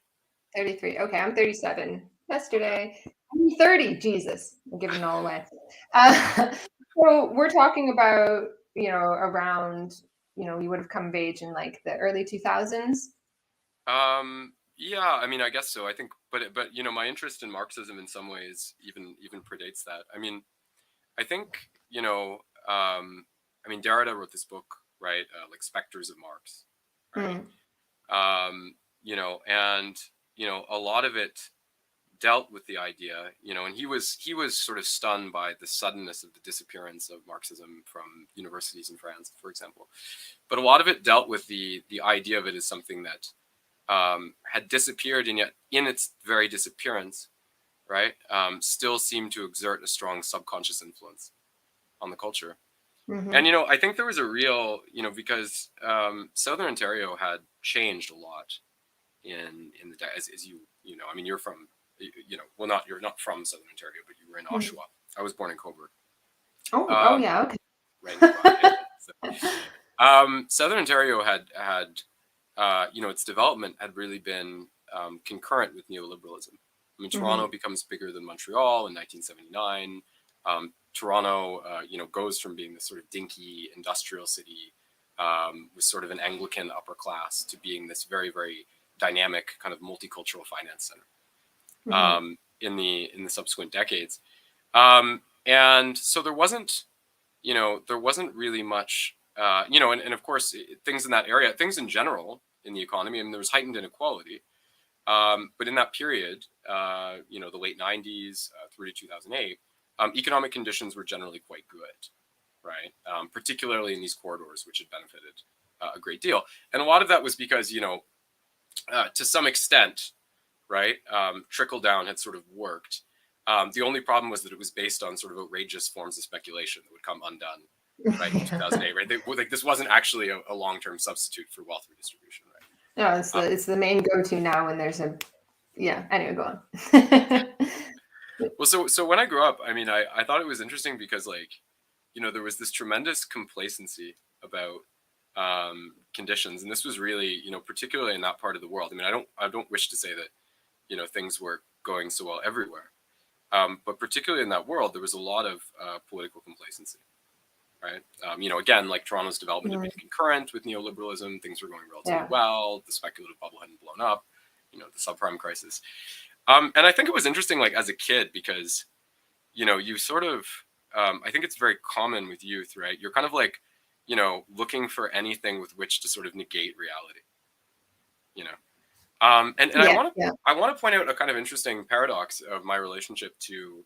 S6: 33. Okay, I'm 37. Yesterday. I'm 30. Jesus, I'm giving it all away. So we're talking about around, you would have come of age in like the early 2000s?
S8: Yeah, I mean, I guess so. I think, but my interest in Marxism in some ways even predates that. I mean, I think, I mean, Derrida wrote this book, right? Like Spectres of Marx, right? And a lot of it dealt with the idea, and he was sort of stunned by the suddenness of the disappearance of Marxism from universities in France, for example. But a lot of it dealt with the idea of it as something that had disappeared, and yet in its very disappearance, right, still seemed to exert a strong subconscious influence on the culture. And I think there was a real, because Southern Ontario had changed a lot in the as you I mean, you're from, well, you're not from Southern Ontario, but you were in Oshawa. I was born in Cobourg.
S6: Oh yeah, okay.
S8: Right. Southern Ontario had its development had really been concurrent with neoliberalism. I mean, Toronto becomes bigger than Montreal in 1979. Toronto, goes from being this sort of dinky industrial city with sort of an Anglican upper class to being this very, very dynamic kind of multicultural finance center in the subsequent decades. And so there wasn't really much, and of course, things in that area, things in general in the economy, I mean, there was heightened inequality. But in that period, the late 90s through to 2008, economic conditions were generally quite good, right? Particularly in these corridors, which had benefited a great deal. And a lot of that was because, to some extent, right, trickle down had sort of worked. The only problem was that it was based on sort of outrageous forms of speculation that would come undone, right, in 2008, right? This wasn't actually a long-term substitute for wealth redistribution, right?
S6: No, it's the main go-to now when there's anyway, go on.
S8: Well, so when I grew up, I mean, I thought it was interesting because, there was this tremendous complacency about conditions, and this was really, particularly in that part of the world. I mean, I don't wish to say that, things were going so well everywhere, but particularly in that world, there was a lot of political complacency, right? Again, like Toronto's development had been concurrent with neoliberalism, things were going relatively well, the speculative bubble hadn't blown up, the subprime crisis. And I think it was interesting, like as a kid, because, you sort of, I think it's very common with youth, right? You're kind of like, looking for anything with which to sort of negate reality, I want to point out a kind of interesting paradox of my relationship to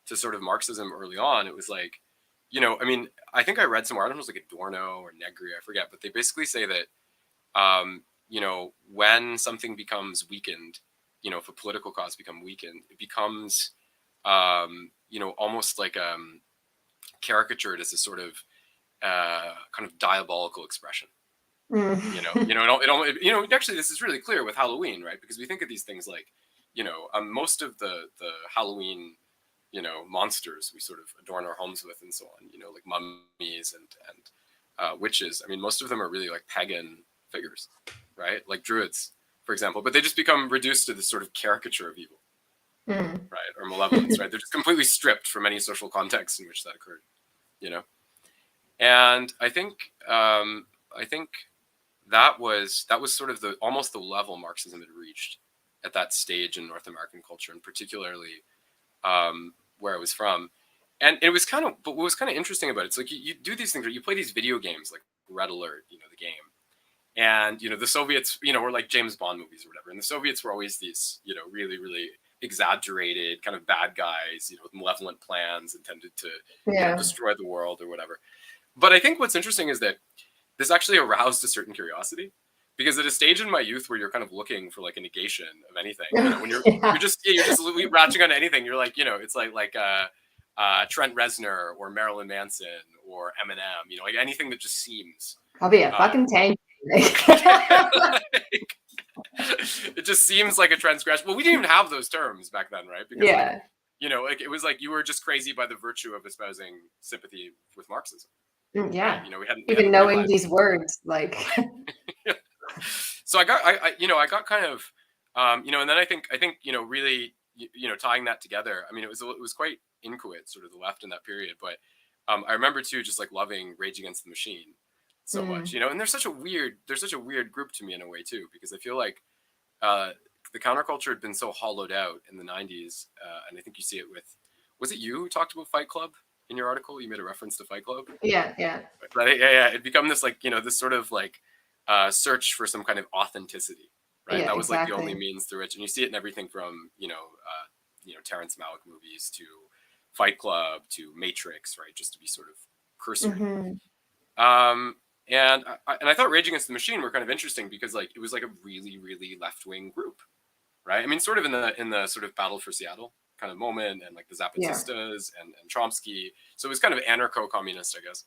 S8: sort of Marxism early on. It was like, I mean, I think I read somewhere, I don't know if it was like Adorno or Negri, I forget, but they basically say that, when something becomes weakened, if a political cause becomes weakened, it becomes, almost like caricatured as a sort of kind of diabolical expression. Actually, this is really clear with Halloween, right? Because we think of these things like, most of the Halloween, monsters we sort of adorn our homes with and so on, like mummies and witches. I mean, most of them are really like pagan figures, right? Like druids, for example, but they just become reduced to this sort of caricature of evil, right? Or malevolence, right? They're just completely stripped from any social context in which that occurred, And I think that was sort of almost the level Marxism had reached at that stage in North American culture, and particularly where I was from. And it was but what was kind of interesting about it, it's like you do these things, you play these video games like Red Alert, the game. And, the Soviets, were like James Bond movies or whatever. And the Soviets were always these, really, really exaggerated kind of bad guys, with malevolent plans intended to destroy the world or whatever. But I think what's interesting is that this actually aroused a certain curiosity, because at a stage in my youth where you're kind of looking for like a negation of anything, when you're just ratching on anything, you're like, it's like Trent Reznor or Marilyn Manson or Eminem, like anything that just seems.
S6: I'll be a fucking tank.
S8: It just seems like a transgression. Well, we didn't even have those terms back then, right? Because like, it was like you were just crazy by the virtue of espousing sympathy with Marxism.
S6: Yeah.
S8: Right? We hadn't
S6: even knowing
S8: realized.
S6: These words, like.
S8: So I got kind of, and then I think really, tying that together. I mean, it was quite inchoate, sort of the left in that period, but I remember too, just like loving Rage Against the Machine so much, you know, and they're such a weird group to me in a way too, because I feel like the counterculture had been so hollowed out in the 90s, and I think you see it with, was it you who talked about Fight Club in your article? You made a reference to Fight Club.
S6: Yeah.
S8: But yeah, it'd become this like, you know, this sort of like search for some kind of authenticity, right?
S6: Yeah,
S8: that was like the
S6: exactly.
S8: only means through which, and you see it in everything from you know Terrence Malick movies to Fight Club to Matrix, right? Just to be sort of cursory. And I thought Rage Against the Machine were kind of interesting because like it was like a really, really left-wing group, right? I mean, sort of in the sort of Battle for Seattle kind of moment, and like the Zapatistas and Chomsky. So it was kind of anarcho-communist, I guess.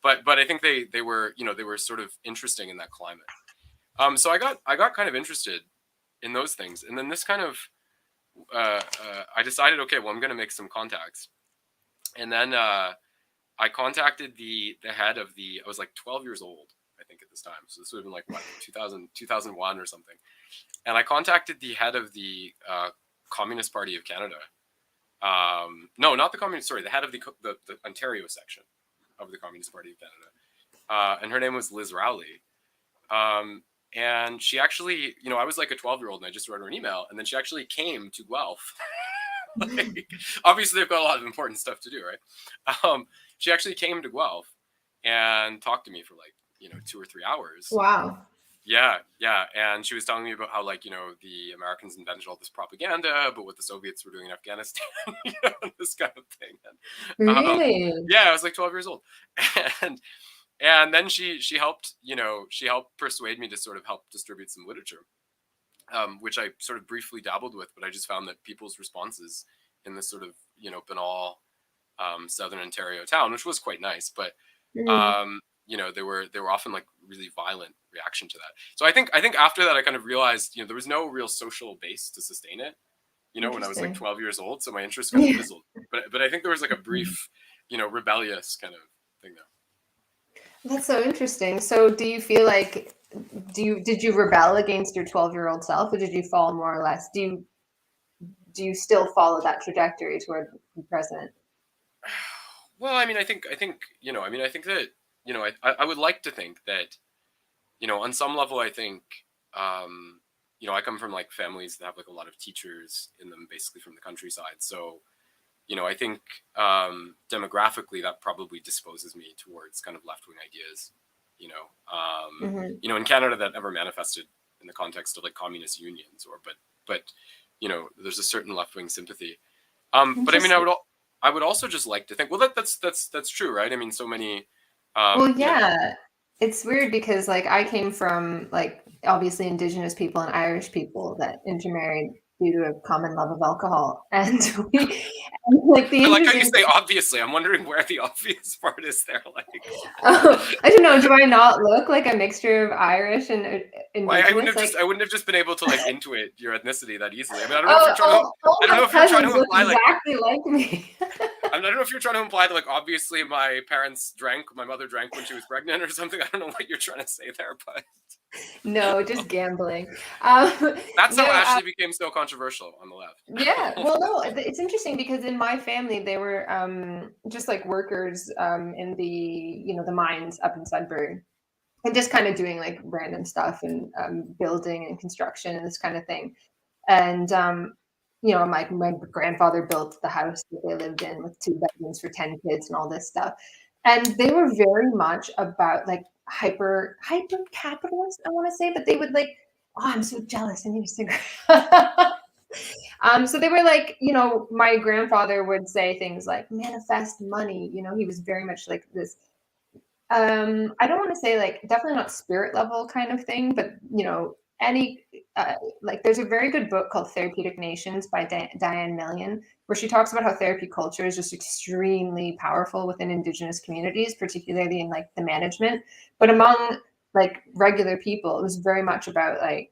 S8: But I think they were, you know, they were sort of interesting in that climate. So I got kind of interested in those things, and then this kind of I decided, okay, well, I'm going to make some contacts, and then I contacted the head of the, I was like 12 years old, I think, at this time. So this would have been like, what, 2001 or something. And I contacted the head of the Communist Party of Canada. No, not the Communist, sorry, the head of the Ontario section of the Communist Party of Canada. And her name was Liz Rowley. And she actually, you know, I was like a 12-year-old and I just wrote her an email. And then she actually came to Guelph. Like, obviously, they've got a lot of important stuff to do, right? She actually came to Guelph and talked to me for like, you know, 2 or 3 hours.
S6: Wow.
S8: Yeah. And she was telling me about how, like, you know, the Americans invented all this propaganda, but what the Soviets were doing in Afghanistan, you know, this kind of thing. And,
S6: really?
S8: Yeah, I was like 12 years old. And then she helped, you know, she helped persuade me to sort of help distribute some literature. Which I sort of briefly dabbled with, but I just found that people's responses in this sort of, you know, banal Southern Ontario town, which was quite nice, but you know, they were often like really violent reaction to that. So I think after that I kind of realized, you know, there was no real social base to sustain it, you know, when I was like 12 years old, so my interest kind of fizzled. But I think there was like a brief, you know, rebellious kind of thing there.
S6: That's so interesting. So do you feel like did you rebel against your 12-year-old self, or did you fall more or less? Do you still follow that trajectory toward the present?
S8: Well, I mean, I think you know, I mean, I think that, you know, I would like to think that, you know, on some level, I think, you know, I come from like families that have like a lot of teachers in them, basically from the countryside. So, you know, I think demographically that probably disposes me towards kind of left-wing ideas. You know, you know, in Canada that never manifested in the context of like communist unions, or but you know, there's a certain left-wing sympathy. But I mean, I would also just like to think, well, that's true, right? I mean, so many.
S6: Well, yeah, you know, it's weird because like I came from like obviously Indigenous people and Irish people that intermarried due to a common love of alcohol, and like the.
S8: I like how you say obviously. I'm wondering where the obvious part is there. Like,
S6: I don't know. Do I not look like a mixture of Irish and Indigenous?
S8: Well, I wouldn't have just been able to like intuit your ethnicity that easily. I mean, I don't know if you're trying to. I don't know if you're trying to imply
S6: exactly like me.
S8: I don't know if you're trying to imply that like obviously my mother drank when she was pregnant or something. I don't know what you're trying to say there, but.
S6: No, just gambling.
S8: That's how Ashley became so controversial on the left.
S6: Yeah, well, no, it's interesting because in my family they were just like workers in the, you know, the mines up in Sudbury, and just kind of doing like random stuff and building and construction and this kind of thing. And you know, my grandfather built the house that they lived in with 2 bedrooms for 10 kids and all this stuff. And they were very much about like hyper capitalist, I want to say, but they would like, oh, I'm so jealous. I need a cigarette. So they were like, you know, my grandfather would say things like manifest money. You know, he was very much like this. I don't want to say like definitely not spirit level kind of thing, but you know, any like there's a very good book called Therapeutic Nations by Diane Million, where she talks about how therapy culture is just extremely powerful within Indigenous communities, particularly in like the management, but among like regular people, it was very much about like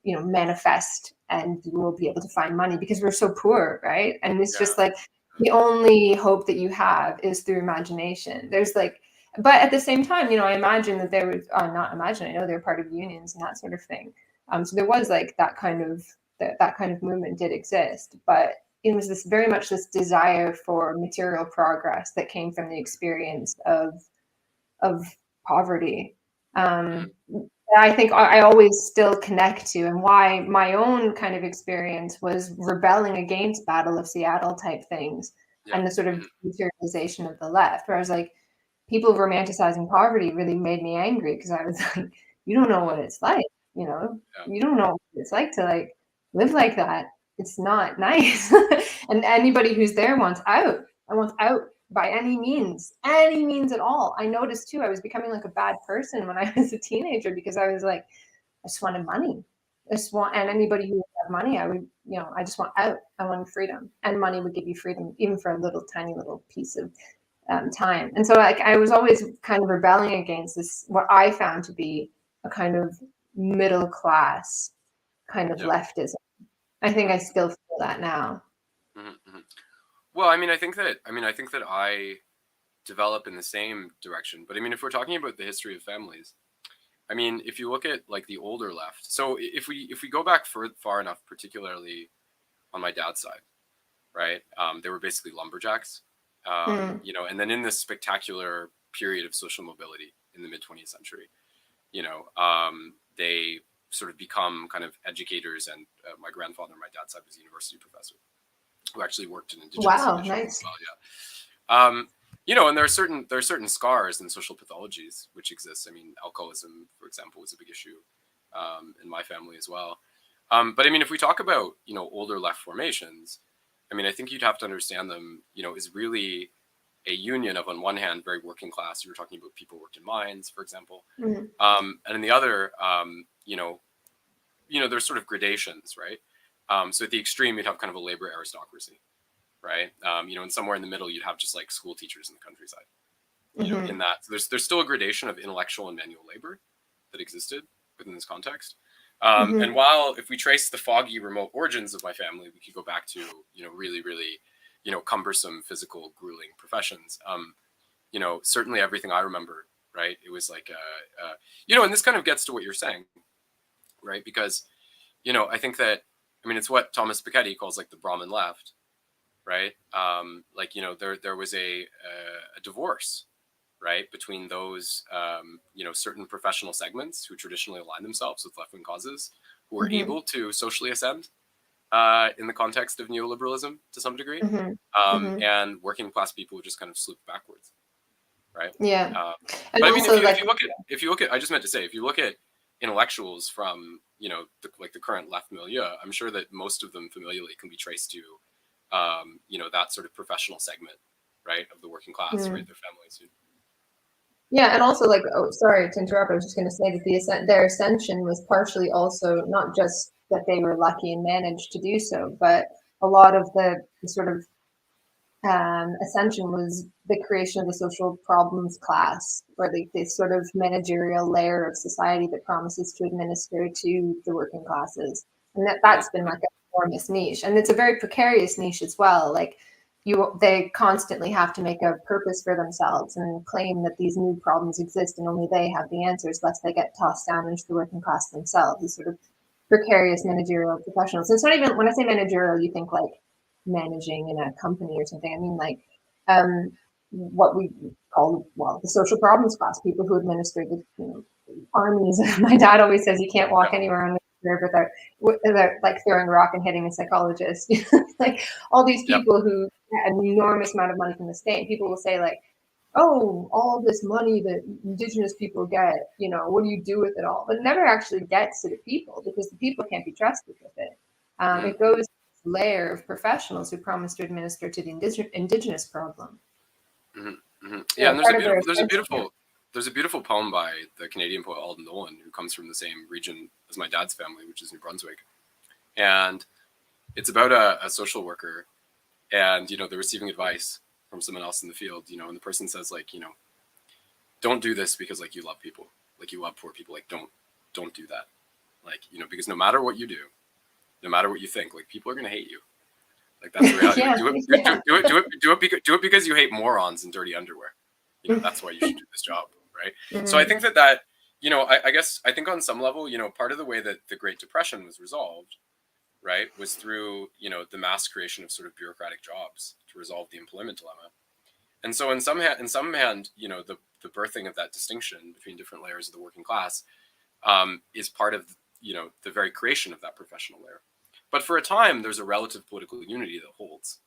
S6: you know, manifest and you will be able to find money because we're so poor, right? And it's just like the only hope that you have is through imagination. There's like, but at the same time, you know, I imagine that there was not imagine, I know they're part of unions and that sort of thing. So there was like that kind of movement did exist, but it was this very much this desire for material progress that came from the experience of poverty. I think I always still connect to, and why my own kind of experience was rebelling against Battle of Seattle type things and the sort of materialization of the left, where I was like, people romanticizing poverty really made me angry, because I was like, you don't know what it's like, you know, you don't know what it's like to like live like that. It's not nice. And anybody who's there wants out. I want out by any means at all. I noticed too, I was becoming like a bad person when I was a teenager, because I was like, I just wanted money. And anybody who would have money, I would, you know, I just want out. I want freedom, and money would give you freedom, even for a little tiny little piece of time. And so like I was always kind of rebelling against this, what I found to be a kind of middle class kind of leftism. I think I still feel that now.
S8: Well, I mean, I think that I develop in the same direction. But I mean, if we're talking about the history of families, I mean, if you look at like the older left, so if we go back far enough, particularly on my dad's side, right? They were basically lumberjacks, you know, and then in this spectacular period of social mobility in the mid 20th century, you know, they sort of become kind of educators. And my grandfather on my dad's side was a university professor who actually worked in indigenous initiatives as well. You know, and there are certain scars and social pathologies which exist. I mean, alcoholism, for example, was a big issue in my family as well. But I mean, if we talk about, you know, older left formations, I mean, I think you'd have to understand them, you know, is really a union of, on one hand, very working class. You were talking about people who worked in mines, for example. And in the other, you know, there's sort of gradations, right? So at the extreme, you'd have kind of a labor aristocracy, right? You know, and somewhere in the middle, you'd have just like school teachers in the countryside. You know, in that, so there's still a gradation of intellectual and manual labor that existed within this context. And while if we trace the foggy, remote origins of my family, we could go back to, you know, really, really, you know, cumbersome, physical, grueling professions. You know, certainly everything I remember, right? It was like, you know, and this kind of gets to what you're saying, right? Because, you know, I think that, I mean, it's what Thomas Piketty calls like the Brahmin left, right? Like, you know, there was a divorce, right, between those, you know, certain professional segments who traditionally align themselves with left-wing causes, who were able to socially ascend in the context of neoliberalism to some degree, and working class people who just kind of slipped backwards, right?
S6: Yeah.
S8: But I mean, if you look at, I just meant to say, if you look at intellectuals from, you know, the current left milieu, I'm sure that most of them familially can be traced to, you know, that sort of professional segment, right, of the working class, right, their families.
S6: Yeah, and also, like, oh, sorry to interrupt, I was just going to say that their ascension was partially also not just that they were lucky and managed to do so, but a lot of the sort of ascension was the creation of the social problems class, or the sort of managerial layer of society that promises to administer to the working classes. And that's been like an enormous niche. And it's a very precarious niche as well. Like, they constantly have to make a purpose for themselves and claim that these new problems exist and only they have the answers, lest they get tossed down into the working class themselves, these sort of precarious managerial professionals. So it's not even, when I say managerial, you think like managing in a company or something. I mean, like, what we call, well, the social problems class, people who administer the, you know, armies. My dad always says you can't walk anywhere on the without like throwing a rock and hitting a psychologist. Like all these people who had an enormous amount of money from the state. People will say like, oh, all this money that indigenous people get, you know, what do you do with it all? But it never actually gets to the people, because the people can't be trusted with it. It goes to this layer of professionals who promise to administer to the indigenous problem.
S8: Yeah, and there's a beautiful poem by the Canadian poet Alden Nolan, who comes from the same region as my dad's family, which is New Brunswick. And it's about a social worker, and, you know, they're receiving advice from someone else in the field, you know, and the person says, like, you know, don't do this because, like, you love people, like, you love poor people, like, don't do that. Like, you know, because no matter what you do, no matter what you think, like, people are going to hate you. Like, that's the reality. Do it because you hate morons in dirty underwear. You know, that's why you should do this job, right? So I think that, you know, I guess, I think on some level, you know, part of the way that the Great Depression was resolved right, was through, the mass creation of sort of bureaucratic jobs to resolve the employment dilemma. And so in some hand, the birthing of that distinction between different layers of the working class is part of, the very creation of that professional layer. But for a time, there's a relative political unity that holds,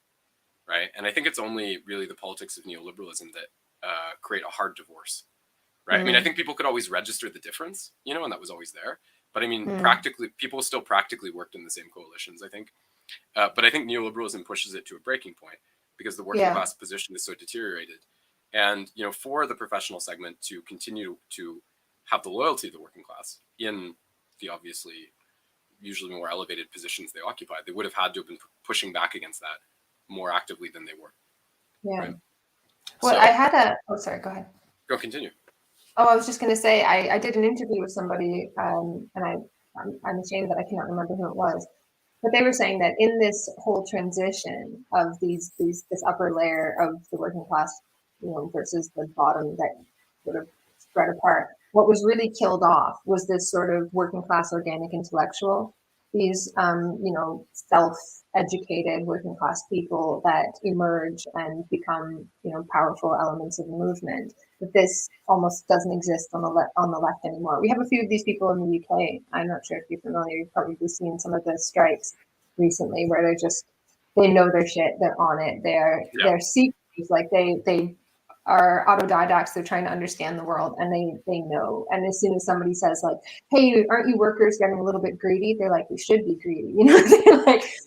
S8: right? And I think it's only really the politics of neoliberalism that create a hard divorce, right? I mean, I think people could always register the difference, and that was always there. But I mean, practically, people still practically worked in the same coalitions, I think. But I think neoliberalism pushes it to a breaking point because the working class position is so deteriorated. And, for the professional segment to continue to have the loyalty of the working class in the obviously usually more elevated positions they occupied, they would have had to have been pushing back against that more actively than they were.
S6: Yeah.
S8: Right?
S6: Well,
S8: So,
S6: I had sorry, go ahead.
S8: Go continue.
S6: Oh, I was just going to say, I did an interview with somebody, and I'm ashamed that I cannot remember who it was, but they were saying that in this whole transition of this upper layer of the working class, versus the bottom that sort of spread apart, what was really killed off was this sort of working class organic intellectual, these self-educated working class people that emerge and become powerful elements of the movement. But this almost doesn't exist on the left anymore. We have a few of these people in the UK. I'm not sure if you're familiar. You've probably seen some of the strikes recently where they know their shit. They're on it. They're seekers. Like they are autodidacts. They're trying to understand the world, and they know. And as soon as somebody says like, "Hey, aren't you workers getting a little bit greedy?" They're like, "We should be greedy."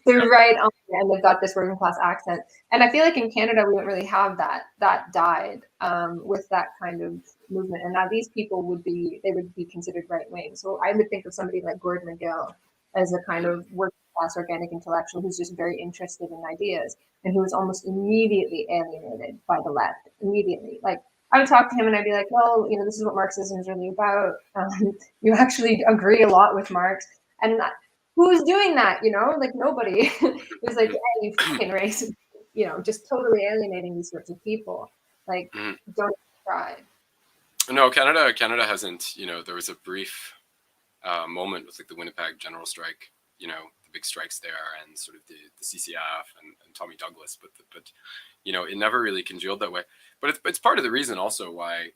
S6: They're right on it, and they've got this working class accent. And I feel like in Canada we don't really have that. That died with that kind of movement. And now these people would be considered right wing. So I would think of somebody like Gordon McGill as a kind of working class organic intellectual who's just very interested in ideas, and who was almost immediately alienated by the left. Immediately. Like, I would talk to him and I'd be like, well, this is what Marxism is really about. You actually agree a lot with Marx. And who's doing that? Like nobody. It was like, hey, you fucking racist. Just totally alienating these sorts of people. Like, don't try.
S8: No, Canada hasn't, there was a brief moment with like the Winnipeg general strike, the big strikes there, and sort of the CCF and Tommy Douglas, but it never really congealed that way. But it's part of the reason also why,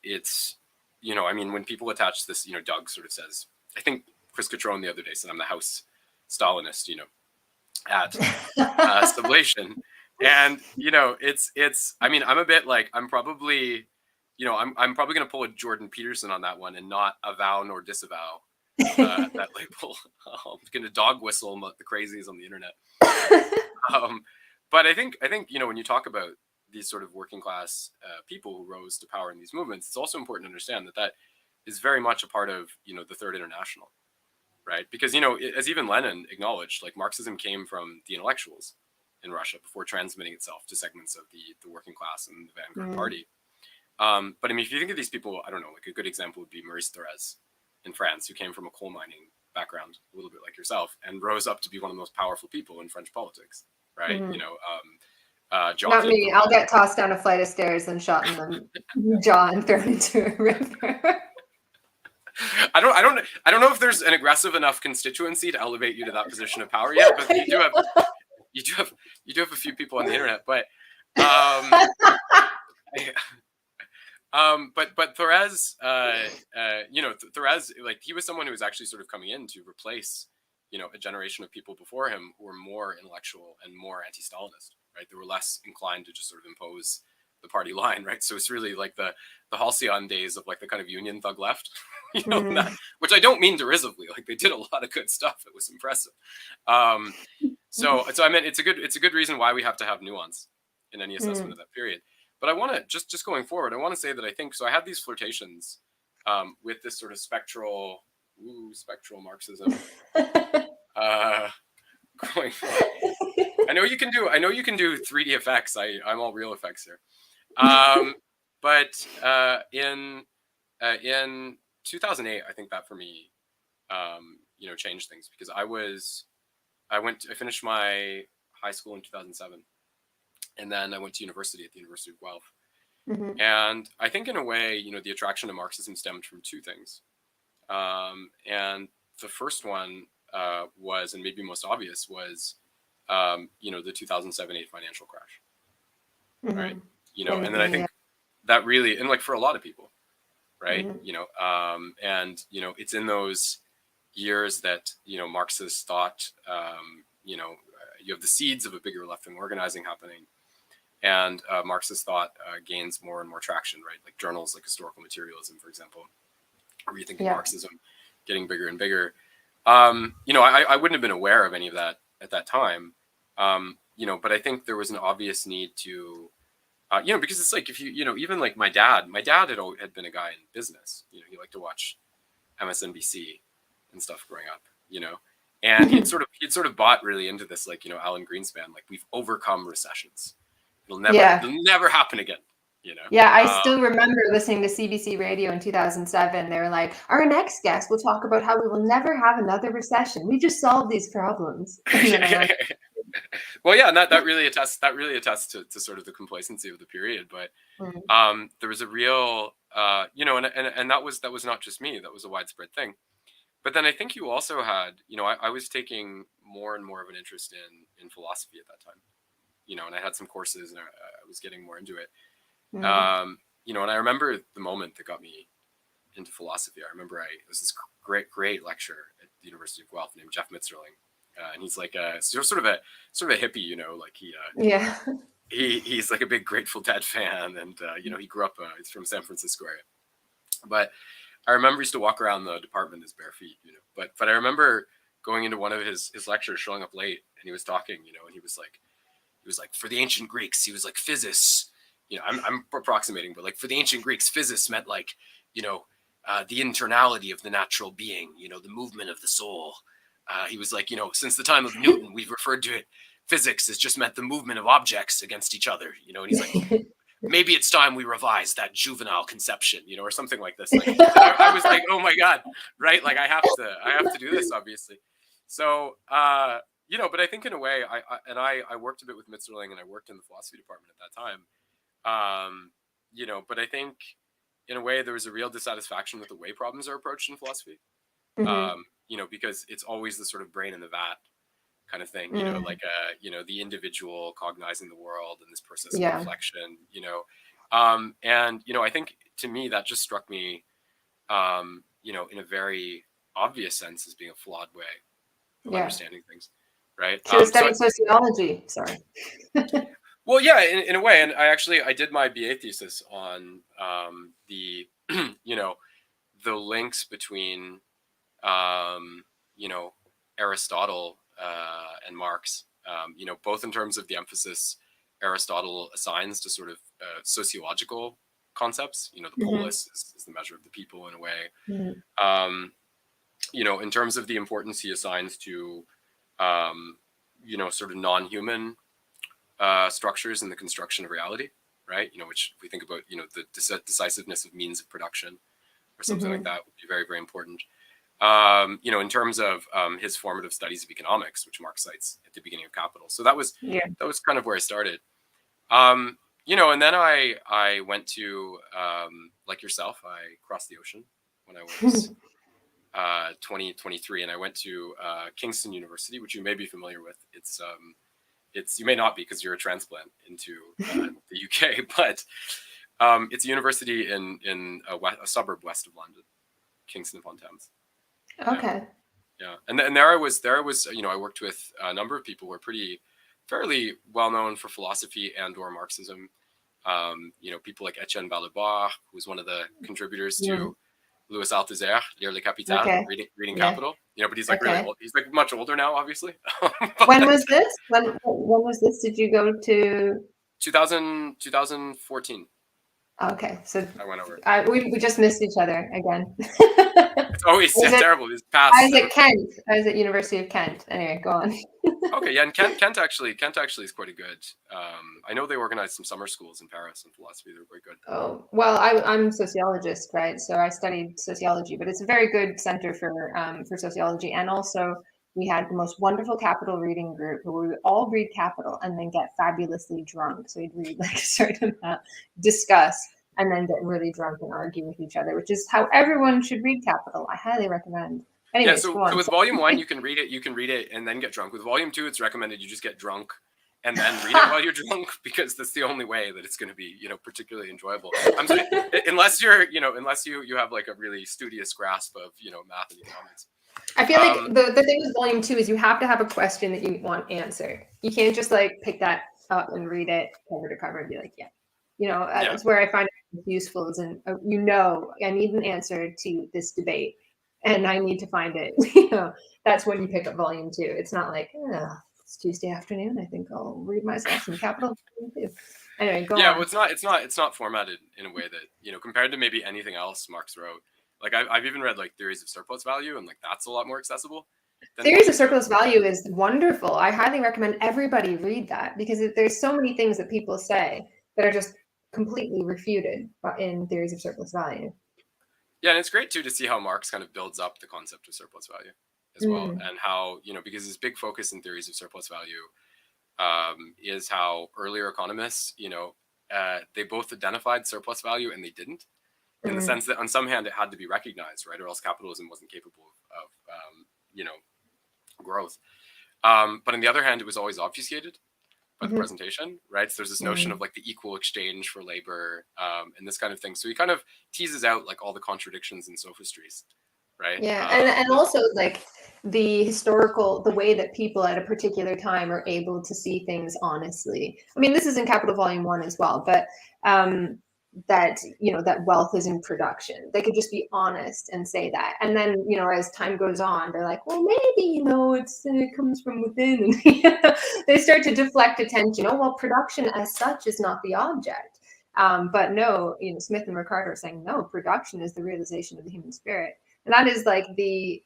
S8: it's, I mean, when people attach this, Doug sort of says, I think Chris Catrone the other day said I'm the house Stalinist, at Sublation. And, it's, I mean, I'm a bit like, I'm probably, I'm probably going to pull a Jordan Peterson on that one and not avow nor disavow that label. I'm going to dog whistle the crazies on the internet. But I think, when you talk about these sort of working class people who rose to power in these movements, it's also important to understand that is very much a part of, the Third International, right? Because, as even Lenin acknowledged, like Marxism came from the intellectuals in Russia before transmitting itself to segments of the working class and the vanguard party. But I mean, if you think of these people, I don't know, like a good example would be Maurice Thorez in France, who came from a coal mining background, a little bit like yourself, and rose up to be one of the most powerful people in French politics, right?
S6: Not me. I'll get tossed down a flight of stairs and shot in the jaw and thrown into a river.
S8: I don't know if there's an aggressive enough constituency to elevate you to that position of power yet, but you do have a few people on the internet, but but Thorez, Thorez, like he was someone who was actually sort of coming in to replace, a generation of people before him who were more intellectual and more anti-Stalinist, right? They were less inclined to just sort of impose the party line, right? So it's really like the halcyon days of like the kind of union thug left, which I don't mean derisively. Like they did a lot of good stuff. It was impressive. So I mean, it's a good reason why we have to have nuance in any assessment of that period. But I want to just going forward, I want to say that I think so. I had these flirtations with this sort of spectral Marxism. Going forward. I know you can do 3D effects. I'm all real effects here. But in 2008, I think that for me, changed things because I finished my high school in 2007, and then I went to university at the University of Guelph. Mm-hmm. And I think in a way, the attraction to Marxism stemmed from two things. And the first one was, and maybe most obvious, was the 2007-8 financial crash, right? And then I think that really, and like for a lot of people, right? And it's in those years that Marxist thought, you have the seeds of a bigger left-wing organizing happening, and Marxist thought gains more and more traction, right? Like journals like Historical Materialism, for example, Rethinking Marxism, getting bigger and bigger. I wouldn't have been aware of any of that at that time, but I think there was an obvious need to, because it's like if even like my dad had been a guy in business. He liked to watch MSNBC and stuff growing up, and he'd sort of bought really into this, like Alan Greenspan, like we've overcome recessions. It'll never happen again.
S6: Yeah, I still remember listening to CBC Radio in 2007. They were like, our next guest will talk about how we will never have another recession. We just solved these problems.
S8: Well, yeah, and that really attests to sort of the complacency of the period. But there was a real, and that was not just me. That was a widespread thing. But then I think you also had, I was taking more and more of an interest in philosophy at that time, and I had some courses and I was getting more into it. And I remember the moment that got me into philosophy. I remember it was this great lecturer at the University of Guelph named Jeff Mitzerling. And he's like sort of a hippie, like he's like a big Grateful Dead fan. And, he grew up, he's from San Francisco area. But I remember he used to walk around the department in his bare feet, but I remember going into one of his lectures, showing up late, and he was talking, and he was like, for the ancient Greeks, he was like, physis, I'm approximating, but like for the ancient Greeks, physis meant like, the internality of the natural being, the movement of the soul. He was like, since the time of Newton, we've referred to it, physics has just meant the movement of objects against each other, and he's like, maybe it's time we revise that juvenile conception, or something like this. Like, I was like, oh my God, right? Like I have to do this, obviously. So, but I think in a way, I worked a bit with Mitzerling, and I worked in the philosophy department at that time. But I think in a way there was a real dissatisfaction with the way problems are approached in philosophy. Because it's always the sort of brain in the vat kind of thing, like the individual cognizing the world and this process of reflection, and I think to me that just struck me, in a very obvious sense as being a flawed way of understanding things, right?
S6: So studying sociology, sorry.
S8: Well, yeah, in a way, and I did my BA thesis on the the links between Aristotle and Marx, both in terms of the emphasis Aristotle assigns to sort of sociological concepts. The polis is the measure of the people in a way. In terms of the importance he assigns to, sort of non-human structures in the construction of reality, right? Which if we think about, the decisiveness of means of production or something like that would be very, very important. In terms of his formative studies of economics, which Marx cites at the beginning of Capital. So that was kind of where I started. And then I went to, like yourself, I crossed the ocean when I was 23, and I went to Kingston University, which you may be familiar with. It's you may not be because you're a transplant into the UK, but it's a university in a suburb west of London, Kingston upon Thames.
S6: Okay.
S8: Yeah, and there I was. I worked with a number of people who are fairly well known for philosophy and/or Marxism. People like Etienne Balibar, who was one of the contributors to Louis Althusser, Lire le Capital, reading Capital. But he's like really old. He's like much older now, obviously.
S6: When was this? When was this? Did you go to
S8: 2014?
S6: Okay, so
S8: I went over.
S6: We just missed each other again.
S8: It's always terrible. These past.
S6: I was at Kent. I was at University of Kent. Anyway, go on.
S8: Okay, yeah, and Kent actually is quite a good. I know they organized some summer schools in Paris in philosophy. They're quite good.
S6: Oh well, I'm a sociologist, right? So I studied sociology, but it's a very good center for sociology, and also we had the most wonderful Capital reading group where we would all read Capital and then get fabulously drunk. So we'd read like a certain amount, discuss, and then get really drunk and argue with each other, which is how everyone should read Capital. I highly recommend. Anyways,
S8: Yeah, so,
S6: go on.
S8: so with volume 1, you can read it and then get drunk. With volume 2, it's recommended you just get drunk and then read it while you're drunk, because that's the only way that it's going to be, particularly enjoyable. I'm sorry, unless you have like a really studious grasp of, math and economics.
S6: I feel like the thing with volume 2 is you have to have a question that you want answered. You can't just like pick that up and read it cover to cover and be like, that's where I find it useful, is I need an answer to this debate and I need to find it. That's when you pick up volume 2. It's not like, it's Tuesday afternoon, I think I'll read myself some Capital. Anyway, go on.
S8: Well, it's not formatted in a way that, compared to maybe anything else Marx wrote. Like I've even read like Theories of Surplus Value, and like that's a lot more accessible.
S6: Theories of Surplus Value is wonderful. I highly recommend everybody read that, because there's so many things that people say that are just completely refuted in Theories of Surplus Value.
S8: Yeah, and it's great too to see how Marx kind of builds up the concept of surplus value as well, and how, because his big focus in Theories of Surplus Value is how earlier economists, they both identified surplus value and they didn't, in the sense that on some hand it had to be recognized, right, or else capitalism wasn't capable of growth. But on the other hand, it was always obfuscated by the presentation, right? So there's this notion of like the equal exchange for labor, and this kind of thing. So he kind of teases out like all the contradictions and sophistries, right?
S6: Yeah, and also like the way that people at a particular time are able to see things honestly. I mean, this is in Capital Volume 1 as well, but that wealth is in production. They could just be honest and say that, and then as time goes on, they're like, well, maybe it comes from within, and they start to deflect attention. Oh, well, production as such is not the object, but no, Smith and Ricardo are saying no, production is the realization of the human spirit, and that is like the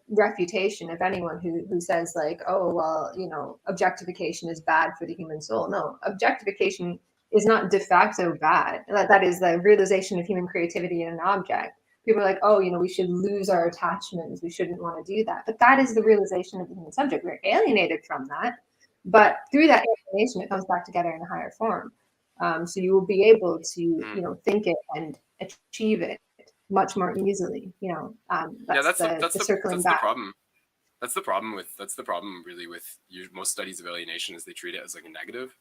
S6: refutation of anyone who says like, oh, well, objectification is bad for the human soul. No, objectification is not de facto bad. That is the realization of human creativity in an object. People are like, oh, we should lose our attachments. We shouldn't want to do that. But that is the realization of the human subject. We're alienated from that. But through that alienation, it comes back together in a higher form. So you will be able to, think it and achieve it much more easily. That's the circling back.
S8: Problem. That's the problem really with most studies of alienation, is they treat it as like a negative.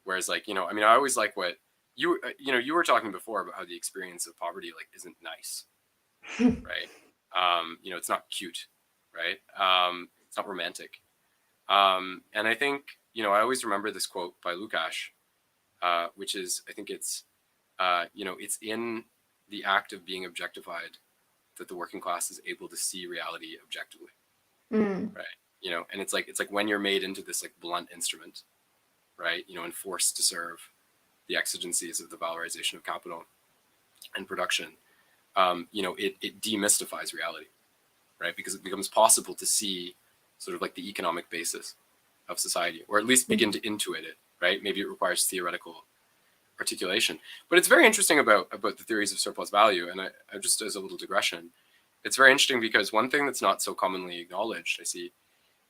S8: Whereas like, I always like what you were talking before about how the experience of poverty like isn't nice, right? It's not cute, right? It's not romantic. And I think, I always remember this quote by Lukács, which is, I think it's in the act of being objectified that the working class is able to see reality objectively, right? And it's like when you're made into this like blunt instrument, right, and forced to serve the exigencies of the valorization of capital and production, it demystifies reality, right? Because it becomes possible to see sort of like the economic basis of society, or at least begin to intuit it, right? Maybe it requires theoretical articulation. But it's very interesting about the theories of surplus value, and I just as a little digression, it's very interesting because one thing that's not so commonly acknowledged, I see,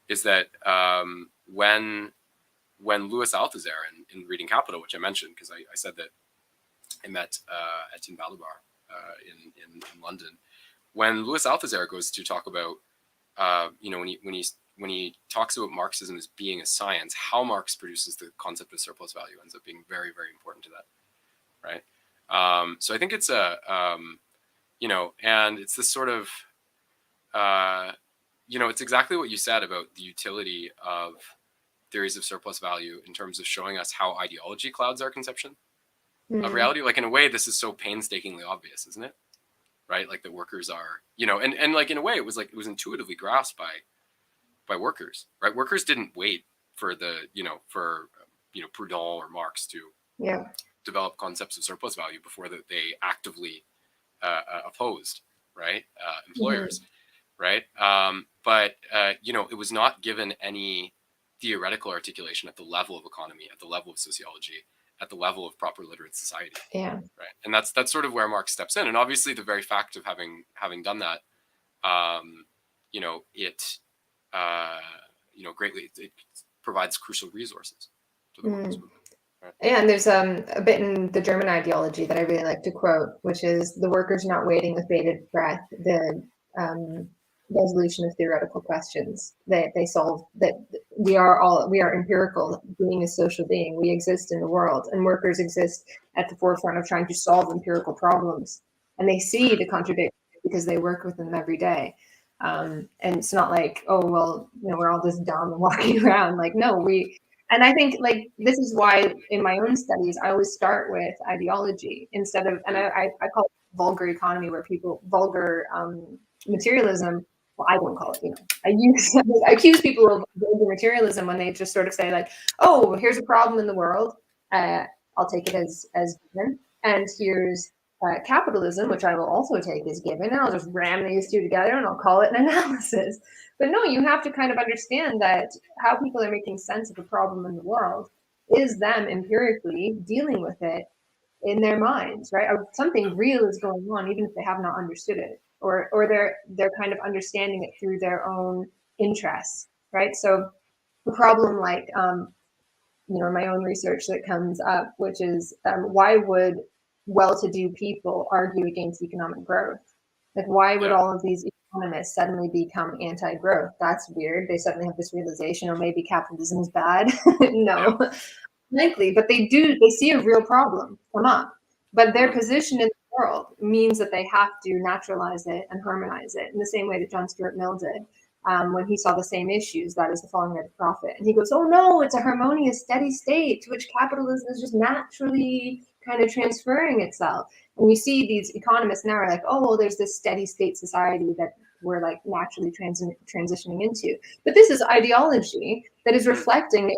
S8: is that when Louis Althusser in Reading Capital, which I mentioned because I said that I met Etienne Balibar in London, when Louis Althusser goes to talk about when he talks about Marxism as being a science, how Marx produces the concept of surplus value ends up being very, very important to that, right? So I think it's and it's this sort of it's exactly what you said about the utility of theories of surplus value in terms of showing us how ideology clouds our conception of reality. Like in a way, this is so painstakingly obvious, isn't it? Right? Like the workers are, and like in a way, it was intuitively grasped by workers, right? Workers didn't wait for Proudhon or Marx to develop concepts of surplus value before that they actively opposed, right? Employers, right? But it was not given any theoretical articulation at the level of economy, at the level of sociology, at the level of proper literate society.
S6: Yeah.
S8: Right. And that's sort of where Marx steps in. And obviously the very fact of having done that, greatly it provides crucial resources to the workers movement.
S6: Yeah, and there's a bit in the German ideology that I really like to quote, which is the workers not waiting with bated breath the resolution of theoretical questions. They solve that we are empirical. Being a social being, we exist in the world, and workers exist at the forefront of trying to solve empirical problems, and they see the contradiction because they work with them every day. And it's not like, oh well, we're all just dumb and walking around. Like, no, and I think like this is why in my own studies I always start with ideology instead of, and I call it vulgar economy, where people vulgar materialism. Well, I don't call it. I accuse people of vulgar materialism when they just sort of say like, oh, here's a problem in the world. I'll take it as given, and here's capitalism, which I will also take as given, and I'll just ram these two together and I'll call it an analysis. But no, you have to kind of understand that how people are making sense of a problem in the world is them empirically dealing with it in their minds, right? Or something real is going on, even if they have not understood it, or they're kind of understanding it through their own interests, right? So a problem like my own research that comes up, which is why would well-to-do people argue against economic growth? Like, why would all of these economists suddenly become anti-growth? That's weird. They suddenly have this realization, or maybe capitalism is bad. No, likely, but they see a real problem come up. But their position in the world means that they have to naturalize it and harmonize it in the same way that John Stuart Mill did. When he saw the same issues, that is the falling rate of profit. And he goes, oh no, it's a harmonious, steady state to which capitalism is just naturally kind of transferring itself. And you see these economists now are like, oh, well, there's this steady state society that we're like naturally transitioning into. But this is ideology that is reflecting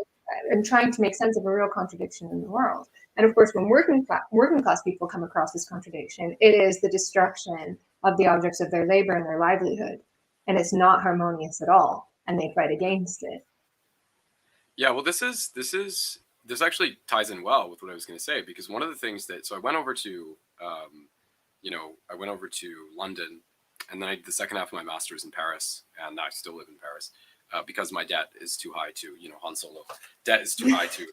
S6: and trying to make sense of a real contradiction in the world. And of course, when working class people come across this contradiction, it is the destruction of the objects of their labor and their livelihood. And it's not harmonious at all, and they fight against it.
S8: Yeah, well, this actually ties in well with what I was going to say, because one of the things so I went over to, London, and then I did the second half of my master's in Paris, and I still live in Paris because my debt is too high to, Han Solo, debt is too high to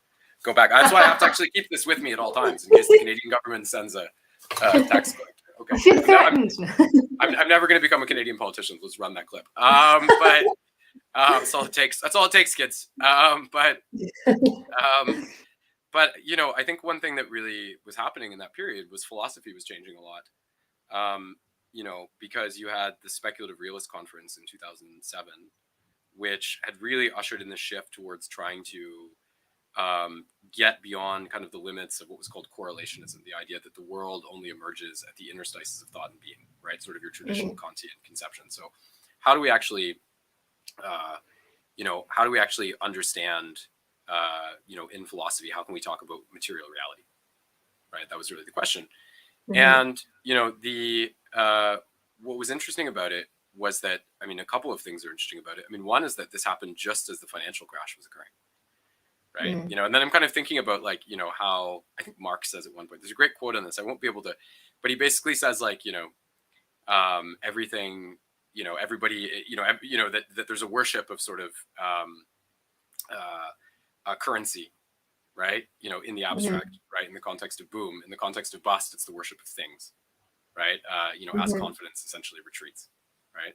S8: go back. That's why I have to actually keep this with me at all times in case the Canadian government sends a tax collector. Okay.
S6: I feel threatened.
S8: I'm never going to become a Canadian politician. Let's run that clip. But that's all it takes. That's all it takes, kids. But I think one thing that really was happening in that period was philosophy was changing a lot. Because you had the Speculative Realist Conference in 2007, which had really ushered in the shift towards trying to get beyond kind of the limits of what was called correlationism, the idea that the world only emerges at the interstices of thought and being, right? Sort of your traditional Kantian conception. So how do we actually, understand, in philosophy, how can we talk about material reality, right? That was really the question. And, what was interesting about it was that, a couple of things are interesting about it. One is that this happened just as the financial crash was occurring. Right. And then I'm kind of thinking about how I think Marx says at one point, there's a great quote on this. I won't be able to, but he basically says everything, everybody, that there's a worship of sort of a currency, right? In the abstract, right? In the context of boom, in the context of bust, it's the worship of things, right? As confidence essentially retreats, right?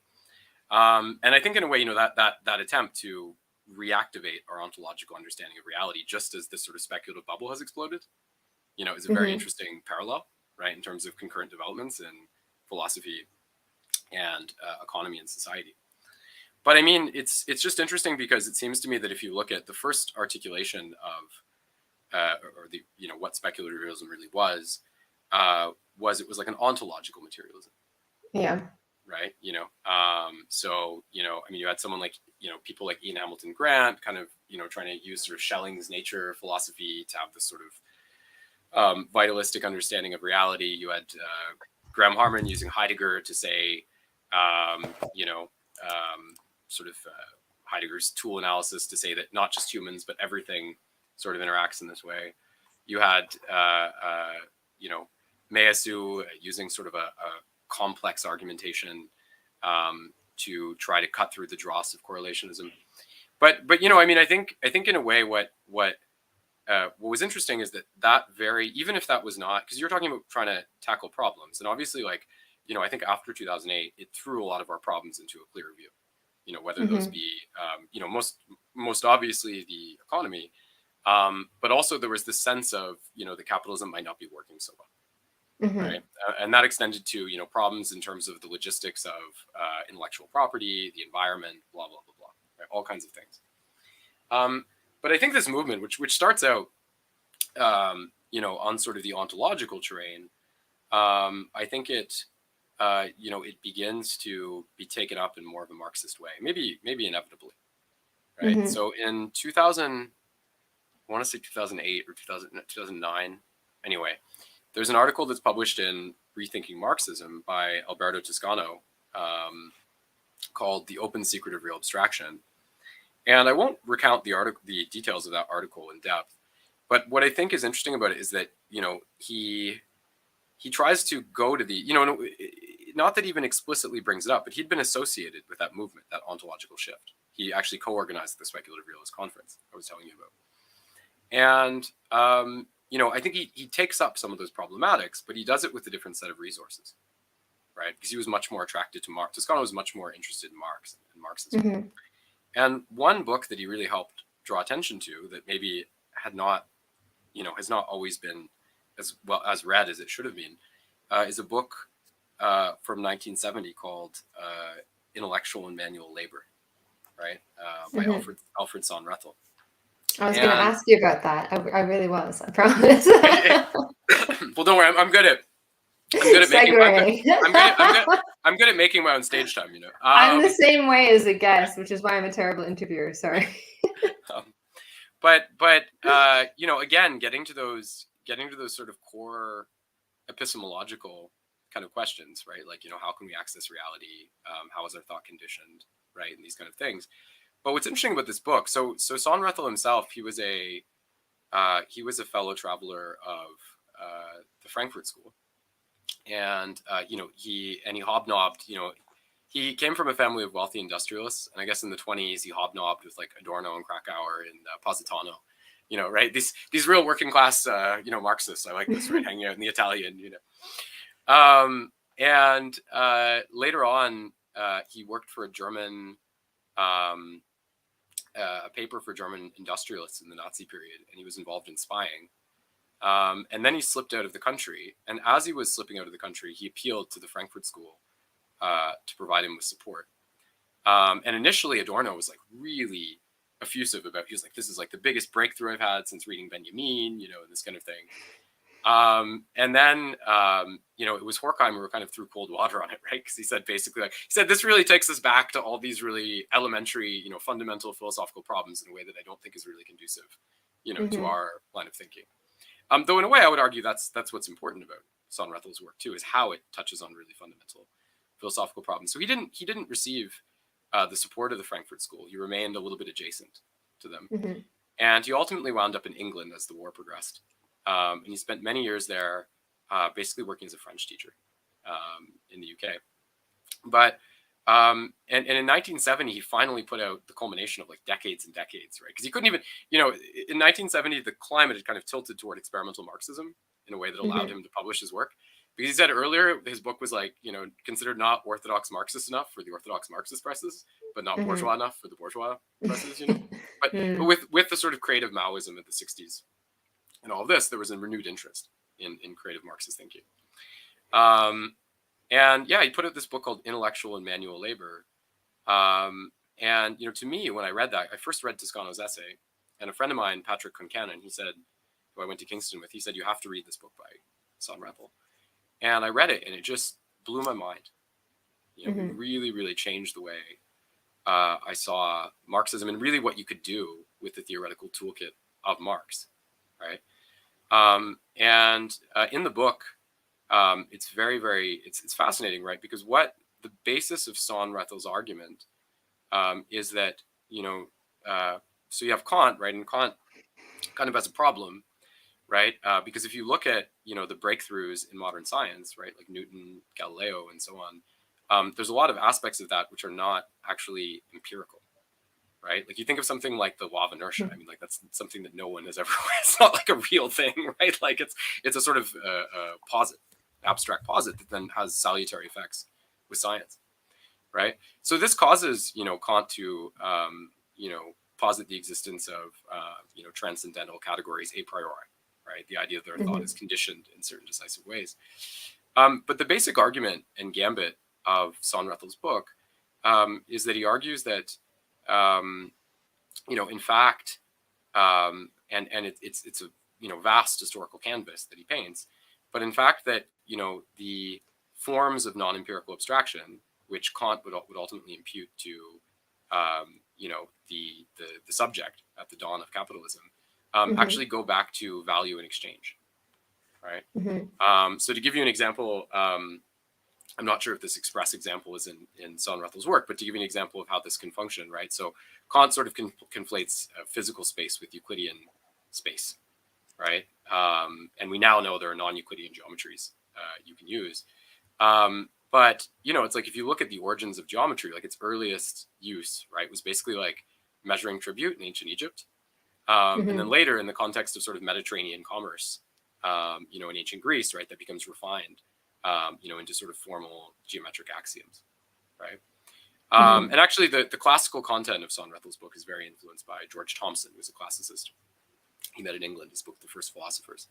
S8: And I think in a way, that attempt to reactivate our ontological understanding of reality, just as this sort of speculative bubble has exploded, is a very interesting parallel, right, in terms of concurrent developments in philosophy and economy and society. But it's just interesting because it seems to me that if you look at the first articulation of what speculative realism really was it was like an ontological materialism.
S6: Yeah.
S8: Right. So, you had someone like, people like Ian Hamilton Grant kind of, trying to use sort of Schelling's nature philosophy to have this sort of vitalistic understanding of reality. You had Graham Harman using Heidegger to say, Heidegger's tool analysis to say that not just humans, but everything sort of interacts in this way. You had, Meillassoux using sort of a complex argumentation to try to cut through the dross of correlationism. But I think in a way what what was interesting is that even if that was not, because you're talking about trying to tackle problems, and obviously, like, I think after 2008, it threw a lot of our problems into a clearer view. Whether those be, most obviously the economy, but also there was this sense of, the capitalism might not be working so well, right? And that extended to, problems in terms of the logistics of intellectual property, the environment, blah, blah, blah, blah, right? All kinds of things. But I think this movement, which starts out, on sort of the ontological terrain, I think it, it begins to be taken up in more of a Marxist way, maybe inevitably, right? So in 2000, I want to say 2008 or 2009, anyway, there's an article that's published in Rethinking Marxism by Alberto Toscano, called "The Open Secret of Real Abstraction." And I won't recount the details of that article in depth, but what I think is interesting about it is that, he tries to go to the, not that he even explicitly brings it up, but he'd been associated with that movement, that ontological shift. He actually co-organized the Speculative Realist Conference I was telling you about. And, I think he takes up some of those problematics, but he does it with a different set of resources, right? Because he was much more attracted to Marx. Toscano was much more interested in Marx and Marxism. And one book that he really helped draw attention to that maybe had not, has not always been as well as read as it should have been, is a book from 1970 called Intellectual and Manual Labor, right? By Alfred Sohn-Rethel.
S6: I was going to ask you about that. I really was. I promise.
S8: Well, don't worry. I'm good at making. I'm good at making my own stage time.
S6: I'm the same way as a guest, which is why I'm a terrible interviewer. Sorry.
S8: But again, getting to those sort of core epistemological kind of questions, right? Like, how can we access reality? How is our thought conditioned, right? And these kind of things. But what's interesting about this book, so Sohn-Rethel himself, he was a fellow traveler of the Frankfurt School, and he hobnobbed. He came from a family of wealthy industrialists, and I guess in the 1920s he hobnobbed with like Adorno and Krakauer and Positano, right? These real working class, Marxists. I like this, right? Hanging out in the Italian, and later on, he worked for a German. A paper for German industrialists in the Nazi period, and he was involved in spying. And then he slipped out of the country. And as he was slipping out of the country, he appealed to the Frankfurt School to provide him with support. And initially, Adorno was like really effusive about. He was like, "This is like the biggest breakthrough I've had since reading Benjamin," and this kind of thing. And then, it was Horkheimer who kind of threw cold water on it, right? Because he said basically, this really takes us back to all these really elementary, fundamental philosophical problems in a way that I don't think is really conducive, to our line of thinking. Though in a way, I would argue that's what's important about Sohn-Rethel's work too, is how it touches on really fundamental philosophical problems. So he didn't receive the support of the Frankfurt School. He remained a little bit adjacent to them, and he ultimately wound up in England as the war progressed. And he spent many years there, basically working as a French teacher in the UK. But and in 1970, he finally put out the culmination of like decades and decades, right? Because he couldn't even, in 1970, the climate had kind of tilted toward experimental Marxism in a way that allowed him to publish his work. Because he said earlier, his book was like, considered not orthodox Marxist enough for the orthodox Marxist presses, but not bourgeois enough for the bourgeois presses, But with the sort of creative Maoism of the 60s and all of this, there was a renewed interest in creative Marxist thinking. And yeah, he put out this book called Intellectual and Manual Labor. And, to me, when I read that, I first read Toscano's essay, and a friend of mine, Patrick Concannon, who I went to Kingston with, he said, "You have to read this book by Sohn-Rethel." And I read it, and it just blew my mind. It really, really changed the way I saw Marxism and really what you could do with the theoretical toolkit of Marx, right? And in the book, it's very, very, it's fascinating, right? Because what the basis of Sohn-Rethel's argument is that, so you have Kant, right? And Kant kind of has a problem, right? Because if you look at, the breakthroughs in modern science, right? Like Newton, Galileo, and so on, there's a lot of aspects of that which are not actually empirical, right? Like you think of something like the law of inertia. I mean, like that's something that no one has ever. It's not like a real thing, right? Like it's a sort of posit, abstract posit that then has salutary effects with science, right? So this causes Kant to posit the existence of transcendental categories a priori, right? The idea that their thought is conditioned in certain decisive ways. But the basic argument and gambit of Sohnrethel's book is that he argues that in fact, and it's a vast historical canvas that he paints, but in fact that the forms of non-empirical abstraction, which Kant would ultimately impute to the subject at the dawn of capitalism, actually go back to value and exchange, right? So to give you an example, I'm not sure if this express example is in Sohnrethel's work, but to give you an example of how this can function, right? So Kant sort of conflates physical space with Euclidean space, right? And we now know there are non-Euclidean geometries you can use. But, it's like if you look at the origins of geometry, like its earliest use, right, was basically like measuring tribute in ancient Egypt. And then later in the context of sort of Mediterranean commerce, in ancient Greece, right, that becomes refined, into sort of formal geometric axioms, right? And actually the classical content of Sohnrethel's book is very influenced by George Thomson, who's a classicist. He met in England, his book, The First Philosophers.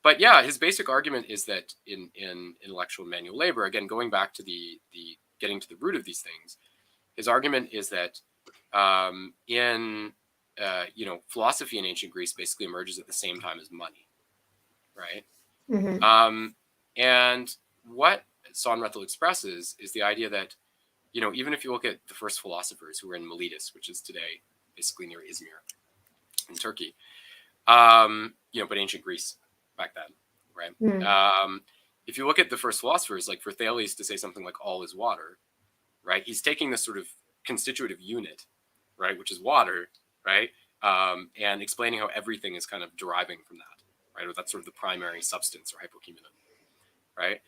S8: But yeah, his basic argument is that in intellectual and manual labor, again, going back to the getting to the root of these things, his argument is that philosophy in ancient Greece basically emerges at the same time as money, right? And what Sohnrethel expresses is the idea that, even if you look at the first philosophers who were in Miletus, which is today basically near Izmir in Turkey, but ancient Greece back then, right? If you look at the first philosophers, like for Thales to say something like all is water, right? He's taking this sort of constitutive unit, right, which is water, right? And explaining how everything is kind of deriving from that, right? Or that's sort of the primary substance or hypokeimenon, right?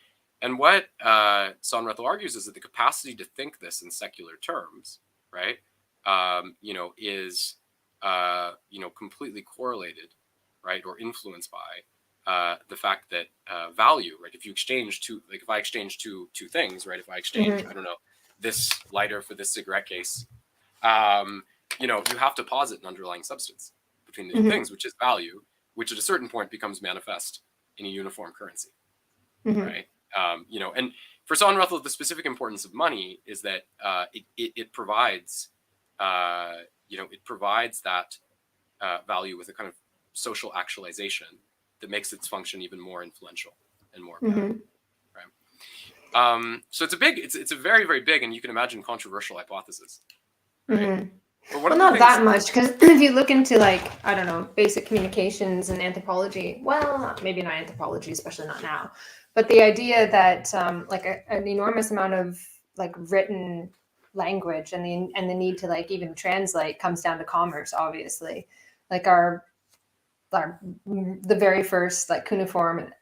S8: And what Sohnrethel argues is that the capacity to think this in secular terms, right, is completely correlated, right, or influenced by the fact that value, right, if you exchange if I exchange two things, right, if I exchange, I don't know, this lighter for this cigarette case, you have to posit an underlying substance between the two things, which is value, which at a certain point becomes manifest in a uniform currency, right? And for Sohnrethel, the specific importance of money is that it provides, it provides that value with a kind of social actualization that makes its function even more influential and more apparent, right? So it's a very, very big, and you can imagine controversial hypothesis, right?
S6: Well, not that much, because if you look into I don't know, basic communications and anthropology, well, maybe not anthropology, especially not now, but the idea that an enormous amount of written language and the need to even translate comes down to commerce, obviously. The very first cuneiform,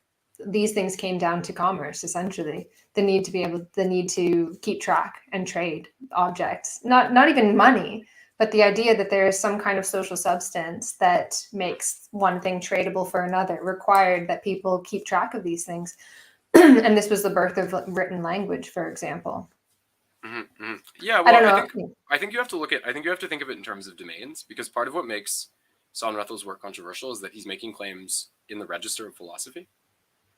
S6: these things came down to commerce, essentially. The need to keep track and trade objects, not even money, but the idea that there is some kind of social substance that makes one thing tradable for another required that people keep track of these things. And this was the birth of written language, for example.
S8: Yeah, well, I think you have to think of it in terms of domains, because part of what makes Sohnrethel's work controversial is that he's making claims in the register of philosophy,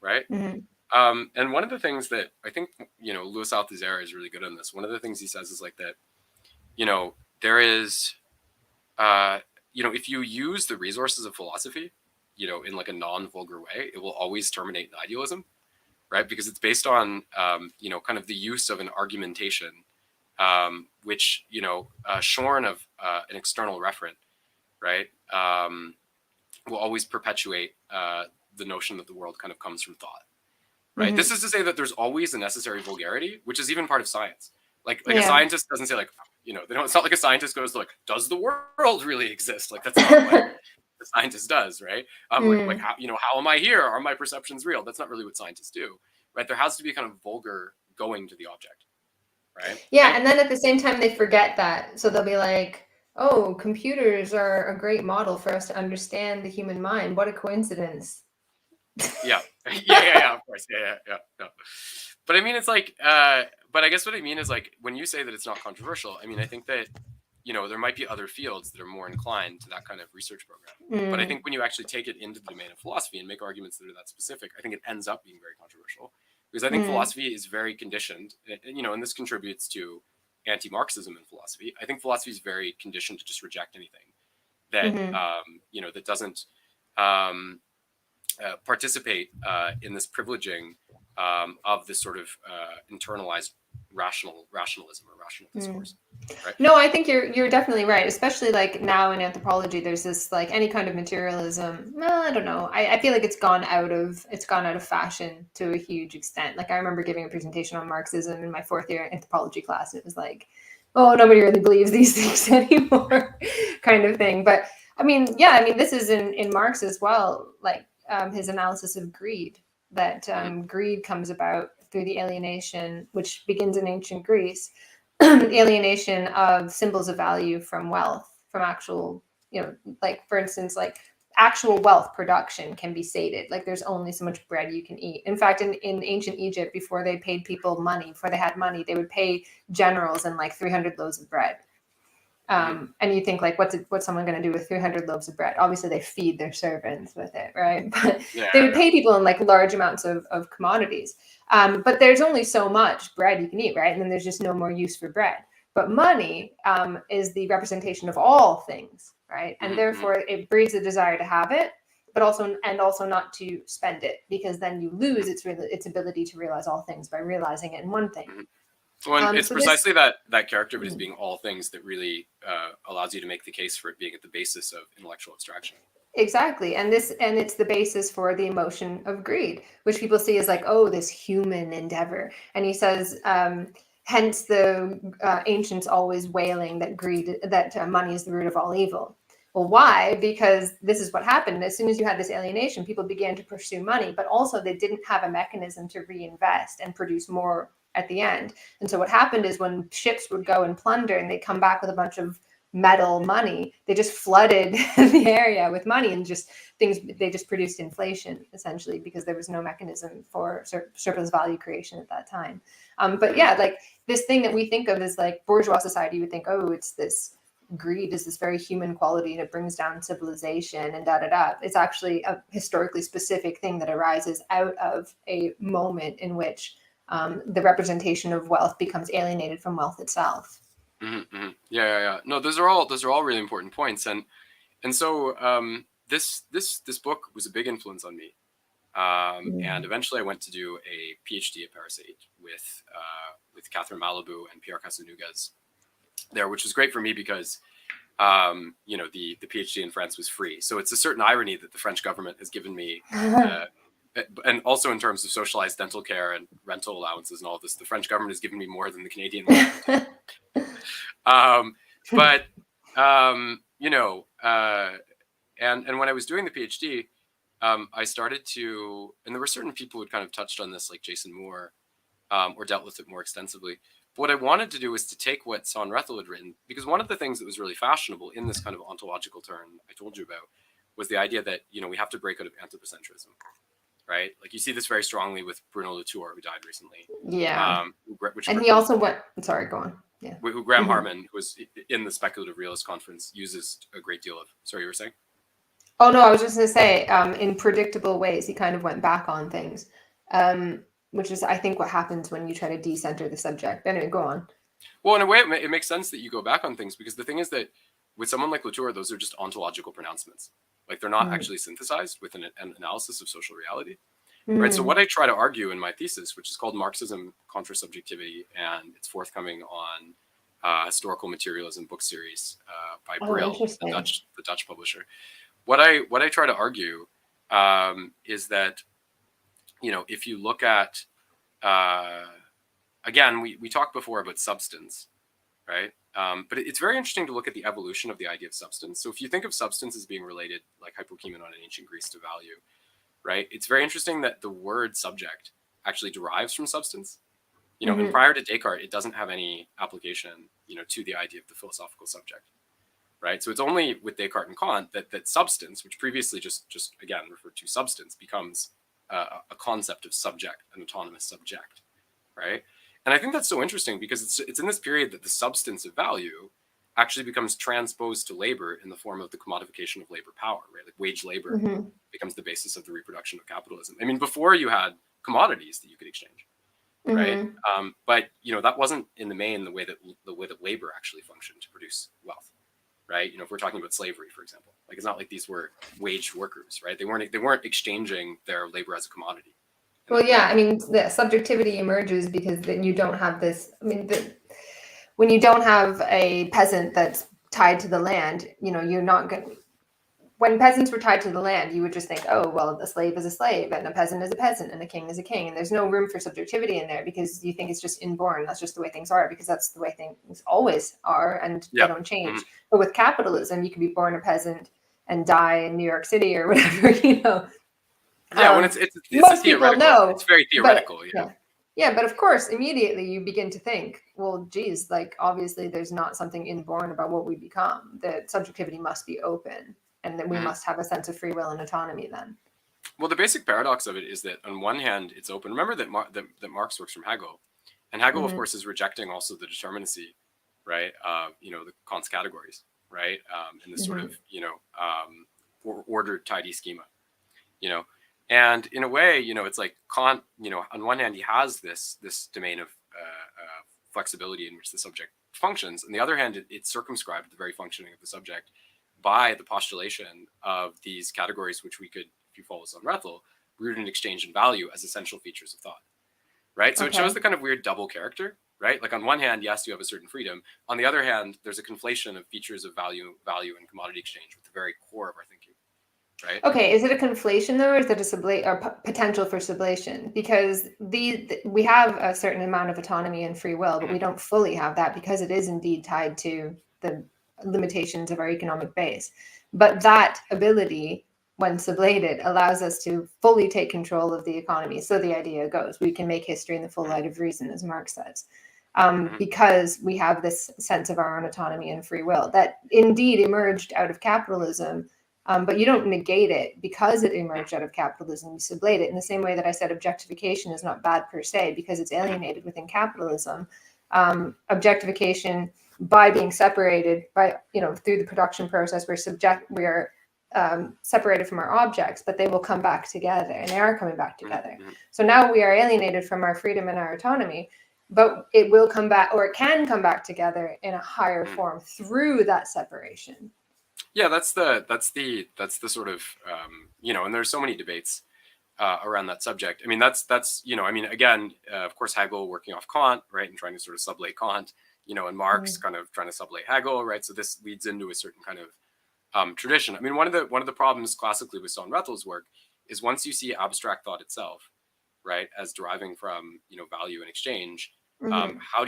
S8: right? And one of the things that I think, Louis Althusser is really good on this. One of the things he says is that, there is, if you use the resources of philosophy, in a non-vulgar way, it will always terminate in idealism, right? Because it's based on, kind of the use of an argumentation, which, shorn of an external referent, right, will always perpetuate the notion that the world kind of comes from thought, right? This is to say that there's always a necessary vulgarity, which is even part of science. A scientist doesn't say it's not like a scientist goes does the world really exist? That's not what the scientist does, right? How am I here? Are my perceptions real? That's not really what scientists do, right? There has to be a kind of vulgar going to the object, right?
S6: Yeah, and then at the same time they forget that. So they'll be like, "Oh, computers are a great model for us to understand the human mind. What a coincidence."
S8: Yeah. Yeah, of course. Yeah. But I mean, it's like, but I guess what I mean is like, when you say that it's not controversial, I mean, I think that, there might be other fields that are more inclined to that kind of research program. But I think when you actually take it into the domain of philosophy and make arguments that are that specific, I think it ends up being very controversial, because I think philosophy is very conditioned, and this contributes to anti-Marxism in philosophy. I think philosophy is very conditioned to just reject anything that, that doesn't participate in this privileging of this sort of internalized rationalism or rational discourse. Right?
S6: No, I think you're definitely right. Especially like now in anthropology, there's this like any kind of materialism. Well, I don't know. I feel like it's gone out of fashion to a huge extent. Like I remember giving a presentation on Marxism in my 4th year anthropology class. It was like, oh, nobody really believes these things anymore, kind of thing. But I mean, this is in Marx as well. Like his analysis of greed. That greed comes about through the alienation, which begins in ancient Greece. Alienation of symbols of value from wealth, from actual, like for instance, like actual wealth production can be sated. Like there's only so much bread you can eat. In fact, in ancient Egypt, before they paid people money, before they had money, they would pay generals in like 300 loaves of bread. And you think like, what's someone going to do with 300 loaves of bread? Obviously, they feed their servants with it, right? But they would pay people in like large amounts of commodities. But there's only so much bread you can eat, right? And then there's just no more use for bread. But money is the representation of all things, right? And therefore, it breeds a desire to have it, but also not to spend it, because then you lose its ability to realize all things by realizing it in one thing.
S8: Well, it's precisely that character of it as being all things that really allows you to make the case for it being at the basis of intellectual abstraction.
S6: Exactly. And it's the basis for the emotion of greed, which people see as like, oh, this human endeavor. And he says, hence the ancients always wailing that money is the root of all evil. Well, why? Because this is what happened. As soon as you had this alienation, people began to pursue money, but also they didn't have a mechanism to reinvest and produce more at the end. And so what happened is when ships would go and plunder and they come back with a bunch of metal money, they just flooded the area with money, and they just produced inflation essentially, because there was no mechanism for surplus value creation at that time. But yeah, like this thing that we think of as like bourgeois society, you would think, oh, it's this greed is this very human quality and it brings down civilization and It's actually a historically specific thing that arises out of a moment in which the representation of wealth becomes alienated from wealth itself.
S8: Yeah. No, those are all really important points, and so this book was a big influence on me, and eventually I went to do a PhD at Paris 8 with Catherine Malibu and Pierre Casanugas there, which was great for me because the PhD in France was free, so it's a certain irony that the French government has given me. And also in terms of socialized dental care and rental allowances and all this, the French government has given me more than the Canadian government. And when I was doing the PhD, I started to, and there were certain people who had kind of touched on this, like Jason Moore, or dealt with it more extensively. But what I wanted to do was to take what Son Rethel had written, because one of the things that was really fashionable in this kind of ontological turn I told you about was the idea that, we have to break out of anthropocentrism. Right, like you see this very strongly with Bruno Latour, who died recently.
S6: Yeah, and he also went. Sorry, go on. Yeah,
S8: who Graham Harman, who was in the Speculative Realist Conference, uses a great deal of. Sorry, you were saying?
S6: Oh no, I was just going to say, in predictable ways, he kind of went back on things, which is, I think, what happens when you try to decenter the subject. Anyway, go on.
S8: Well, in a way, it makes sense that you go back on things, because the thing is that with someone like Latour, those are just ontological pronouncements. Like they're not actually synthesized with an analysis of social reality, right? So what I try to argue in my thesis, which is called Marxism contra Subjectivity, and it's forthcoming on Historical Materialism book series by Brill, the Dutch publisher. What I try to argue is that, if you look at, again, we talked before about substance, right? But it's very interesting to look at the evolution of the idea of substance. So if you think of substance as being related, like hypokimenon in ancient Greece, to value, right? It's very interesting that the word subject actually derives from substance. You know, and prior to Descartes, it doesn't have any application, you know, to the idea of the philosophical subject, right? So it's only with Descartes and Kant that substance, which previously just again referred to substance, becomes a concept of subject, an autonomous subject, right? And I think that's so interesting because it's in this period that the substance of value actually becomes transposed to labor in the form of the commodification of labor power, right? Like wage labor becomes the basis of the reproduction of capitalism. I mean, before you had commodities that you could exchange, right? But you know, that wasn't in the main the way that labor actually functioned to produce wealth, right? You know, if we're talking about slavery, for example, like it's not like these were waged workers, right? They weren't exchanging their labor as a commodity.
S6: Well, yeah, I mean, the subjectivity emerges because then you don't have this. I mean, when you don't have a peasant that's tied to the land, you know, you're not going. When peasants were tied to the land, you would just think, oh, well, a slave is a slave, and a peasant is a peasant, and a king is a king, and there's no room for subjectivity in there because you think it's just inborn. That's just the way things are because that's the way things always are, and they don't change. But with capitalism, you can be born a peasant and die in New York City or whatever, you know.
S8: Yeah, when it's
S6: most people know
S8: it's very theoretical.
S6: But, yeah, but of course, immediately you begin to think, well, geez, like obviously there's not something inborn about what we become. The subjectivity must be open, and that we must have a sense of free will and autonomy then.
S8: Well, the basic paradox of it is that on one hand, it's open. Remember that that Marx works from Hegel, and Hegel, of course, is rejecting also the determinacy, right? You know, the Kant's categories, right? In this sort of, you know, ordered, tidy schema, you know. And in a way, you know, it's like Kant, you know, on one hand, he has this domain of flexibility in which the subject functions. On the other hand, it's circumscribed the very functioning of the subject by the postulation of these categories, which we could, if you follow Zon-Rethel, root in exchange and value as essential features of thought, right? So it shows the kind of weird double character, right? Like on one hand, yes, you have a certain freedom. On the other hand, there's a conflation of features of value and commodity exchange with the very core of our thinking. Right.
S6: Okay, is it a conflation though, or is it a potential for sublation? Because we have a certain amount of autonomy and free will, but we don't fully have that because it is indeed tied to the limitations of our economic base. But that ability, when sublated, allows us to fully take control of the economy. So the idea goes, we can make history in the full light of reason, as Marx says, because we have this sense of our own autonomy and free will that indeed emerged out of capitalism. But you don't negate it because it emerged out of capitalism. You sublate it in the same way that I said objectification is not bad per se because it's alienated within capitalism. Objectification, by being separated by, you know, through the production process, we're separated from our objects, but they will come back together, and they are coming back together. So now we are alienated from our freedom and our autonomy, but it will come back, or it can come back together in a higher form through that separation.
S8: Yeah, that's the sort of you know, and there's so many debates around that subject. I mean, that's you know, I mean, again, of course, Hegel working off Kant, right, and trying to sort of sublate Kant, you know, and Marx kind of trying to sublate Hegel, right. So this leads into a certain kind of tradition. I mean, one of the problems classically with Zon-Rethel's work is once you see abstract thought itself, right, as deriving from, you know, value and exchange, how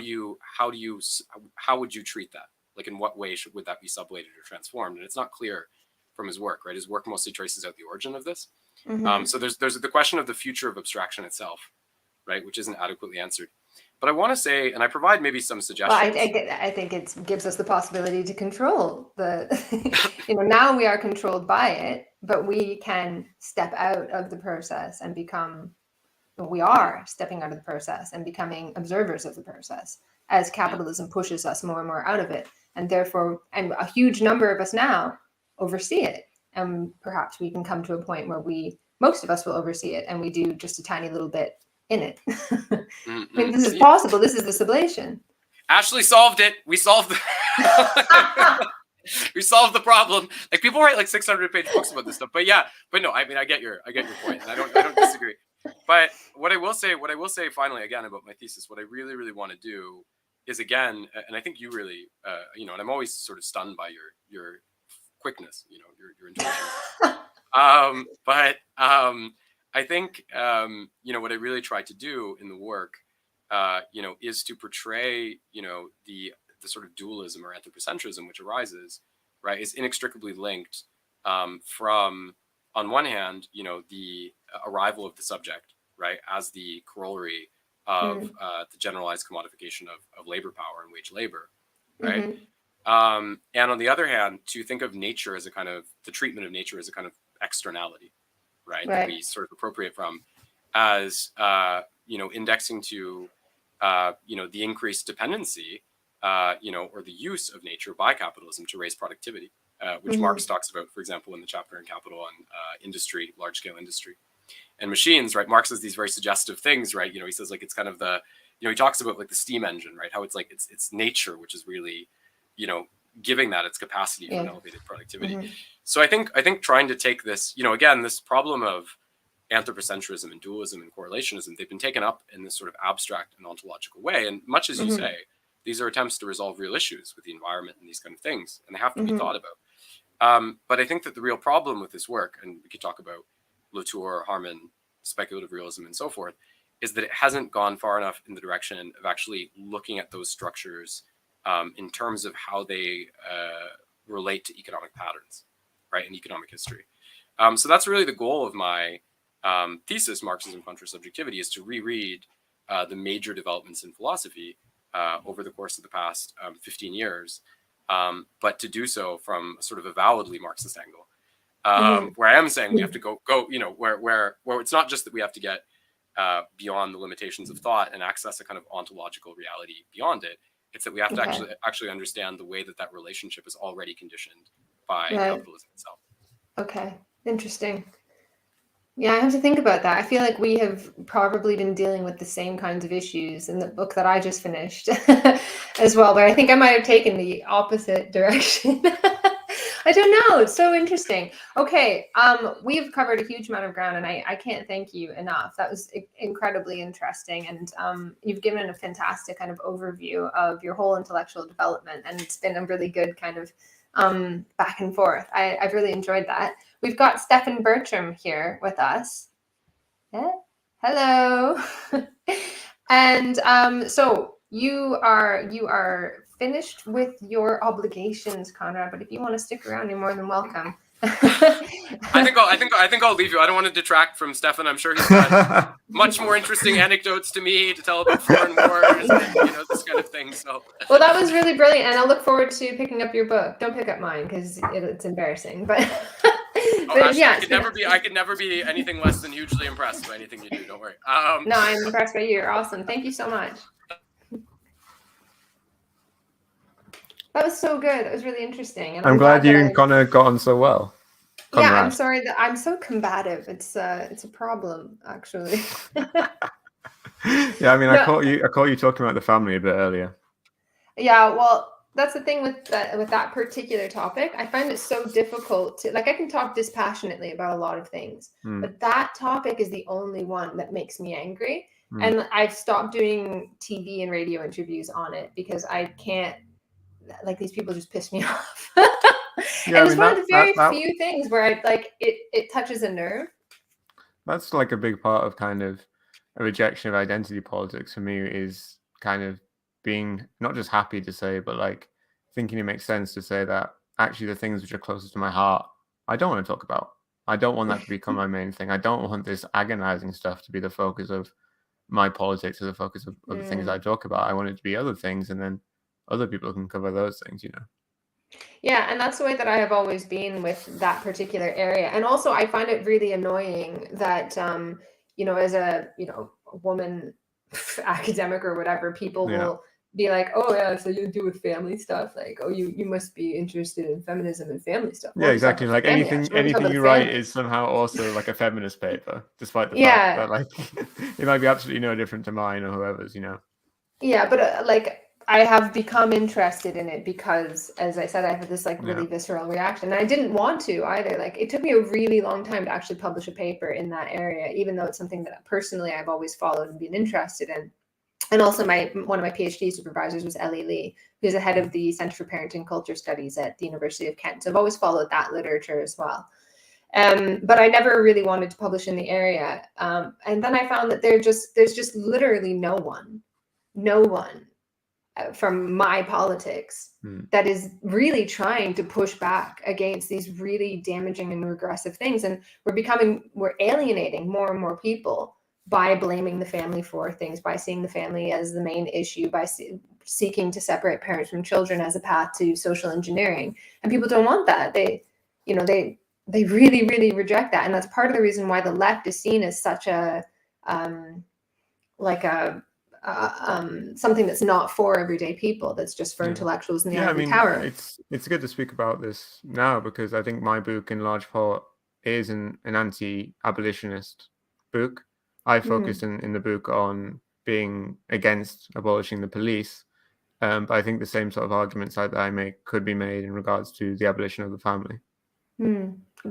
S8: would you treat that? Like, in what way would that be sublated or transformed? And it's not clear from his work, right? His work mostly traces out the origin of this. So there's the question of the future of abstraction itself, right, which isn't adequately answered. But I want to say, and I provide maybe some suggestions.
S6: Well, I think it gives us the possibility to control the, you know, now we are controlled by it, but we can step out of the process and we are stepping out of the process and becoming observers of the process as capitalism pushes us more and more out of it. And therefore, and a huge number of us now oversee it. And perhaps we can come to a point where most of us will oversee it and we do just a tiny little bit in it. I mean, this is possible. This is the sublation.
S8: Ashley solved it. We solved we solved the problem. Like, people write like 600-page books about this stuff. But yeah, but no, I mean, I get your point, and I don't disagree. But what I will say finally, again, about my thesis, what I really, really want to do is, again, and I think you really, you know, and I'm always sort of stunned by your quickness, you know, your intuition. But I think, you know, what I really try to do in the work, you know, is to portray, you know, the sort of dualism or anthropocentrism which arises, right, is inextricably linked from, on one hand, you know, the arrival of the subject, right, as the corollary of the generalized commodification of labor power and wage labor, right? And on the other hand, to think of nature as a kind of, the treatment of nature as a kind of externality, right? That we sort of appropriate from as, you know, indexing to, you know, the increased dependency, you know, or the use of nature by capitalism to raise productivity, which Marx talks about, for example, in the chapter in Capital on industry, large-scale industry. And machines, right? Marx says these very suggestive things, right? You know, he says like it's kind of the, you know, he talks about like the steam engine, right? How it's like it's nature which is really, you know, giving that its capacity for an elevated productivity. So I think trying to take this, you know, again, this problem of anthropocentrism and dualism and correlationism, they've been taken up in this sort of abstract and ontological way. And much as you say, these are attempts to resolve real issues with the environment and these kind of things, and they have to be thought about. But I think that the real problem with this work, and we could talk about Latour, Harman, speculative realism, and so forth, is that it hasn't gone far enough in the direction of actually looking at those structures in terms of how they relate to economic patterns, right, and economic history. So that's really the goal of my thesis, Marxism contra Subjectivity, is to reread the major developments in philosophy over the course of the past 15 years, but to do so from sort of avowedly Marxist angle. Where I am saying we have to go, you know, where it's not just that we have to get beyond the limitations of thought and access a kind of ontological reality beyond it. It's that we have to actually understand the way that that relationship is already conditioned by capitalism itself. Okay, interesting. Yeah, I have to think about that. I feel like we have probably been dealing with the same kinds of issues in the book that I just finished as well, but I think I might have taken the opposite direction. I don't know. It's so interesting. Okay, we've covered a huge amount of ground, and I can't thank you enough. That was incredibly interesting, and you've given a fantastic kind of overview of your whole intellectual development, and it's been a really good kind of back and forth. I've really enjoyed that. We've got Stefan Bertram here with us. Yeah. Hello. And so you are finished with your obligations, Conrad, but if you want to stick around, you're more than welcome. I think I'll leave you. I don't want to detract from Stefan. I'm sure he's got much more interesting anecdotes to me to tell about foreign wars and, you know, this kind of thing. So well, that was really brilliant, and I look forward to picking up your book. Don't pick up mine because it's embarrassing. But, Ashley, yeah, I could never be anything less than hugely impressed by anything you do. Don't worry. No, I'm impressed by you. You're awesome. Thank you so much. That was so good. That was really interesting. And
S9: I'm glad you and Connor got on so well. Conrad.
S6: Yeah, I'm sorry that I'm so combative. It's a problem, actually.
S9: Yeah, I mean, I caught you talking about the family a bit earlier.
S6: Yeah, well, that's the thing with that particular topic. I find it so difficult to, like, I can talk dispassionately about a lot of things, but that topic is the only one that makes me angry. And I've stopped doing TV and radio interviews on it because I can't, like, these people just piss me off. Yeah, and it's one of the very few things where I like it touches a nerve.
S9: That's like a big part of kind of a rejection of identity politics for me, is kind of being not just happy to say, but like thinking it makes sense to say that actually the things which are closest to my heart, I don't want to talk about. I don't want that to become my main thing. I don't want this agonizing stuff to be the focus of my politics or the focus of the things I talk about. I want it to be other things, and then other people can cover those things, you know.
S6: Yeah, and that's the way that I have always been with that particular area. And also I find it really annoying that, you know, as a woman academic or whatever, people will be like, oh yeah, so you do with family stuff, like, oh, you must be interested in feminism and family stuff.
S9: Yeah, exactly. Like anything you write is somehow also like a feminist paper, despite the fact that like it might be absolutely no different to mine or whoever's, you know.
S6: Yeah, but like I have become interested in it because, as I said, I have this like really visceral reaction. And I didn't want to either. Like, it took me a really long time to actually publish a paper in that area, even though it's something that personally I've always followed and been interested in. And also one of my PhD supervisors was Ellie Lee, who's the head of the Center for Parenting Culture Studies at the University of Kent. So I've always followed that literature as well. But I never really wanted to publish in the area. And then I found that there's just literally no one from my politics that is really trying to push back against these really damaging and regressive things. And we're alienating more and more people by blaming the family for things, by seeing the family as the main issue, by seeking to separate parents from children as a path to social engineering. And people don't want that. They really, really reject that. And that's part of the reason why the left is seen as such a something that's not for everyday people, that's just for intellectuals in the ivory tower.
S9: It's good to speak about this now, because I think my book in large part is an anti-abolitionist book. I focused in the book on being against abolishing the police, but I think the same sort of arguments that I make could be made in regards to the abolition of the family.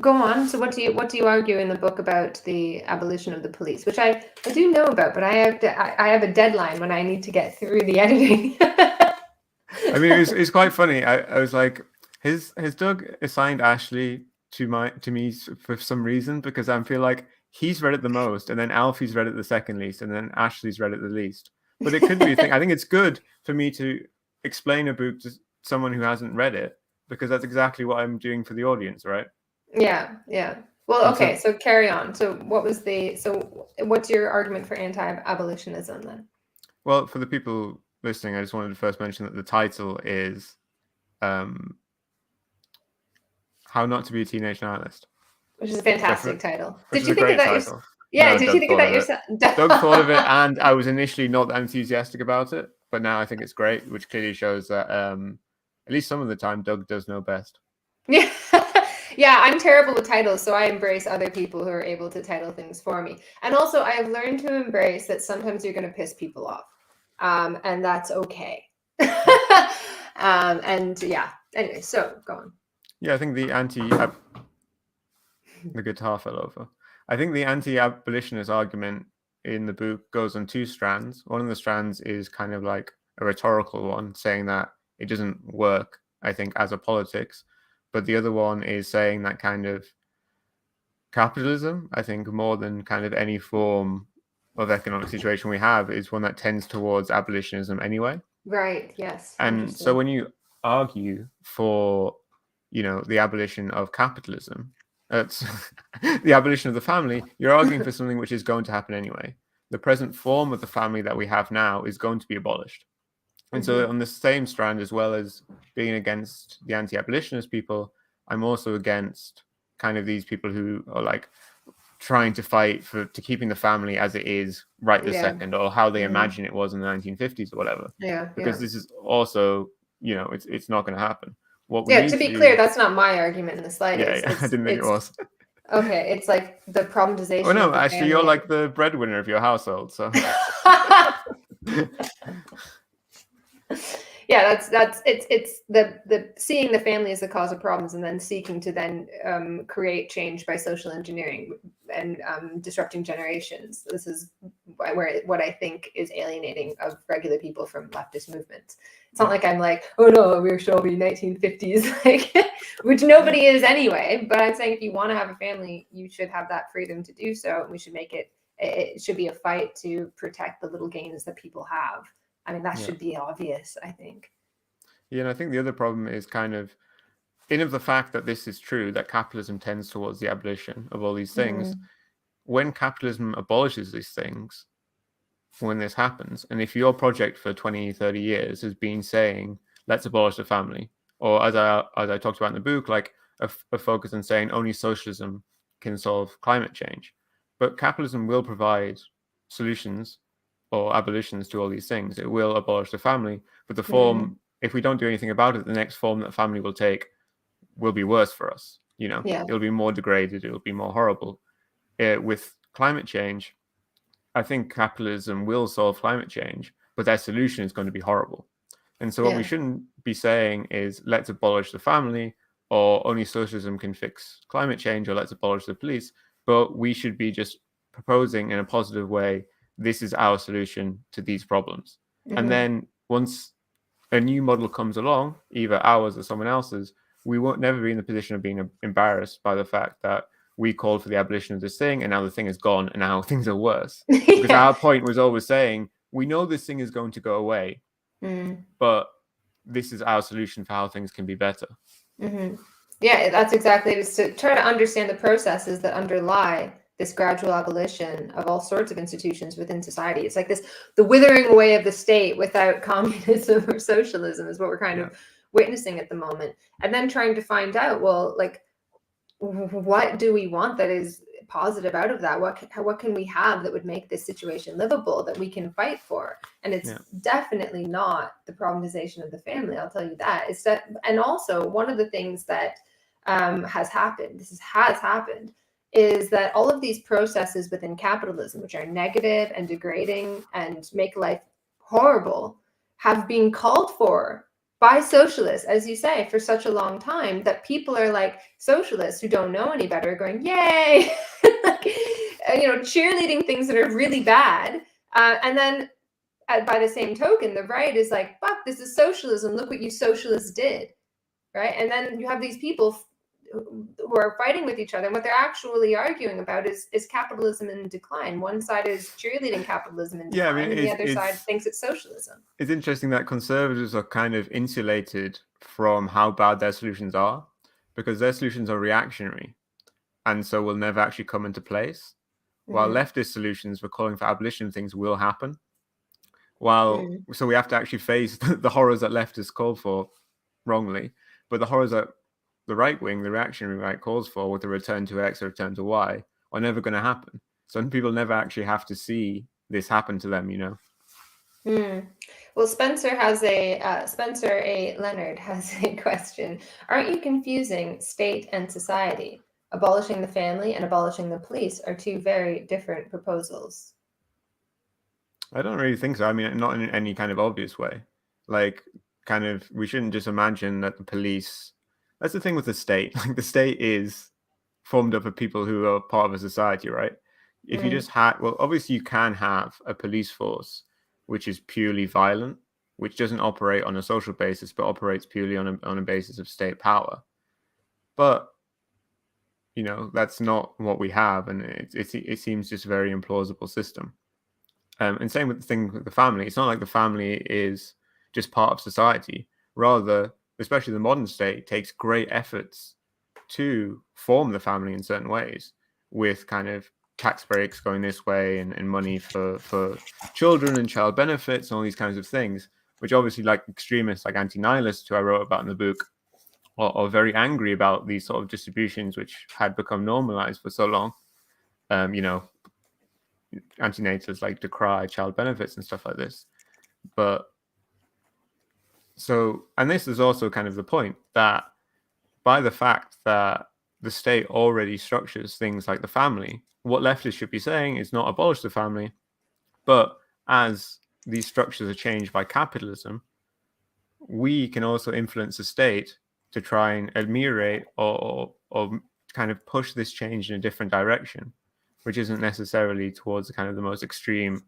S6: Go on. So what do you argue in the book about the abolition of the police, which I do know about, but I have a deadline when I need to get through the editing.
S9: I mean, it's quite funny. I was like, has Doug assigned Ashley to me for some reason, because I feel like he's read it the most, and then Alfie's read it the second least, and then Ashley's read it the least. But it could be a thing. I think it's good for me to explain a book to someone who hasn't read it, because that's exactly what I'm doing for the audience, right?
S6: Yeah. Well, okay, so carry on. So what's your argument for anti-abolitionism then?
S9: Well, for the people listening, I just wanted to first mention that the title is How Not to Be a Teenage Nihilist.
S6: Which is a fantastic title.
S9: Did you think of that yourself?
S6: Yeah, did you think of that yourself?
S9: Doug thought of it, and I was initially not that enthusiastic about it, but now I think it's great, which clearly shows that at least some of the time Doug does know best.
S6: Yeah. Yeah, I'm terrible with titles, so I embrace other people who are able to title things for me. And also, I have learned to embrace that sometimes you're going to piss people off, and that's okay. And yeah, anyway, so go on.
S9: Yeah, I think the guitar fell over. I think the anti-abolitionist argument in the book goes on two strands. One of the strands is kind of like a rhetorical one, saying that it doesn't work, I think, as a politics. But the other one is saying that kind of capitalism, I think, more than kind of any form of economic situation we have, is one that tends towards abolitionism anyway.
S6: Right, yes.
S9: And so when you argue for, the abolition of capitalism, the abolition of the family, you're arguing for something which is going to happen anyway. The present form of the family that we have now is going to be abolished. And so on the same strand, as well as being against the anti-abolitionist people, I'm also against kind of these people who are like trying to fight to keeping the family as it is right this second, or how they imagine it was in the 1950s or whatever.
S6: Yeah.
S9: Because this is also, it's not going to happen.
S6: To be clear, that's not my argument in the slightest.
S9: Yeah, I didn't think it was.
S6: Okay, it's like the problematization.
S9: Oh no, actually, you're like the breadwinner of your household, so.
S6: Yeah, it's the seeing the family as the cause of problems, and then seeking to then create change by social engineering and disrupting generations. This is what I think is alienating of regular people from leftist movements. It's not like I'm like, oh no, we shall be 1950s, like, which nobody is anyway. But I'm saying if you want to have a family, you should have that freedom to do so. And we should make it should be a fight to protect the little gains that people have. I mean, that should be obvious, I think.
S9: Yeah, and I think the other problem is kind of, of the fact that this is true, that capitalism tends towards the abolition of all these things. When capitalism abolishes these things, when this happens, and if your project for 20, 30 years has been saying, let's abolish the family, or as I talked about in the book, like a focus on saying only socialism can solve climate change. But capitalism will provide solutions or abolitions to all these things. It will abolish the family, but the form, if we don't do anything about it, the next form that family will take will be worse for us. It'll be more degraded, it'll be more horrible. With climate change, I think capitalism will solve climate change, but their solution is going to be horrible. And so what we shouldn't be saying is, let's abolish the family, or only socialism can fix climate change, or let's abolish the police. But we should be just proposing in a positive way, this is our solution to these problems. And then once a new model comes along, either ours or someone else's, we won't never be in the position of being embarrassed by the fact that we called for the abolition of this thing, and now the thing is gone, and now things are worse. Because our point was always saying, we know this thing is going to go away, but this is our solution for how things can be better.
S6: Yeah, that's exactly it. Is to try to understand the processes that underlie this gradual abolition of all sorts of institutions within society. It's like the withering away of the state without communism or socialism is what we're kind of witnessing at the moment. And then trying to find out, well, like, what do we want that is positive out of that? What can we have that would make this situation livable, that we can fight for? And it's definitely not the problematization of the family, I'll tell you that. It's that, and also one of the things that has happened, is that all of these processes within capitalism, which are negative and degrading and make life horrible, have been called for by socialists, as you say, for such a long time, that people are like, socialists who don't know any better going, yay, like, cheerleading things that are really bad. And then by the same token, the right is like, fuck, this is socialism. Look what you socialists did, right? And then you have these people who are fighting with each other, and what they're actually arguing about is capitalism in decline. One side is cheerleading capitalism in decline, and the other side thinks it's socialism.
S9: It's interesting that conservatives are kind of insulated from how bad their solutions are, because their solutions are reactionary, and so will never actually come into place. While leftist solutions for calling for abolition of things will happen. So we have to actually face the horrors that leftists call for wrongly, but the horrors that the right wing, the reactionary right, calls for, with a return to X or return to Y, are never going to happen. Some people never actually have to see this happen to them,
S6: Well, Spencer A. Leonard has a question. Aren't you confusing state and society? Abolishing the family and abolishing the police are two very different proposals.
S9: I don't really think so. I mean, not in any kind of obvious way. Like, kind of, we shouldn't just imagine that the police... That's the thing with the state. Like, the state is formed up of people who are part of a society, right? If you just had... Well, obviously, you can have a police force which is purely violent, which doesn't operate on a social basis, but operates purely on a basis of state power. But, that's not what we have, and it seems just a very implausible system. And same with the thing with the family. It's not like the family is just part of society. Rather, especially the modern state takes great efforts to form the family in certain ways, with kind of tax breaks going this way and money for children and child benefits and all these kinds of things, which obviously, like, extremists like anti-nihilists, who I wrote about in the book, are very angry about these sort of distributions which had become normalized for so long. Anti-natalists like decry child benefits and stuff like this. But and this is also kind of the point, that by the fact that the state already structures things like the family, what leftists should be saying is not abolish the family, but as these structures are changed by capitalism, we can also influence the state to try and ameliorate or kind of push this change in a different direction, which isn't necessarily towards kind of the most extreme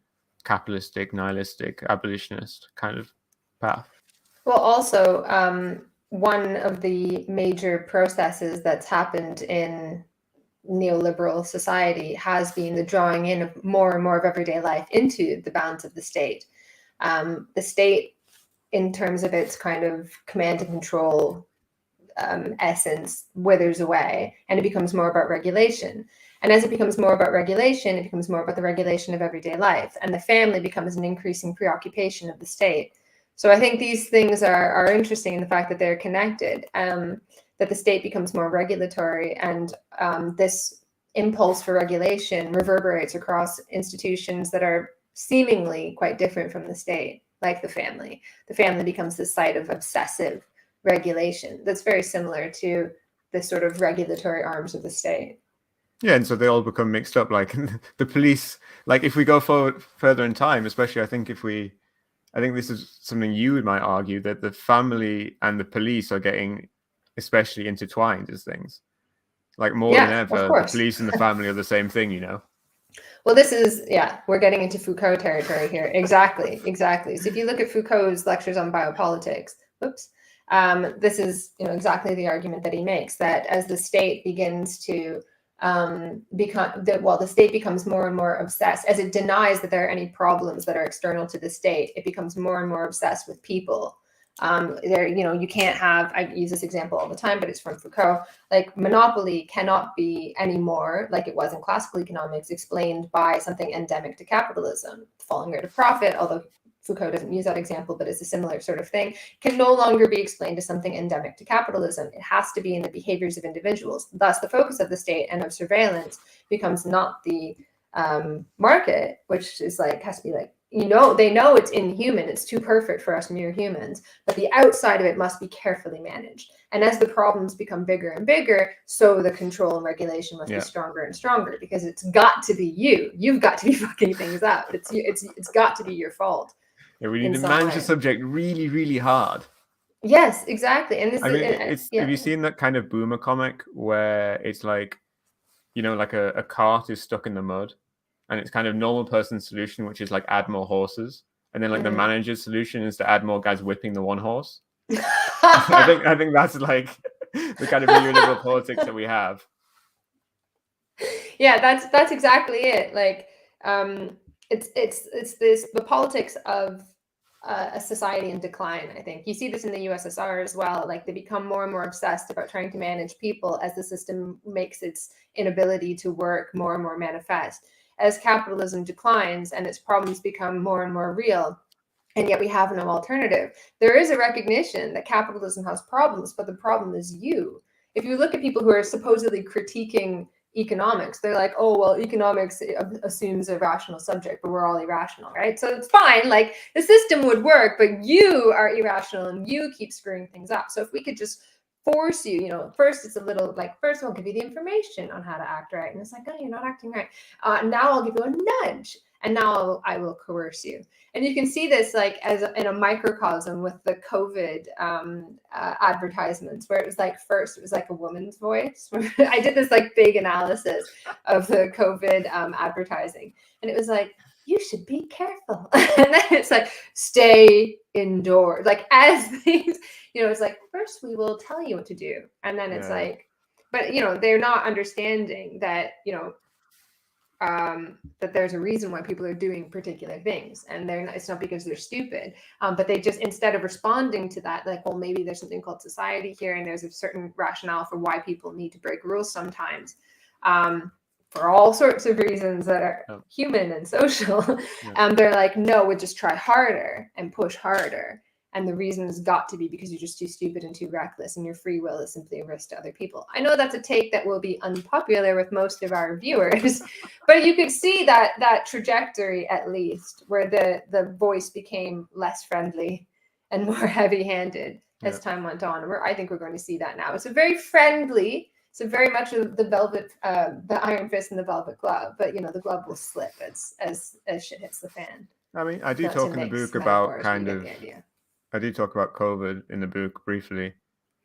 S9: capitalistic, nihilistic, abolitionist kind of path.
S6: Well, also, one of the major processes that's happened in neoliberal society has been the drawing in of more and more of everyday life into the bounds of the state. The state, in terms of its kind of command and control essence, withers away, and it becomes more about regulation. And as it becomes more about regulation, it becomes more about the regulation of everyday life, and the family becomes an increasing preoccupation of the state. So I think these things are interesting in the fact that they're connected, that the state becomes more regulatory, and this impulse for regulation reverberates across institutions that are seemingly quite different from the state, like the family. The family becomes the site of obsessive regulation that's very similar to the sort of regulatory arms of the state.
S9: Yeah, and so they all become mixed up. Like the police, like if we go further in time, especially I think this is something you might argue, that the family and the police are getting especially intertwined as things. Like more than ever, the police and the family are the same thing,
S6: Well, this is, we're getting into Foucault territory here. Exactly. So if you look at Foucault's lectures on biopolitics, this is exactly the argument that he makes, that as the state begins to the state becomes more and more obsessed, as it denies that there are any problems that are external to the state, it becomes more and more obsessed with people, There, you can't have, I use this example all the time, but it's from Foucault, like monopoly cannot be anymore, like it was in classical economics, explained by something endemic to capitalism, falling rate of profit, although Foucault doesn't use that example, but it's a similar sort of thing, can no longer be explained as something endemic to capitalism. It has to be in the behaviors of individuals. Thus, the focus of the state and of surveillance becomes not the market, which is like, has to be like, they know it's inhuman, it's too perfect for us mere humans, but the outside of it must be carefully managed. And as the problems become bigger and bigger, so the control and regulation must be stronger and stronger, because it's got to be you. You've got to be fucking things up. It's got to be your fault.
S9: Yeah, we need to manage the subject really, really hard.
S6: Yes, exactly. And this
S9: have you seen that kind of boomer comic where it's like, like a cart is stuck in the mud, and it's kind of normal person's solution, which is like add more horses, and then like the manager's solution is to add more guys whipping the one horse. I think that's like the kind of neoliberal politics that we have.
S6: Yeah, that's exactly it. Like, it's the politics of a society in decline. I think you see this in the USSR as well. Like, they become more and more obsessed about trying to manage people as the system makes its inability to work more and more manifest. As capitalism declines and its problems become more and more real, and yet we have no alternative, there is a recognition that capitalism has problems, but the problem is you. If you look at people who are supposedly critiquing economics, they're like, oh, well, economics assumes a rational subject, but we're all irrational, right? So it's fine, like the system would work, but you are irrational and you keep screwing things up. So if we could just force you, first it's a little like, first I'll give you the information on how to act right, and it's like, oh, you're not acting right. Now I'll give you a nudge, and now I will coerce you. And you can see this like in a microcosm with the COVID advertisements, where it was like, first it was like a woman's voice. I did this like big analysis of the COVID advertising, and it was like, you should be careful. And then it's like, stay indoors. Like, as things, it's like, first we will tell you what to do. And then it's like, but, they're not understanding that, that there's a reason why people are doing particular things. And it's not because they're stupid, but they just, instead of responding to that, like, well, maybe there's something called society here, and there's a certain rationale for why people need to break rules sometimes. For all sorts of reasons that are human and social. They're like, no, we'll just try harder and push harder. And the reason has got to be because you're just too stupid and too reckless, and your free will is simply a risk to other people. I know that's a take that will be unpopular with most of our viewers, but you could see that trajectory, at least, where the voice became less friendly and more heavy-handed as time went on. I think we're going to see that now. It's a very friendly, so very much the velvet, the iron fist and the velvet glove, but the glove will slip as shit hits the fan.
S9: I mean, I do talk in the book about I do talk about COVID in the book briefly,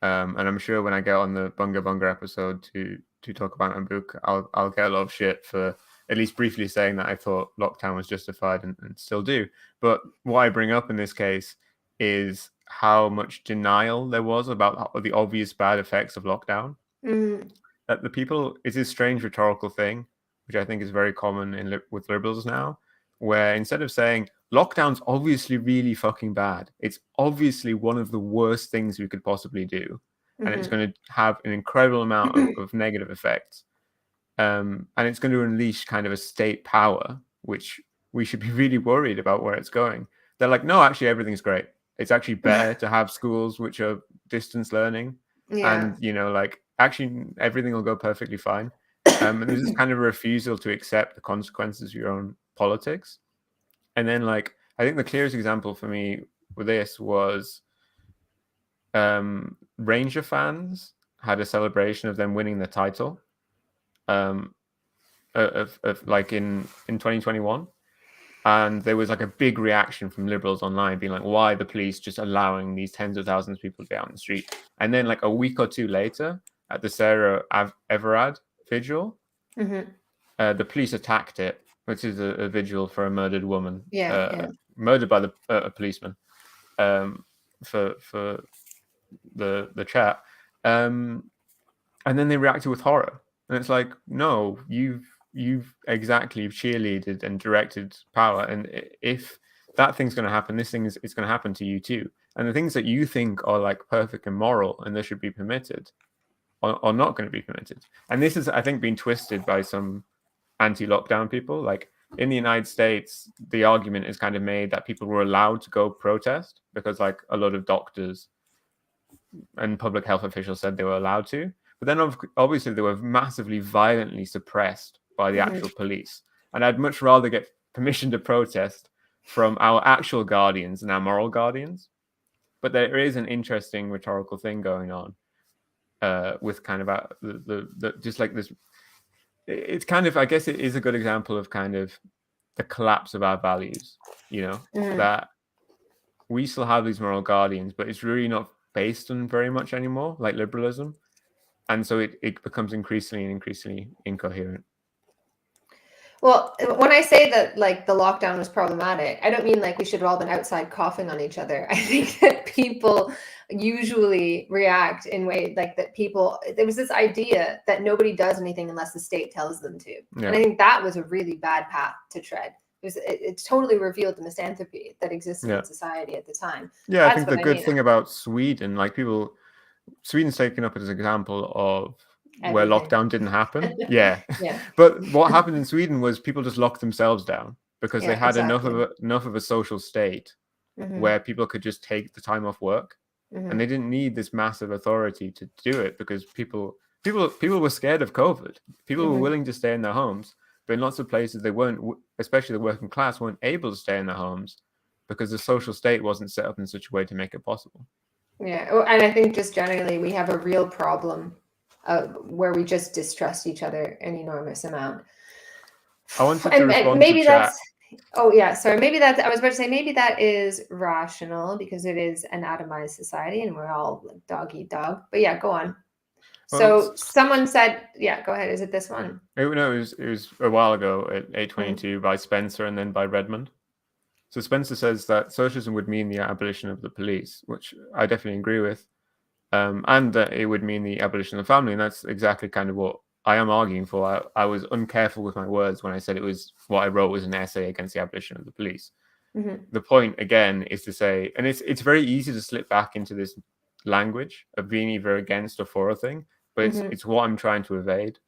S9: and I'm sure when I get on the Bunga Bunga episode to talk about my book, I'll get a lot of shit for at least briefly saying that I thought lockdown was justified, and still do. But what I bring up in this case is how much denial there was about the obvious bad effects of lockdown. That the people, it's this strange rhetorical thing, which I think is very common with liberals now, where instead of saying lockdown's obviously really fucking bad, it's obviously one of the worst things we could possibly do, and it's going to have an incredible amount of negative effects, and it's going to unleash kind of a state power, which we should be really worried about where it's going. They're like, no, actually everything's great. It's actually better to have schools which are distance learning, and like, actually everything will go perfectly fine. And there's this kind of refusal to accept the consequences of your own politics. And then, like, I think the clearest example for me with this was Ranger fans had a celebration of them winning the title of like in 2021. And there was like a big reaction from liberals online being like, why are the police just allowing these tens of thousands of people to be out in the street? And then like a week or two later at the Sarah Everard vigil, the police attacked it, which is a vigil for a murdered woman, murdered by a policeman, for the chat. And then they reacted with horror. And it's like, no, you've exactly cheerleaded and directed power, and if that thing's going to happen, this thing is going to happen to you too. And the things that you think are like perfect and moral and they should be permitted are not going to be permitted. And this is, I think, being twisted by some anti-lockdown people. Like in the United States, the argument is kind of made that people were allowed to go protest because like a lot of doctors and public health officials said they were allowed to. But then obviously they were massively violently suppressed by the actual police. And I'd much rather get permission to protest from our actual guardians and our moral guardians. But there is an interesting rhetorical thing going on with kind of the just like this. It's kind of, I guess it is a good example of kind of the collapse of our values, you know, that we still have these moral guardians, but it's really not based on very much anymore, like liberalism. And so it becomes increasingly incoherent.
S6: Well, when I say that like the lockdown was problematic, I don't mean like we should have all been outside coughing on each other. I think that people usually react in way like that there was this idea that nobody does anything unless the state tells them to. Yeah. And I think that was a really bad path to tread. It totally revealed the misanthropy that existed in society at the time.
S9: Yeah, I think the good thing about Sweden, like Sweden's taken up as an example of where lockdown didn't happen. Yeah. But what happened in Sweden was people just locked themselves down because they had enough of a social state where people could just take the time off work, and they didn't need this massive authority to do it because people were scared of COVID. People were willing to stay in their homes, but in lots of places they weren't, especially the working class, weren't able to stay in their homes because the social state wasn't set up in such a way to make it possible. Yeah,
S6: and I think just generally we have a real problem where we just distrust each other an enormous amount.
S9: I wanted to respond
S6: maybe
S9: to chat.
S6: Maybe that's, I was about to say, maybe that is rational because it is an atomized society and we're all like dog eat dog. But yeah, go on. So someone said, go ahead. Is it this one?
S9: It was a while ago at 822 by Spencer and then by Redmond. So Spencer says that socialism would mean the abolition of the police, which I definitely agree with. And that it would mean the abolition of the family. And that's exactly kind of what I am arguing for. I was uncareful with my words when I said what I wrote was an essay against the abolition of the police. The point, again, is to say, and it's very easy to slip back into this language of being either against or for a thing, but it's what I'm trying to evade,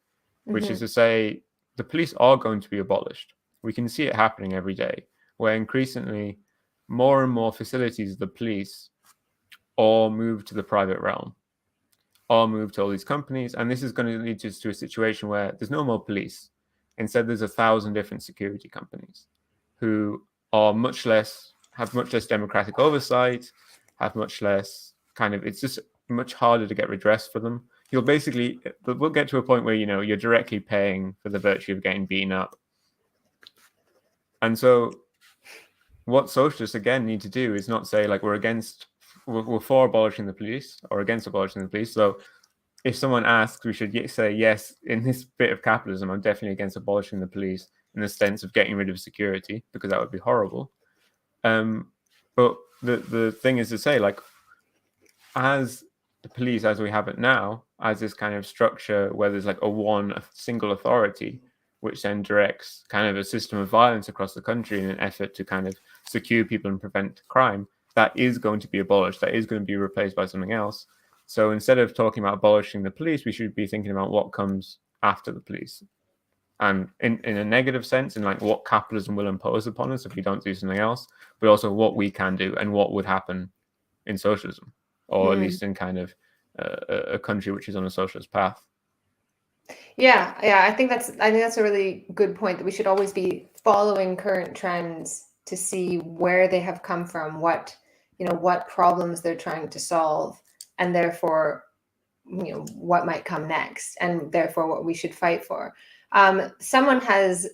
S9: which is to say the police are going to be abolished. We can see it happening every day, where increasingly more and more facilities of the police or move to the private realm, or move to all these companies. And this is going to lead us to a situation where there's no more police. Instead, there's 1,000 different security companies who are have much less democratic oversight, have much less it's just much harder to get redress for them. We'll get to a point where, you're directly paying for the virtue of getting beaten up. And so what socialists, again, need to do is not say, like, we're for abolishing the police or against abolishing the police. So if someone asks, we should say, yes, in this bit of capitalism, I'm definitely against abolishing the police in the sense of getting rid of security, because that would be horrible. But the thing is to say, like, as the police, as we have it now, as this kind of structure where there's like a single authority, which then directs kind of a system of violence across the country in an effort to kind of secure people and prevent crime, that is going to be abolished. That is going to be replaced by something else. So instead of talking about abolishing the police, we should be thinking about what comes after the police. And in a negative sense, in like what capitalism will impose upon us if we don't do something else, but also what we can do and what would happen in socialism, or at least in kind of a country which is on a socialist path.
S6: Yeah, I think that's a really good point, that we should always be following current trends to see where they have come from, what problems they're trying to solve, and therefore, what might come next, and therefore what we should fight for. Someone has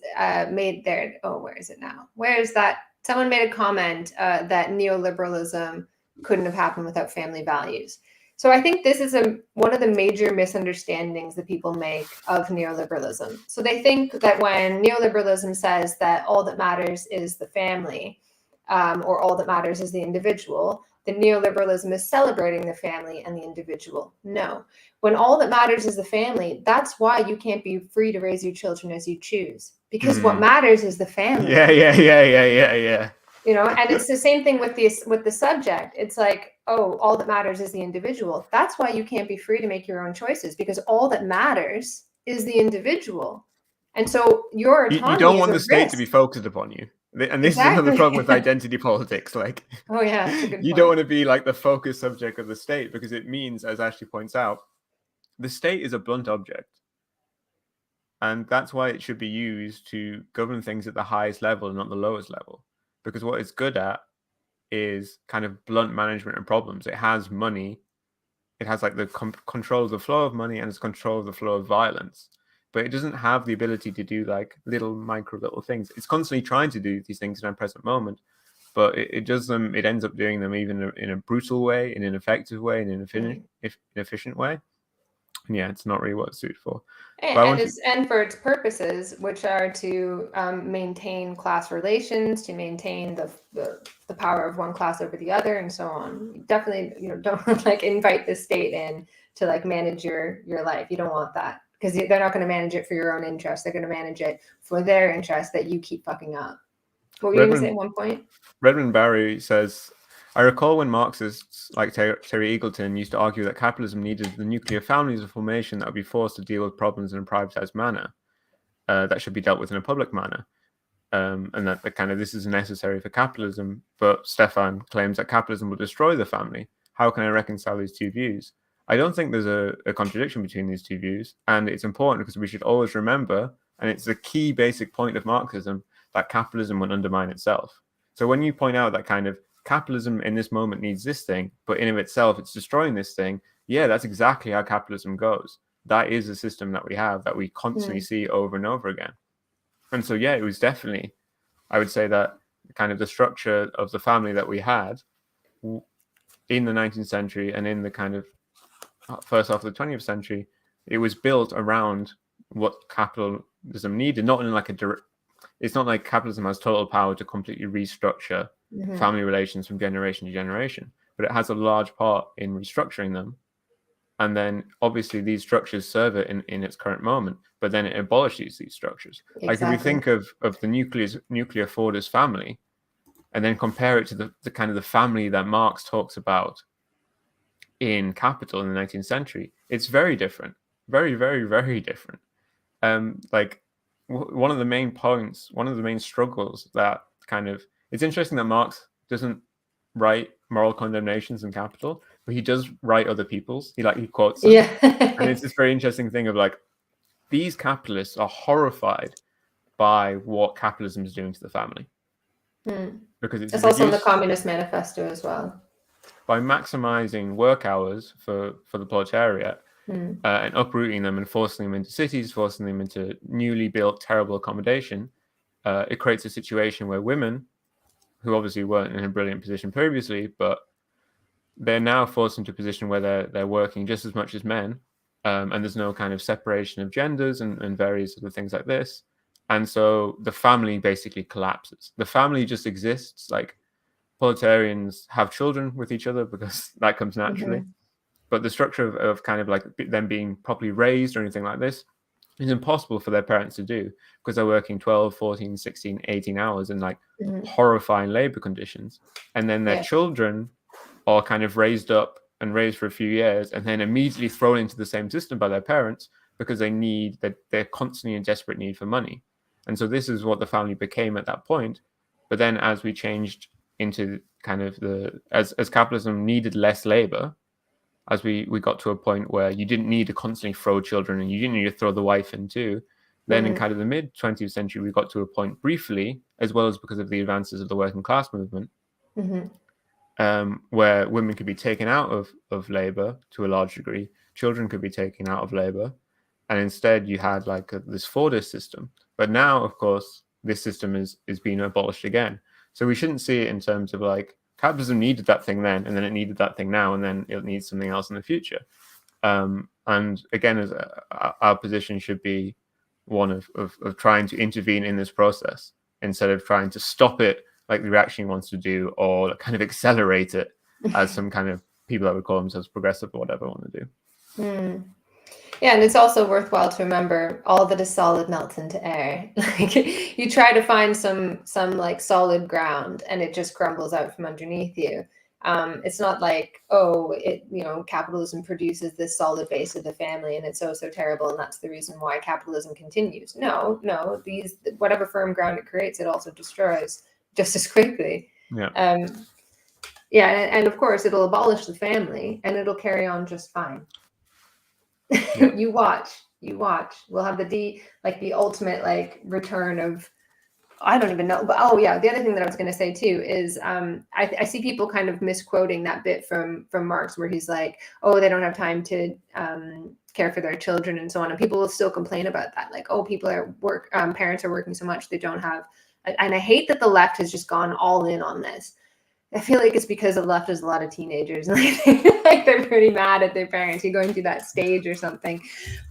S6: made where is it now? Where is that? Someone made a comment that neoliberalism couldn't have happened without family values. So I think this is one of the major misunderstandings that people make of neoliberalism. So they think that when neoliberalism says that all that matters is the family, or all that matters is the individual, then neoliberalism is celebrating the family and the individual. No. When all that matters is the family, that's why you can't be free to raise your children as you choose. Because what matters is the family.
S9: Yeah.
S6: You know, and it's the same thing with the subject. It's like, oh, all that matters is the individual. That's why you can't be free to make your own choices, because all that matters is the individual. And so your autonomy
S9: You don't
S6: is
S9: want
S6: at
S9: the state
S6: risk.
S9: to be focused upon you. And this is
S6: Exactly.
S9: another problem with identity politics. Like,
S6: Oh yeah, that's a good
S9: you
S6: point.
S9: don't want to be like the focus subject of the state, because it means, as Ashley points out, the state is a blunt object. And that's why it should be used to govern things at the highest level and not the lowest level. Because what it's good at is kind of blunt management of problems. It has money. It has like the control of the flow of money, and it's control of the flow of violence. But it doesn't have the ability to do like little things. It's constantly trying to do these things in our present moment, but it does them. It ends up doing them even in a brutal way, in an ineffective way, in an inefficient way. And yeah, it's not really what it's suited for.
S6: And for its purposes, which are to maintain class relations, to maintain the power of one class over the other, and so on. Definitely, you know, don't like invite the state in to like manage your life. You don't want that, because they're not going to manage it for your own interest. They're going to manage it for their interest that you keep fucking up. What were you going to say at one point?
S9: Redmond Barry says, I recall when Marxists like Terry Eagleton used to argue that capitalism needed the nuclear family as a formation that would be forced to deal with problems in a privatized manner that should be dealt with in a public manner. And that kind of this is necessary for capitalism. But Stefan claims that capitalism will destroy the family. How can I reconcile these two views? I don't think there's a contradiction between these two views. And it's important because we should always remember, and it's a key basic point of Marxism, that capitalism will undermine itself. So when you point out that kind of capitalism in this moment needs this thing, but in of itself it's destroying this thing, yeah, that's exactly how capitalism goes. That is a system that we have, that we constantly see over and over again. And so yeah, it was definitely, I would say that kind of the structure of the family that we had in the 19th century and in the kind of first half of the 20th century, it was built around what capitalism needed, not in like it's not like capitalism has total power to completely restructure family relations from generation to generation, but it has a large part in restructuring them. And then obviously these structures serve it in its current moment, but then it abolishes these structures. Exactly. Like if we think of the nuclear Fordist family and then compare it to the kind of the family that Marx talks about in Capital in the 19th century, it's very different. Very, very, very different. Like one of the main points, one of the main struggles that kind of, it's interesting that Marx doesn't write moral condemnations in Capital, but he does write other people's. He quotes them. Yeah. And it's this very interesting thing of like, these capitalists are horrified by what capitalism is doing to the family. Because it's
S6: also in the Communist Manifesto as well.
S9: By maximizing work hours for the proletariat and uprooting them and forcing them into cities, forcing them into newly built terrible accommodation, it creates a situation where women, who obviously weren't in a brilliant position previously, but they're now forced into a position where they're working just as much as men, and there's no kind of separation of genders and various other things like this. And so the family basically collapses. The family just exists. Like proletarians have children with each other because that comes naturally. But the structure of kind of like them being properly raised or anything like this is impossible for their parents to do because they're working 12, 14, 16, 18 hours in like horrifying labor conditions. And then their children are kind of raised up and raised for a few years and then immediately thrown into the same system by their parents because they're constantly in desperate need for money. And so this is what the family became at that point. But then as we changed into kind of as capitalism needed less labor, as we got to a point where you didn't need to constantly throw children and you didn't need to throw the wife in too. Then in kind of the mid 20th century, we got to a point briefly, as well as because of the advances of the working class movement, where women could be taken out of labor to a large degree, children could be taken out of labor, and instead you had like this Fordist system. But now, of course, this system is being abolished again. So we shouldn't see it in terms of like capitalism needed that thing then, and then it needed that thing now, and then it needs something else in the future. And again, as our position should be one of trying to intervene in this process instead of trying to stop it like the reaction wants to do, or kind of accelerate it as some kind of people that would call themselves progressive or whatever want to do.
S6: Yeah, and it's also worthwhile to remember all that is solid melts into air. Like you try to find some like solid ground and it just crumbles out from underneath you. It's not like, oh, capitalism produces this solid base of the family and it's so terrible and that's the reason why capitalism continues. No, these whatever firm ground it creates, it also destroys just as quickly.
S9: Yeah.
S6: Yeah, and of course it'll abolish the family and it'll carry on just fine.
S9: Yeah.
S6: You watch. We'll have the ultimate like return of, I don't even know. But oh yeah, the other thing that I was going to say too is I see people kind of misquoting that bit from Marx where he's like, oh, they don't have time to care for their children and so on, and people will still complain about that, like, oh, parents are working so much they don't have. And I hate that the left has just gone all in on this. I feel like it's because the left is a lot of teenagers. Like they're pretty mad at their parents. You're going through that stage or something.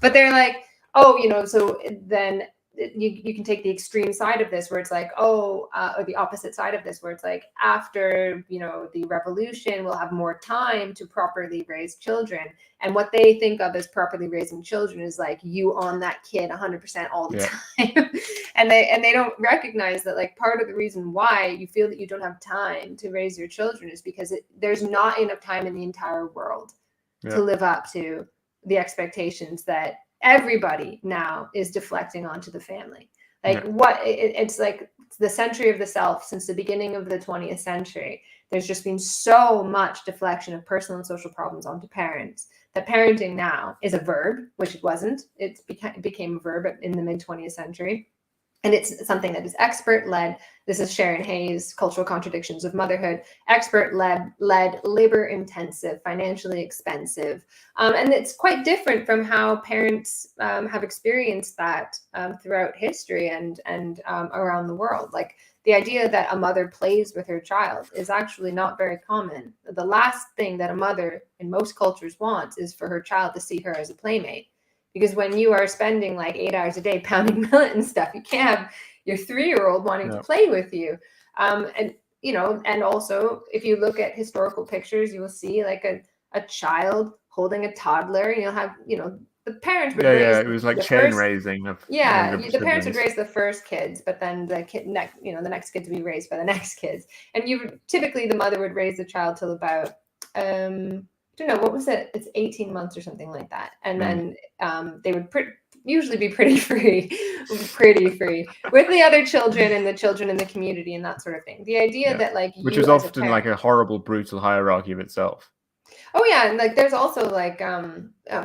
S6: But they're like, oh, so then you can take the extreme side of this where it's like, or the opposite side of this where it's like, after, the revolution, we'll have more time to properly raise children. And what they think of as properly raising children is like you on that kid 100% all the time. and they don't recognize that like part of the reason why you feel that you don't have time to raise your children is because there's not enough time in the entire world to live up to the expectations that everybody now is deflecting onto the family. Like it's like the century of the self since the beginning of the 20th century. There's just been so much deflection of personal and social problems onto parents that parenting now is a verb, which it wasn't. It became a verb in the mid 20th century. And it's something that is expert-led. This is Sharon Hayes' Cultural Contradictions of Motherhood. Expert-led, labor-intensive, financially expensive. And it's quite different from how parents have experienced that throughout history and around the world. Like the idea that a mother plays with her child is actually not very common. The last thing that a mother in most cultures wants is for her child to see her as a playmate. Because when you are spending like 8 hours a day pounding millet and stuff, you can't have your 3-year-old wanting to play with you. And also if you look at historical pictures, you will see like a child holding a toddler. You'll have, the parents would raise
S9: it was like raising of
S6: the parents would raise the first kids, but then the next kid to be raised by the next kids. And typically the mother would raise the child till about I don't know, what was it? It's 18 months or something like that. And then they would usually be pretty free with the other children and the children in the community and that sort of thing. The idea that like
S9: which is often like a horrible, brutal hierarchy of itself.
S6: Oh yeah, and like there's also like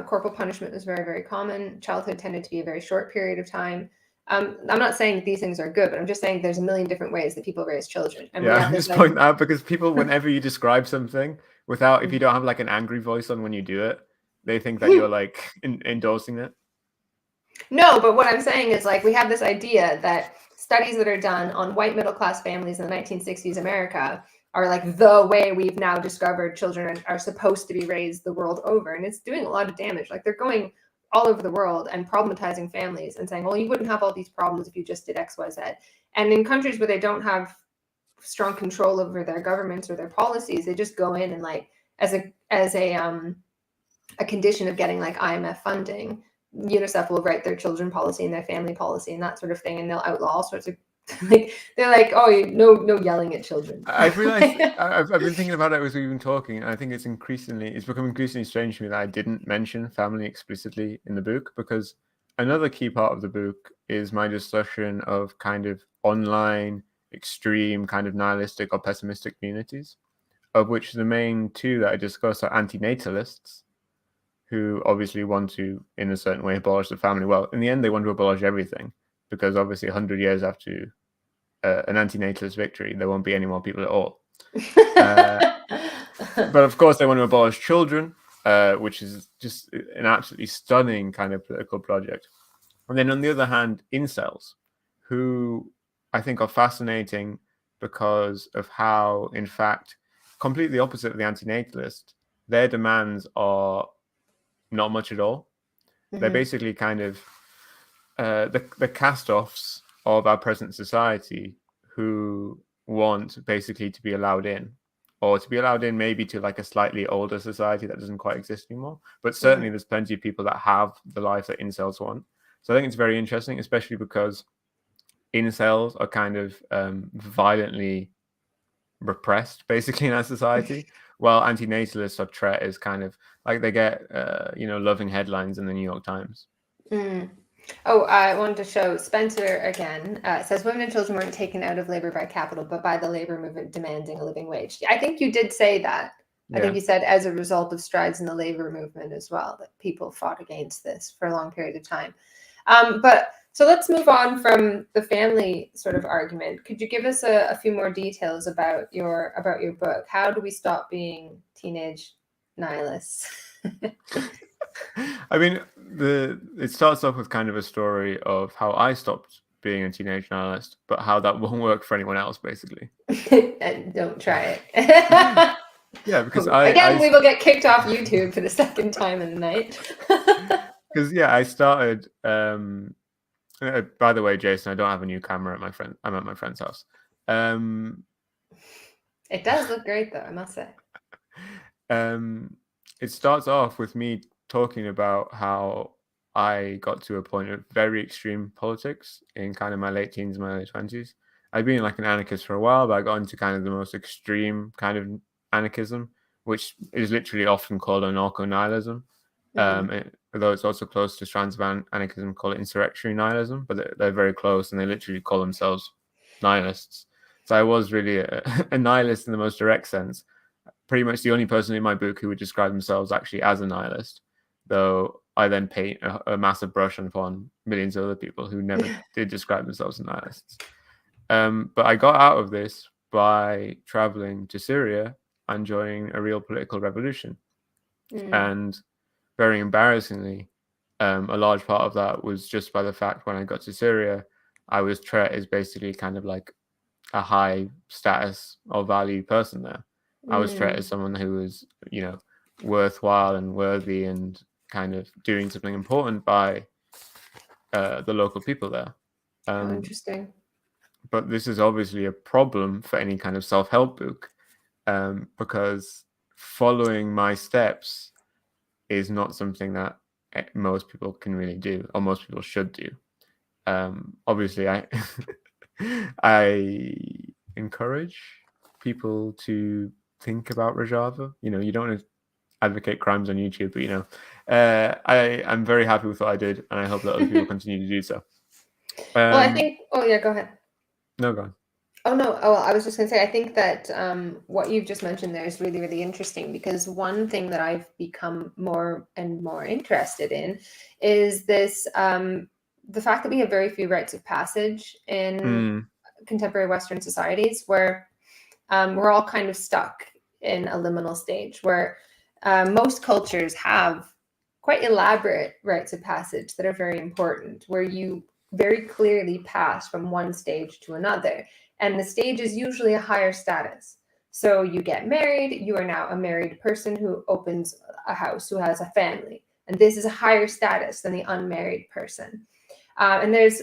S6: corporal punishment was very, very common. Childhood tended to be a very short period of time. I'm not saying that these things are good, but I'm just saying there's a million different ways that people raise children. And
S9: I just point out because people, whenever you describe something if you don't have like an angry voice on when you do it, they think that you're like endorsing it. No,
S6: but what I'm saying is like we have this idea that studies that are done on white middle class families in the 1960s America are like the way we've now discovered children are supposed to be raised the world over, and it's doing a lot of damage. Like they're going all over the world and problematizing families and saying, well, you wouldn't have all these problems if you just did X, Y, Z. And in countries where they don't have strong control over their governments or their policies, they just go in and like as a condition of getting like IMF funding, UNICEF will write their children policy and their family policy and that sort of thing, and they'll outlaw all sorts of like they're like, oh, no yelling at children.
S9: I've realized I've been thinking about it as we've been talking, and I think it's become increasingly strange to me that I didn't mention family explicitly in the book, because another key part of the book is my discussion of kind of online extreme kind of nihilistic or pessimistic communities, of which the main two that I discuss are antinatalists, who obviously want to, in a certain way, abolish the family. Well, in the end, they want to abolish everything, because obviously 100 years after an antinatalist victory, there won't be any more people at all. But of course, they want to abolish children, which is just an absolutely stunning kind of political project. And then on the other hand, incels, who I think are fascinating because of how, in fact, completely opposite of the antinatalist, their demands are not much at all. Mm-hmm. They're basically kind of the cast-offs of our present society who want basically to be allowed in or to be allowed in maybe to like a slightly older society that doesn't quite exist anymore. But certainly there's plenty of people that have the life that incels want. So I think it's very interesting, especially because incels are kind of violently repressed basically in our society, while anti-natalists are treated as kind of like they get loving headlines in the New York Times.
S6: Oh, I wanted to show Spencer again. Says women and children weren't taken out of labor by capital, but by the labor movement demanding a living wage. I think you did say that. I think you said as a result of strides in the labor movement as well, that people fought against this for a long period of time. But so let's move on from the family sort of argument. Could you give us a few more details about your book? How do we stop being teenage nihilists?
S9: I mean, it starts off with kind of a story of how I stopped being a teenage nihilist, but how that won't work for anyone else, basically.
S6: Don't try it.
S9: Yeah, because
S6: we will get kicked off YouTube for the second time in the night.
S9: Because I started. By the way, Jason, I don't have a new camera I'm at my friend's house.
S6: It does look great, though, I must say.
S9: It starts off with me talking about how I got to a point of very extreme politics in kind of my late teens, my early 20s. I'd been like an anarchist for a while, but I got into kind of the most extreme kind of anarchism, which is literally often called anarcho-nihilism. Although it's also close to strands of anarchism called insurrectionary nihilism, but they're very close and they literally call themselves nihilists. So I was really a nihilist in the most direct sense. Pretty much the only person in my book who would describe themselves actually as a nihilist, though I then paint a massive brush upon millions of other people who never did describe themselves as nihilists. But I got out of this by traveling to Syria and joining a real political revolution. And very embarrassingly, a large part of that was just by the fact when I got to Syria, I was treated as basically kind of like a high status or value person there. I was treated as someone who was, worthwhile and worthy and kind of doing something important by the local people there.
S6: Interesting.
S9: But this is obviously a problem for any kind of self-help book, because following my steps is not something that most people can really do, or most people should do. Obviously, I encourage people to think about Rojava. You don't want to advocate crimes on YouTube, but I'm very happy with what I did, and I hope that other people continue to do so.
S6: Well, I think. Oh yeah, go ahead.
S9: No, go on.
S6: Oh no. Oh, I was just going to say, I think that what you've just mentioned there is really, really interesting, because one thing that I've become more and more interested in is this the fact that we have very few rites of passage in contemporary Western societies, where we're all kind of stuck in a liminal stage where most cultures have quite elaborate rites of passage that are very important, where you very clearly pass from one stage to another. And the stage is usually a higher status. So you get married, you are now a married person who opens a house, who has a family. And this is a higher status than the unmarried person. And this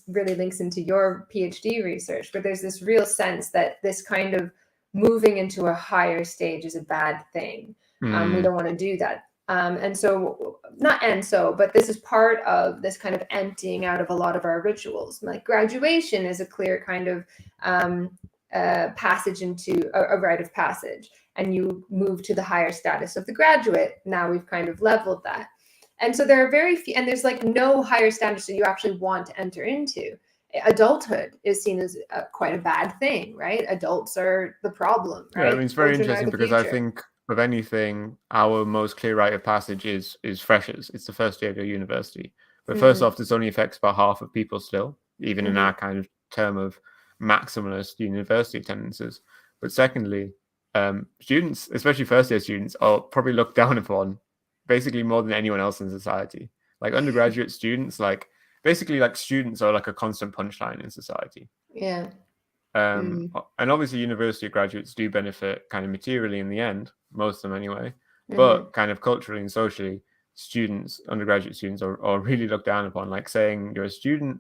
S6: really links into your PhD research, but there's this real sense that this kind of moving into a higher stage is a bad thing. We don't want to do that. But this is part of this kind of emptying out of a lot of our rituals. Like graduation is a clear kind of passage into a rite of passage, and you move to the higher status of the graduate. Now we've kind of leveled that. And so there are very few, and there's like no higher status that you actually want to enter into. Adulthood is seen as quite a bad thing, right? Adults are the problem, right?
S9: Yeah, I mean, it's very interesting because I think of anything, our most clear rite of passage is freshers. It's the first year of your university. But first off, this only affects about half of people still, even in our kind of term of maximalist university attendances. But secondly, students, especially first year students, are probably looked down upon basically more than anyone else in society. Like undergraduate students, students are like a constant punchline in society.
S6: Yeah.
S9: And obviously university graduates do benefit kind of materially in the end, most of them anyway, but kind of culturally and socially, undergraduate students are really looked down upon. Like saying you're a student,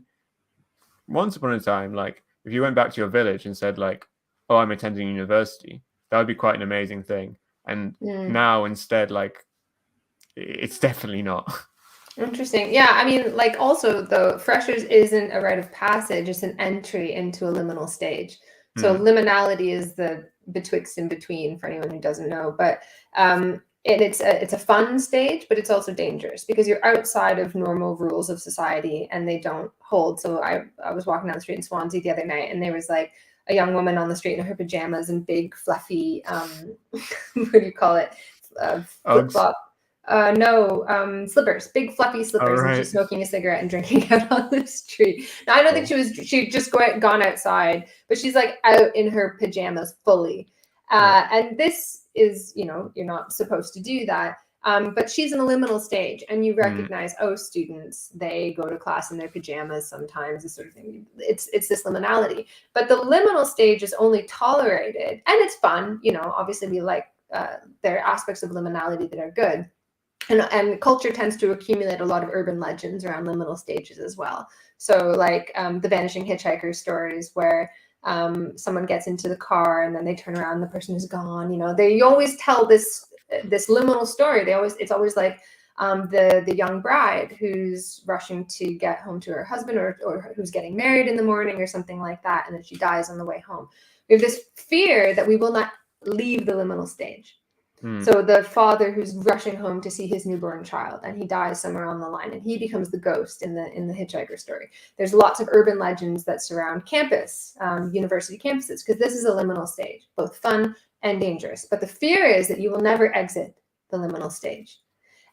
S9: once upon a time, like if you went back to your village and said like, oh, I'm attending university, that would be quite an amazing thing. And now instead, like, it's definitely not.
S6: Interesting. Yeah, I mean, like, also though, freshers isn't a rite of passage, it's an entry into a liminal stage. So liminality is the betwixt and between, for anyone who doesn't know. But it's a fun stage, but it's also dangerous because you're outside of normal rules of society and they don't hold. So I was walking down the street in Swansea the other night, and there was like a young woman on the street in her pajamas and big fluffy what do you call it, flip-flop slippers, big fluffy slippers, and she's smoking a cigarette and drinking out on the street. Now I don't think she'd just gone outside, but she's like out in her pajamas fully. And this is, you know, you're not supposed to do that. But she's in a liminal stage, and you recognize, oh, students, they go to class in their pajamas sometimes, this sort of thing. It's this liminality. But the liminal stage is only tolerated, and it's fun, you know, obviously we like, there are aspects of liminality that are good. And culture tends to accumulate a lot of urban legends around liminal stages as well. So like the Vanishing Hitchhiker stories where someone gets into the car and then they turn around and the person is gone. You know, you always tell this liminal story. It's always like the young bride who's rushing to get home to her husband, or who's getting married in the morning or something like that, and then she dies on the way home. We have this fear that we will not leave the liminal stage. So the father who's rushing home to see his newborn child, and he dies somewhere on the line, and he becomes the ghost in the hitchhiker story. There's lots of urban legends that surround campus, university campuses, because this is a liminal stage, both fun and dangerous. But the fear is that you will never exit the liminal stage.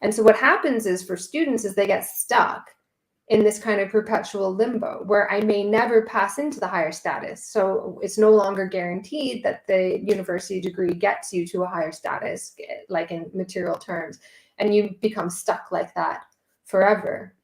S6: And so what happens is, for students, is they get stuck in this kind of perpetual limbo where I may never pass into the higher status. So it's no longer guaranteed that the university degree gets you to a higher status, like in material terms, and you become stuck like that forever.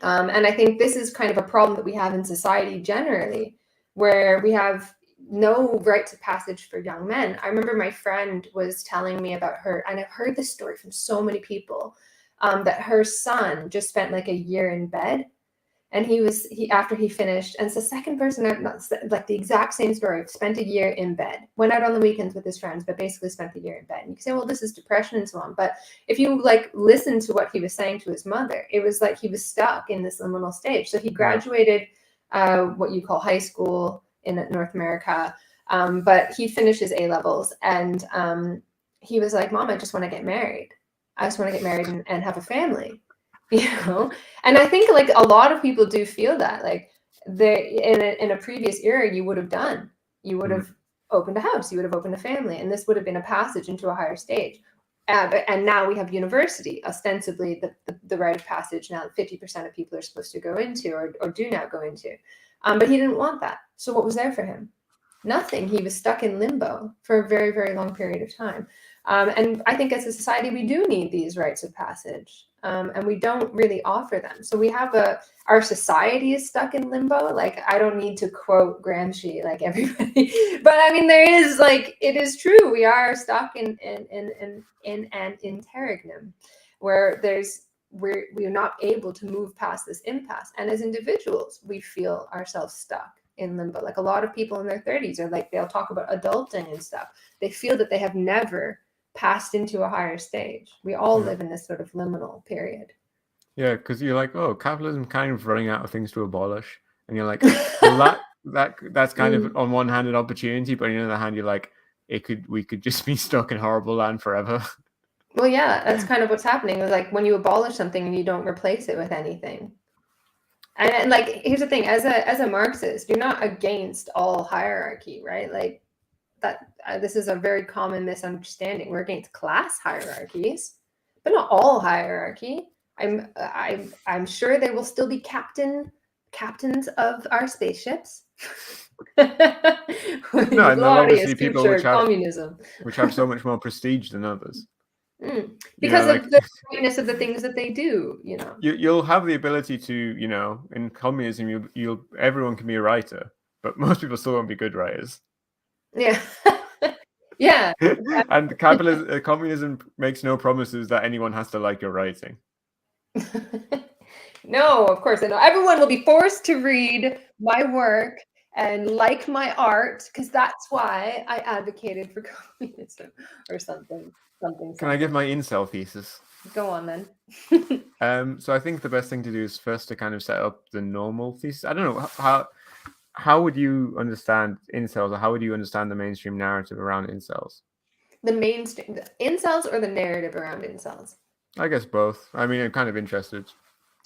S6: And I think this is kind of a problem that we have in society generally, where we have no rites of passage for young men. I remember my friend was telling me about her, and I've heard this story from so many people, that her son just spent like a year in bed, and after he finished, and it's the second person, like the exact same story, spent a year in bed, went out on the weekends with his friends, but basically spent the year in bed. And you can say, well, this is depression and so on. But if you like listen to what he was saying to his mother, it was like he was stuck in this liminal stage. So he graduated what you call high school in North America, but he finished his A-levels, and he was like, Mom, I just want to get married. I just want to get married and have a family, you know? And I think like a lot of people do feel that, like in a previous era, you would have opened a house, you would have opened a family, and this would have been a passage into a higher stage. And now we have university, ostensibly the rite of passage now that 50% of people are supposed to go into or do now go into. But he didn't want that. So what was there for him? Nothing. He was stuck in limbo for a very, very long period of time. And I think as a society, we do need these rites of passage, and we don't really offer them. So we have our society is stuck in limbo. Like, I don't need to quote Gramsci, like everybody, but I mean, there is like, it is true. We are stuck in an interregnum where we're not able to move past this impasse. And as individuals, we feel ourselves stuck in limbo. Like a lot of people in their 30s are like, they'll talk about adulting and stuff. They feel that they have never passed into a higher stage. We all live in this sort of liminal period.
S9: Yeah, because you're like, oh, capitalism kind of running out of things to abolish, and you're like, well, that's kind of on one hand an opportunity, but on the other hand, you're like, we could just be stuck in horrible land forever.
S6: Well, yeah, that's kind of what's happening. It's like when you abolish something and you don't replace it with anything. And like, here's the thing: as a Marxist, you're not against all hierarchy, right? Like that. This is a very common misunderstanding. We're against class hierarchies, but not all hierarchy. I'm sure there will still be captains of our spaceships.
S9: No, and there'll obviously people which have so much more prestige than others.
S6: Because of the greatness of the things that they do, you know.
S9: You'll have the ability to, you know, in communism, everyone can be a writer, but most people still won't be good writers.
S6: Yeah. Yeah.
S9: And communism makes no promises that anyone has to like your writing.
S6: No, of course. I know. Everyone will be forced to read my work and like my art, because that's why I advocated for communism or something.
S9: Can I give my incel thesis?
S6: Go on then.
S9: So I think the best thing to do is first to kind of set up the normal thesis. I don't know how would you understand incels, or how would you understand the mainstream narrative around incels?
S6: The mainstream incels or the narrative around incels?
S9: I guess both. I mean, I'm kind of interested.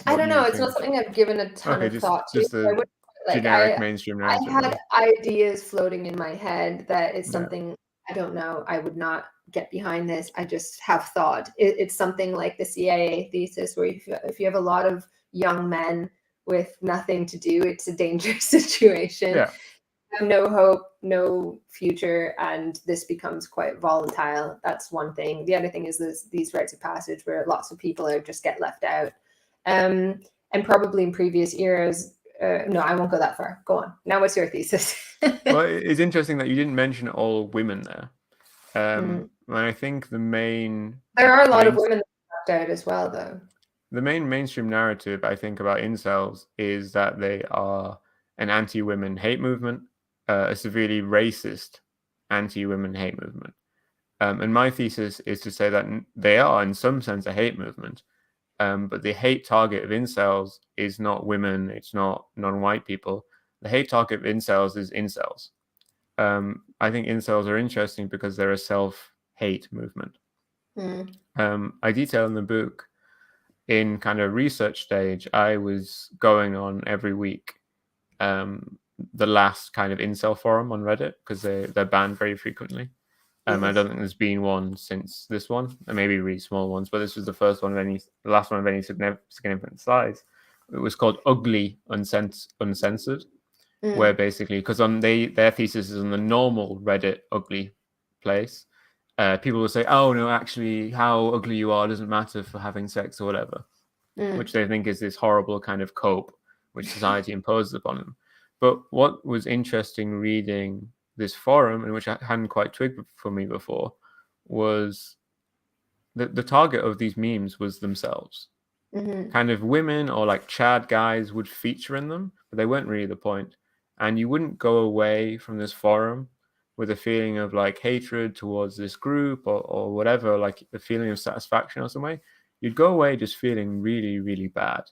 S6: I don't know. It's not something I've given a ton of thought to.
S9: Just the generic mainstream narrative.
S6: I had ideas floating in my head that is something I don't know. I would not get behind this. I just have thought. It's something like the CIA thesis, where if you have a lot of young men with nothing to do, it's a dangerous situation.
S9: Yeah.
S6: No hope, no future, and this becomes quite volatile. That's one thing. The other thing is these rites of passage where lots of people just get left out. And probably in previous eras, no, I won't go that far. Go on. Now what's your thesis?
S9: Well, it's interesting that you didn't mention all women there. And I think there are
S6: a lot of women left out as well, though.
S9: The main mainstream narrative, I think, about incels is that they are an anti-women hate movement, a severely racist anti-women hate movement. And my thesis is to say that they are, in some sense, a hate movement. But the hate target of incels is not women, it's not non-white people. The hate target of incels is incels. I think incels are interesting because they're a self-hate movement. I detail in the book, in kind of research stage, I was going on every week the last kind of incel forum on Reddit, because they're banned very frequently. I don't think there's been one since this one, and maybe really small ones, but this was the last one of any significant size. It was called Ugly Uncensored, where basically, because their thesis is on the normal Reddit ugly place, people will say, oh no, actually how ugly you are doesn't matter for having sex or whatever, which they think is this horrible kind of cope which society imposes upon them. But what was interesting reading this forum, and which I hadn't quite twigged for me before, was the target of these memes was themselves. Kind of women or like Chad guys would feature in them, but they weren't really the point. And you wouldn't go away from this forum with a feeling of like hatred towards this group or whatever, like a feeling of satisfaction or some way. You'd go away just feeling really, really bad.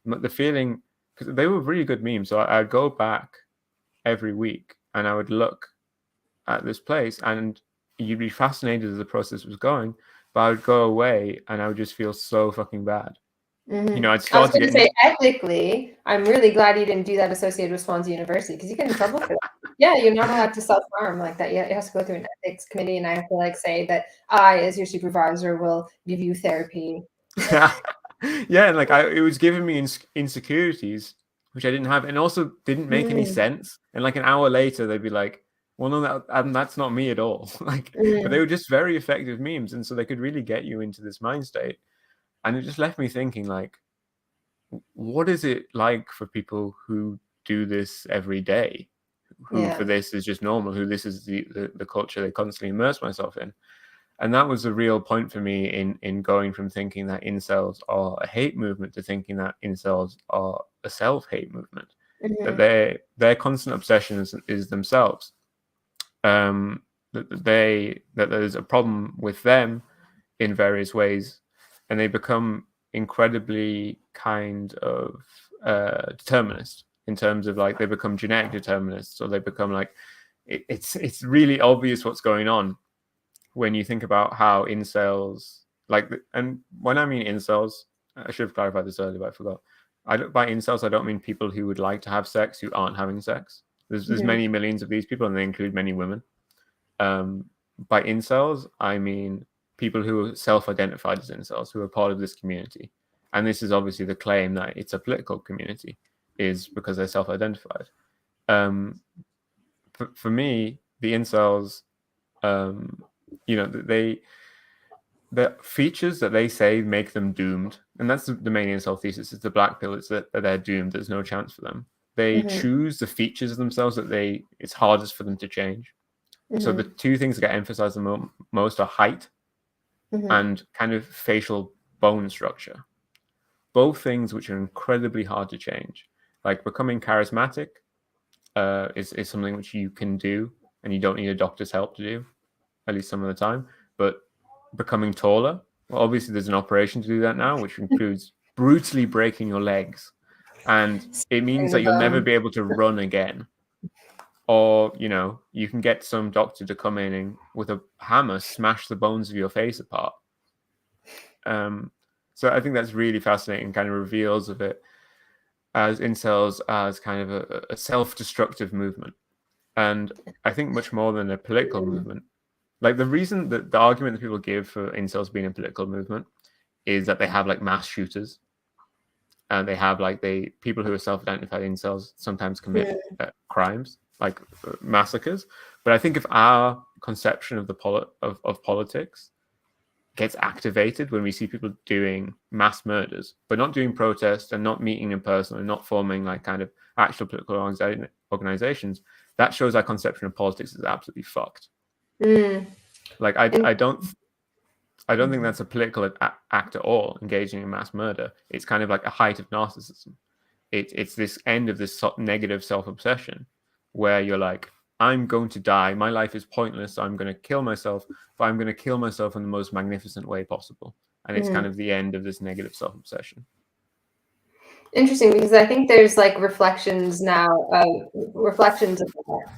S9: But the feeling, because they were really good memes, so I'd go back every week and I would look at this place, and you'd be fascinated as the process was going, but I would go away and I would just feel so fucking bad. You know, I'd start to
S6: say ethically, I'm really glad you didn't do that associated with Swansea University, because you get in trouble for that. Yeah, you're not allowed to self-harm like that. It has to go through an ethics committee, and I have to like say that I, as your supervisor, will give you therapy.
S9: Yeah, and like it was giving me insecurities which I didn't have, and also didn't make any sense. And like an hour later, they'd be like, well, no, that's not me at all. Like, but they were just very effective memes, and so they could really get you into this mind state. And it just left me thinking, like, what is it like for people who do this every day, who for this is just normal, who this is the culture they constantly immerse myself in? And that was a real point for me in going from thinking that incels are a hate movement to thinking that incels are a self-hate movement. That their constant obsession is themselves. That there's a problem with them in various ways, and they become incredibly kind of determinist in terms of like they become genetic determinists, or they become like it's really obvious what's going on when you think about how incels and when I mean incels, I should have clarified this earlier, but I forgot. By incels, I don't mean people who would like to have sex who aren't having sex. There's many millions of these people, and they include many women. By incels, I mean people who are self-identified as incels, who are part of this community. And this is obviously the claim that it's a political community, is because they're self-identified. For me, the incels, the features that they say make them doomed, and that's the main incel thesis, is the black pill, is that they're doomed, there's no chance for them. They choose the features of themselves that it's hardest for them to change. So the two things that get emphasized the most are height and kind of facial bone structure. Both things which are incredibly hard to change, like becoming charismatic is something which you can do, and you don't need a doctor's help to do, at least some of the time. But becoming taller, well, obviously there's an operation to do that now, which includes brutally breaking your legs, and it means that you'll never be able to run again. Or, you know, you can get some doctor to come in and with a hammer smash the bones of your face apart. So I think that's really fascinating, kind of reveals of it as incels as kind of a self-destructive movement. And I think much more than a political movement. Like, the reason that the argument that people give for incels being a political movement is that they have like mass shooters, and they have like people who are self-identified incels sometimes commit crimes like massacres. But I think if our conception of of politics gets activated when we see people doing mass murders, but not doing protests and not meeting in person and not forming like kind of actual political organizations, that shows our conception of politics is absolutely fucked. Like I don't think that's a political act at all, engaging in mass murder. It's kind of like a height of narcissism. It's this end of this negative self-obsession where you're like, I'm going to die. My life is pointless. So I'm going to kill myself, but I'm going to kill myself in the most magnificent way possible. And it's kind of the end of this negative self-obsession.
S6: Interesting, because I think there's like reflections now, reflections of that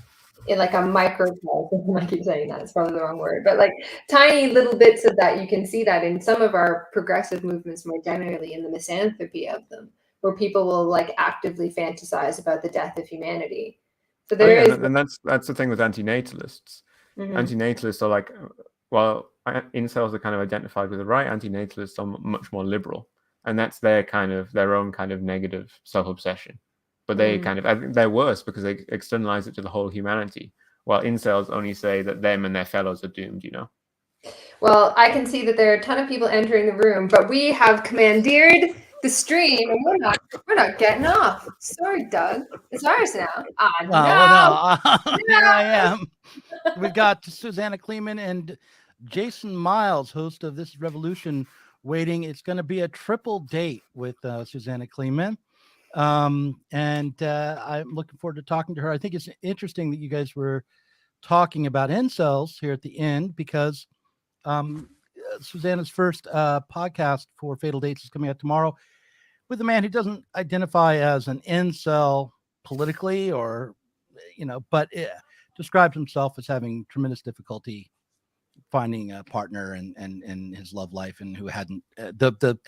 S6: in like a microcosm. I keep saying that, it's probably the wrong word, but like tiny little bits of that. You can see that in some of our progressive movements more generally, in the misanthropy of them, where people will like actively fantasize about the death of humanity. So there is,
S9: and that's the thing with antinatalists. Antinatalists are like, well, incels are kind of identified with the right. Antinatalists are much more liberal, and that's their own kind of negative self-obsession. But they I think they're worse because they externalize it to the whole humanity, while incels only say that them and their fellows are doomed, you know?
S6: Well, I can see that there are a ton of people entering the room, but we have commandeered the stream, and we're not getting off. Sorry, Doug. It's ours now.
S2: No. Here I am. We've got Susanna Kleeman and Jason Miles, host of This Revolution, waiting. It's going to be a triple date with Susanna Kleeman. And I'm looking forward to talking to her. I think it's interesting that you guys were talking about incels here at the end, because Susanna's first podcast for Fatal Dates is coming out tomorrow with a man who doesn't identify as an incel politically, or, you know, but describes himself as having tremendous difficulty finding a partner and his love life, and who hadn't the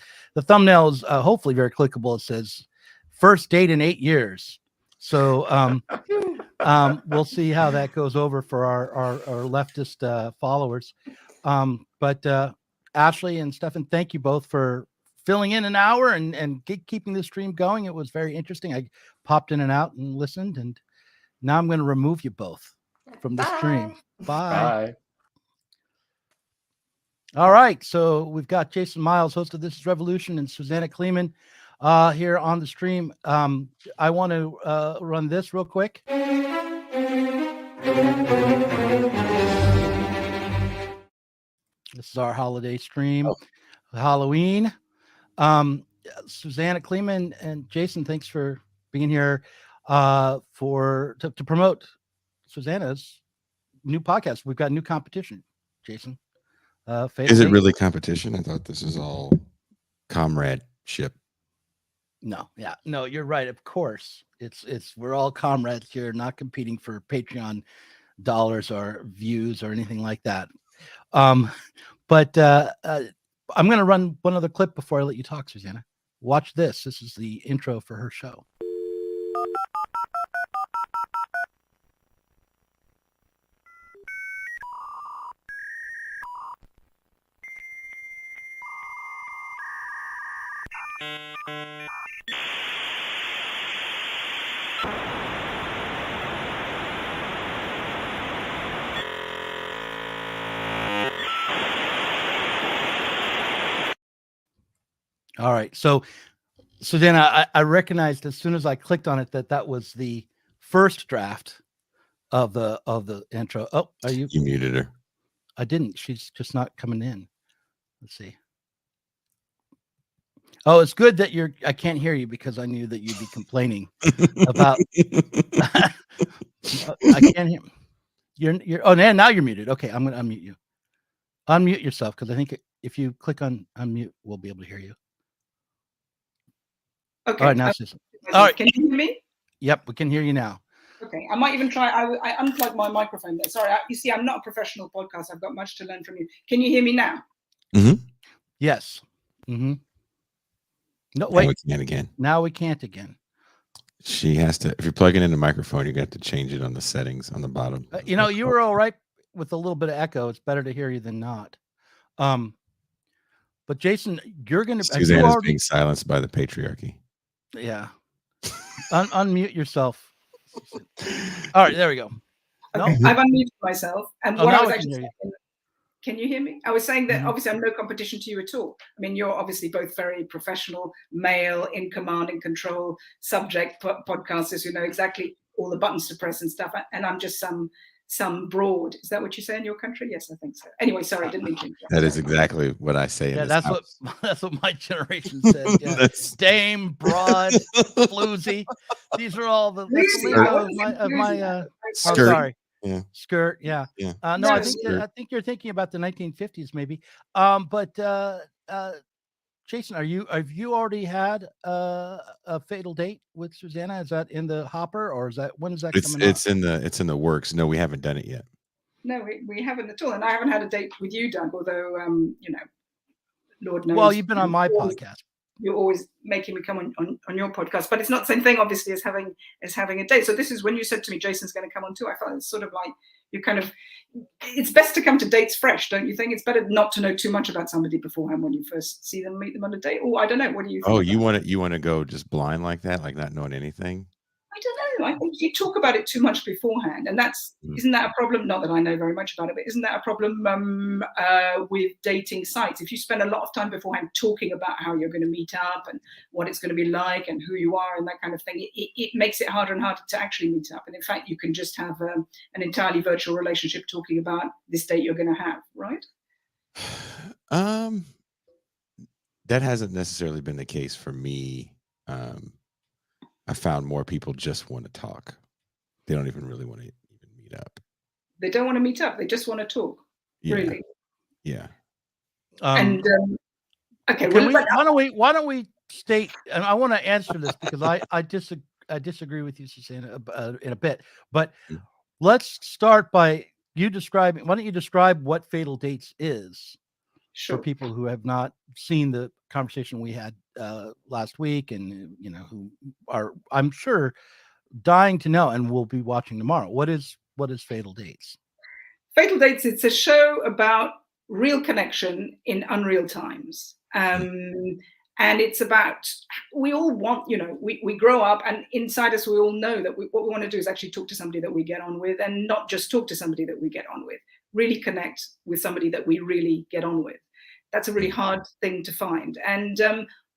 S2: thumbnail is hopefully very clickable. It says first date in 8 years. So we'll see how that goes over for our leftist followers. But Ashley and Stefan, thank you both for filling in an hour and keeping the stream going. It was very interesting. I popped in and out and listened, and now I'm going to remove you both from the stream. Bye. All right. So we've got Jason Miles, host of This is Revolution, and Susanna Kleeman here on the stream. I want to run this real quick. This is our holiday stream, Halloween. Susanna Kleeman and Jason, thanks for being here to promote Susanna's new podcast. We've got new competition, Jason.
S10: Is it really competition? I thought this is all comradeship.
S2: No, you're right. Of course, it's we're all comrades here, not competing for Patreon dollars or views or anything like that. But I'm going to run one other clip before I let you talk, Susanna. Watch this. This is the intro for her show. All right. So then I recognized as soon as I clicked on it that was the first draft of the intro. Oh, you
S10: muted her?
S2: I didn't. She's just not coming in. Let's see. Oh, it's good that I can't hear you, because I knew that you'd be complaining about can't hear. You're. Oh, now you're muted. Okay, I'm going to unmute you. Unmute yourself because I think if you click on unmute, we'll be able to hear you.
S11: Okay.
S2: All right, now Susan. All right.
S11: Can you hear me?
S2: Yep, we can hear you now.
S11: Okay. I might even try. I unplugged my microphone there. Sorry. You see, I'm not a professional podcast. I've got much to learn from you. Can you hear me now?
S10: Mm-hmm.
S2: Yes. Mm-hmm. No,
S10: Now
S2: wait.
S10: we can't again.
S2: Now we can't again.
S10: She has to. If you're plugging in the microphone, you got to change it on the settings on the bottom.
S2: You know, you were all right with a little bit of echo. It's better to hear you than not. But Jason, you're going to.
S10: Susanna's being silenced by the patriarchy.
S2: Yeah. Unmute yourself. All right, there we go.
S11: Okay.
S2: No?
S11: I've unmuted myself. And
S2: Oh,
S11: what I
S2: now
S11: was
S2: I
S11: actually
S2: can hear
S11: saying, can you hear me? I was saying that
S2: Mhm.
S11: obviously I'm no competition to you at all. I mean, you're obviously both very professional, male, in command, in control, subject podcasters who know exactly all the buttons to press and stuff. And I'm just some broad. Is that what you say in your country? Yes, I think so. Anyway, sorry, I didn't mean to interrupt.
S10: That is exactly what I say.
S2: Yeah,
S10: in
S2: that's
S10: this
S2: that's what my generation said. Yeah. Dame, broad, floozy. These are all the lingo of my oh, sorry.
S10: Yeah.
S2: Skirt, yeah.
S10: Yeah.
S2: No, I think you're thinking about the 1950s, maybe. But Jason, have you already had a fatal date with Susanna? Is that in the hopper, or when is that coming up?
S10: It's in the works. No, we haven't done it yet.
S11: No, we haven't at all, and I haven't had a date with you, Doug. Although, you know, Lord knows.
S2: Well, you've been on my podcast.
S11: You're always making me come on your podcast, but it's not the same thing, obviously, as having a date. So this is when you said to me, Jason's going to come on too. I felt it's sort of like you kind of. It's best to come to dates fresh, don't you think? It's better not to know too much about somebody beforehand when you first see them, meet them on a date. Or I don't know. What do you think?
S10: Oh, you want to go just blind like that, like not knowing anything?
S11: I don't know. I think you talk about it too much beforehand, and isn't that a problem? Not that I know very much about it, but isn't that a problem with dating sites? If you spend a lot of time beforehand talking about how you're going to meet up and what it's going to be like and who you are and that kind of thing, it makes it harder and harder to actually meet up. And in fact, you can just have an entirely virtual relationship talking about this date you're going to have, right?
S10: That hasn't necessarily been the case for me. I found more people just want to talk. They don't even really want to even meet up.
S11: They don't want to meet up. They just want to talk.
S10: Yeah.
S11: Really.
S10: Yeah.
S11: And okay.
S2: Why don't we state? And I want to answer this because I disagree with you, Susanna, in a bit. But let's start by you describing. Why don't you describe what Fatal Dates is?
S11: Sure.
S2: For people who have not seen the conversation we had last week, and you know who are, I'm sure, dying to know, and will be watching tomorrow. What is Fatal Dates?
S11: Fatal Dates. It's a show about real connection in unreal times, and it's about we all want. You know, we grow up, and inside us we all know that what we want to do is actually talk to somebody that we get on with, and not just talk to somebody that we get on with. Really connect with somebody that we really get on with. That's a really hard thing to find. And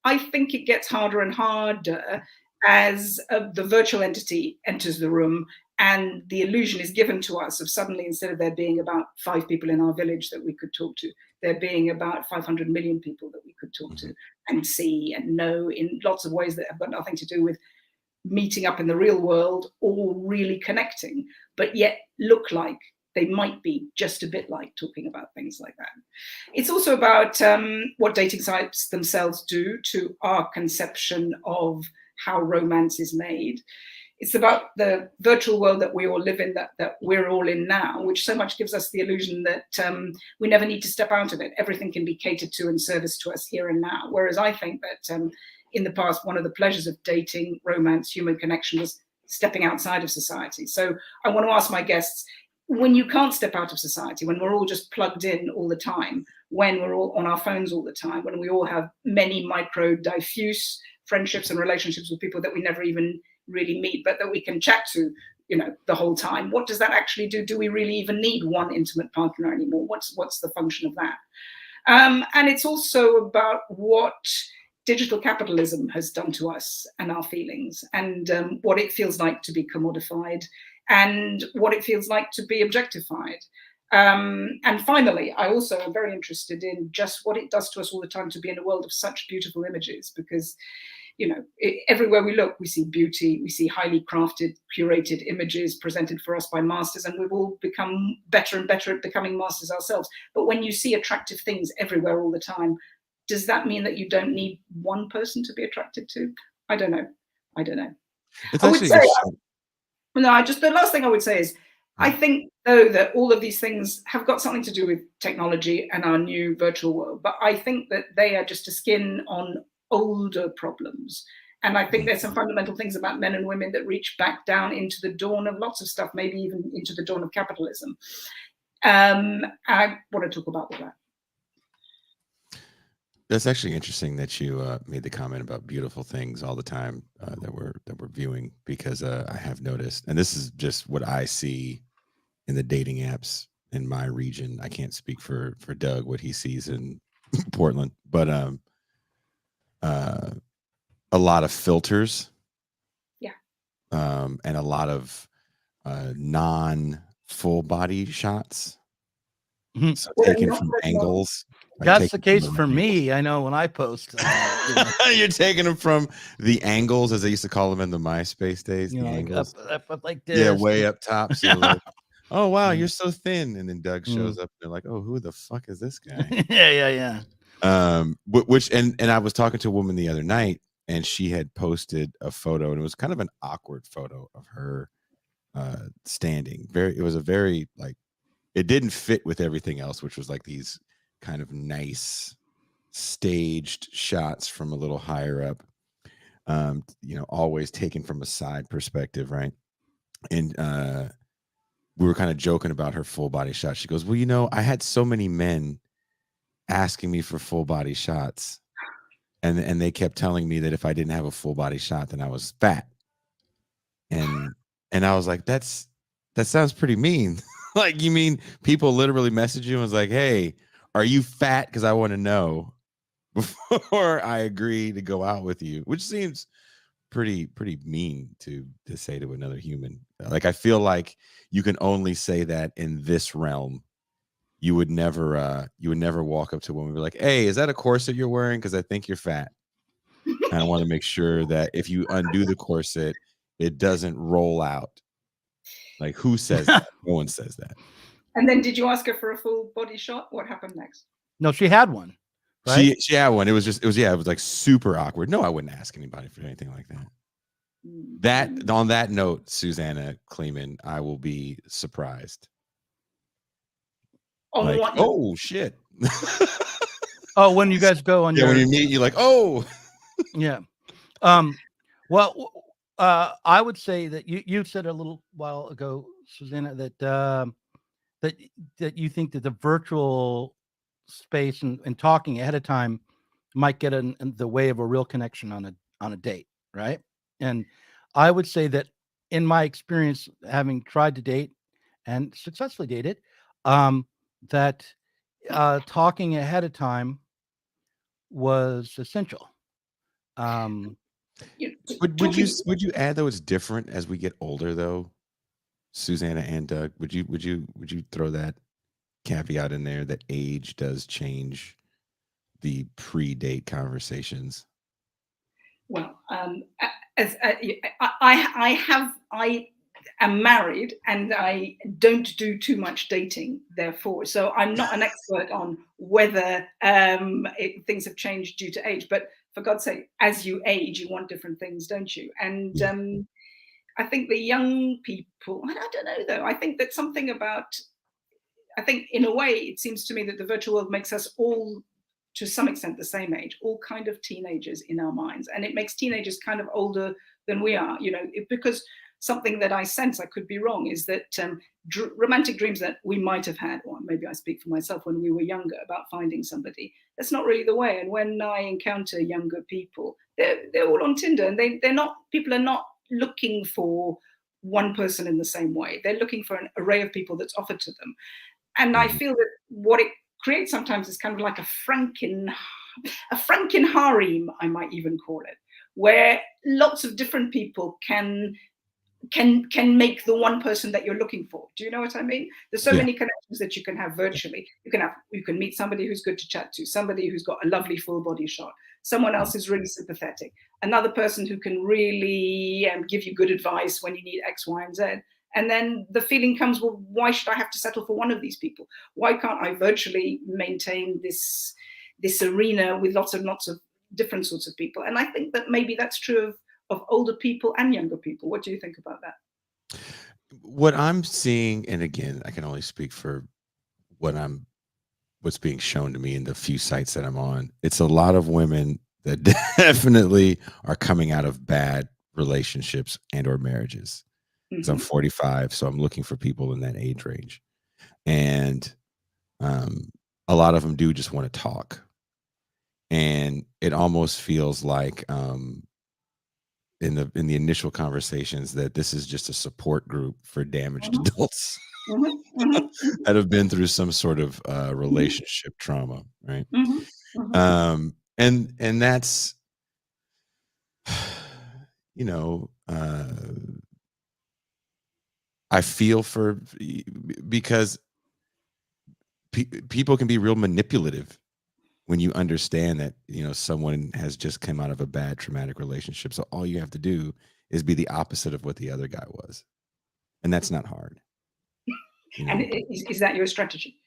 S11: I think it gets harder and harder as the virtual entity enters the room and the illusion is given to us of suddenly, instead of there being about 5 people in our village that we could talk to, there being about 500 million people that we could talk to and see and know in lots of ways that have got nothing to do with meeting up in the real world, all really connecting, but yet look like they might be just a bit like talking about things like that. It's also about what dating sites themselves do to our conception of how romance is made. It's about the virtual world that we all live in, that we're all in now, which so much gives us the illusion that we never need to step out of it. Everything can be catered to and serviced to us here and now. Whereas I think that in the past, one of the pleasures of dating, romance, human connection was stepping outside of society. So I want to ask my guests, when you can't step out of society, when we're all just plugged in all the time, when we're all on our phones all the time, when we all have many micro diffuse friendships and relationships with people that we never even really meet, but that we can chat to, you know, the whole time, what does that actually do? Do we really even need one intimate partner anymore? What's the function of that? And it's also about what digital capitalism has done to us and our feelings, and what it feels like to be commodified, and what it feels like to be objectified. And finally, I also am very interested in just what it does to us all the time to be in a world of such beautiful images, because you know, everywhere we look, we see beauty, we see highly crafted, curated images presented for us by masters, and we've all become better and better at becoming masters ourselves. But when you see attractive things everywhere all the time, does that mean that you don't need one person to be attracted to? I don't know. I don't know.
S10: It's
S11: I would
S10: actually
S11: say,
S10: interesting.
S11: the last thing I would say is, I think, though, that all of these things have got something to do with technology and our new virtual world, but I think that they are just a skin on older problems. And I think there's some fundamental things about men and women that reach back down into the dawn of lots of stuff, maybe even into the dawn of capitalism. I want to talk about all that.
S10: That's actually interesting that you made the comment about beautiful things all the time that we're viewing, because I have noticed, and this is just what I see in the dating apps in my region. I can't speak for Doug, what he sees in Portland, but a lot of filters, and a lot of non full body shots, so taken from angles.
S2: That's the case for me. I know when I post,
S10: you're taking them from the angles, as they used to call them in the MySpace days. The angles,
S2: up like this.
S10: Yeah, way up top. So like, oh wow, you're so thin, and then Doug shows up. And they're like, oh, who the fuck is this guy?
S2: yeah.
S10: Which and I was talking to a woman the other night, and she had posted a photo, and it was kind of an awkward photo of her standing. It was a very, like, it didn't fit with everything else, which was like these kind of nice staged shots from a little higher up, you know, always taken from a side perspective, right? And we were kind of joking about her full body shot. She goes, well, you know, I had so many men asking me for full body shots, and they kept telling me that if I didn't have a full body shot, then I was fat. And I was like, that sounds pretty mean. Like, you mean people literally message you and was like, hey, are you fat? Because I want to know before I agree to go out with you, which seems pretty mean to say to another human. Like, I feel like you can only say that in this realm. You would never walk up to a woman and be like, hey, is that a corset you're wearing? Because I think you're fat. And I want to make sure that if you undo the corset, it doesn't roll out. Like, who says that? No one says that.
S11: And then did you ask her for a full body shot? What happened next?
S2: No, she had one. Right?
S10: She had one. It was like super awkward. No, I wouldn't ask anybody for anything like that. That, on that note, Susanna Kleeman, I will be surprised. Like, oh shit.
S2: Oh, when you guys go on your,
S10: when you meet, you're like, oh
S2: yeah. Well, I would say that you said a little while ago, Susanna, that that you think that the virtual space and talking ahead of time might get in the way of a real connection on a date, right? And I would say that in my experience, having tried to date and successfully dated, that talking ahead of time was essential.
S10: Would you add, though, it's different as we get older, though, Susanna and Doug? Would you throw that caveat in there that age does change the pre-date conversations?
S11: Well, as I am married and I don't do too much dating, therefore, so I'm not an expert on whether things have changed due to age. But for God's sake, as you age, you want different things, don't you? And I think the young people, I don't know though. I think that something about, I think in a way, it seems to me that the virtual world makes us all, to some extent, the same age, all kind of teenagers in our minds. And it makes teenagers kind of older than we are, you know, because something that I sense, I could be wrong, is that romantic dreams that we might have had, or maybe I speak for myself, when we were younger about finding somebody, that's not really the way. And when I encounter younger people, they're all on Tinder, and people are not looking for one person in the same way. They're looking for an array of people that's offered to them. And I feel that what it creates sometimes is kind of like a Franken harem, I might even call it, where lots of different people can make the one person that you're looking for. Do you know what I mean? There's so many connections that you can have virtually. You can meet somebody who's good to chat to, somebody who's got a lovely full body shot, Someone else is really sympathetic. Another person who can really give you good advice when you need X, Y, and Z. And then the feeling comes, well, why should I have to settle for one of these people? Why can't I virtually maintain this arena with lots of different sorts of people? And I think that maybe that's true of older people and younger people. What do you think about that?
S10: What I'm seeing, and again, I can only speak for what's being shown to me in the few sites that I'm on. It's a lot of women that definitely are coming out of bad relationships and or marriages. Because I'm 45, so I'm looking for people in that age range, and a lot of them do just want to talk, and it almost feels like in the initial conversations that this is just a support group for damaged adults that have been through some sort of relationship trauma, right? And that's, you know, I feel for, because people can be real manipulative when you understand that, you know, someone has just come out of a bad traumatic relationship. So all you have to do is be the opposite of what the other guy was. And that's not hard. You know?
S11: And is that your strategy?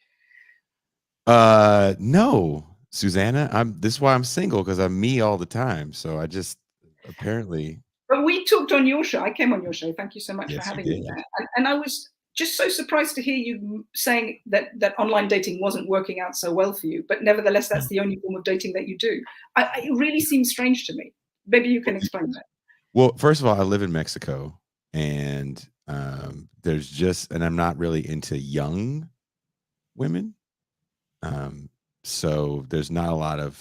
S10: No, Susanna, this is why I'm single, because I'm me all the time. So I just apparently.
S11: But we talked on your show. I came on your show. Thank you so much for having me there. And I was just so surprised to hear you saying that online dating wasn't working out so well for you. But nevertheless, that's the only form of dating that you do. It really seems strange to me. Maybe you can explain that.
S10: Well, first of all, I live in Mexico, and there's just, and I'm not really into young women. So there's not a lot in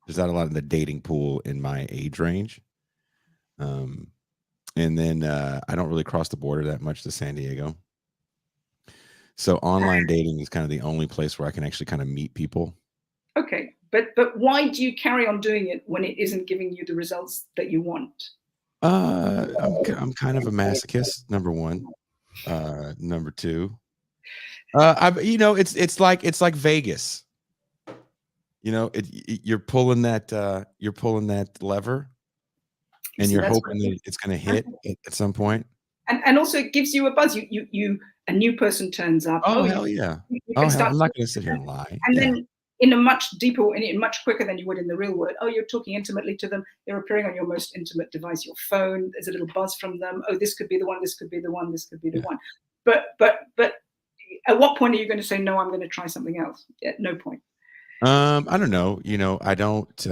S10: the dating pool in my age range. And then I don't really cross the border that much to San Diego. So online dating is kind of the only place where I can actually kind of meet people.
S11: Okay, but why do you carry on doing it when it isn't giving you the results that you want?
S10: I'm kind of a masochist, number one. Number two, you know, it's like Vegas. You know, you're pulling that lever, and you're hoping that it's going to hit at some point.
S11: And also it gives you a buzz. You a new person turns up.
S10: Oh hell yeah! I'm not going to sit here and lie.
S11: And then in a much deeper, and much quicker than you would in the real world. Oh, you're talking intimately to them. They're appearing on your most intimate device, your phone. There's a little buzz from them. Oh, this could be the one. This could be the one. This could be the one. But at what point are you going to say no? I'm going to try something else. At no point.
S10: I don't know. You know, I don't.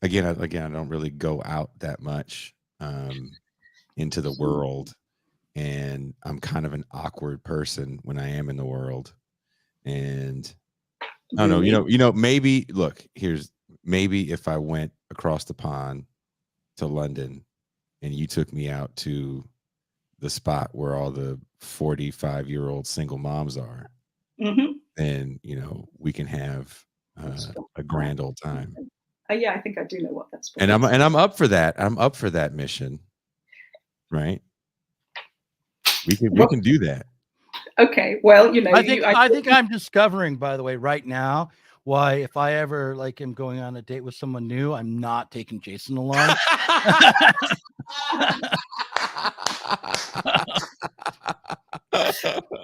S10: Again, I don't really go out that much into the world, and I'm kind of an awkward person when I am in the world. And I don't know. You know. Maybe maybe if I went across the pond to London, and you took me out to the spot where all the 45-year-old single moms are. Then, you know, we can have a grand old time.
S11: Yeah, I think I do know what that's for.
S10: And I'm up for that. I'm up for that mission. Right? We can do that.
S11: Okay. Well, you know,
S2: I think I'm discovering, by the way, right now, why if I ever am going on a date with someone new, I'm not taking Jason along.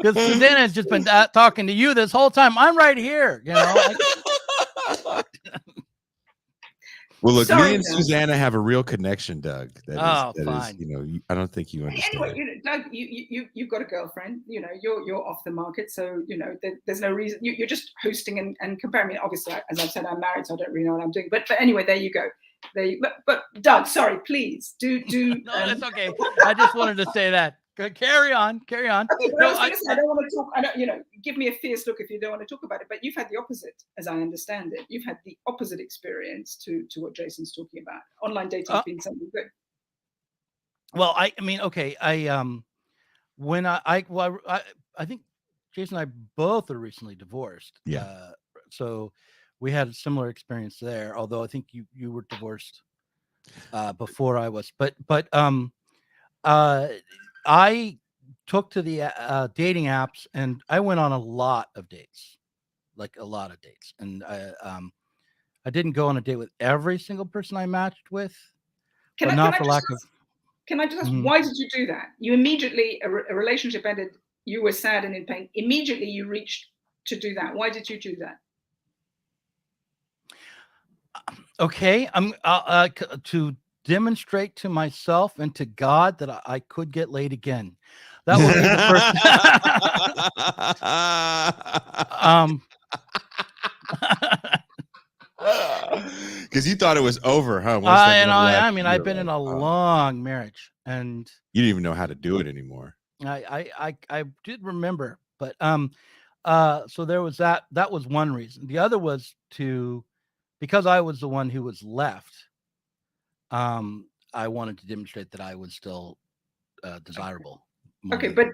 S2: Because Susanna has just been talking to you this whole time. I'm right here, you know.
S10: Well, look, me and Susanna have a real connection, Doug. That is, you know, I don't think you understand.
S11: Anyway, you know, Doug, you've got a girlfriend. You know, you're off the market, so you know there's no reason. You're just hosting and comparing. I mean, obviously, as I've said, I'm married, so I don't really know what I'm doing. But anyway, there you go. But Doug, sorry, please do.
S2: No, that's okay. I just wanted to say that. Carry on.
S11: Okay, but I don't want to talk. You know, give me a fierce look if you don't want to talk about it. But you've had the opposite, as I understand it. You've had the opposite experience to what Jason's talking about. Online dating has been something good.
S2: Well, I mean, okay. I think Jason and I both are recently divorced.
S10: Yeah.
S2: So we had a similar experience there. Although I think you were divorced before I was. But I took to the dating apps, and I went on a lot of dates, and I didn't go on a date with every single person I matched with,
S11: Can
S2: but
S11: I,
S2: not
S11: can I
S2: for
S11: just
S2: lack
S11: ask,
S2: of.
S11: can I just ask,
S2: Mhm.
S11: why did you do that? You immediately, a relationship ended, you were sad and in pain. Immediately you reached to do that. Why did you do that?
S2: Okay, to demonstrate to myself and to God that I could get laid again. That would be the first.
S10: Because you thought it was over, huh? Once that girl left,
S2: I mean,
S10: you
S2: I've
S10: were
S2: been
S10: like,
S2: in a
S10: "Oh."
S2: long marriage, and
S10: You didn't even know how to do it anymore.
S2: I did remember, but so there was that. That was one reason. The other was because I was the one who was left. I wanted to demonstrate that I was still desirable.
S11: Okay, but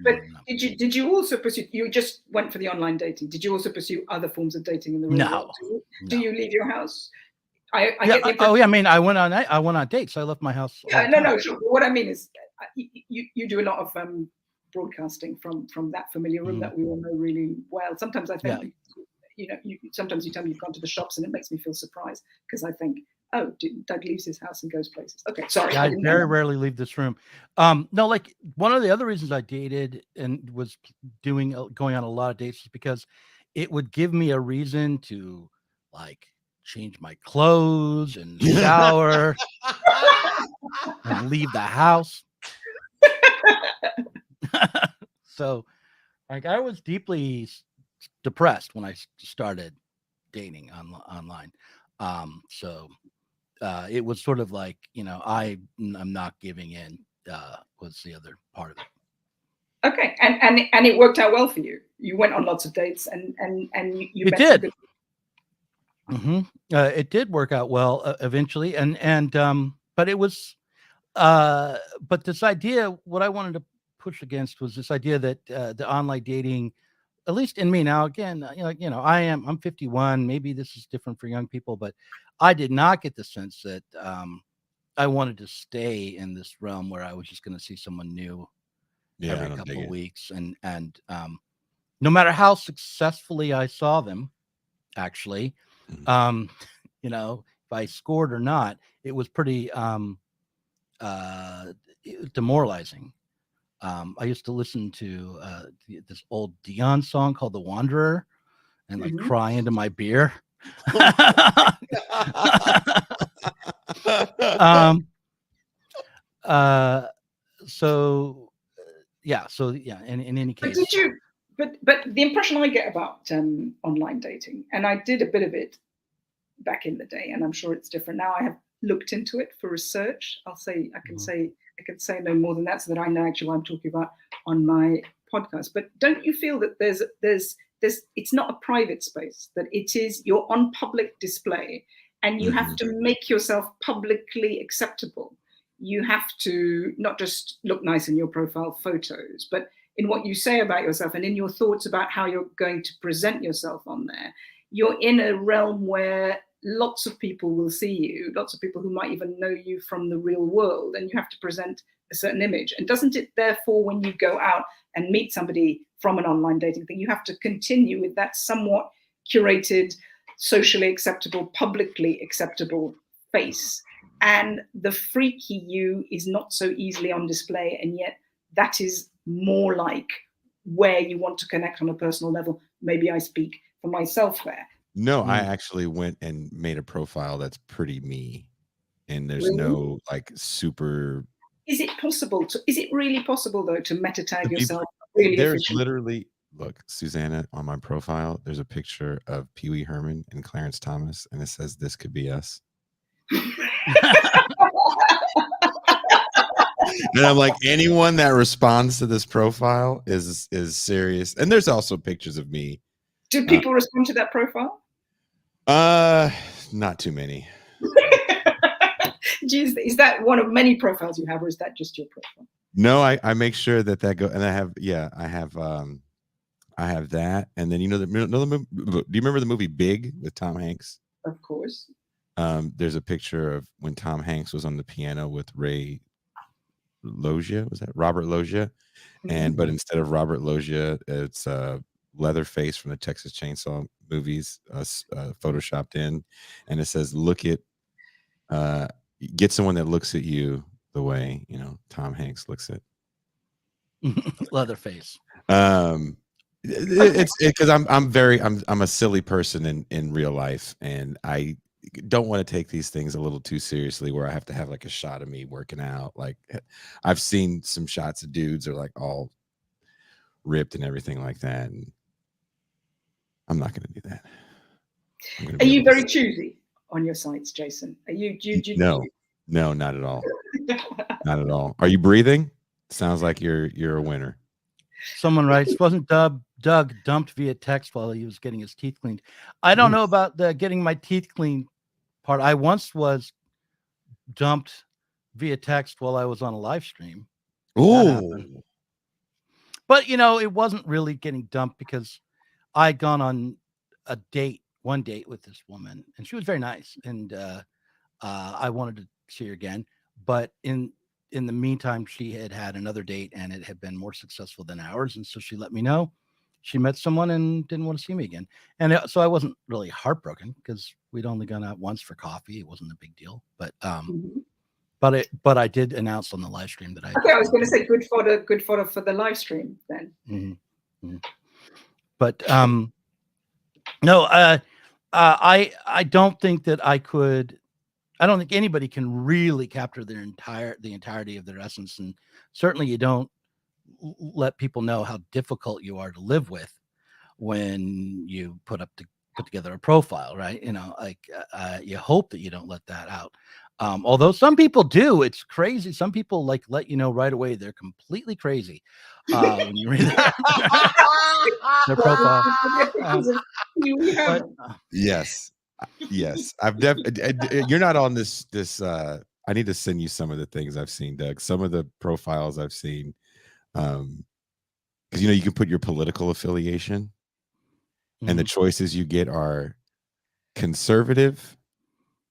S11: did you also pursue? You just went for the online dating. Did you also pursue other forms of dating in the real world? Do you leave your house? I get the
S2: yeah. I mean, I went on dates. I left my house.
S11: Yeah, no. Sure. What I mean is, you do a lot of broadcasting from that familiar room that we all know really well. Sometimes I think, sometimes you tell me you've gone to the shops, and it makes me feel surprised because I think, oh, Doug leaves his house and goes places. Okay, sorry.
S2: Yeah, I very rarely leave this room. No, like one of the other reasons I dated and was going on a lot of dates is because it would give me a reason to like change my clothes and shower and leave the house. So, like, I was deeply depressed when I started dating online. So it was sort of like, I'm not giving in was the other part of it.
S11: Okay, and it worked out well for you. You went on lots of dates, and you
S2: it did. It did work out well eventually, and but it was but this idea, what I wanted to push against was this idea that the online dating, at least in me now, again, I'm 51. Maybe this is different for young people, but I did not get the sense that I wanted to stay in this realm where I was just going to see someone new every couple of weeks, and no matter how successfully I saw them, actually, if I scored or not, it was pretty demoralizing. I used to listen to this old Dion song called "The Wanderer" and like cry into my beer. So in any case,
S11: but the impression I get about online dating, and I did a bit of it back in the day, and I'm sure it's different now. I have looked into it for research. I can say no more than that, so that I know actually what I'm talking about on my podcast. But don't you feel that there's it's not a private space, that you're on public display, and you have to make yourself publicly acceptable. You have to not just look nice in your profile photos, but in what you say about yourself and in your thoughts about how you're going to present yourself on there. You're in a realm where lots of people will see you, lots of people who might even know you from the real world, and you have to present a certain image. And doesn't it therefore, when you go out and meet somebody from an online dating thing, you have to continue with that somewhat curated, socially acceptable, publicly acceptable face? And the freaky you is not so easily on display, and yet that is more like where you want to connect on a personal level. Maybe I speak for myself there.
S10: No, I actually went and made a profile that's pretty me, and there's no like super.
S11: Is it really possible though to meta tag yourself? Really
S10: there's
S11: efficient?
S10: Literally, look, Susanna, on my profile, there's a picture of Pee Wee Herman and Clarence Thomas, and it says, "This could be us." And I'm like, anyone that responds to this profile is serious. And there's also pictures of me.
S11: Do people respond to that profile?
S10: Not too many.
S11: Jeez, is that one of many profiles you have, or is that just your profile?
S10: No, I make sure that go, and I have that, and then do you remember the movie Big with Tom Hanks?
S11: Of course.
S10: There's a picture of when Tom Hanks was on the piano with Ray Loggia. Was that Robert Loggia? But instead of Robert Loggia, it's Leatherface from the Texas Chainsaw movies photoshopped in, and it says, "Look at get someone that looks at you the way Tom Hanks looks at
S2: Leatherface."
S10: It's because I'm a silly person in real life, and I don't want to take these things a little too seriously where I have to have like a shot of me working out. Like, I've seen some shots of dudes are like all ripped and everything like that, and I'm not going to do that.
S11: Are you very choosy on your sites, Jason? Are you?
S10: No, not at all. Not at all. Are you breathing? Sounds like you're a winner.
S2: Someone writes, wasn't Doug dumped via text while he was getting his teeth cleaned? I don't know about the getting my teeth cleaned part. I once was dumped via text while I was on a live stream.
S10: Oh,
S2: but it wasn't really getting dumped because I'd gone on one date with this woman, and she was very nice, and I wanted to see her again. But in the meantime, she had another date, and it had been more successful than ours, and so she let me know she met someone and didn't want to see me again. And so I wasn't really heartbroken because we'd only gone out once for coffee. It wasn't a big deal, but but I did announce on the live stream that I
S11: was going to say good fodder for the live stream then.
S2: Mm-hmm. But no, I don't think that I could. I don't think anybody can really capture the entirety of their essence, and certainly you don't let people know how difficult you are to live with when you put together a profile, right? You hope that you don't let that out. Although some people do. It's crazy. Some people let you know right away they're completely crazy when you read their profile.
S10: Yes. I've definitely. You're not on this. I need to send you some of the things I've seen, Doug. Some of the profiles I've seen, because you can put your political affiliation, and the choices you get are conservative,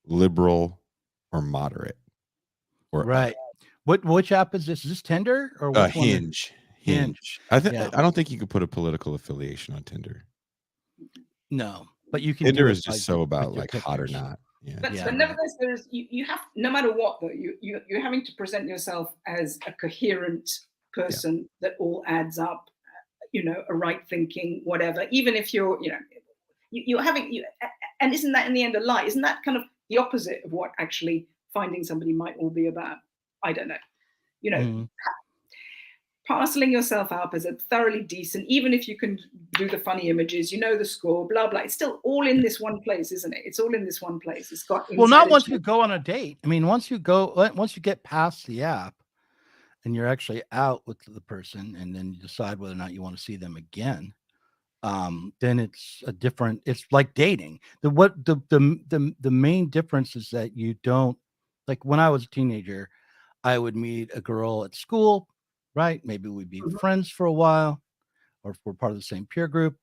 S10: liberal, or moderate. Or
S2: right. Which app is this? Is this Tinder or which
S10: Hinge? Hinge. I don't think you could put a political affiliation on Tinder.
S2: No. But you can.
S10: Tinder is just so about like pictures. Hot or not. Yeah.
S11: But nevertheless, you have, no matter what though, you're having to present yourself as a coherent person that all adds up, a right thinking, whatever. Even if you're having and isn't that in the end a lie? Isn't that kind of the opposite of what actually finding somebody might all be about? I don't know. Parceling yourself up as a thoroughly decent, even if you can do the funny images, the score, blah, blah. It's still all in this one place, isn't it? It's all in this one place. It's got.
S2: Well, not once you go on a date. I mean, once you get past the app and you're actually out with the person and then you decide whether or not you want to see them again, then it's it's like dating. The main difference is that you don't, like when I was a teenager, I would meet a girl at school, right? Maybe we'd be friends for a while, or if we're part of the same peer group.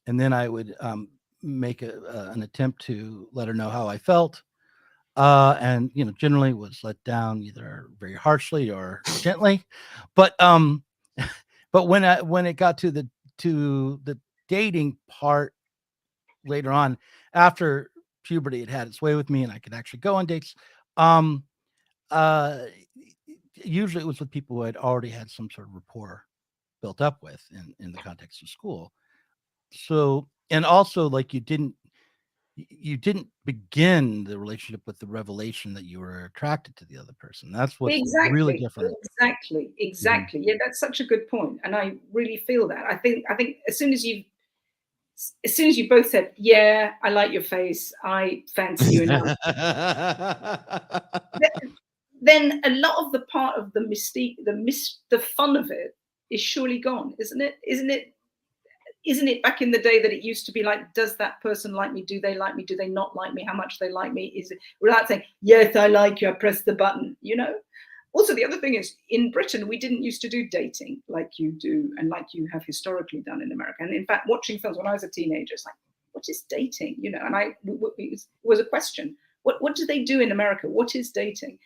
S2: And then I would make an attempt to let her know how I felt. And, generally was let down either very harshly or gently. But when it got to the dating part later on, after puberty had its way with me and I could actually go on dates, usually it was with people who had already had some sort of rapport built up with in the context of school. So, and also like you didn't begin the relationship with the revelation that you were attracted to the other person. That's what's really different.
S11: Exactly. Yeah, that's such a good point. And I really feel that. I think as soon as you both said, yeah, I like your face, I fancy you enough, then a lot of the part of the mystique, the fun of it is surely gone, isn't it? Isn't it back in the day that it used to be like, does that person like me? Do they like me? Do they not like me? How much they like me? Is it without saying, yes, I like you, I press the button, Also, the other thing is, in Britain, we didn't used to do dating like you do and like you have historically done in America. And in fact, watching films when I was a teenager, it's like, what is dating? And it was a question. What do they do in America? What is dating?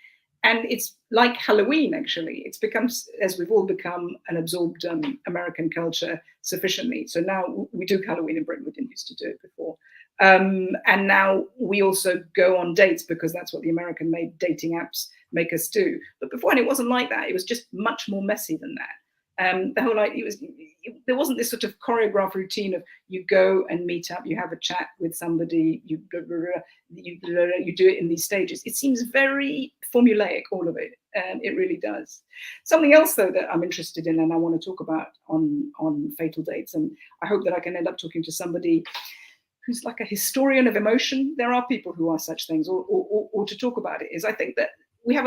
S11: And it's like Halloween, actually. It's become, as we've all become an absorbed American culture sufficiently. So now we do Halloween in Britain. We didn't used to do it before. And now we also go on dates because that's what the American-made dating apps make us do. But before, it wasn't like that. It was just much more messy than that. The whole idea was, there wasn't this sort of choreographed routine of you go and meet up, you have a chat with somebody, you do it in these stages. It seems very formulaic, all of it. It really does. Something else, though, that I'm interested in and I want to talk about on fatal dates, and I hope that I can end up talking to somebody who's like a historian of emotion. There are people who are such things, or to talk about it, is I think that we have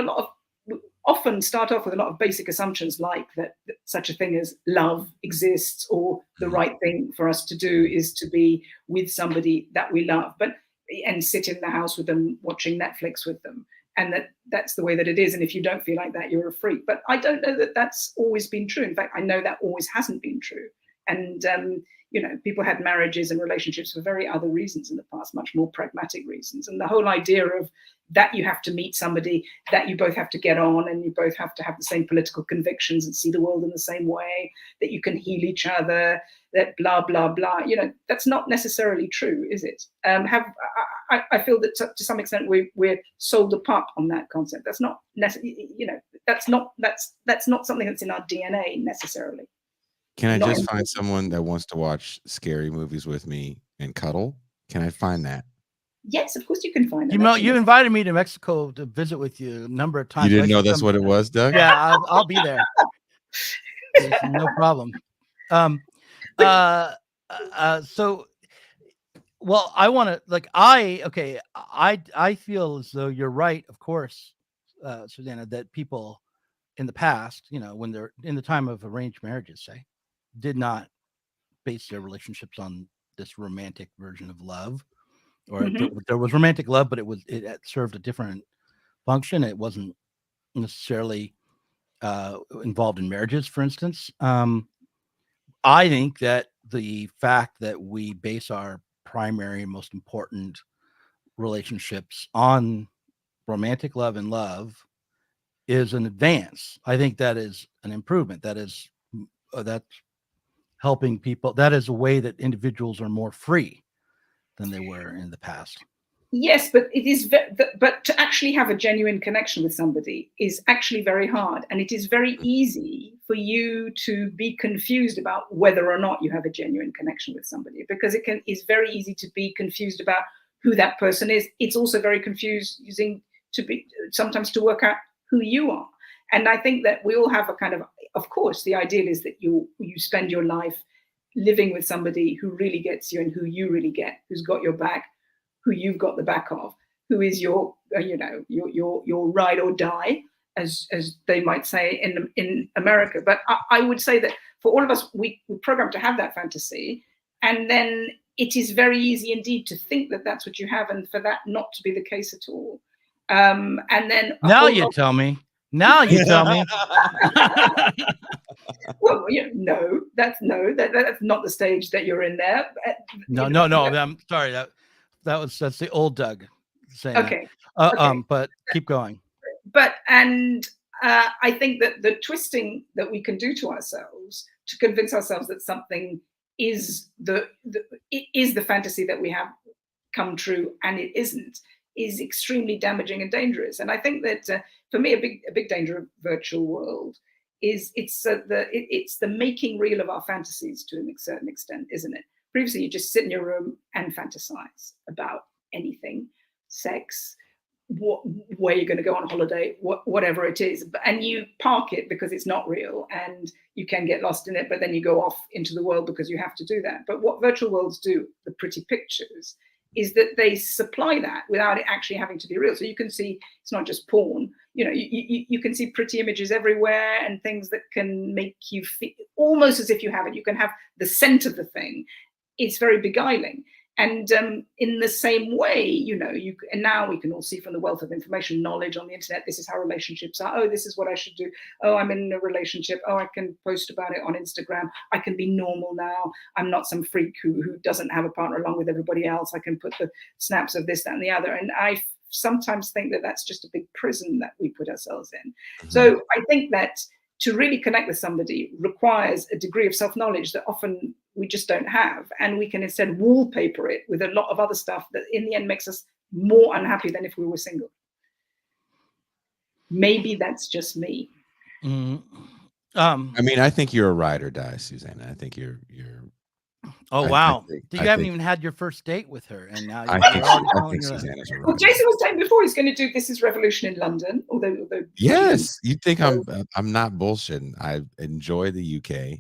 S11: often start off with a lot of basic assumptions, like that such a thing as love exists, or the right thing for us to do is to be with somebody that we love, and sit in the house with them, watching Netflix with them. And that's the way that it is. And if you don't feel like that, you're a freak. But I don't know that that's always been true. In fact, I know that always hasn't been true. And, people had marriages and relationships for very other reasons in the past, much more pragmatic reasons. And the whole idea of that you have to meet somebody, that you both have to get on, and you both have to have the same political convictions and see the world in the same way, that you can heal each other, that blah, blah, blah, that's not necessarily true, is it? I feel that to some extent we're sold apart on that concept. That's not necessarily, that's not something that's in our DNA necessarily.
S10: Can I just find someone that wants to watch scary movies with me and cuddle? Can I find that?
S11: Yes, of course you can find it.
S2: You invited me to Mexico to visit with you a number of times.
S10: You didn't know that's what it was, Doug?
S2: Yeah, I'll be there. No problem. So, well, I want to I feel as though you're right, of course, Susanna, that people in the past, when they're in the time of arranged marriages, say, did not base their relationships on this romantic version of love, or there was romantic love, but it served a different function. It wasn't necessarily involved in marriages, for instance. I think that the fact that we base our primary and most important relationships on romantic love and love is an advance. I think that is an improvement. That's helping people. That is a way that individuals are more free than they were in the past.
S11: Yes, but it is. But to actually have a genuine connection with somebody is actually very hard, and it is very easy for you to be confused about whether or not you have a genuine connection with somebody, because it's very easy to be confused about who that person is. It's also very confusing sometimes to work out who you are. And I think that we all have a kind of course, the ideal is that you spend your life living with somebody who really gets you and who you really get, who's got your back, who you've got the back of, who is your ride or die, as they might say in America. But I would say that for all of us, we programmed to have that fantasy, and then it is very easy indeed to think that that's what you have, and for that not to be the case at all. And then
S2: now you tell me.
S11: Well, no, that's not the stage that you're in there.
S2: No. I'm sorry. That's the old Doug saying.
S11: Okay.
S2: But keep going.
S11: But I think that the twisting that we can do to ourselves to convince ourselves that something is the fantasy that we have come true and it isn't, is extremely damaging and dangerous. And I think that for me, a big danger of virtual world is it's the making real of our fantasies to a certain extent, isn't it? Previously, you just sit in your room and fantasize about anything, sex, where you're going to go on holiday, whatever it is, and you park it because it's not real and you can get lost in it, but then you go off into the world because you have to do that. But what virtual worlds do, the pretty pictures, is that they supply that without it actually having to be real. So you can see, it's not just porn, you can see pretty images everywhere and things that can make you feel almost as if you have it. You can have the scent of the thing. It's very beguiling. And in the same way, and now we can all see from the wealth of information, knowledge on the internet, this is how relationships are. Oh, this is what I should do. Oh, I'm in a relationship. Oh, I can post about it on Instagram. I can be normal now. I'm not some freak who doesn't have a partner along with everybody else. I can put the snaps of this, that, and the other. And I sometimes think that that's just a big prison that we put ourselves in. So I think that to really connect with somebody requires a degree of self-knowledge that often we just don't have. And we can instead wallpaper it with a lot of other stuff that in the end makes us more unhappy than if we were single. Maybe that's just me.
S10: I mean, I think you're a ride or die, Susanna. I think you're.
S2: Oh wow! You haven't even had your first date with her, and now you're
S10: I think Susanna's a ride.
S11: Well, Jason was saying before he's going to do This Is Revolution in London. Although
S10: yes, you think I'm not bullshitting. I enjoy the UK. There's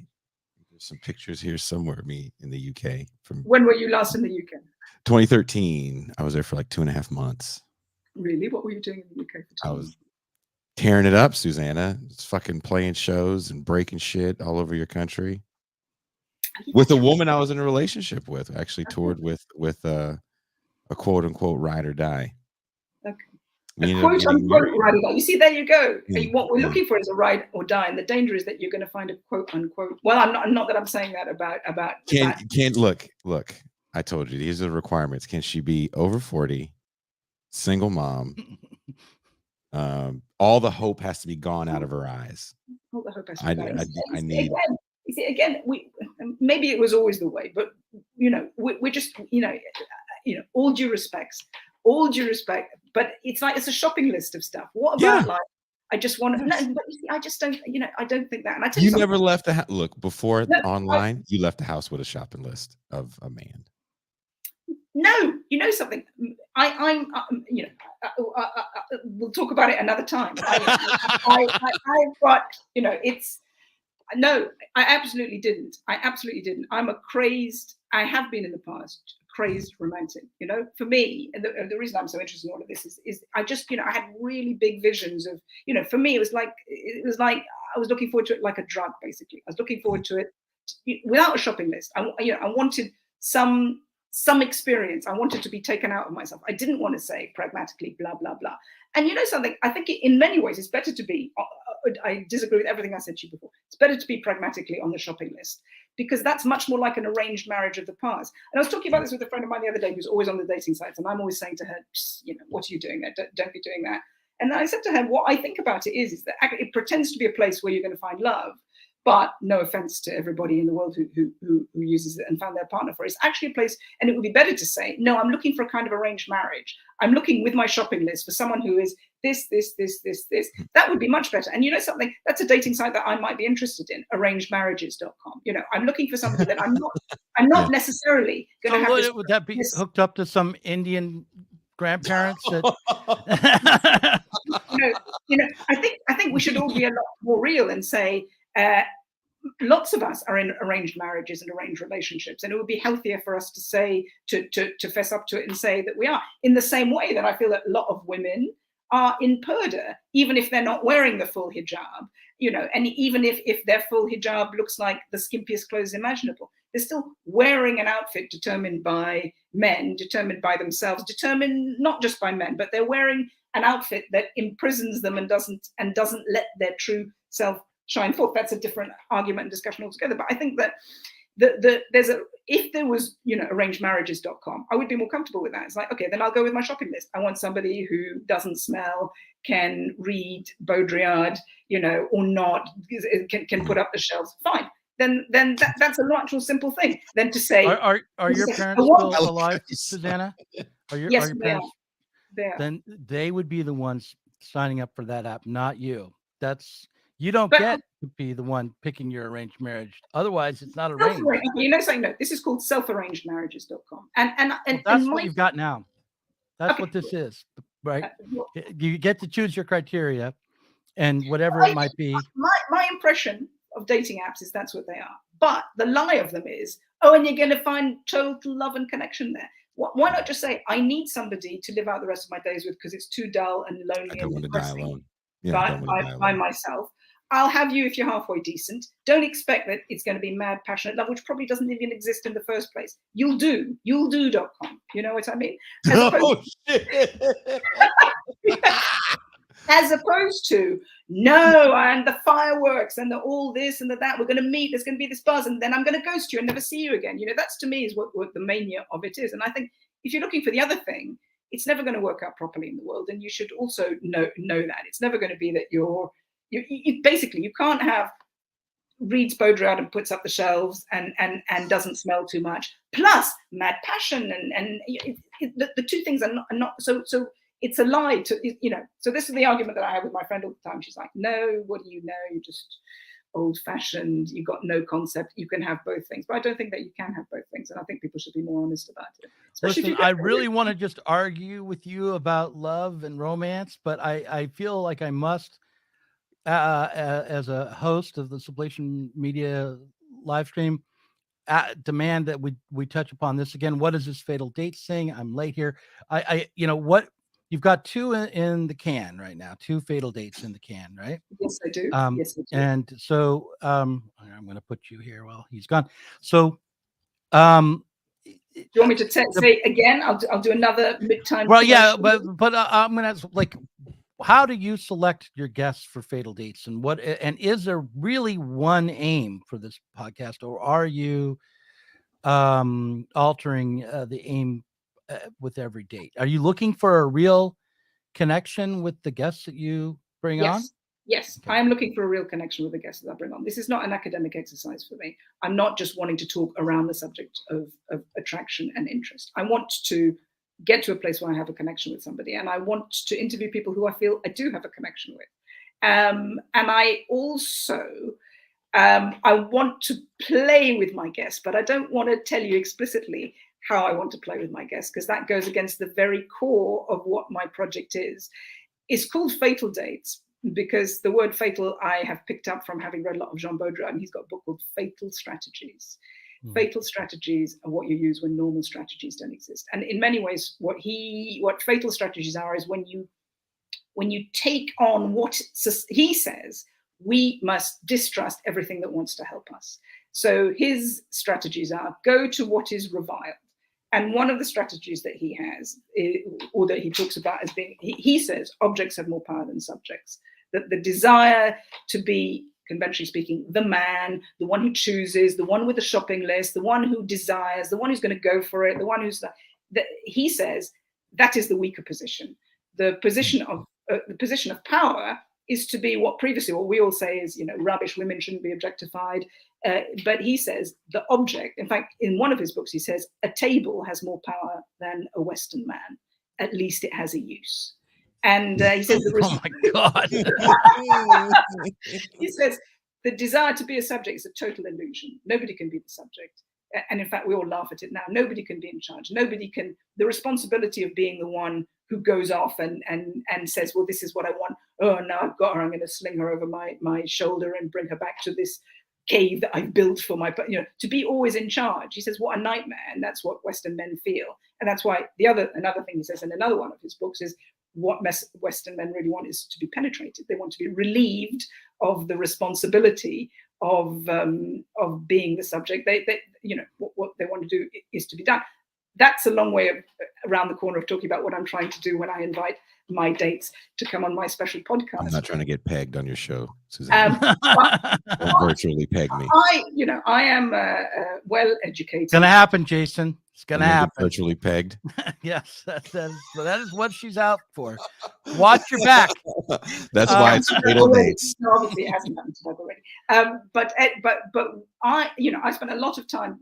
S10: some pictures here somewhere of me in the UK. From
S11: when were you last in the UK?
S10: 2013. I was there for like 2.5 months.
S11: Really? What were you doing in the UK for 2 months?
S10: I was tearing it up, Susanna. It's fucking playing shows and breaking shit all over your country. With a woman I was in a relationship with, I actually toured with a quote unquote ride or die.
S11: Okay. A quote unquote ride or die. You see, there you go. What we're looking for is a ride or die, and the danger is that you're going to find a quote unquote. Well, I'm not that I'm saying that about.
S10: Can look. I told you these are the requirements. Can she be over 40, single mom? All the hope has to be gone out of her eyes.
S11: All the hope has to be gone.
S10: I need.
S11: You see, again, maybe it was always the way, but we're just all due respect, but it's like it's a shopping list of stuff. What about life? I just want to. No, but you see, I just don't. I don't think that. And I tell you
S10: never left the house. Look, before online, you left the house with a shopping list of a man.
S11: No, you know something. We'll talk about it another time. I've got, it's. No, I absolutely didn't. I'm a crazy I have been in the past, crazed romantic. For me, and the reason I'm so interested in all of this is I just, I had really big visions of, for me, it was like I was looking forward to it like a drug, basically. I was looking forward to it without a shopping list. I wanted some experience. I wanted to be taken out of myself. I didn't want to say pragmatically, blah, blah, blah. And something, I think in many ways it's better to be, I disagree with everything I said to you before. It's better to be pragmatically on the shopping list, because that's much more like an arranged marriage of the past. And I was talking about this with a friend of mine the other day who's always on the dating sites. And I'm always saying to her, what are you doing there? Don't be doing that. And I said to her, what I think about it is that it pretends to be a place where you're going to find love. But no offense to everybody in the world who uses it and found their partner for it. It's actually a place, and it would be better to say, no, I'm looking for a kind of arranged marriage. I'm looking with my shopping list for someone who is this. That would be much better. And something, that's a dating site that I might be interested in, arrangedmarriages.com. I'm looking for somebody that I'm not necessarily going to have.
S2: Would that be hooked up to some Indian grandparents?
S11: I think we should all be a lot more real and say, lots of us are in arranged marriages and arranged relationships, and it would be healthier for us to say, to fess up to it and say that we are, in the same way that I feel that a lot of women are in purdah, even if they're not wearing the full hijab, and even if their full hijab looks like the skimpiest clothes imaginable, they're still wearing an outfit determined by men, determined by themselves, determined not just by men, but they're wearing an outfit that imprisons them and doesn't let their true self shine forth. That's a different argument and discussion altogether. But I think that if there was, arrangedmarriages.com, I would be more comfortable with that. It's like, okay, then I'll go with my shopping list. I want somebody who doesn't smell, can read Baudrillard, or not, can put up the shelves. Fine. Then that's a natural, simple thing. Then to say,
S2: are your parents still alive, Susanna?
S11: Yes, they are.
S2: Then they would be the ones signing up for that app, not you. You don't get to be the one picking your arranged marriage. Otherwise, it's not arranged.
S11: Saying no. This is called self-arrangedmarriages.com. And
S2: that's what you've got now. That's what this is, right? You get to choose your criteria, and whatever it might be.
S11: My impression of dating apps is that's what they are. But the lie of them is, and you're going to find total love and connection there. Why not just say, I need somebody to live out the rest of my days with because it's too dull and lonely and depressing. I don't want to die alone. By myself. I'll have you if you're halfway decent. Don't expect that it's going to be mad, passionate love, which probably doesn't even exist in the first place. You'll do.com. You know what I mean? As opposed to, no, and the fireworks and all this and that. We're going to meet. There's going to be this buzz, and then I'm going to ghost you and never see you again. That's to me is what the mania of it is. And I think if you're looking for the other thing, it's never going to work out properly in the world. And you should also know that it's never going to be that you basically, you can't have reads Baudrillard and puts up the shelves and doesn't smell too much, plus mad passion, and the two things are not so it's a lie to, you know. So this is the argument that I have with my friend all the time. She's like, no, what do you know? You're just old-fashioned. You got no concept. You can have both things. But I don't think that you can have both things, and I think people should be more honest about it.
S2: Listen, I really want to just argue with you about love and romance, but I feel like I must, as a host of the Sublation Media live stream, demand that we touch upon this again. What is this fatal date thing? I'm late here. You know what? You've got two in the can right now, two fatal dates in the can, right?
S11: Yes, I do. Yes, I do.
S2: And so I'm going to put you here while he's gone. So, do
S11: you want me to say again? I'll do another mid-time.
S2: Well, yeah, but I'm going to like, how do you select your guests for fatal dates, and is there really one aim for this podcast, or are you altering the aim with every date? Are you looking for a real connection with the guests that you bring on?
S11: Yes, okay. I am looking for a real connection with the guests that I bring on. This is not an academic exercise for me. I'm not just wanting to talk around the subject of attraction and interest. I want to get to a place where I have a connection with somebody, and I want to interview people who I feel I do have a connection with. And I also, I want to play with my guests, but I don't want to tell you explicitly how I want to play with my guests, because that goes against the very core of what my project is. It's called Fatal Dates because the word fatal I have picked up from having read a lot of Jean Baudrillard, and he's got a book called Fatal Strategies. Fatal strategies are what you use when normal strategies don't exist. And in many ways, what fatal strategies are is when you take on what he says, we must distrust everything that wants to help us. So his strategies are go to what is reviled. And one of the strategies that he has, or that he talks about as being, he says objects have more power than subjects. That the desire to be, conventionally speaking, the man, the one who chooses, the one with the shopping list, the one who desires, the one who's going to go for it, the one who's he says that is the weaker position. The position of power is to be what we all say is, you know, rubbish. Women shouldn't be objectified. But he says the object. In fact, in one of his books, he says a table has more power than a Western man. At least it has a use. And he says,
S2: "Oh my God!"
S11: He says the desire to be a subject is a total illusion. Nobody can be the subject, and in fact, we all laugh at it now. Nobody can be in charge. Nobody can. The responsibility of being the one who goes off and says, "Well, this is what I want. Oh, now I've got her. I'm going to sling her over my shoulder and bring her back to this cave that I've built for my." You know, to be always in charge. He says, "What a nightmare!" And that's what Western men feel. And that's why another thing he says in another one of his books is, what Western men really want is to be penetrated. They want to be relieved of the responsibility of being the subject. They you know, what they want to do is to be done. That's a long way around the corner of talking about what I'm trying to do when I invite my dates to come on my special podcast.
S10: I'm not trying to get pegged on your show, Susanna. Virtually peg me.
S11: I am well educated.
S2: It's gonna happen, Jason. It's gonna happen.
S10: Virtually pegged.
S2: Yes, that is what she's out for. Watch your back.
S10: That's why it's fatal dates.
S11: Obviously, it hasn't happened to already. But I spent a lot of time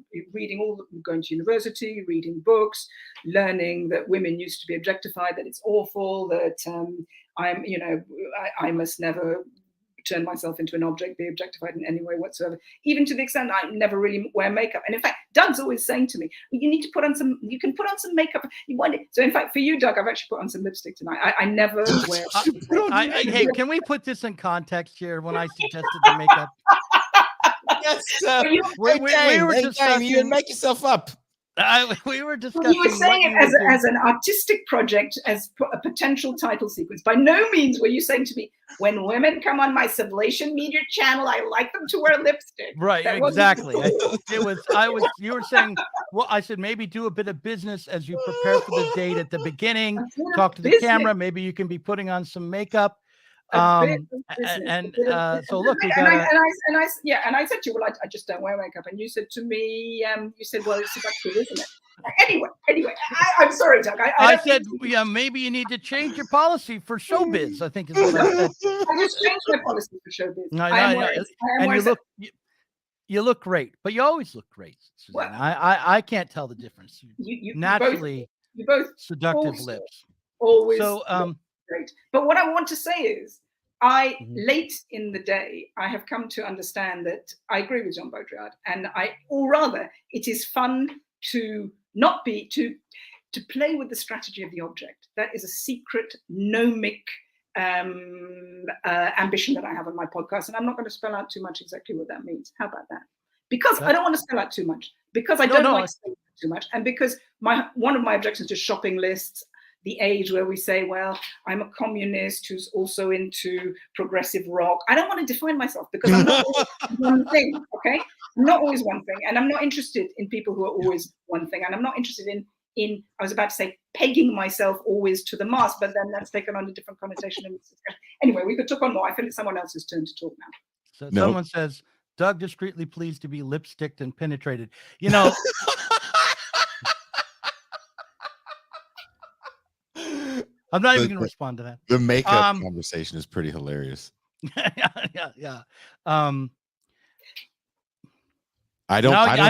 S11: going to university, reading books, learning that women used to be objectified, that it's awful, that I must never turn myself into an object, be objectified in any way whatsoever, even to the extent I never really wear makeup. And in fact, Doug's always saying to me, you can put on some makeup. You want it. So in fact, for you, Doug, I've actually put on some lipstick tonight. I never wear.
S2: Hey, can we put this in context here when I suggested the makeup?
S10: Yes,
S2: we were discussing.
S10: You didn't make yourself up.
S2: We were discussing.
S11: You were saying it as an artistic project, as a potential title sequence. By no means were you saying to me, when women come on my Sublation Media channel, I like them to wear lipstick.
S2: Right, exactly. You were saying, well, I said maybe do a bit of business as you prepare for the date at the beginning. Talk to the camera. Maybe you can be putting on some makeup. So look,
S11: and I said to you, well, I just don't wear makeup, and you said to me, well, it's seductive, isn't it? Anyway, I'm sorry, Doug.
S2: I said, yeah, maybe you need to change your policy for showbiz. I think is what I said.
S11: I just changed my policy for showbiz.
S2: No,
S11: I am
S2: and you look great, but you always look great, Susanna.
S11: Well,
S2: I can't tell the difference.
S11: You
S2: Naturally,
S11: you both
S2: seductive lips.
S11: Always
S2: so
S11: great. But what I want to say is, late in the day, I have come to understand that I agree with Jean Baudrillard, and or rather, it is fun to not be to play with the strategy of the object. That is a secret gnomic ambition that I have on my podcast, and I'm not going to spell out too much exactly what that means. How about that? Because I don't want to spell out too much, because I don't like spelling out too much, and because one of my objections to shopping lists, the age where we say, well, I'm a communist who's also into progressive rock. I don't want to define myself, because I'm not always one thing, okay? I'm not always one thing, and I'm not interested in people who are always one thing, and I'm not interested in I was about to say pegging myself always to the mast, but then that's taken on a different connotation in this discussion. Anyway, we could talk on more. I think it's someone else's turn to talk now.
S2: So someone says, Doug discreetly pleased to be lipsticked and penetrated. You know, I'm not even going to respond to that.
S10: The makeup conversation is pretty hilarious.
S2: Yeah.
S10: I'm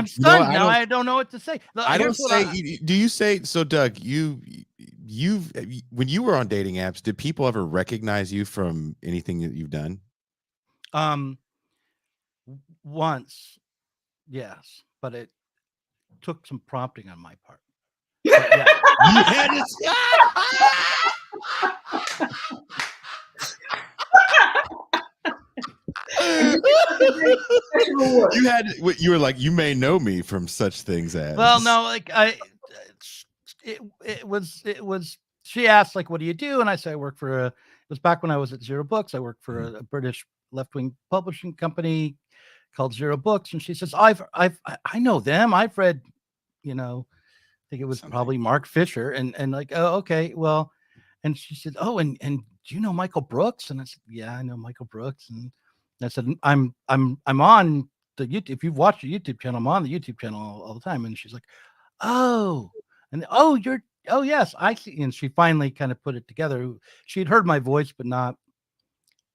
S2: stunned now. I don't know what to say.
S10: Do you say so, Doug? You've when you were on dating apps, did people ever recognize you from anything that you've done?
S2: Once, yes, but it took some prompting on my part. But, yeah.
S10: You had you were like, you may know me from such things as.
S2: Well, no, like it was she asked, like, what do you do? And I said, I work for it was back when I was at Zero Books. I worked for a British left-wing publishing company called Zero Books. And she says, I know them. I've read, I think it was probably Mark Fisher, and like, oh, okay, well, and she said, oh, and do you know Michael Brooks? And I said, yeah, I know Michael Brooks. And I said, I'm on the YouTube. If you've watched the YouTube channel, I'm on the YouTube channel all the time. And she's like, oh, and oh yes, I see. And she finally kind of put it together. She'd heard my voice, but not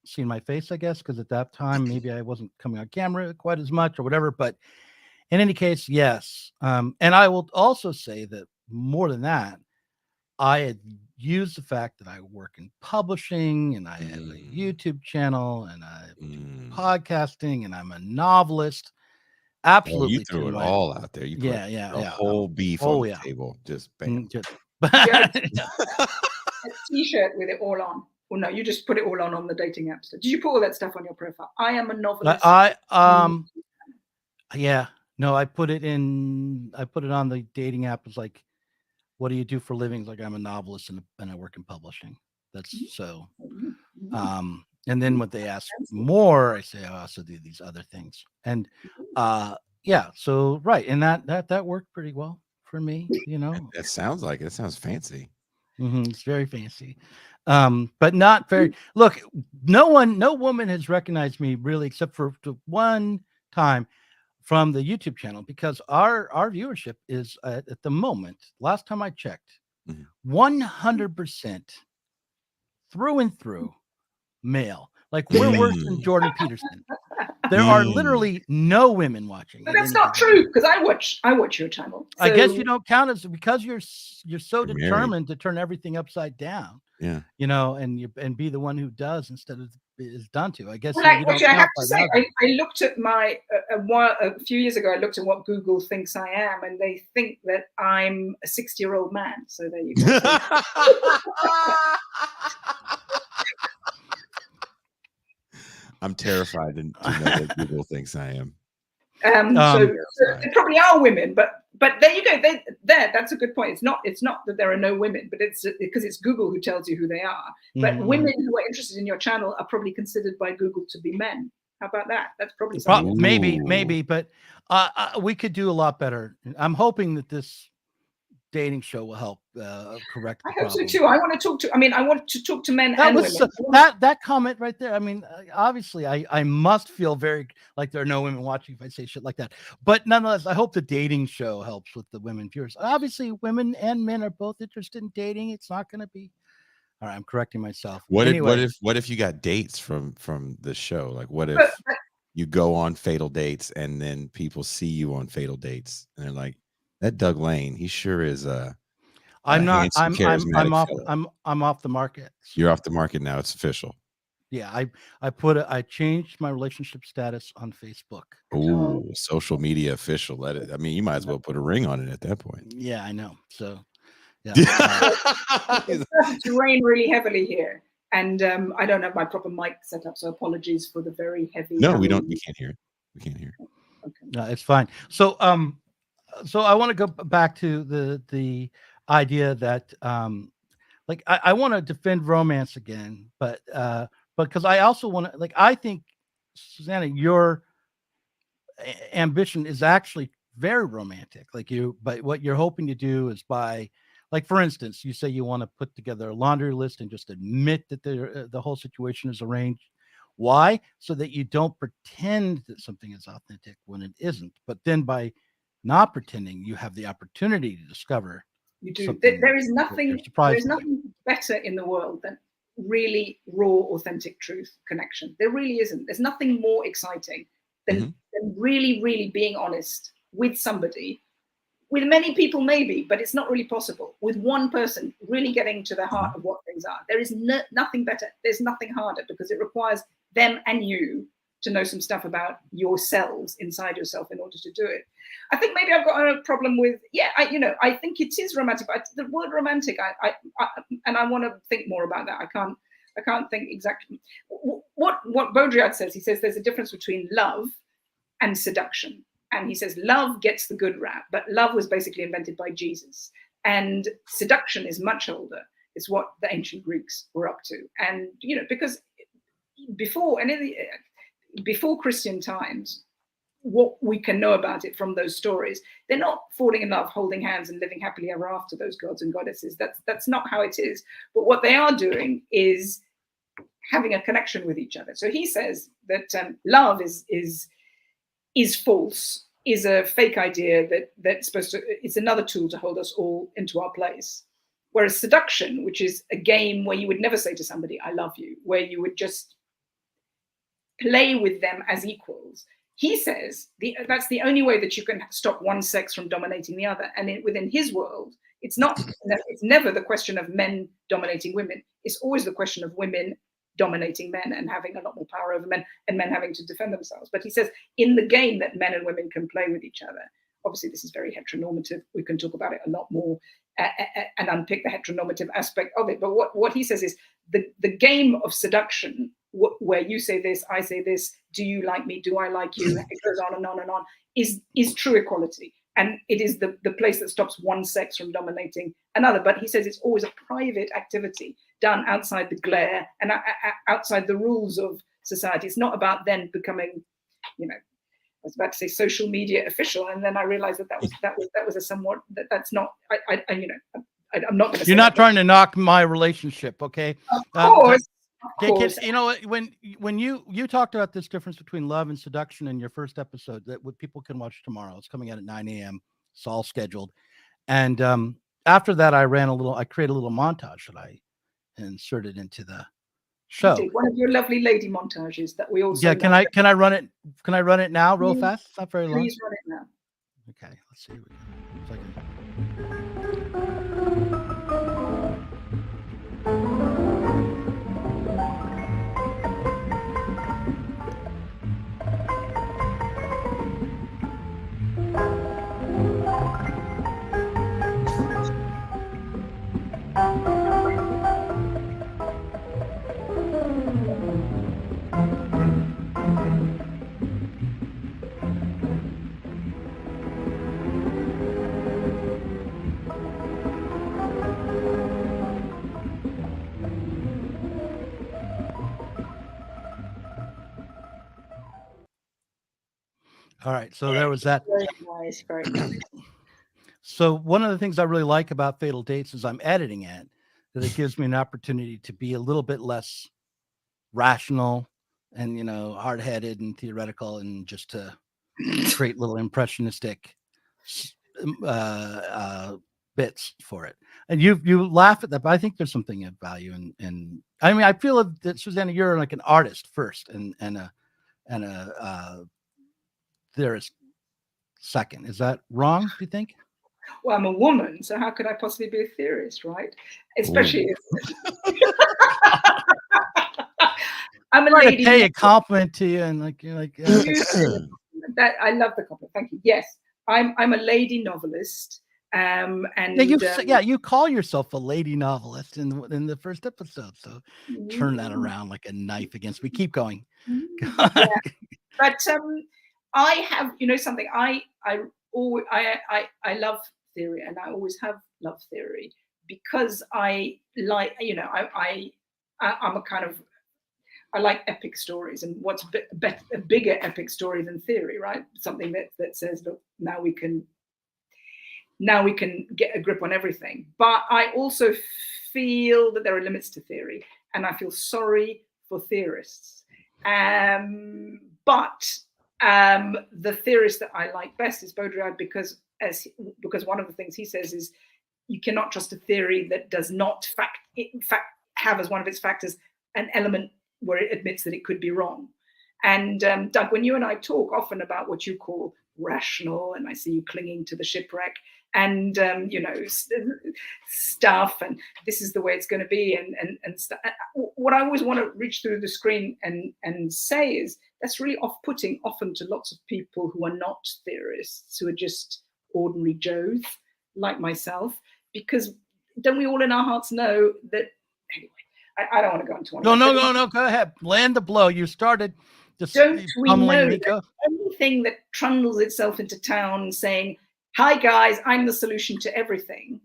S2: seen my face, I guess, because at that time maybe I wasn't coming on camera quite as much or whatever. But in any case, yes. And I will also say that more than that, I had used the fact that I work in publishing and I have a YouTube channel and I'm podcasting and I'm a novelist. Absolutely.
S10: You threw it all out there. You put a whole beef on the table. Just bam.
S11: A t-shirt with it all on. Well, no, you just put it all on the dating apps. Did you put all that stuff on your profile? I am a novelist.
S2: Yeah. No, I put it on the dating app. It's like, what do you do for a living? It's like, I'm a novelist and I work in publishing. That's so. And then when they ask more, I say, I also do these other things. And yeah, so right. And that worked pretty well for me,
S10: That sounds like it sounds fancy.
S2: It's very fancy. But not very. Look, no woman has recognized me really, except for one time from the YouTube channel, because our viewership is at the moment, last time I checked, 100% through and through male. Like, we're worse than Jordan Peterson. There are literally no women watching.
S11: But that's not true, because I watch your channel. So.
S2: I guess you don't count as, because you're so determined to turn everything upside down.
S10: Yeah.
S2: And be the one who does instead of is done to. I guess.
S11: Well, actually, I have to say, I looked at a few years ago. I looked at what Google thinks I am, and they think that I'm a 60-year-old man. So there you go.
S10: I'm terrified to know that Google thinks I am.
S11: So there probably are women, but there you go. That's a good point. It's not that there are no women, but it's because it's Google who tells you who they are. But women who are interested in your channel are probably considered by Google to be men. How about that? That's probably something.
S2: Maybe, but we could do a lot better. I'm hoping that this dating show will help correct the
S11: I hope so
S2: problem.
S11: too. I want to talk to. I mean, I want to talk to men
S2: That
S11: and
S2: was
S11: women.
S2: that comment right there. I mean, obviously, I must feel very like there are no women watching if I say shit like that. But nonetheless, I hope the dating show helps with the women viewers. Obviously, women and men are both interested in dating. It's not going to be. All right, I'm correcting myself.
S10: What
S2: Anyway.
S10: if you got dates from the show? Like, what if
S11: But
S10: you go on Fatal Dates and then people see you on Fatal Dates and they're like, that Doug Lane, he sure is
S2: I'm not.
S10: handsome,
S2: I'm
S10: charismatic
S2: off.
S10: fellow.
S2: I'm off the market. So.
S10: You're off the market now. It's official.
S2: Yeah, I changed my relationship status on Facebook.
S10: Ooh, social media official. Let it. I mean, you might as well put a ring on it at that point.
S2: Yeah, I know. So, yeah.
S11: It's started to rain really heavily here, and I don't have my proper mic set up, so apologies for the very heavy.
S10: No, we don't. We can't hear it. We can't hear it.
S11: Okay.
S2: No, it's fine. So I want to go back to the idea that like I want to defend romance again, but because I also want to, like, I think, Susanna, your ambition is actually very romantic. Like but what you're hoping to do is by, like, for instance, you say you want to put together a laundry list and just admit that the whole situation is arranged. Why? So that you don't pretend that something is authentic when it isn't. But then by not pretending, you have the opportunity to discover.
S11: You do. There is nothing. There's nothing better in the world than really raw, authentic truth connection. There really isn't. There's nothing more exciting than really, really being honest with somebody. With many people, maybe, but it's not really possible. With one person, really getting to the heart of what things are. There is nothing better. There's nothing harder, because it requires them and you to know some stuff about yourselves inside yourself in order to do it. I think maybe I've got a problem with, I think it is romantic, but the word romantic, and I want to think more about that. I can't think exactly what Baudrillard says. He says there's a difference between love and seduction. And he says love gets the good rap, but love was basically invented by Jesus. And seduction is much older. It's what the ancient Greeks were up to. And, because before Christian times, what we can know about it from those stories, they're not falling in love, holding hands and living happily ever after, those gods and goddesses. That's not how it is. But what they are doing is having a connection with each other. So he says that love is false, is a fake idea that's supposed to, it's another tool to hold us all into our place. Whereas seduction, which is a game where you would never say to somebody, I love you, where you would just play with them as equals. He says that's the only way that you can stop one sex from dominating the other. And within his world, it's never the question of men dominating women. It's always the question of women dominating men and having a lot more power over men, and men having to defend themselves. But he says in the game that men and women can play with each other. Obviously, this is very heteronormative. We can talk about it a lot more and unpick the heteronormative aspect of it. But what he says is the game of seduction, where you say this, I say this, do you like me, do I like you, it goes on and on and on, is true equality. And it is the place that stops one sex from dominating another. But he says it's always a private activity done outside the glare and outside the rules of society. It's not about then becoming, I was about to say social media official, and then I realized that was a somewhat that's not. I'm not going to.
S2: You're not trying to knock my relationship, okay?
S11: Of course.
S2: Kids, when you talked about this difference between love and seduction in your first episode that people can watch tomorrow. It's coming out at 9 a.m. It's all scheduled. And after that, I created a little montage that I inserted into the show.
S11: One of your lovely lady montages that we also.
S2: Yeah, can I run it? Can I run it now, real fast? It's not very long.
S11: Please run it now.
S2: Okay, let's see. All right, so there was that.
S11: Very nice, very nice.
S2: So one of the things I really like about Fatal Dates is I'm editing it, that it gives me an opportunity to be a little bit less rational and, you know, hard-headed and theoretical, and just to create little impressionistic bits for it. And you laugh at that, but I think there's something of value in I mean, I feel that, Susanna, you're like an artist first and a theorist second. Is that wrong, do you think?
S11: Well, I'm a woman, so how could I possibly be a theorist, right? Especially I'm a lady.
S2: Pay a compliment to you, and like you're like
S11: that. I love the compliment. Thank you. Yes, I'm a lady novelist. And
S2: you call yourself a lady novelist in the first episode. So turn that around like a knife against me. Keep going.
S11: Yeah. But I have, you know, something. I love theory, and I always have loved theory, because I like, you know, I'm a kind of, I like epic stories, and what's a bigger epic story than theory, right? Something that says, look, now we can get a grip on everything. But I also feel that there are limits to theory, and I feel sorry for theorists. But the theorist that I like best is Baudrillard, because one of the things he says is, you cannot trust a theory that does not have as one of its factors an element where it admits that it could be wrong. And Doug, when you and I talk often about what you call rational, and I see you clinging to the shipwreck, and you know, stuff, and this is the way it's going to be, and what I always want to reach through the screen and say is, that's really off-putting often to lots of people who are not theorists, who are just ordinary Joes like myself, because don't we all in our hearts know that? Anyway, I don't want to go into one.
S2: No, go ahead, land the blow. You started.
S11: Don't we know that anything that trundles itself into town saying, "Hi guys, I'm the solution to everything,"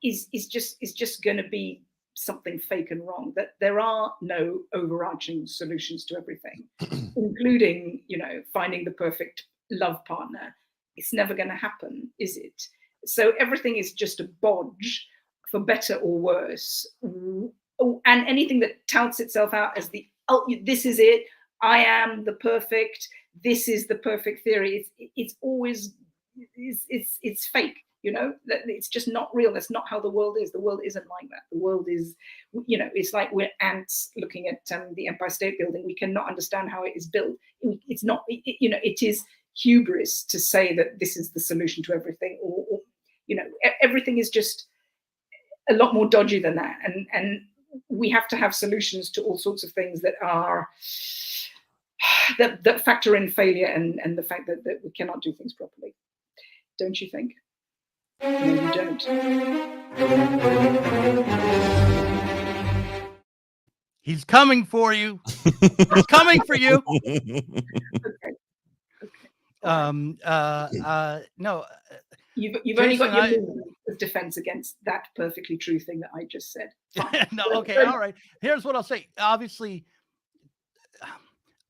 S11: is just going to be something fake and wrong? That there are no overarching solutions to everything, including, you know, finding the perfect love partner. It's never going to happen, is it? So everything is just a bodge, for better or worse. And anything that touts itself out as this is it, I am the perfect, this is the perfect theory, it's always, it's fake, you know, it's just not real. That's not how the world is. The world isn't like that. The world is, you know, it's like we're ants looking at the Empire State Building. We cannot understand how it is built. It's not, you know, it is hubris to say that this is the solution to everything, or you know, everything is just a lot more dodgy than that. And we have to have solutions to all sorts of things that are, that factor in failure and the fact that we cannot do things properly. Don't you think? No, you don't.
S2: He's coming for you. He's coming for you. No.
S11: You've only got your defense against that perfectly true thing that I just said.
S2: No, okay, all right. Here's what I'll say. Obviously,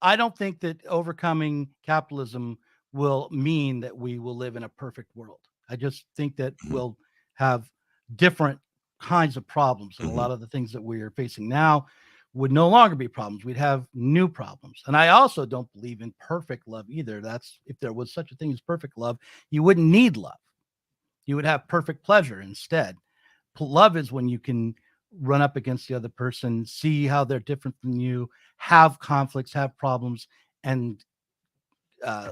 S2: I don't think that overcoming capitalism will mean that we will live in a perfect world. I just think that we'll have different kinds of problems, and a lot of the things that we are facing now would no longer be problems. We'd have new problems. And I also don't believe in perfect love either. That's, if there was such a thing as perfect love, you wouldn't need love. You would have perfect pleasure instead. Love is when you can run up against the other person, see how they're different from you, have conflicts, have problems, and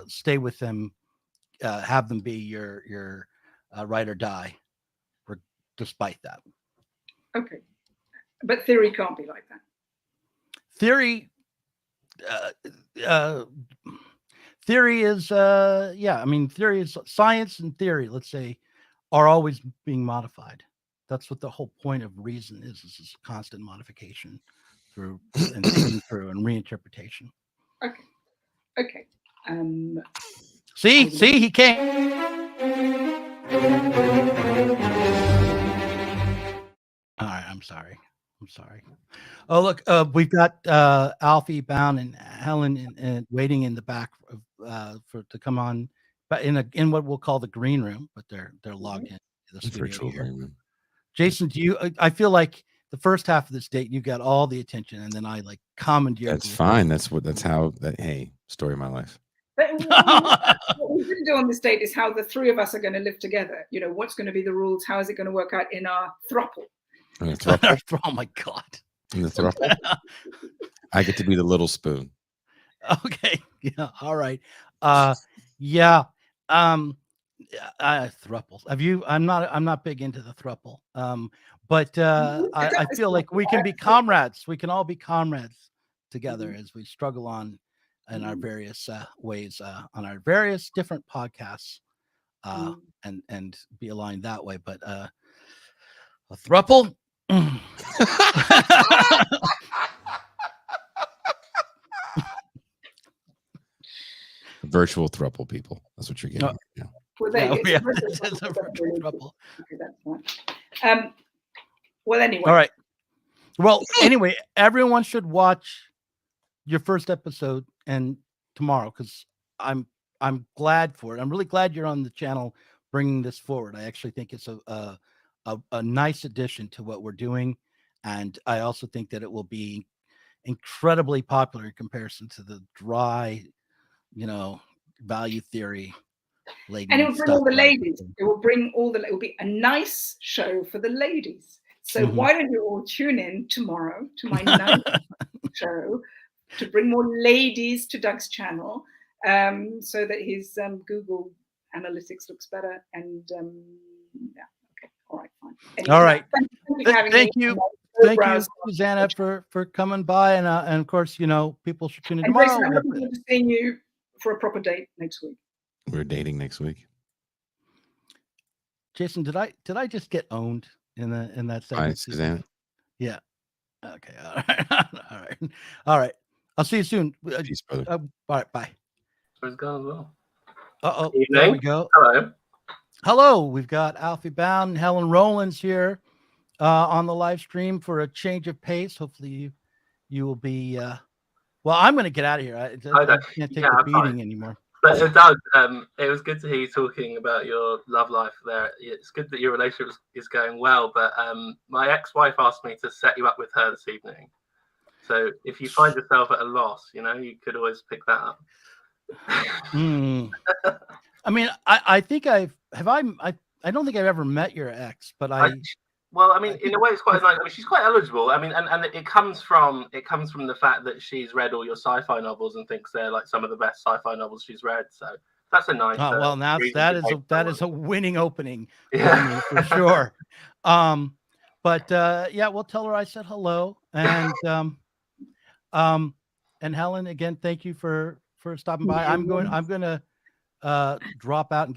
S2: stay with them, have them be your ride or die, despite that.
S11: Okay, but theory can't be like that.
S2: Theory is I mean, theory is science, and theory, let's say, are always being modified. That's what the whole point of reason is this constant modification through and thinking through and reinterpretation.
S11: Okay.
S2: See, he can't. All right, I'm sorry. Oh, look, we've got Alfie Bound and Helen waiting in the back to come on but in what we'll call the green room, but they're logged in to the studio
S10: Virtual
S2: here.
S10: green room.
S2: Jason, do you? I feel like the first half of this date you got all the attention, and then I like commandeered.
S10: That's fine. That's how that. Hey, story of my life.
S11: But what we didn't do on this date is how the three of us are going to live together. You know, what's going to be the rules? How is it going to work out in our throuple?
S2: Oh my God.
S10: In the throuple. I get to be the little spoon.
S2: Okay. Yeah. All right. Yeah. Thruples. Have you? I'm not big into the thruple. But I feel like we can be comrades. We can all be comrades together as we struggle on in our various ways on our various different podcasts, and be aligned that way. But a thruple.
S10: Virtual thruple, people. That's what you're getting right now.
S11: Well,
S2: It's a virtual thruple.
S11: Okay, that's fine. Well, anyway.
S2: All right. Well, anyway, everyone should watch your first episode and tomorrow, because I'm glad for it. I'm really glad you're on the channel bringing this forward. I actually think it's a nice addition to what we're doing, and I also think that it will be incredibly popular in comparison to the dry, value theory.
S11: And it will bring all the ladies. It will be a nice show for the ladies. So why don't you all tune in tomorrow to my nice show to bring more ladies to Doug's channel, so that his Google analytics looks better. And yeah, okay, all right, fine. Anyway,
S2: all right,
S11: thank
S2: you, Susanna, for coming by, and of course, people should tune in tomorrow.
S11: Grayson, I'm looking forward to seeing you for a proper date next week.
S10: We're dating next week.
S2: Jason, did I just get owned in that segment?
S10: Susanna.
S2: Yeah. Okay. All right. I'll see you soon.
S10: Peace, brother.
S2: All right. Bye.
S12: Where's going as well?
S2: There we go. Hello. We've got Alfie Bound and Helen Rowlands here on the live stream for a change of pace. Hopefully you will be. Well, I'm going to get out of here. I can't take the beating anymore.
S12: But Doug, it was good to hear you talking about your love life there. It's good that your relationship is going well, but my ex-wife asked me to set you up with her this evening. So if you find yourself at a loss, you could always pick that up.
S2: I mean, I think I don't think I've ever met your ex, but
S12: well, I mean, in a way, it's quite nice. I mean, she's quite eligible. I mean, and it comes from the fact that she's read all your sci-fi novels and thinks they're like some of the best sci-fi novels she's read. So that's a nice.
S2: Oh well, now that is a winning opening, for sure. But yeah, we'll tell her I said hello, and Helen, again, thank you for stopping by. I'm going to drop out and